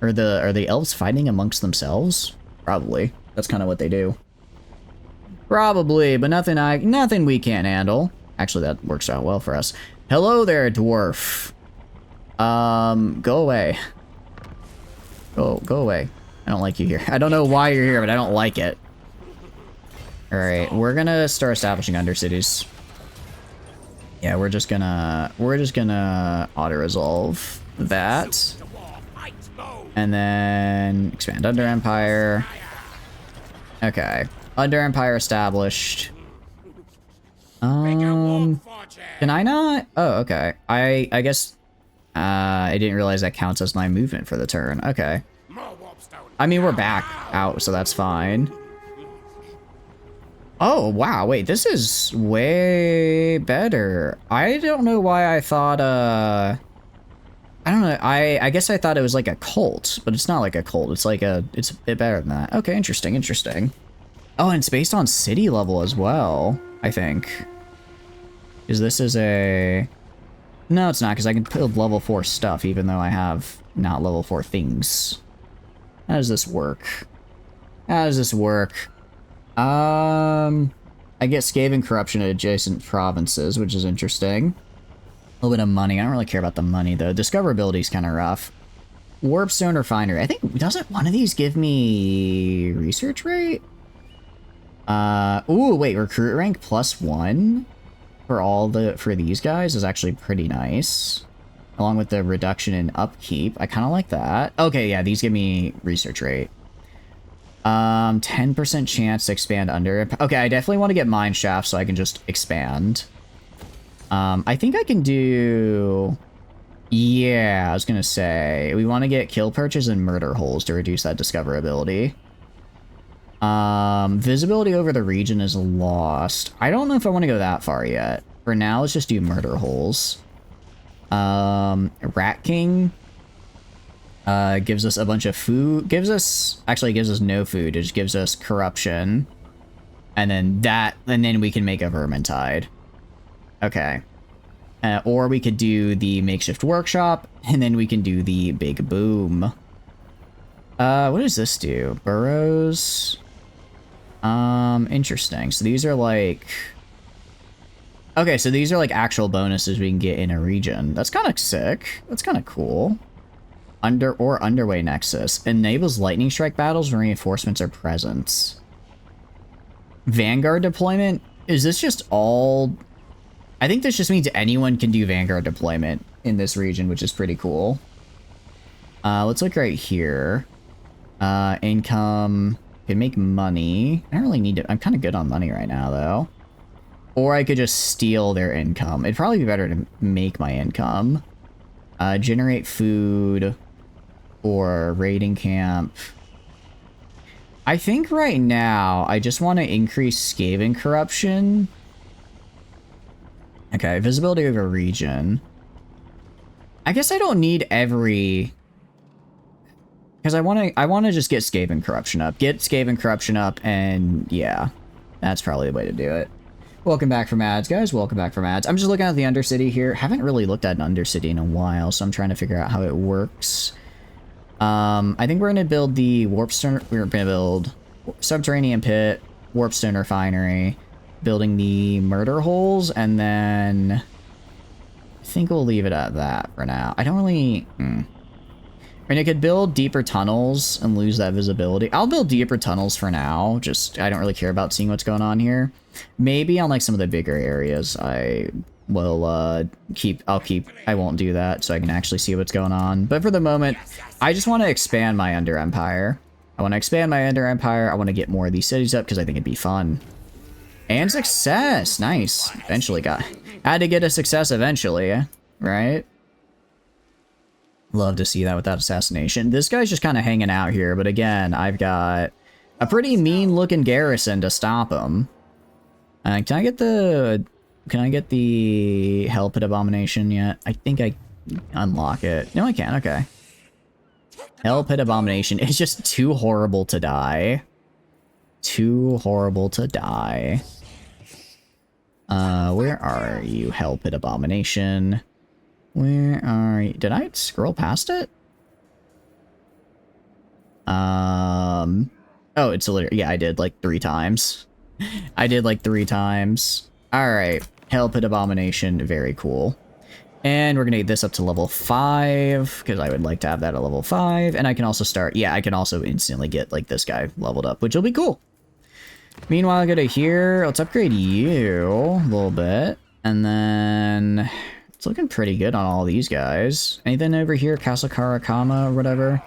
Are the elves fighting amongst themselves? Probably. That's kind of what they do. Probably, but nothing we can't handle. Actually, that works out well for us. Hello there, dwarf. Go away. Go away. I don't like you here. I don't know why you're here, but I don't like it. Alright, we're gonna start establishing undercities. Yeah, we're just gonna auto-resolve that. And then expand Under Empire. Okay. Under Empire established. Can I not? Oh, okay. I guess I didn't realize that counts as my movement for the turn. Okay. I mean, we're back out, so that's fine. Oh, wow. Wait, this is way better. I don't know why I thought, I don't know. I guess I thought it was like a cult, but it's not like a cult. It's like it's a bit better than that. Okay, interesting, interesting. Oh, and it's based on city level as well, I think. Because this is a... No, it's not, because I can build level 4 stuff, even though I have not level 4 things. How does this work? How does this work? I get Skaven corruption at adjacent provinces, which is interesting. A little bit of money. I don't really care about the money, though. Discoverability is kind of rough. Warpstone Refinery. I think, doesn't one of these give me research rate? Ooh, wait, recruit rank +1 for these guys is actually pretty nice. Along with the reduction in upkeep. I kind of like that. Okay, yeah, these give me research rate. 10% chance to expand under. Okay, I definitely want to get mine shaft so I can just expand. I think I can do... Yeah, I was gonna say, we want to get kill perches and murder holes to reduce that discoverability. Visibility over the region is lost. I don't know if I want to go that far yet. For now, let's just do murder holes. Rat King gives us a bunch of food. Actually gives us no food. It just gives us corruption. And then we can make a Vermintide. Okay. Or we could do the makeshift workshop, and then we can do the big boom. What does this do? Burrows. Interesting. So these are like... Okay, so these are like actual bonuses we can get in a region. That's kind of sick. That's kind of cool. Underway Nexus. Enables lightning strike battles when reinforcements are present. Vanguard deployment? Is this just all... I think this just means anyone can do Vanguard deployment in this region, which is pretty cool. Let's look right here. Income. Can make money. I don't really need to... I'm kind of good on money right now, though. Or I could just steal their income. It'd probably be better to make my income. Generate food. Or raiding camp. I think right now, I just want to increase Skaven corruption. Okay, visibility of a region. I guess I don't need every... Because I want to just get Skaven corruption up. Get Skaven corruption up, and yeah. That's probably the way to do it. Welcome back from ads, guys. Welcome back from ads. I'm just looking at the Undercity here. Haven't really looked at an Undercity in a while, so I'm trying to figure out how it works. I think we're going to build the Warpstone... We're going to build Subterranean Pit, Warpstone Refinery, building the Murder Holes, and then... I think we'll leave it at that for now. I don't really... I mean, I could build deeper tunnels and lose that visibility. I'll build deeper tunnels for now. Just, I don't really care about seeing what's going on here. Maybe on, like, some of the bigger areas, I will, I won't do that, so I can actually see what's going on. But for the moment, I just want to expand my Under Empire. I want to expand my Under Empire. I want to get more of these cities up, because I think it'd be fun. And success! Nice. Eventually had to get a success eventually, right? Love to see that without assassination. This guy's just kind of hanging out here, but again, I've got a pretty mean-looking garrison to stop him. Can I get the Hell Pit Abomination yet? I think I unlock it. No, I can't. Okay. Hell Pit Abomination is just too horrible to die. Too horrible to die. Where are you, Hell Pit Abomination? Where are you? Did I scroll past it? Oh, it's literally... Yeah, I did like 3 times. I did like 3 times. Alright. Hell Pit Abomination. Very cool. And we're gonna get this up to level 5, because I would like to have that at level 5. And I can also start... Yeah, I can also instantly get, like, this guy leveled up, which will be cool. Meanwhile, I go to here. Let's upgrade you a little bit. And then... It's looking pretty good on all these guys. Anything over here? Castle Karakama or whatever?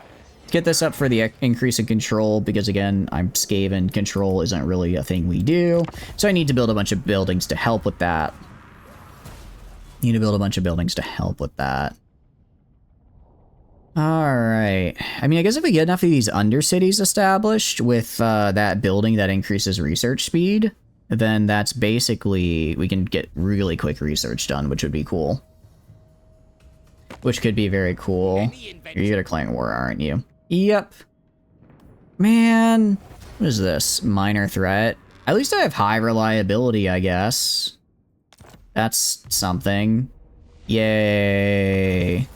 Get this up for the increase in control, because again, I'm Skaven. Control isn't really a thing we do. So I need to build a bunch of buildings to help with that. Need to build a bunch of buildings to help with that. Alright. I mean, I guess if we get enough of these Undercities established with that building that increases research speed, then that's basically... We can get really quick research done, which would be cool. Which could be very cool. You're declaring war, aren't you? Yep. Man. What is this? Minor threat. At least I have high reliability, I guess. That's something. Yay.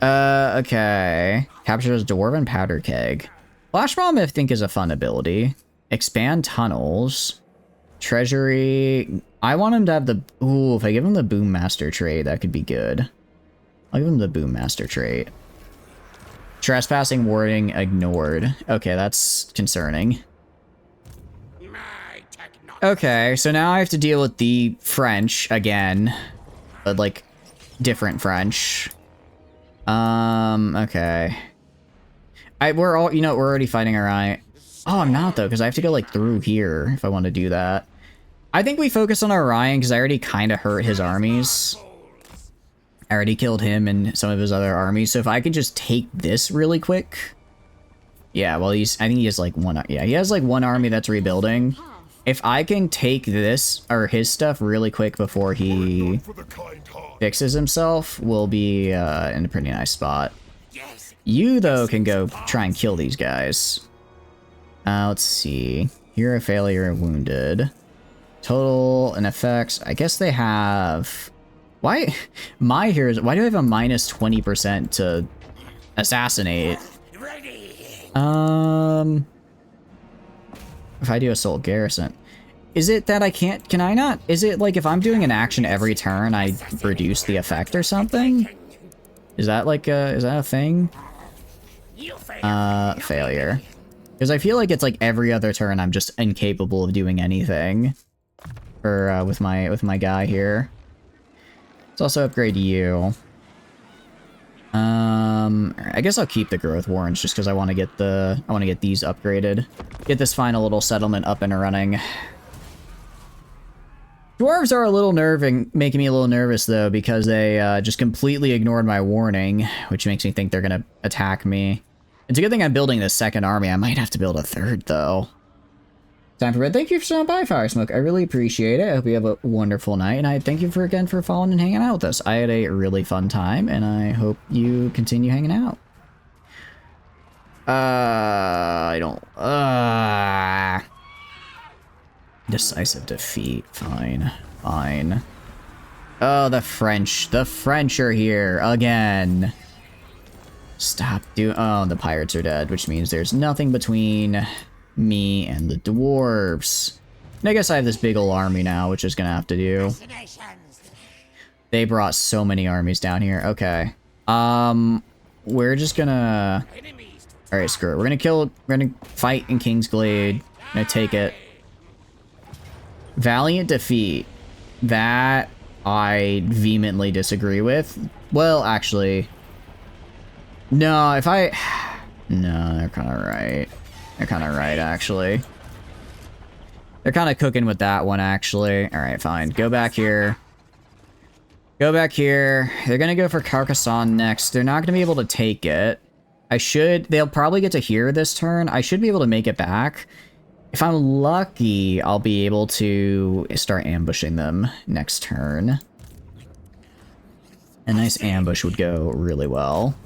Okay. Captures Dwarven Powder Keg. Flash Bomb, I think, is a fun ability. Expand tunnels. Treasury. I want him to have the... Ooh, if I give him the Boom Master trait, that could be good. I'll give him the Boom Master trait. Trespassing warding ignored. Okay, that's concerning. Okay, so now I have to deal with the French again. But, like, different French. Okay. We're all... You know, we're already fighting our eye. Oh, I'm not, though, because I have to go, like, through here if I want to do that. I think we focus on Orion, because I already kind of hurt his armies. I already killed him and some of his other armies, so if I could just take this really quick... Yeah, well, I think he has, like, one... Yeah, he has, like, one army that's rebuilding. If I can take this, or his stuff, really quick before he fixes himself, we'll be in a pretty nice spot. You, though, can go try and kill these guys. Let's see. You're a failure, wounded. Total and effects. I guess they have Why? My heroes... Why do I have a minus 20% to assassinate? If I do assault garrison. Is it that I can't... Can I not... Is it like if I'm doing an action every turn, I reduce the effect or something? Is that like a... Is that a thing? Failure. Because I feel like it's like every other turn I'm just incapable of doing anything. For, with my guy here. Let's also upgrade you. I guess I'll keep the growth warrants just because I want to get these upgraded. Get this final little settlement up and running. Dwarves are a little making me a little nervous though, because they just completely ignored my warning, which makes me think they're gonna attack me. It's a good thing I'm building this second army. I might have to build a third though. Time for bed. Thank you for stopping by, Fire Smoke. I really appreciate it. I hope you have a wonderful night, and I thank you again for following and hanging out with us. I had a really fun time, and I hope you continue hanging out. I don't... Decisive defeat. Fine. Fine. Oh, the French. The French are here again. Stop doing... Oh, the pirates are dead, which means there's nothing between me and the dwarves. And I guess I have this big ol' army now, which is gonna have to do. They brought so many armies down here. Okay. We're just gonna... Alright, screw it. We're gonna fight in Kingsglade. I'm gonna take it. Valiant defeat. That I vehemently disagree with. Well, actually... No, if I... No, they're kind of right. They're kind of right, actually. They're kind of cooking with that one, actually. Alright, fine. Go back here. Go back here. They're gonna go for Carcassonne next. They're not gonna be able to take it. They'll probably get to here this turn. I should be able to make it back. If I'm lucky, I'll be able to start ambushing them next turn. A nice ambush would go really well.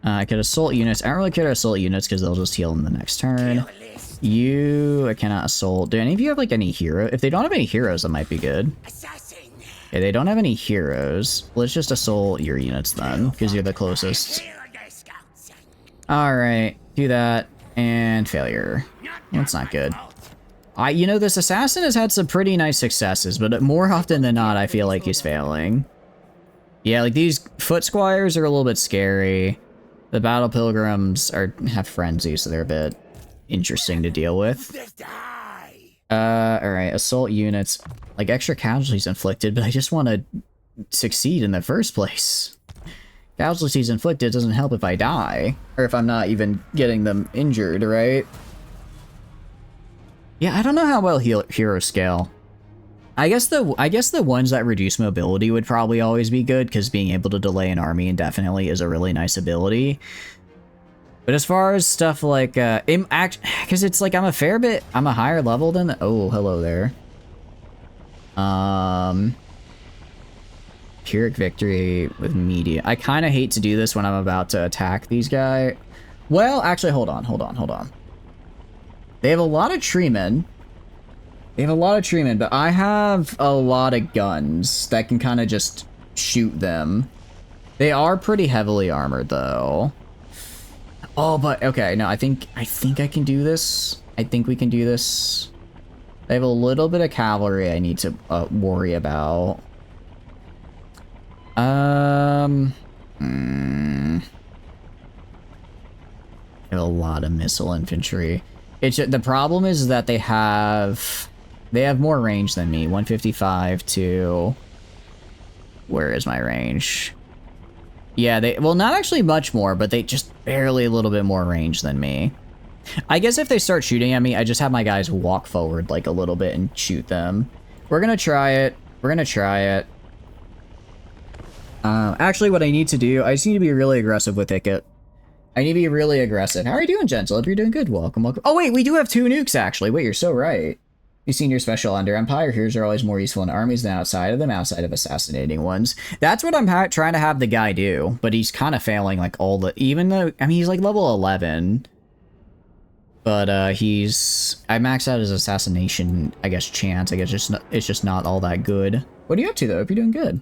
I could assault units. I don't really care to assault units because they'll just heal in the next turn. I cannot assault. Do any of you have like any hero? If they don't have any heroes, that might be good. Okay, they don't have any heroes. Let's just assault your units then, because you're the closest. Alright, do that. And failure. That's not good. You know, this assassin has had some pretty nice successes, but more often than not, I feel like he's failing. Yeah, like these foot squires are a little bit scary. The battle pilgrims have frenzy, so they're a bit interesting to deal with. Alright, assault units. Like, extra casualties inflicted, but I just want to succeed in the first place. Casualties inflicted doesn't help if I die, or if I'm not even getting them injured, right? Yeah, I don't know how well heroes scale. I guess the ones that reduce mobility would probably always be good, because being able to delay an army indefinitely is a really nice ability. But as far as stuff like, because it's like I'm a higher level than the... Oh, hello there. Pyrrhic victory with media. I kind of hate to do this when I'm about to attack these guys. Well, actually, hold on. They have a lot of treemen. But I have a lot of guns that can kind of just shoot them. They are pretty heavily armored, though. Oh, but okay, no, I think I can do this. I think we can do this. They have a little bit of cavalry I need to worry about. They have a lot of missile infantry. The problem is that they have more range than me. 155 to... Where is my range? Yeah, well, not actually much more, but they just barely a little bit more range than me. I guess if they start shooting at me, I just have my guys walk forward like a little bit and shoot them. We're gonna try it. Actually, what I need to do, I just need to be really aggressive with Icket. I need to be really aggressive. How are you doing, Gentle? Hope you're doing good. Welcome. Oh, wait, we do have 2 nukes, actually. Wait, you're so right. You've seen your special under Empire. Heroes are always more useful in armies than outside of them, outside of assassinating ones. That's what I'm trying to have the guy do, but he's kind of failing, like, even though, I mean, he's, like, level 11. But, I maxed out his assassination, I guess, chance. I guess it's just not all that good. What are you up to, though? Hope you're doing good.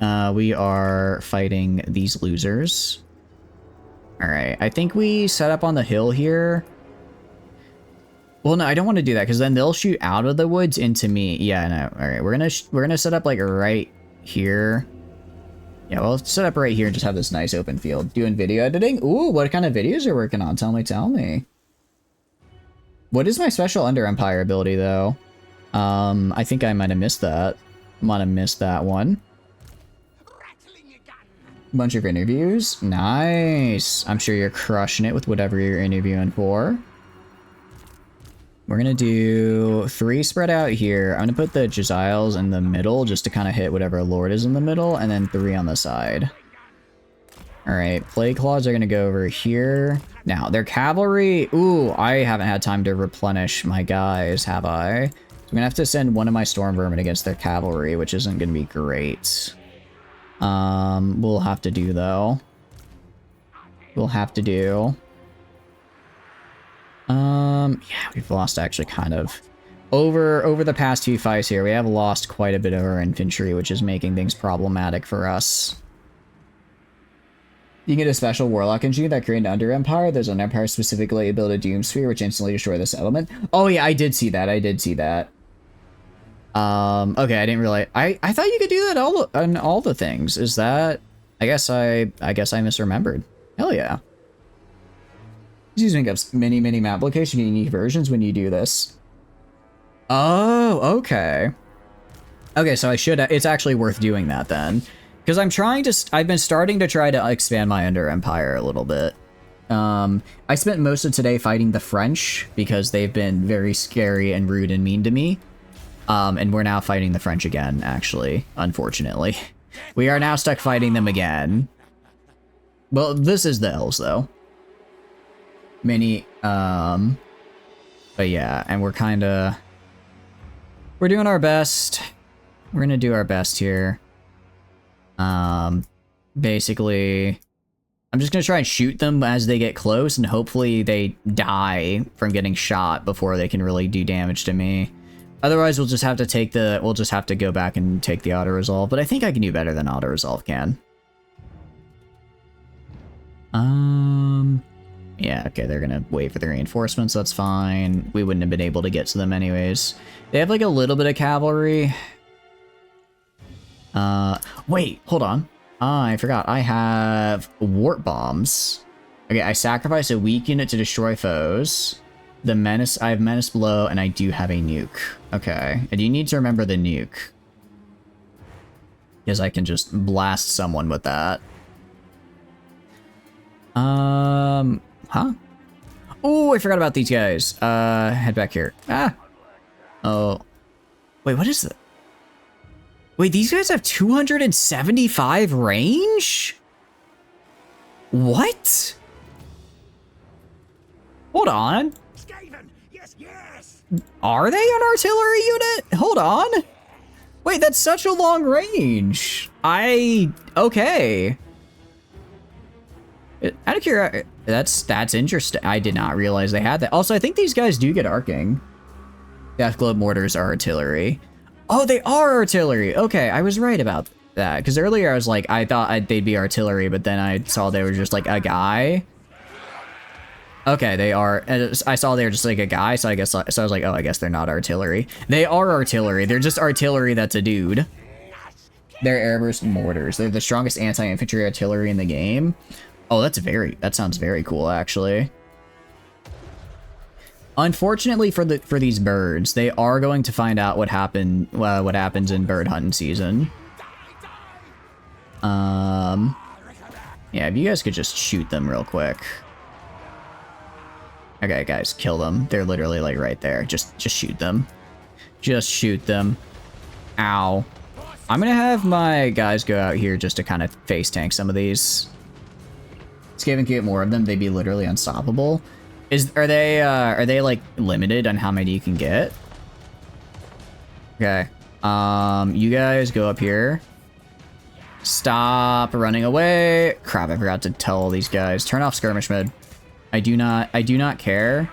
We are fighting these losers. Alright, I think we set up on the hill here. Well, no, I don't want to do that, because then they'll shoot out of the woods into me. Yeah, no. Alright, we're gonna set up, like, right here. Yeah, well, let's set up right here and just have this nice open field. Doing video editing? Ooh, what kind of videos are you working on? Tell me. What is my special Under Empire ability, though? I think I might have missed that. Might have missed that one. Bunch of interviews. Nice. I'm sure you're crushing it with whatever you're interviewing for. We're gonna do 3 spread out here. I'm gonna put the Jezzails in the middle just to kind of hit whatever Lord is in the middle, and then 3 on the side. Alright, Plague Claws are gonna go over here. Now, their cavalry... Ooh, I haven't had time to replenish my guys, have I? So I'm gonna have to send one of my Storm Vermin against their cavalry, which isn't gonna be great. We'll have to do, though. We'll have to do... yeah, we've lost actually kind of... Over the past 2 fights here, we have lost quite a bit of our infantry, which is making things problematic for us. You can get a special Warlock engineer that created an Under Empire. There's an Empire specifically build a Doom Sphere, which instantly destroy the settlement. Oh yeah, I did see that. Okay, I didn't realize. I thought you could do that on all the things. Is that? I guess I misremembered. Hell yeah. Using up many map location unique versions when you do this. Oh, okay. Okay, so it's actually worth doing that then. Because I've been starting to try to expand my Under Empire a little bit. I spent most of today fighting the French because they've been very scary and rude and mean to me. And we're now fighting the French again, actually, unfortunately. We are now stuck fighting them again. Well, this is the elves, though. But yeah, and we're doing our best. We're gonna do our best here. Basically, I'm just gonna try and shoot them as they get close, and hopefully they die from getting shot before they can really do damage to me. Otherwise, we'll just have to go back and take the auto-resolve, but I think I can do better than auto-resolve can. Yeah, okay, they're gonna wait for the reinforcements, that's fine. We wouldn't have been able to get to them anyways. They have like a little bit of cavalry. Wait, hold on. I forgot, I have warp bombs. Okay, I sacrifice a weak unit to destroy foes. I have Menace Blow, and I do have a nuke. Okay, and you need to remember the nuke. Because I can just blast someone with that. Huh? Oh, I forgot about these guys. Head back here. Ah! Oh. Wait, what is that? Wait, these guys have 275 range? What? Hold on. Yes. Are they an artillery unit? Hold on. Wait, that's such a long range. Okay. Out of curiosity, that's interesting. I did not realize they had that. Also, I think these guys do get arcing. Death Globe mortars are artillery. Oh, they are artillery. Okay, I was right about that. Because earlier I was like, I thought they'd be artillery, but then I saw they were just like a guy. Okay, they are. I saw they were just like a guy, so I was like, oh, I guess they're not artillery. They are artillery. They're just artillery that's a dude. They're airburst mortars. They're the strongest anti-infantry artillery in the game. Oh, that sounds very cool, actually. Unfortunately for these birds, they are going to find out what happens in bird hunting season. Yeah, if you guys could just shoot them real quick. Okay, guys, kill them. They're literally like right there. Just shoot them. Just shoot them. Ow. I'm gonna have my guys go out here just to kind of face tank some of these. Skaven can get more of them, they'd be literally unstoppable. Are they like limited on how many you can get? Okay. You guys go up here. Stop running away. Crap, I forgot to tell these guys. Turn off skirmish mode. I do not care.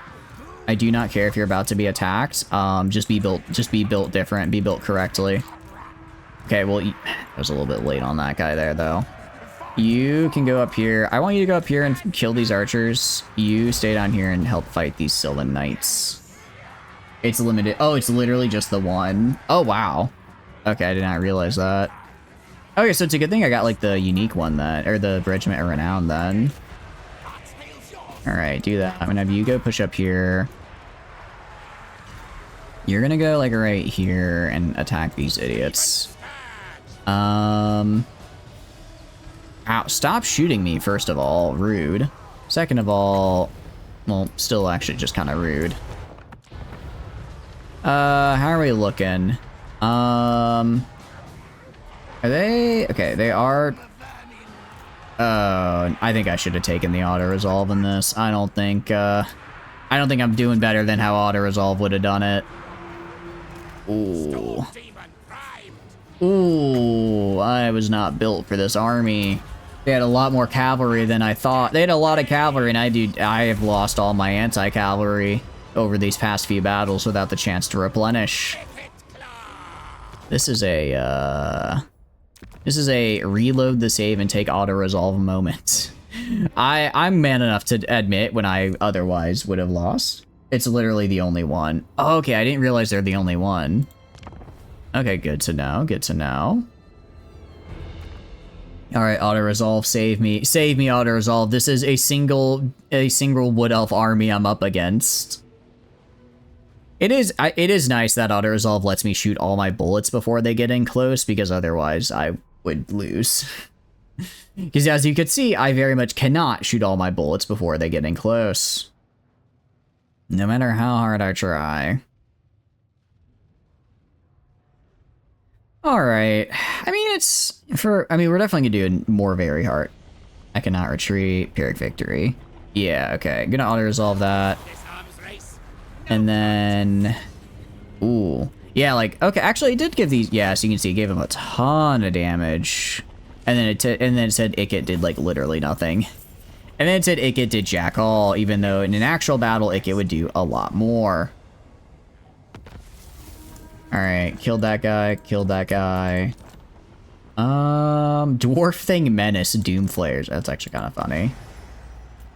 I do not care if you're about to be attacked. Just be built different, be built correctly. Okay, well, I was a little bit late on that guy there, though. You can go up here. I want you to go up here and kill these archers. You stay down here and help fight these Sylvan Knights. It's limited. Oh, it's literally just the one. Oh, wow. Okay, I did not realize that. Okay, so it's a good thing I got, like, the unique one then, or the Regiment of Renown then. Alright, do that. I'm gonna have you go push up here. You're gonna go, like, right here and attack these idiots. Ow, stop shooting me, first of all. Rude. Second of all, well, still actually just kind of rude. How are we looking? Are they? Okay, they are. I think I should have taken the auto-resolve in this. I don't think I'm doing better than how auto-resolve would have done it. Ooh. Ooh, I was not built for this army. They had a lot more cavalry than I thought. They had a lot of cavalry, and I have lost all my anti-cavalry over these past few battles without the chance to replenish. This is a reload the save and take auto-resolve moment. I'm man enough to admit when I otherwise would have lost. It's literally the only one. Oh, okay, I didn't realize they're the only one. Okay, good to know, good to know. Alright, auto-resolve, save me, auto-resolve. This is a single wood elf army I'm up against. It is nice that auto-resolve lets me shoot all my bullets before they get in close, because otherwise I would lose. Because as you can see, I very much cannot shoot all my bullets before they get in close. No matter how hard I try. Alright. I mean, we're definitely gonna do more very hard. I cannot retreat. Pyrrhic victory. Yeah, okay. I'm gonna auto-resolve that. And then... Ooh. Yeah, like, okay, actually, it did give these... Yeah, so you can see it gave him a ton of damage. And then it said Ikit did, like, literally nothing. And then it said Ikit did jack all, even though in an actual battle, Ikit would do a lot more. Alright, killed that guy, killed that guy. Dwarf Thing Menace, Doom Flares. That's actually kind of funny.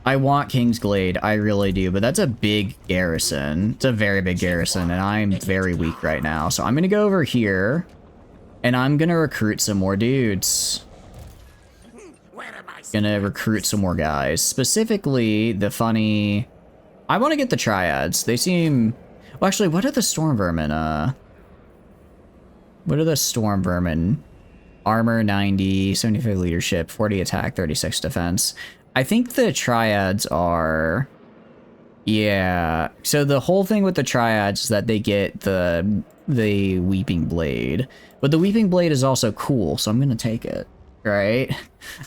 I want King's Glade, I really do, but that's a big garrison. It's a very big garrison, and I'm very weak right now. So I'm gonna go over here, and I'm gonna recruit some more dudes. Gonna recruit some more guys. Specifically, the funny... I want to get the Triads. They seem... Well, actually, what are the Storm Vermin? What are the Storm Vermin? Armor 90, 75 leadership, 40 attack, 36 defense. I think the Triads are... Yeah. So the whole thing with the Triads is that they get the Weeping Blade. But the Weeping Blade is also cool, so I'm gonna take it. Right?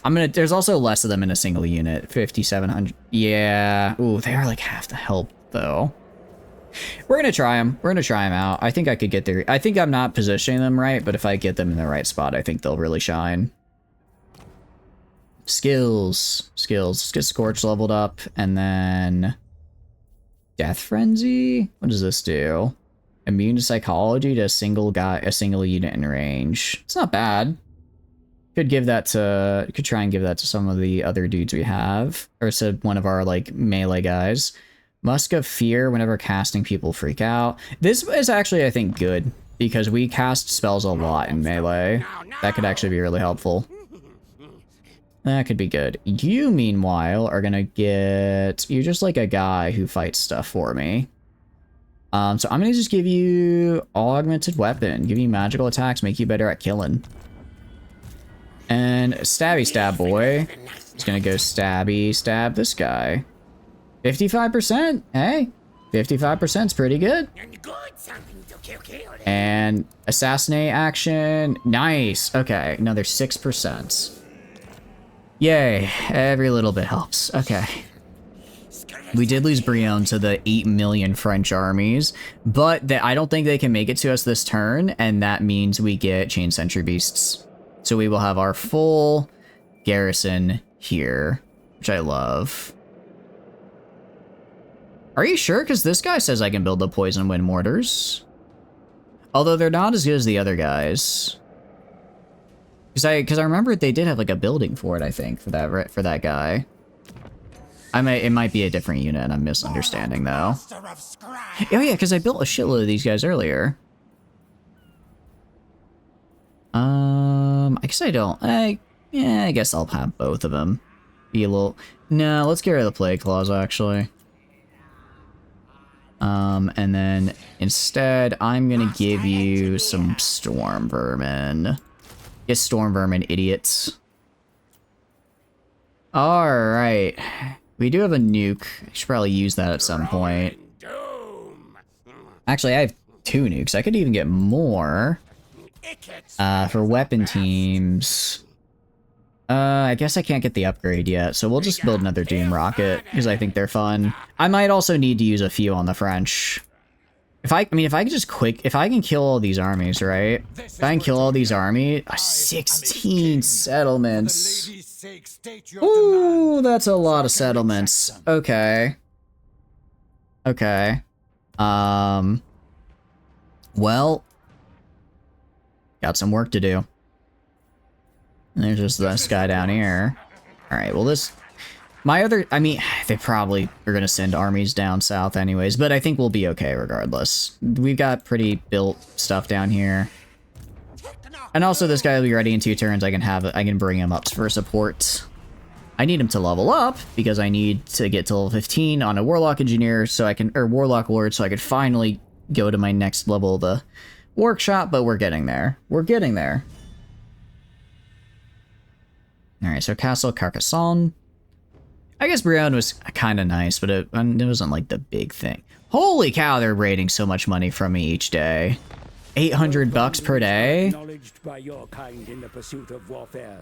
There's also less of them in a single unit. 5,700. Yeah. Ooh, they are like half the help, though. We're gonna try them. We're gonna try them out. I think I could get there. I think I'm not positioning them right, but if I get them in the right spot, I think they'll really shine. Skills. Let's get Scorch leveled up, and then... Death Frenzy? What does this do? Immune to Psychology to a single unit in range. It's not bad. Could try and give that to some of the other dudes we have. Or to one of our, like, melee guys. Musk of Fear, whenever casting, people freak out. This is actually, I think, good, because we cast spells a lot in melee. That could actually be really helpful. That could be good. You, meanwhile, are gonna get... You're just like a guy who fights stuff for me. So I'm gonna just give you augmented weapon, give you magical attacks, make you better at killing. And stabby stab boy. He's gonna go stabby stab this guy. 55%, hey, 55% is pretty good. And assassinate action, nice. Okay, another 6%. Yay, every little bit helps. Okay. We did lose Brion to the 8 million French armies, but I don't think they can make it to us this turn, and that means we get Chain Sentry Beasts. So we will have our full garrison here, which I love. Are you sure? Because this guy says I can build the Poison Wind Mortars. Although they're not as good as the other guys. Because I remember they did have like a building for it, I think, for that guy. It might be a different unit and I'm misunderstanding though. Oh yeah, because I built a shitload of these guys earlier. I guess I don't. Yeah, I guess I'll have both of them. Be a little. No, let's get rid of the plague claws actually. And then instead, I'm gonna give you some storm vermin. Get storm vermin, idiots. All right. We do have a nuke. I should probably use that at some point. Actually, I have 2 nukes. I could even get more. For weapon teams. I guess I can't get the upgrade yet, so we'll just build another Doom rocket, because I think they're fun. I might also need to use a few on the French. If I can kill all these armies, right? If I can kill all these armies, 16 settlements. Ooh, that's a lot of settlements. Okay. Okay. Well, got some work to do. And there's just this guy down here. All right, well I mean, they probably are gonna send armies down south anyways, but I think we'll be okay regardless. We've got pretty built stuff down here. And also this guy will be ready in 2 turns. I can bring him up for support. I need him to level up because I need to get to level 15 on a Warlock Engineer or Warlock Lord so I could finally go to my next level of the workshop, but we're getting there. We're getting there. Alright, so Castle Carcassonne. I guess Brienne was kind of nice, but it wasn't like the big thing. Holy cow, they're raiding so much money from me each day. 800 bucks per day?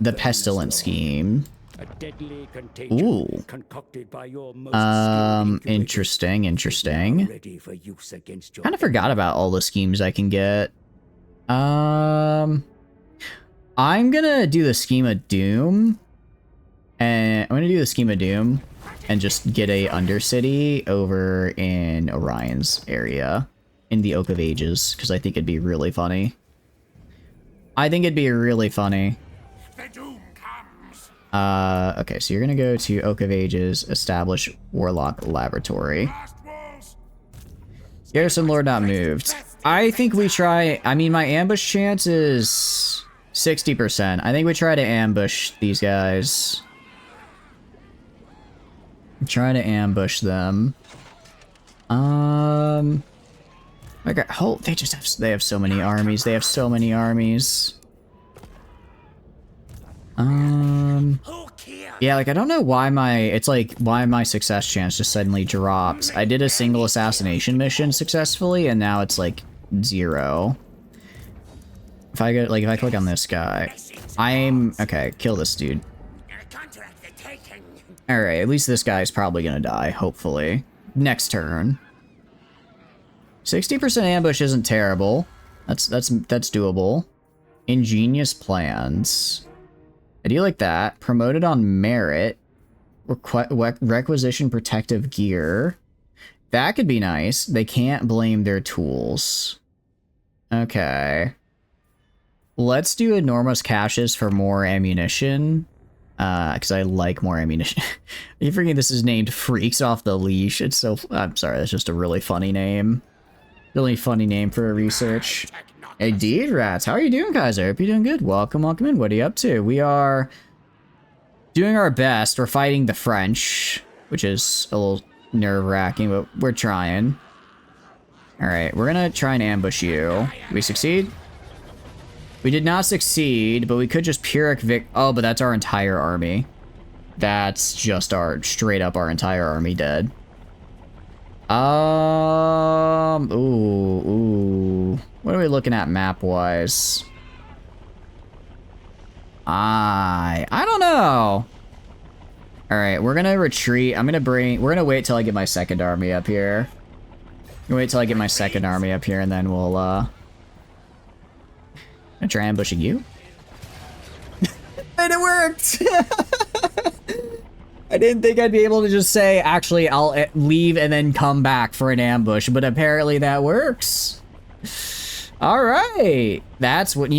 The Pestilence Scheme. Ooh. Interesting. Kind of forgot about all the schemes I can get. I'm gonna do the Scheme of Doom. And I'm gonna do the Scheme of Doom and just get a Undercity over in Orion's area in the Oak of Ages, because I think it'd be really funny. Okay, so you're gonna go to Oak of Ages, establish Warlock Laboratory. Garrison Lord not moved. I think we try, I mean, my ambush chance is 60%. I think we try to ambush these guys. Try to ambush them. My God, oh, they have so many armies. They have so many armies. Yeah, like I don't know why my success chance just suddenly dropped. I did a single assassination mission successfully, and now it's like 0. If I click on this guy, okay, kill this dude. Alright, at least this guy's probably gonna die, hopefully. Next turn. 60% ambush isn't terrible. That's doable. Ingenious plans. I do like that. Promoted on merit. Requisition protective gear. That could be nice. They can't blame their tools. Okay. Let's do enormous caches for more ammunition. Because I like more ammunition. Are you forgetting this is named Freaks Off the Leash? It's so... I'm sorry, that's just a really funny name. Really funny name for a research. Indeed, rats. How are you doing, guys? I hope you're doing good. Welcome in. What are you up to? We are doing our best. We're fighting the French, which is a little nerve-wracking, but we're trying. Alright, we're gonna try and ambush you. Did we succeed? We did not succeed, but we could just Pyrrhic oh, but that's our entire army. That's just straight up our entire army dead. Ooh. What are we looking at map-wise? I don't know. Alright, we're gonna retreat. We're gonna wait till I get my second army up here. And then we'll, I'm gonna try ambushing you. And it worked! I didn't think I'd be able to just say, actually, I'll leave and then come back for an ambush, but apparently that works. All right. That's what,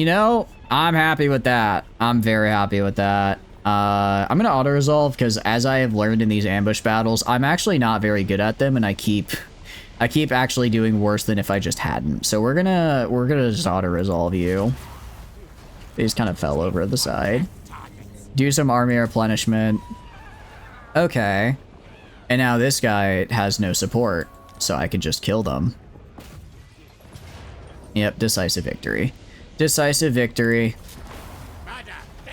I'm happy with that. I'm very happy with that. I'm gonna auto-resolve because as I have learned in these ambush battles, I'm actually not very good at them, and I keep actually doing worse than if I just hadn't. So we're gonna just auto-resolve you. They just kind of fell over the side. Do some army replenishment. Okay. And now this guy has no support, so I can just kill them. Yep, decisive victory. Decisive victory.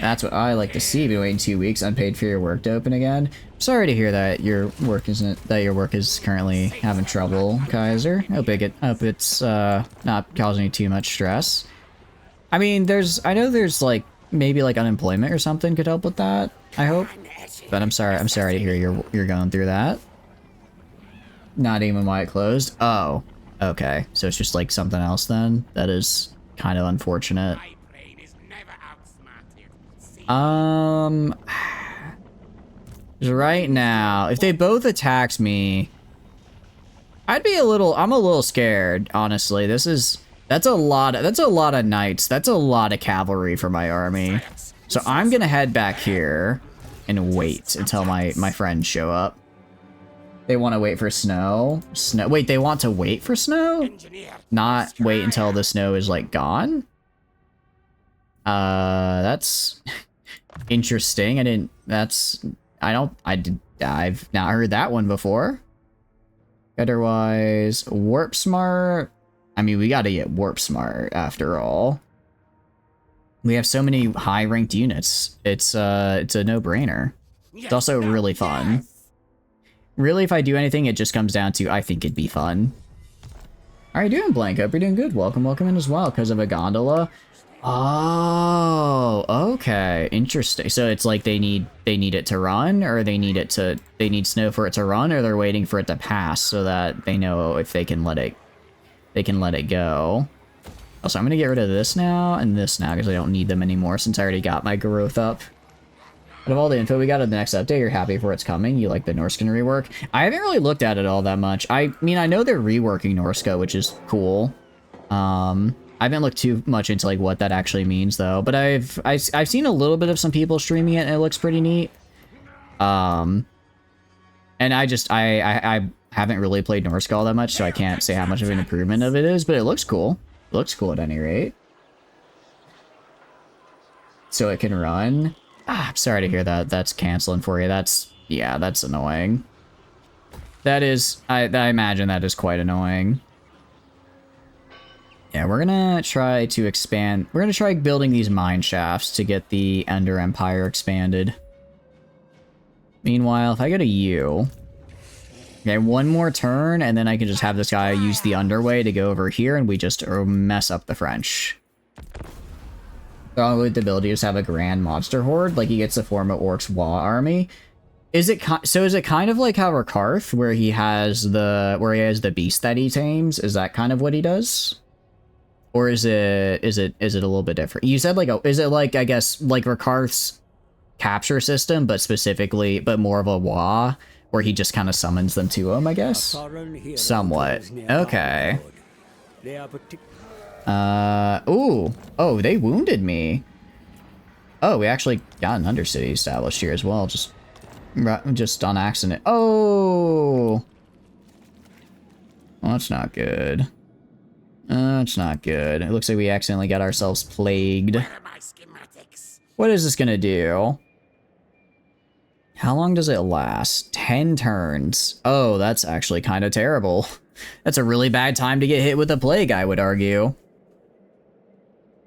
That's what I like to see. Been waiting 2 weeks unpaid for your work to open again. Sorry to hear that your work is currently having trouble, Kaiser. Hope it's not causing you too much stress. I mean, I know there's like maybe like unemployment or something could help with that. I hope. But I'm sorry to hear you're going through that. Not even why it closed. Oh, okay. So it's just like something else then. That is kind of unfortunate. Right now, if they both attacked me, I'm a little scared, honestly. That's a lot of knights. That's a lot of cavalry for my army. So I'm gonna head back here and wait until my friends show up. They want to wait for snow. Wait, they want to wait for snow? Not wait until the snow is like gone? That's interesting. I've not heard that one before. Otherwise, warp smart. I mean, we gotta get warp smart after all. We have so many high ranked units. It's a no-brainer. It's also really fun. Really, if I do anything, it just comes down to I think it'd be fun. How are you doing, Blanco? You're doing good. Welcome in as well because of a gondola. Oh, okay, interesting. So it's like they need it to run, or they need snow for it to run, or they're waiting for it to pass so that they know if they can let it go. Also, I'm gonna get rid of this now and this now because I don't need them anymore since I already got my growth up. Out of all the info we got in the next update, you're happy for it's coming. You like the Norscan rework? I haven't really looked at it all that much. I mean, I know they're reworking Norska, which is cool. I haven't looked too much into like what that actually means though, but I've seen a little bit of some people streaming it and it looks pretty neat. And I haven't really played Norska all that much, so I can't say how much of an improvement of it is, but it looks cool. It looks cool at any rate. So it can run. I'm sorry to hear that. That's canceling for you. That's annoying. That is, I imagine that is quite annoying. Yeah, we're gonna try to expand. We're gonna try building these mine shafts to get the Ender Empire expanded. Meanwhile, if I go to you, okay, one more turn, and then I can just have this guy use the underway to go over here, and we just mess up the French. With the ability to just have a grand monster horde, like he gets to form an Orcs Wa army. Is it kind of like how Rakarth, where he has the beast that he tames? Is that kind of what he does? Or is it a little bit different? You said is it like, I guess, like Rakarth's capture system, but more of a Wa, where he just kind of summons them to him, I guess? Somewhat. Okay. Ooh. Oh, they wounded me. Oh, we actually got an Undercity established here as well, just on accident. Oh! Well, that's not good. That's not good. It looks like we accidentally got ourselves plagued. What is this gonna do? How long does it last? 10 turns. Oh, that's actually kind of terrible. That's a really bad time to get hit with a plague, I would argue.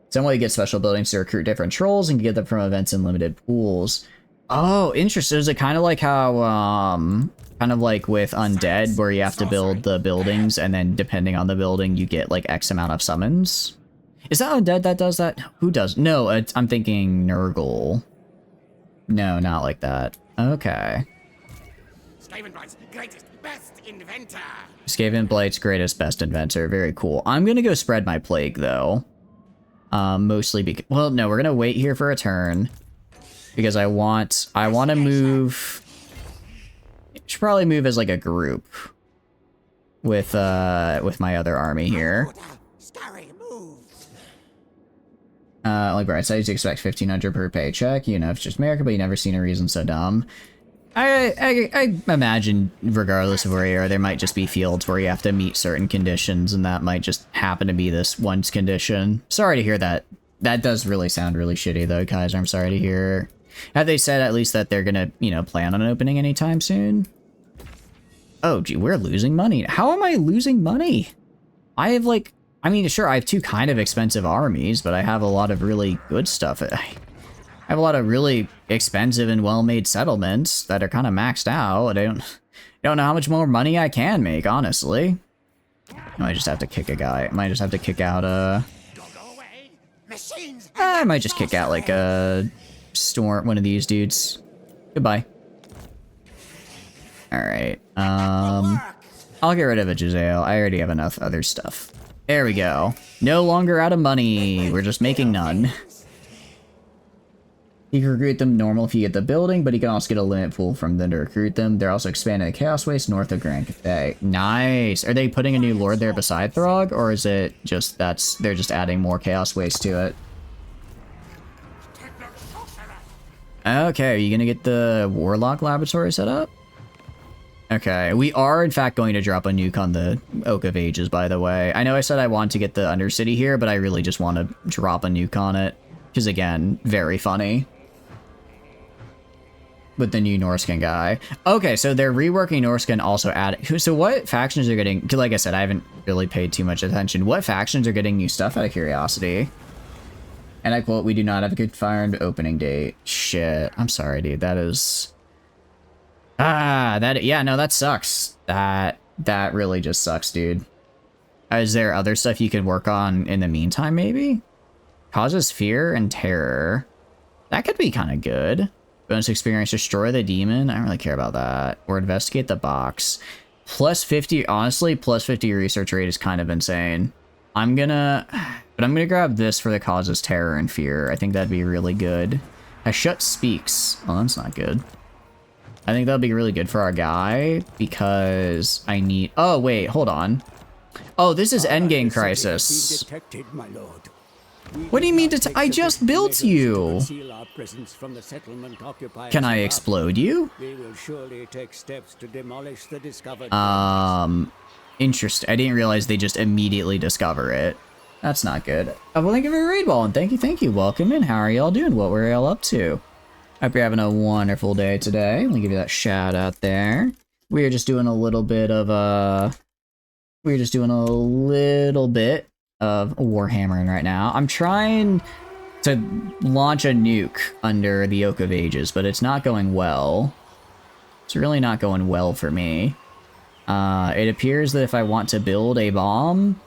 Some way you get special buildings to recruit different trolls and get them from events in limited pools. Oh, interesting. Is it kind of like how, kind of like with Undead, where you have to build the buildings, and then depending on the building, you get like X amount of summons? Is that Undead that does that? Who does? No, I'm thinking Nurgle. No, not like that. Okay. Skavenblight's greatest, best inventor. Skavenblight's greatest, best inventor. Very cool. I'm gonna go spread my plague though. Mostly because, well, no, we're gonna wait here for a turn because I want to move. Should probably move as like a group with my other army here. Like bright sides, you expect 1,500 per paycheck. You know, it's just America, but you never seen a reason so dumb. I imagine, regardless of where you are, there might just be fields where you have to meet certain conditions, and that might just happen to be this one's condition. Sorry to hear that. That does really sound really shitty, though, Kaiser. I'm sorry to hear. Have they said at least that they're gonna, you know, plan on opening anytime soon? Oh, gee, we're losing money. How am I losing money? I have, like... I mean, sure, I have 2 kind of expensive armies, but I have a lot of really good stuff. I have a lot of really expensive and well-made settlements that are kind of maxed out. I don't know how much more money I can make, honestly. I might just have to kick a guy. I might just have to kick out a... I might just kick out, like, a... Storm, one of these dudes. Goodbye. Alright, I'll get rid of a Giselle. I already have enough other stuff. There we go. No longer out of money. We're just making none. You can recruit them normal if you get the building, but you can also get a limit pool from them to recruit them. They're also expanding the Chaos Waste north of Grand Cathay. Nice. Are they putting a new lord there beside Throg, or is it just they're just adding more Chaos Waste to it? Okay, are you gonna get the Warlock Laboratory set up? Okay, we are in fact going to drop a nuke on the Oak of Ages, by the way. I know I said I want to get the Undercity here, but I really just want to drop a nuke on it. Because again, very funny. With the new Norscan guy. Okay, so they're reworking Norscan, also adding... So what factions are getting... Because like I said, I haven't really paid too much attention. What factions are getting new stuff out of curiosity? And I quote, "We do not have a confirmed opening date." Shit. I'm sorry, dude. That is... Yeah, no, that sucks. That really just sucks, dude. Is there other stuff you could work on in the meantime, maybe? Causes fear and terror. That could be kind of good. Bonus experience, destroy the demon. I don't really care about that. Or investigate the box. Plus 50, honestly, plus 50 research rate is kind of insane. I'm gonna grab this for the causes terror and fear. I think that'd be really good. Hashut speaks. Oh, that's not good. I think that'll be really good for our guy because I need... Oh, wait, hold on. Oh, this is endgame crisis. What do you mean I just built you? Can I explode you? Interesting. I didn't realize they just immediately discover it. That's not good. Oh, well, thank you for your raid ball, and thank you. Welcome in. How are y'all doing? What were y'all up to? Hope you're having a wonderful day today. Let me give you that shout out there. We are just doing a little bit of Warhammering right now. I'm trying to launch a nuke under the Oak of Ages, but it's not going well. It's really not going well for me. It appears that if I want to build a bomb,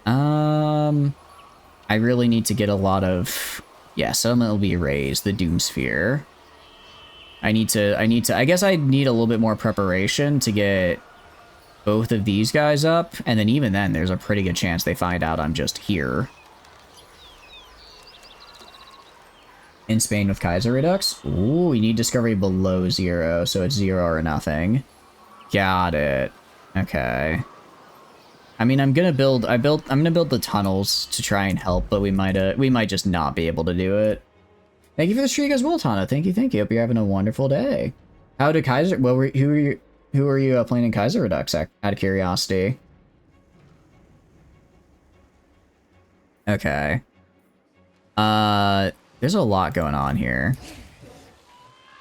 I really need to get a lot of... Yeah, settlement will be raised, the Doom Sphere. I guess I need a little bit more preparation to get both of these guys up, and then even then, there's a pretty good chance they find out I'm just here. In Spain with Kaiser Redux? Ooh, we need discovery below 0, so it's 0 or nothing. Got it. Okay. I mean, I'm gonna build the tunnels to try and help, but we might just not be able to do it. Thank you for the streak as well, Tana. Thank you. Hope you're having a wonderful day. How did Kaiser... Well, who are you playing in Kaiser Redux, out of curiosity? Okay. There's a lot going on here.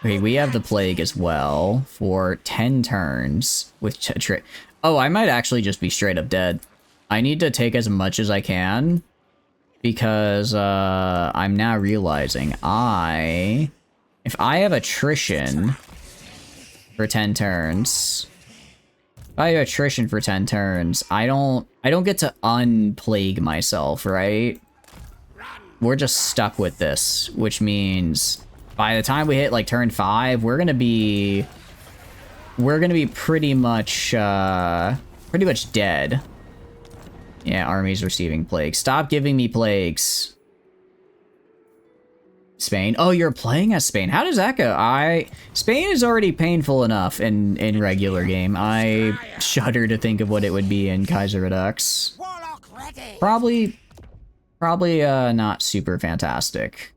Okay, we have the plague as well for 10 turns with Oh, I might actually just be straight up dead. I need to take as much as I can because I'm now realizing if I have attrition for 10 turns, I don't get to unplague myself, right? We're just stuck with this, which means by the time we hit like turn 5, we're gonna be pretty much dead. Yeah, armies receiving plagues. Stop giving me plagues. Spain. Oh, you're playing as Spain. How does that go? Spain is already painful enough in regular game. I shudder to think of what it would be in Kaiser Redux. Probably Probably not super fantastic.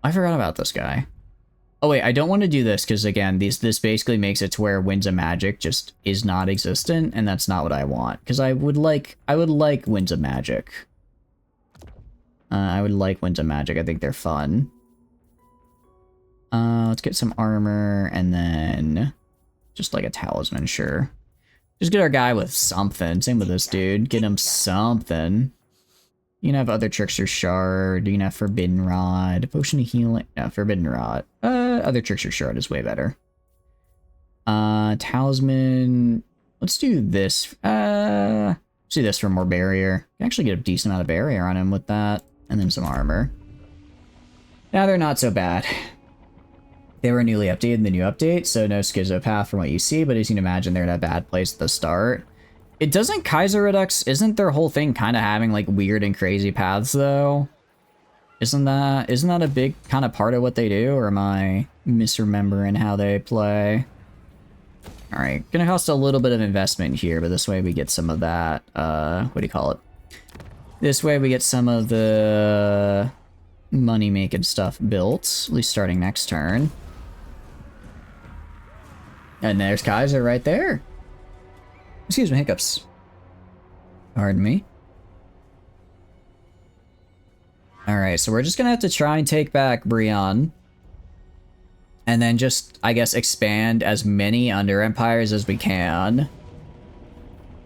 I forgot about this guy. Oh wait, I don't want to do this because again, this basically makes it to where Winds of Magic just is not existent, and that's not what I want. Because I would like Winds of Magic. I would like Winds of Magic. I think they're fun. Let's get some armor and then just like a talisman, sure. Just get our guy with something. Same with this dude. Get him something. You can have other Trickster Shard. You can have Forbidden Rod. Potion of Healing. No, Forbidden Rod. Other Trickster Shard is way better. Talisman. Let's do this. Let's do this for more barrier. You can actually get a decent amount of barrier on him with that. And then some armor. Now they're not so bad. They were newly updated in the new update, so no schizo path from what you see, but as you can imagine, they're in a bad place at the start. It doesn't Kaiser Redux, isn't their whole thing kind of having like weird and crazy paths though? Isn't that a big kind of part of what they do, or am I misremembering how they play? Alright, gonna cost a little bit of investment here, but this way we get some of that, what do you call it? This way we get some of the money-making stuff built, at least starting next turn. And there's Kaiser right there. Excuse me, hiccups. Pardon me. Alright, so we're just gonna have to try and take back Brion. And then just, I guess, expand as many Under Empires as we can.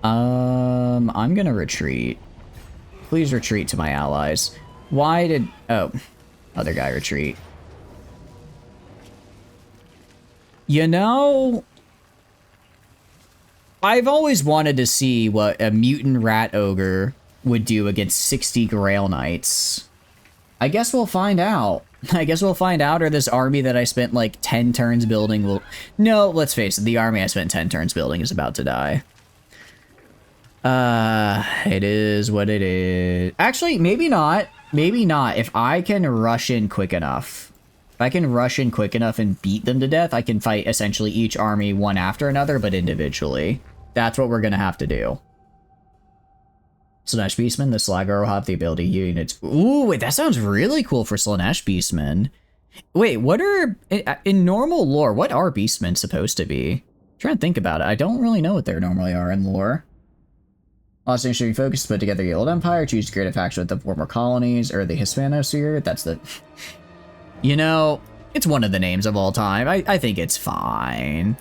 I'm gonna retreat. Please retreat to my allies. Why did... Oh. Other guy retreat. You know... I've always wanted to see what a mutant rat ogre would do against 60 Grail Knights. I guess we'll find out. I guess we'll find out, or this army that I spent like 10 turns building will... No, let's face it, the army I spent 10 turns building is about to die. It is what it is. Actually, maybe not. Maybe not. If I can rush in quick enough. If I can rush in quick enough and beat them to death, I can fight essentially each army one after another, but individually. That's what we're gonna have to do. Slaanesh Beastman, the Slagger will have the ability units. Ooh, wait, that sounds really cool for Slaanesh Beastman. Wait, what are... In normal lore, what are Beastmen supposed to be? I'm trying to think about it. I don't really know what they normally are in lore. Lost Nation should be focused to put together the Old Empire, choose to create a faction with the former colonies, or the Hispanosphere. That's the... You know, it's one of the names of all time. I think it's fine.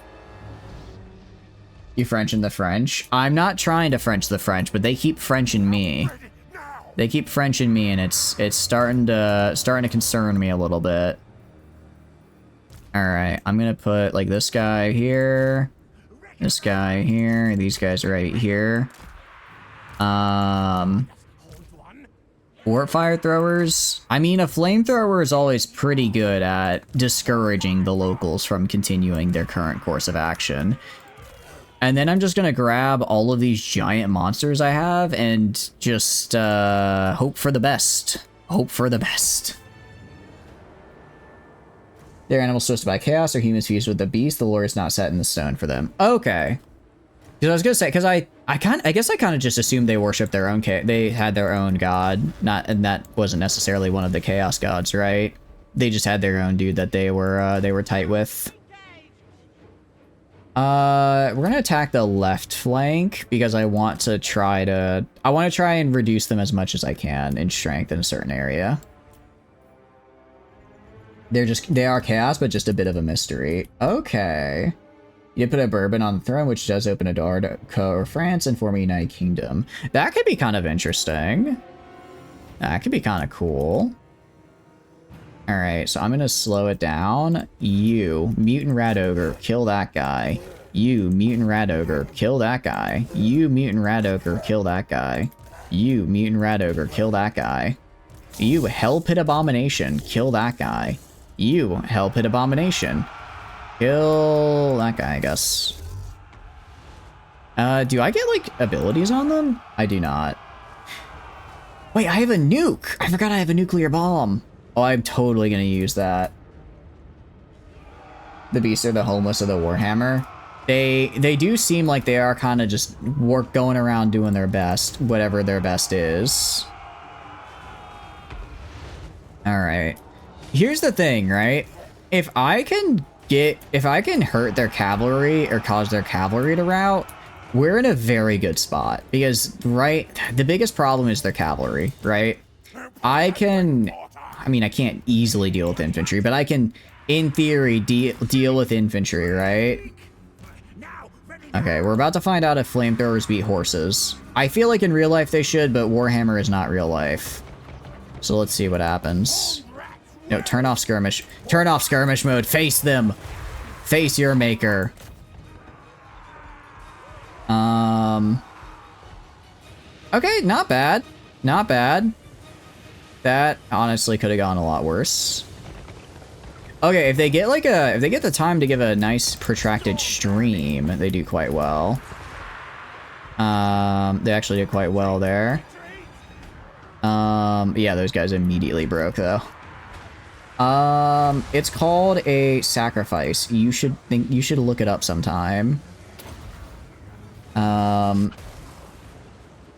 You French the French. I'm not trying to French the French, but they keep Frenching me. They keep Frenching me, and it's starting to concern me a little bit. All right, I'm gonna put like this guy here, this guy here, these guys right here. Warp fire throwers. I mean, a flamethrower is always pretty good at discouraging the locals from continuing their current course of action. And then I'm just gonna grab all of these giant monsters I have and just hope for the best. Hope for the best. They're animals supposed to by chaos, or humans fused with the beast. The lore is not set in the stone for them. Okay. Because I was gonna say, because I guess I kind of just assumed they worshiped their own they had their own god, and that wasn't necessarily one of the chaos gods, right? They just had their own dude that they were tight with. We're gonna attack the left flank because I want to try and reduce them as much as I can in strength in a certain area. They are chaos, but just a bit of a mystery. Okay. You put a bourbon on the throne, which does open a door to Co or France and form a united kingdom. That could be kind of interesting. That could be kind of cool. Alright, so I'm gonna slow it down. You, Mutant Rat Ogre, kill that guy. You, Mutant Rat Ogre, kill that guy. You, Mutant Rat Ogre, kill that guy. You, Mutant Rat Ogre, kill that guy. You, Hell Pit Abomination, kill that guy. You, Hell Pit Abomination. Kill that guy, I guess. Do I get, like, abilities on them? I do not. Wait, I have a nuke! I forgot I have a nuclear bomb. Oh, I'm totally gonna use that. The beasts are the homeless of the Warhammer. They do seem like they are kind of just going around doing their best, whatever their best is. Alright. Here's the thing, right? If I can hurt their cavalry or cause their cavalry to rout, we're in a very good spot. Because, right, the biggest problem is their cavalry, right? I mean, I can't easily deal with infantry, but I can, in theory, deal with infantry, right? Okay, we're about to find out if flamethrowers beat horses. I feel like in real life they should, but Warhammer is not real life. So let's see what happens. No, turn off skirmish. Turn off skirmish mode. Face them. Face your maker. Okay, not bad. Not bad. That honestly could have gone a lot worse. Okay, if they get like if they get the time to give a nice protracted stream, they do quite well. They actually did quite well there. Yeah, those guys immediately broke though. It's called a sacrifice. You should look it up sometime.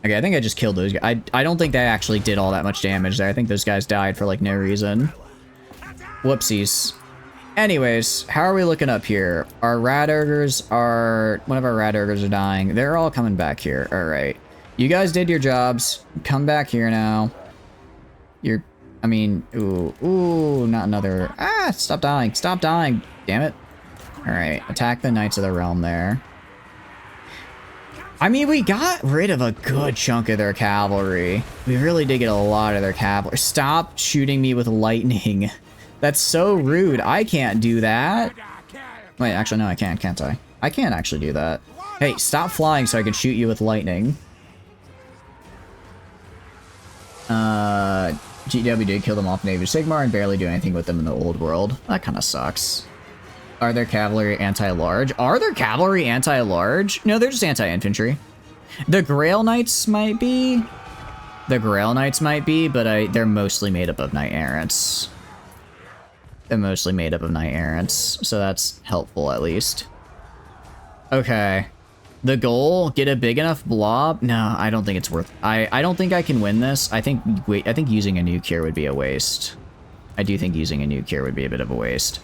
Okay, I think I just killed those guys. I don't think they actually did all that much damage there. I think those guys died for like no reason. Whoopsies. Anyways, how are we looking up here? Our Radurgers are... One of our Radurgers are dying. They're all coming back here. Alright. You guys did your jobs. Come back here now. You're... I mean... Ooh, not another... Ah, stop dying. Stop dying. Damn it. Alright, attack the Knights of the Realm there. I mean, we got rid of a good chunk of their cavalry. We really did get a lot of their cavalry. Stop shooting me with lightning. That's so rude. I can't do that. Wait, actually, no, I can't I? I can't actually do that. Hey, stop flying so I can shoot you with lightning. GW did kill them off Navy Sigmar and barely do anything with them in the old world. That kind of sucks. Are their cavalry anti-large? Are their cavalry anti-large? No, they're just anti-infantry. The Grail Knights might be. The Grail Knights might be, but they're mostly made up of Knight Errants. They're mostly made up of Knight Errants, so that's helpful at least. Okay. The goal, get a big enough blob? No, I don't think it's worth... I don't think I can win this. I think using a nuke here would be a waste. I do think using a nuke here would be a bit of a waste.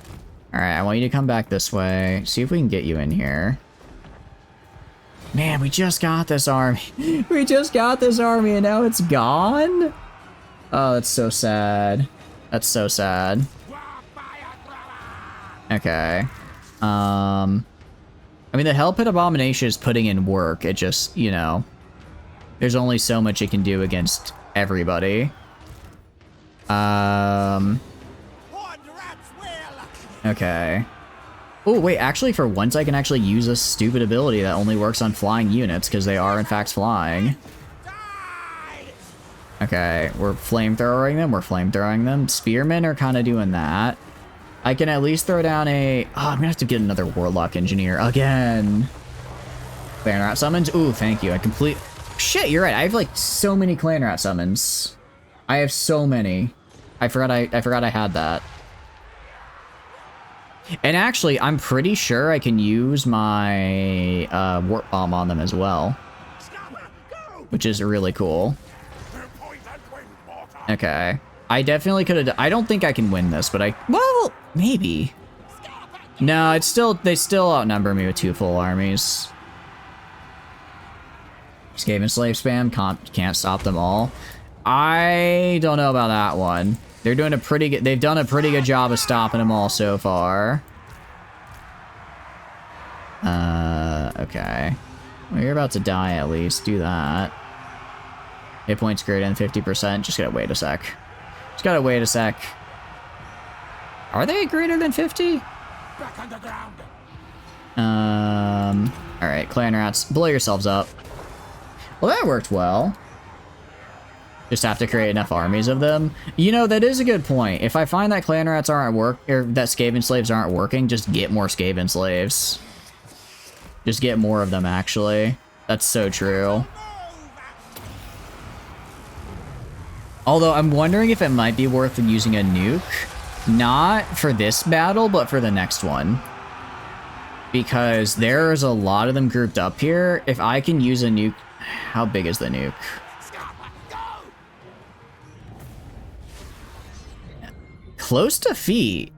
Alright, I want you to come back this way. See if we can get you in here. Man, we just got this army. We just got this army and now it's gone? Oh, that's so sad. That's so sad. Okay. I mean, the Hell Pit Abomination is putting in work. It just, you know, there's only so much it can do against everybody. Okay. Oh, wait, actually, for once I can actually use a stupid ability that only works on flying units, because they are, in fact, flying. Okay, we're flamethrowing them, Spearmen are kind of doing that. I can at least throw down a... Oh, I'm gonna have to get another Warlock Engineer again. Clan Rat summons? Ooh, thank you. Shit, you're right. I have, like, so many Clan Rat summons. I have so many. I forgot I had that. And actually, I'm pretty sure I can use my Warp Bomb on them as well. Which is really cool. Okay. I definitely could have... I don't think I can win this, but well, maybe. No, they still outnumber me with 2 full armies. Skaven Slave spam, can't stop them all. I don't know about that one. They've done a pretty good job of stopping them all so far. Okay. Well, you're about to die at least. Do that. Hit points greater than 50%. Just gotta wait a sec. Just gotta wait a sec. Are they greater than 50? Back underground. Alright, Clan Rats, blow yourselves up. Well, that worked well. Just have to create enough armies of them. You know, that is a good point. If I find that Clan Rats aren't or that Skaven Slaves aren't working, just get more Skaven Slaves. Just get more of them, actually. That's so true. Although, I'm wondering if it might be worth using a nuke. Not for this battle, but for the next one. Because there's a lot of them grouped up here. If I can use a nuke... How big is the nuke? close defeat.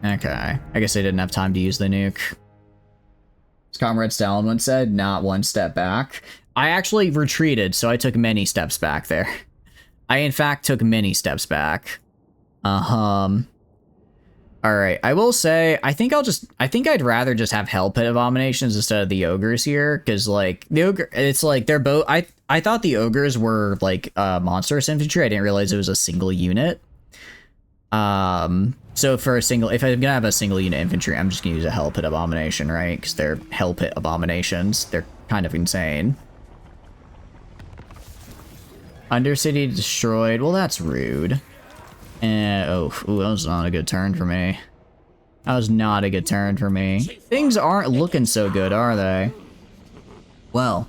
Okay, I guess I didn't have time to use the nuke. As Comrade Stalin once said, not one step back. I actually retreated, so I took many steps back there. I, in fact, took many steps back. Alright, I will say, I think I'd rather just have Hell Pit Abominations instead of the Ogres here, because, like, the Ogre, it's like, they're both, I thought the Ogres were, like, monstrous infantry. I didn't realize it was a single unit. So for a single, if I'm gonna have a single unit infantry, I'm just gonna use a Hell Pit Abomination, right? Because they're Hell Pit Abominations. They're kind of insane. Undercity destroyed. Well, that's rude. Ooh, that was not a good turn for me. That was not a good turn for me. Things aren't looking so good, are they? Well,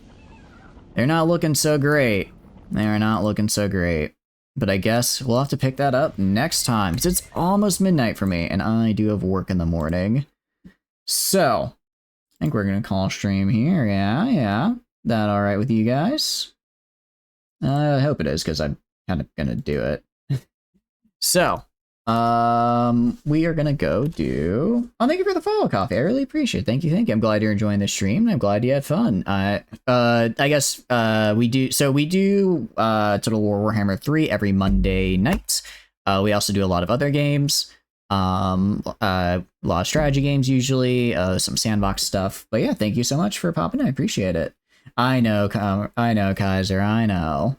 they're not looking so great. They are not looking so great. But I guess we'll have to pick that up next time, because it's almost midnight for me, and I do have work in the morning. So, I think we're going to call stream here. Yeah. That all right with you guys? I hope it is, because I'm kind of going to do it. So, we are gonna go do... Oh, thank you for the follow, Coffee. I really appreciate it. Thank you. I'm glad you're enjoying the stream, and I'm glad you had fun. I guess, we do Total War Warhammer 3 every Monday night. We also do a lot of other games. A lot of strategy games, usually. Some sandbox stuff. But yeah, thank you so much for popping in. I appreciate it. I know, Kaiser, I know.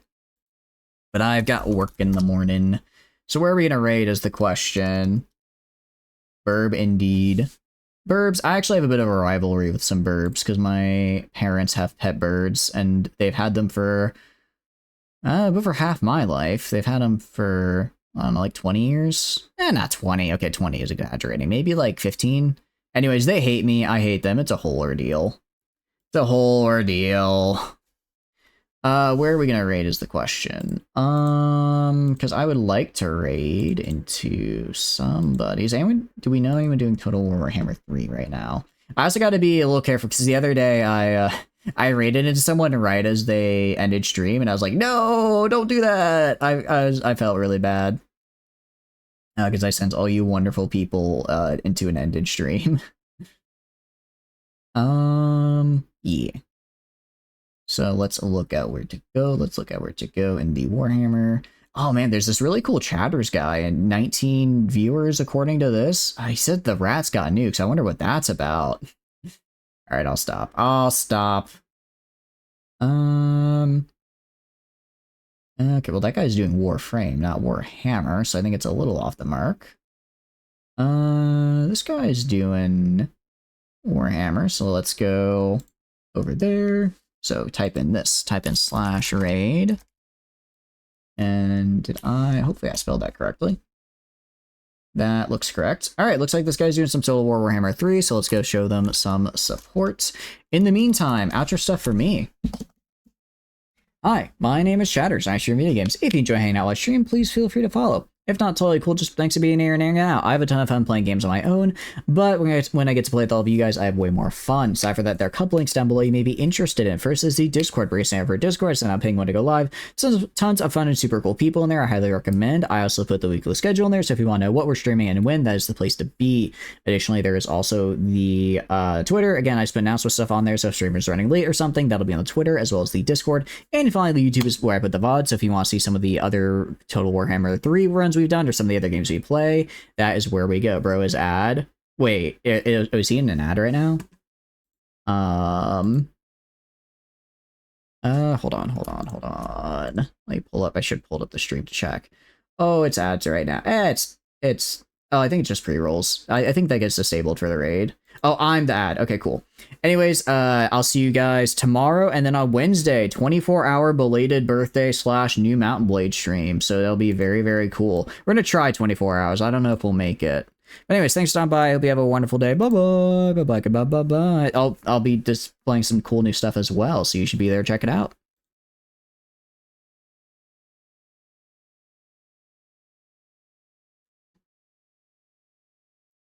But I've got work in the morning. So where are we going to raid is the question. Burb, indeed. Burbs, I actually have a bit of a rivalry with some burbs, because my parents have pet birds, and they've had them for over half my life. They've had them for, I don't know, like 20 years? Not 20. Okay, 20 is exaggerating. Maybe like 15. Anyways, they hate me. I hate them. It's a whole ordeal. It's a whole ordeal. Where are we gonna raid is the question. Because I would like to raid into somebody's. Do we know anyone doing Total War Warhammer 3 right now? I also got to be a little careful, because the other day I raided into someone right as they ended stream, and I was like, no, don't do that. I felt really bad. Because I sent all you wonderful people into an ended stream. Yeah. So let's look at where to go. Let's look at where to go in the Warhammer. Oh man, there's this really cool chatters guy and 19 viewers according to this. He said the rats got nukes. I wonder what that's about. All right, I'll stop. Okay, well that guy's doing Warframe, not Warhammer, so I think it's a little off the mark. This guy's doing Warhammer, so let's go over there. So type in /raid. And hopefully I spelled that correctly. That looks correct. All right, looks like this guy's doing some Total War Warhammer 3, so let's go show them some support. In the meantime, outro stuff for me. Hi, my name is Chatters, and I stream video games. If you enjoy hanging out while I stream, please feel free to follow. If not, totally cool, just thanks for being here and hanging out. I have a ton of fun playing games on my own, but when I get to play with all of you guys, I have way more fun. Aside from that, there are a couple links down below you may be interested in. First is the Discord, where you sign up for Discord, so I'm paying when to go live. So tons of fun and super cool people in there. I highly recommend. I also put the weekly schedule in there, so if you want to know what we're streaming and when, that is the place to be. Additionally, there is also the Twitter. Again, I just put announcement stuff on there, so if streamers running late or something, that'll be on the Twitter, as well as the Discord. And finally, the YouTube is where I put the VOD, so if you want to see some of the other Total Warhammer 3 runs we've done, or some of the other games we play, that is where we go. Bro is ad. Wait, is he in an ad right now? Hold on. Let me pull up. I should pull up the stream to check. Oh, it's ads right now. Oh, I think it's just pre-rolls. I think that gets disabled for the raid. Oh, I'm the ad. Okay, cool. Anyways, I'll see you guys tomorrow, and then on Wednesday, 24-hour belated birthday / new Mountain Blade stream. So that'll be very, very cool. We're gonna try 24 hours. I don't know if we'll make it. But anyways, thanks for stopping by. Hope you have a wonderful day. Bye-bye. Bye-bye. Bye-bye. I'll be displaying some cool new stuff as well, so you should be there. Check it out.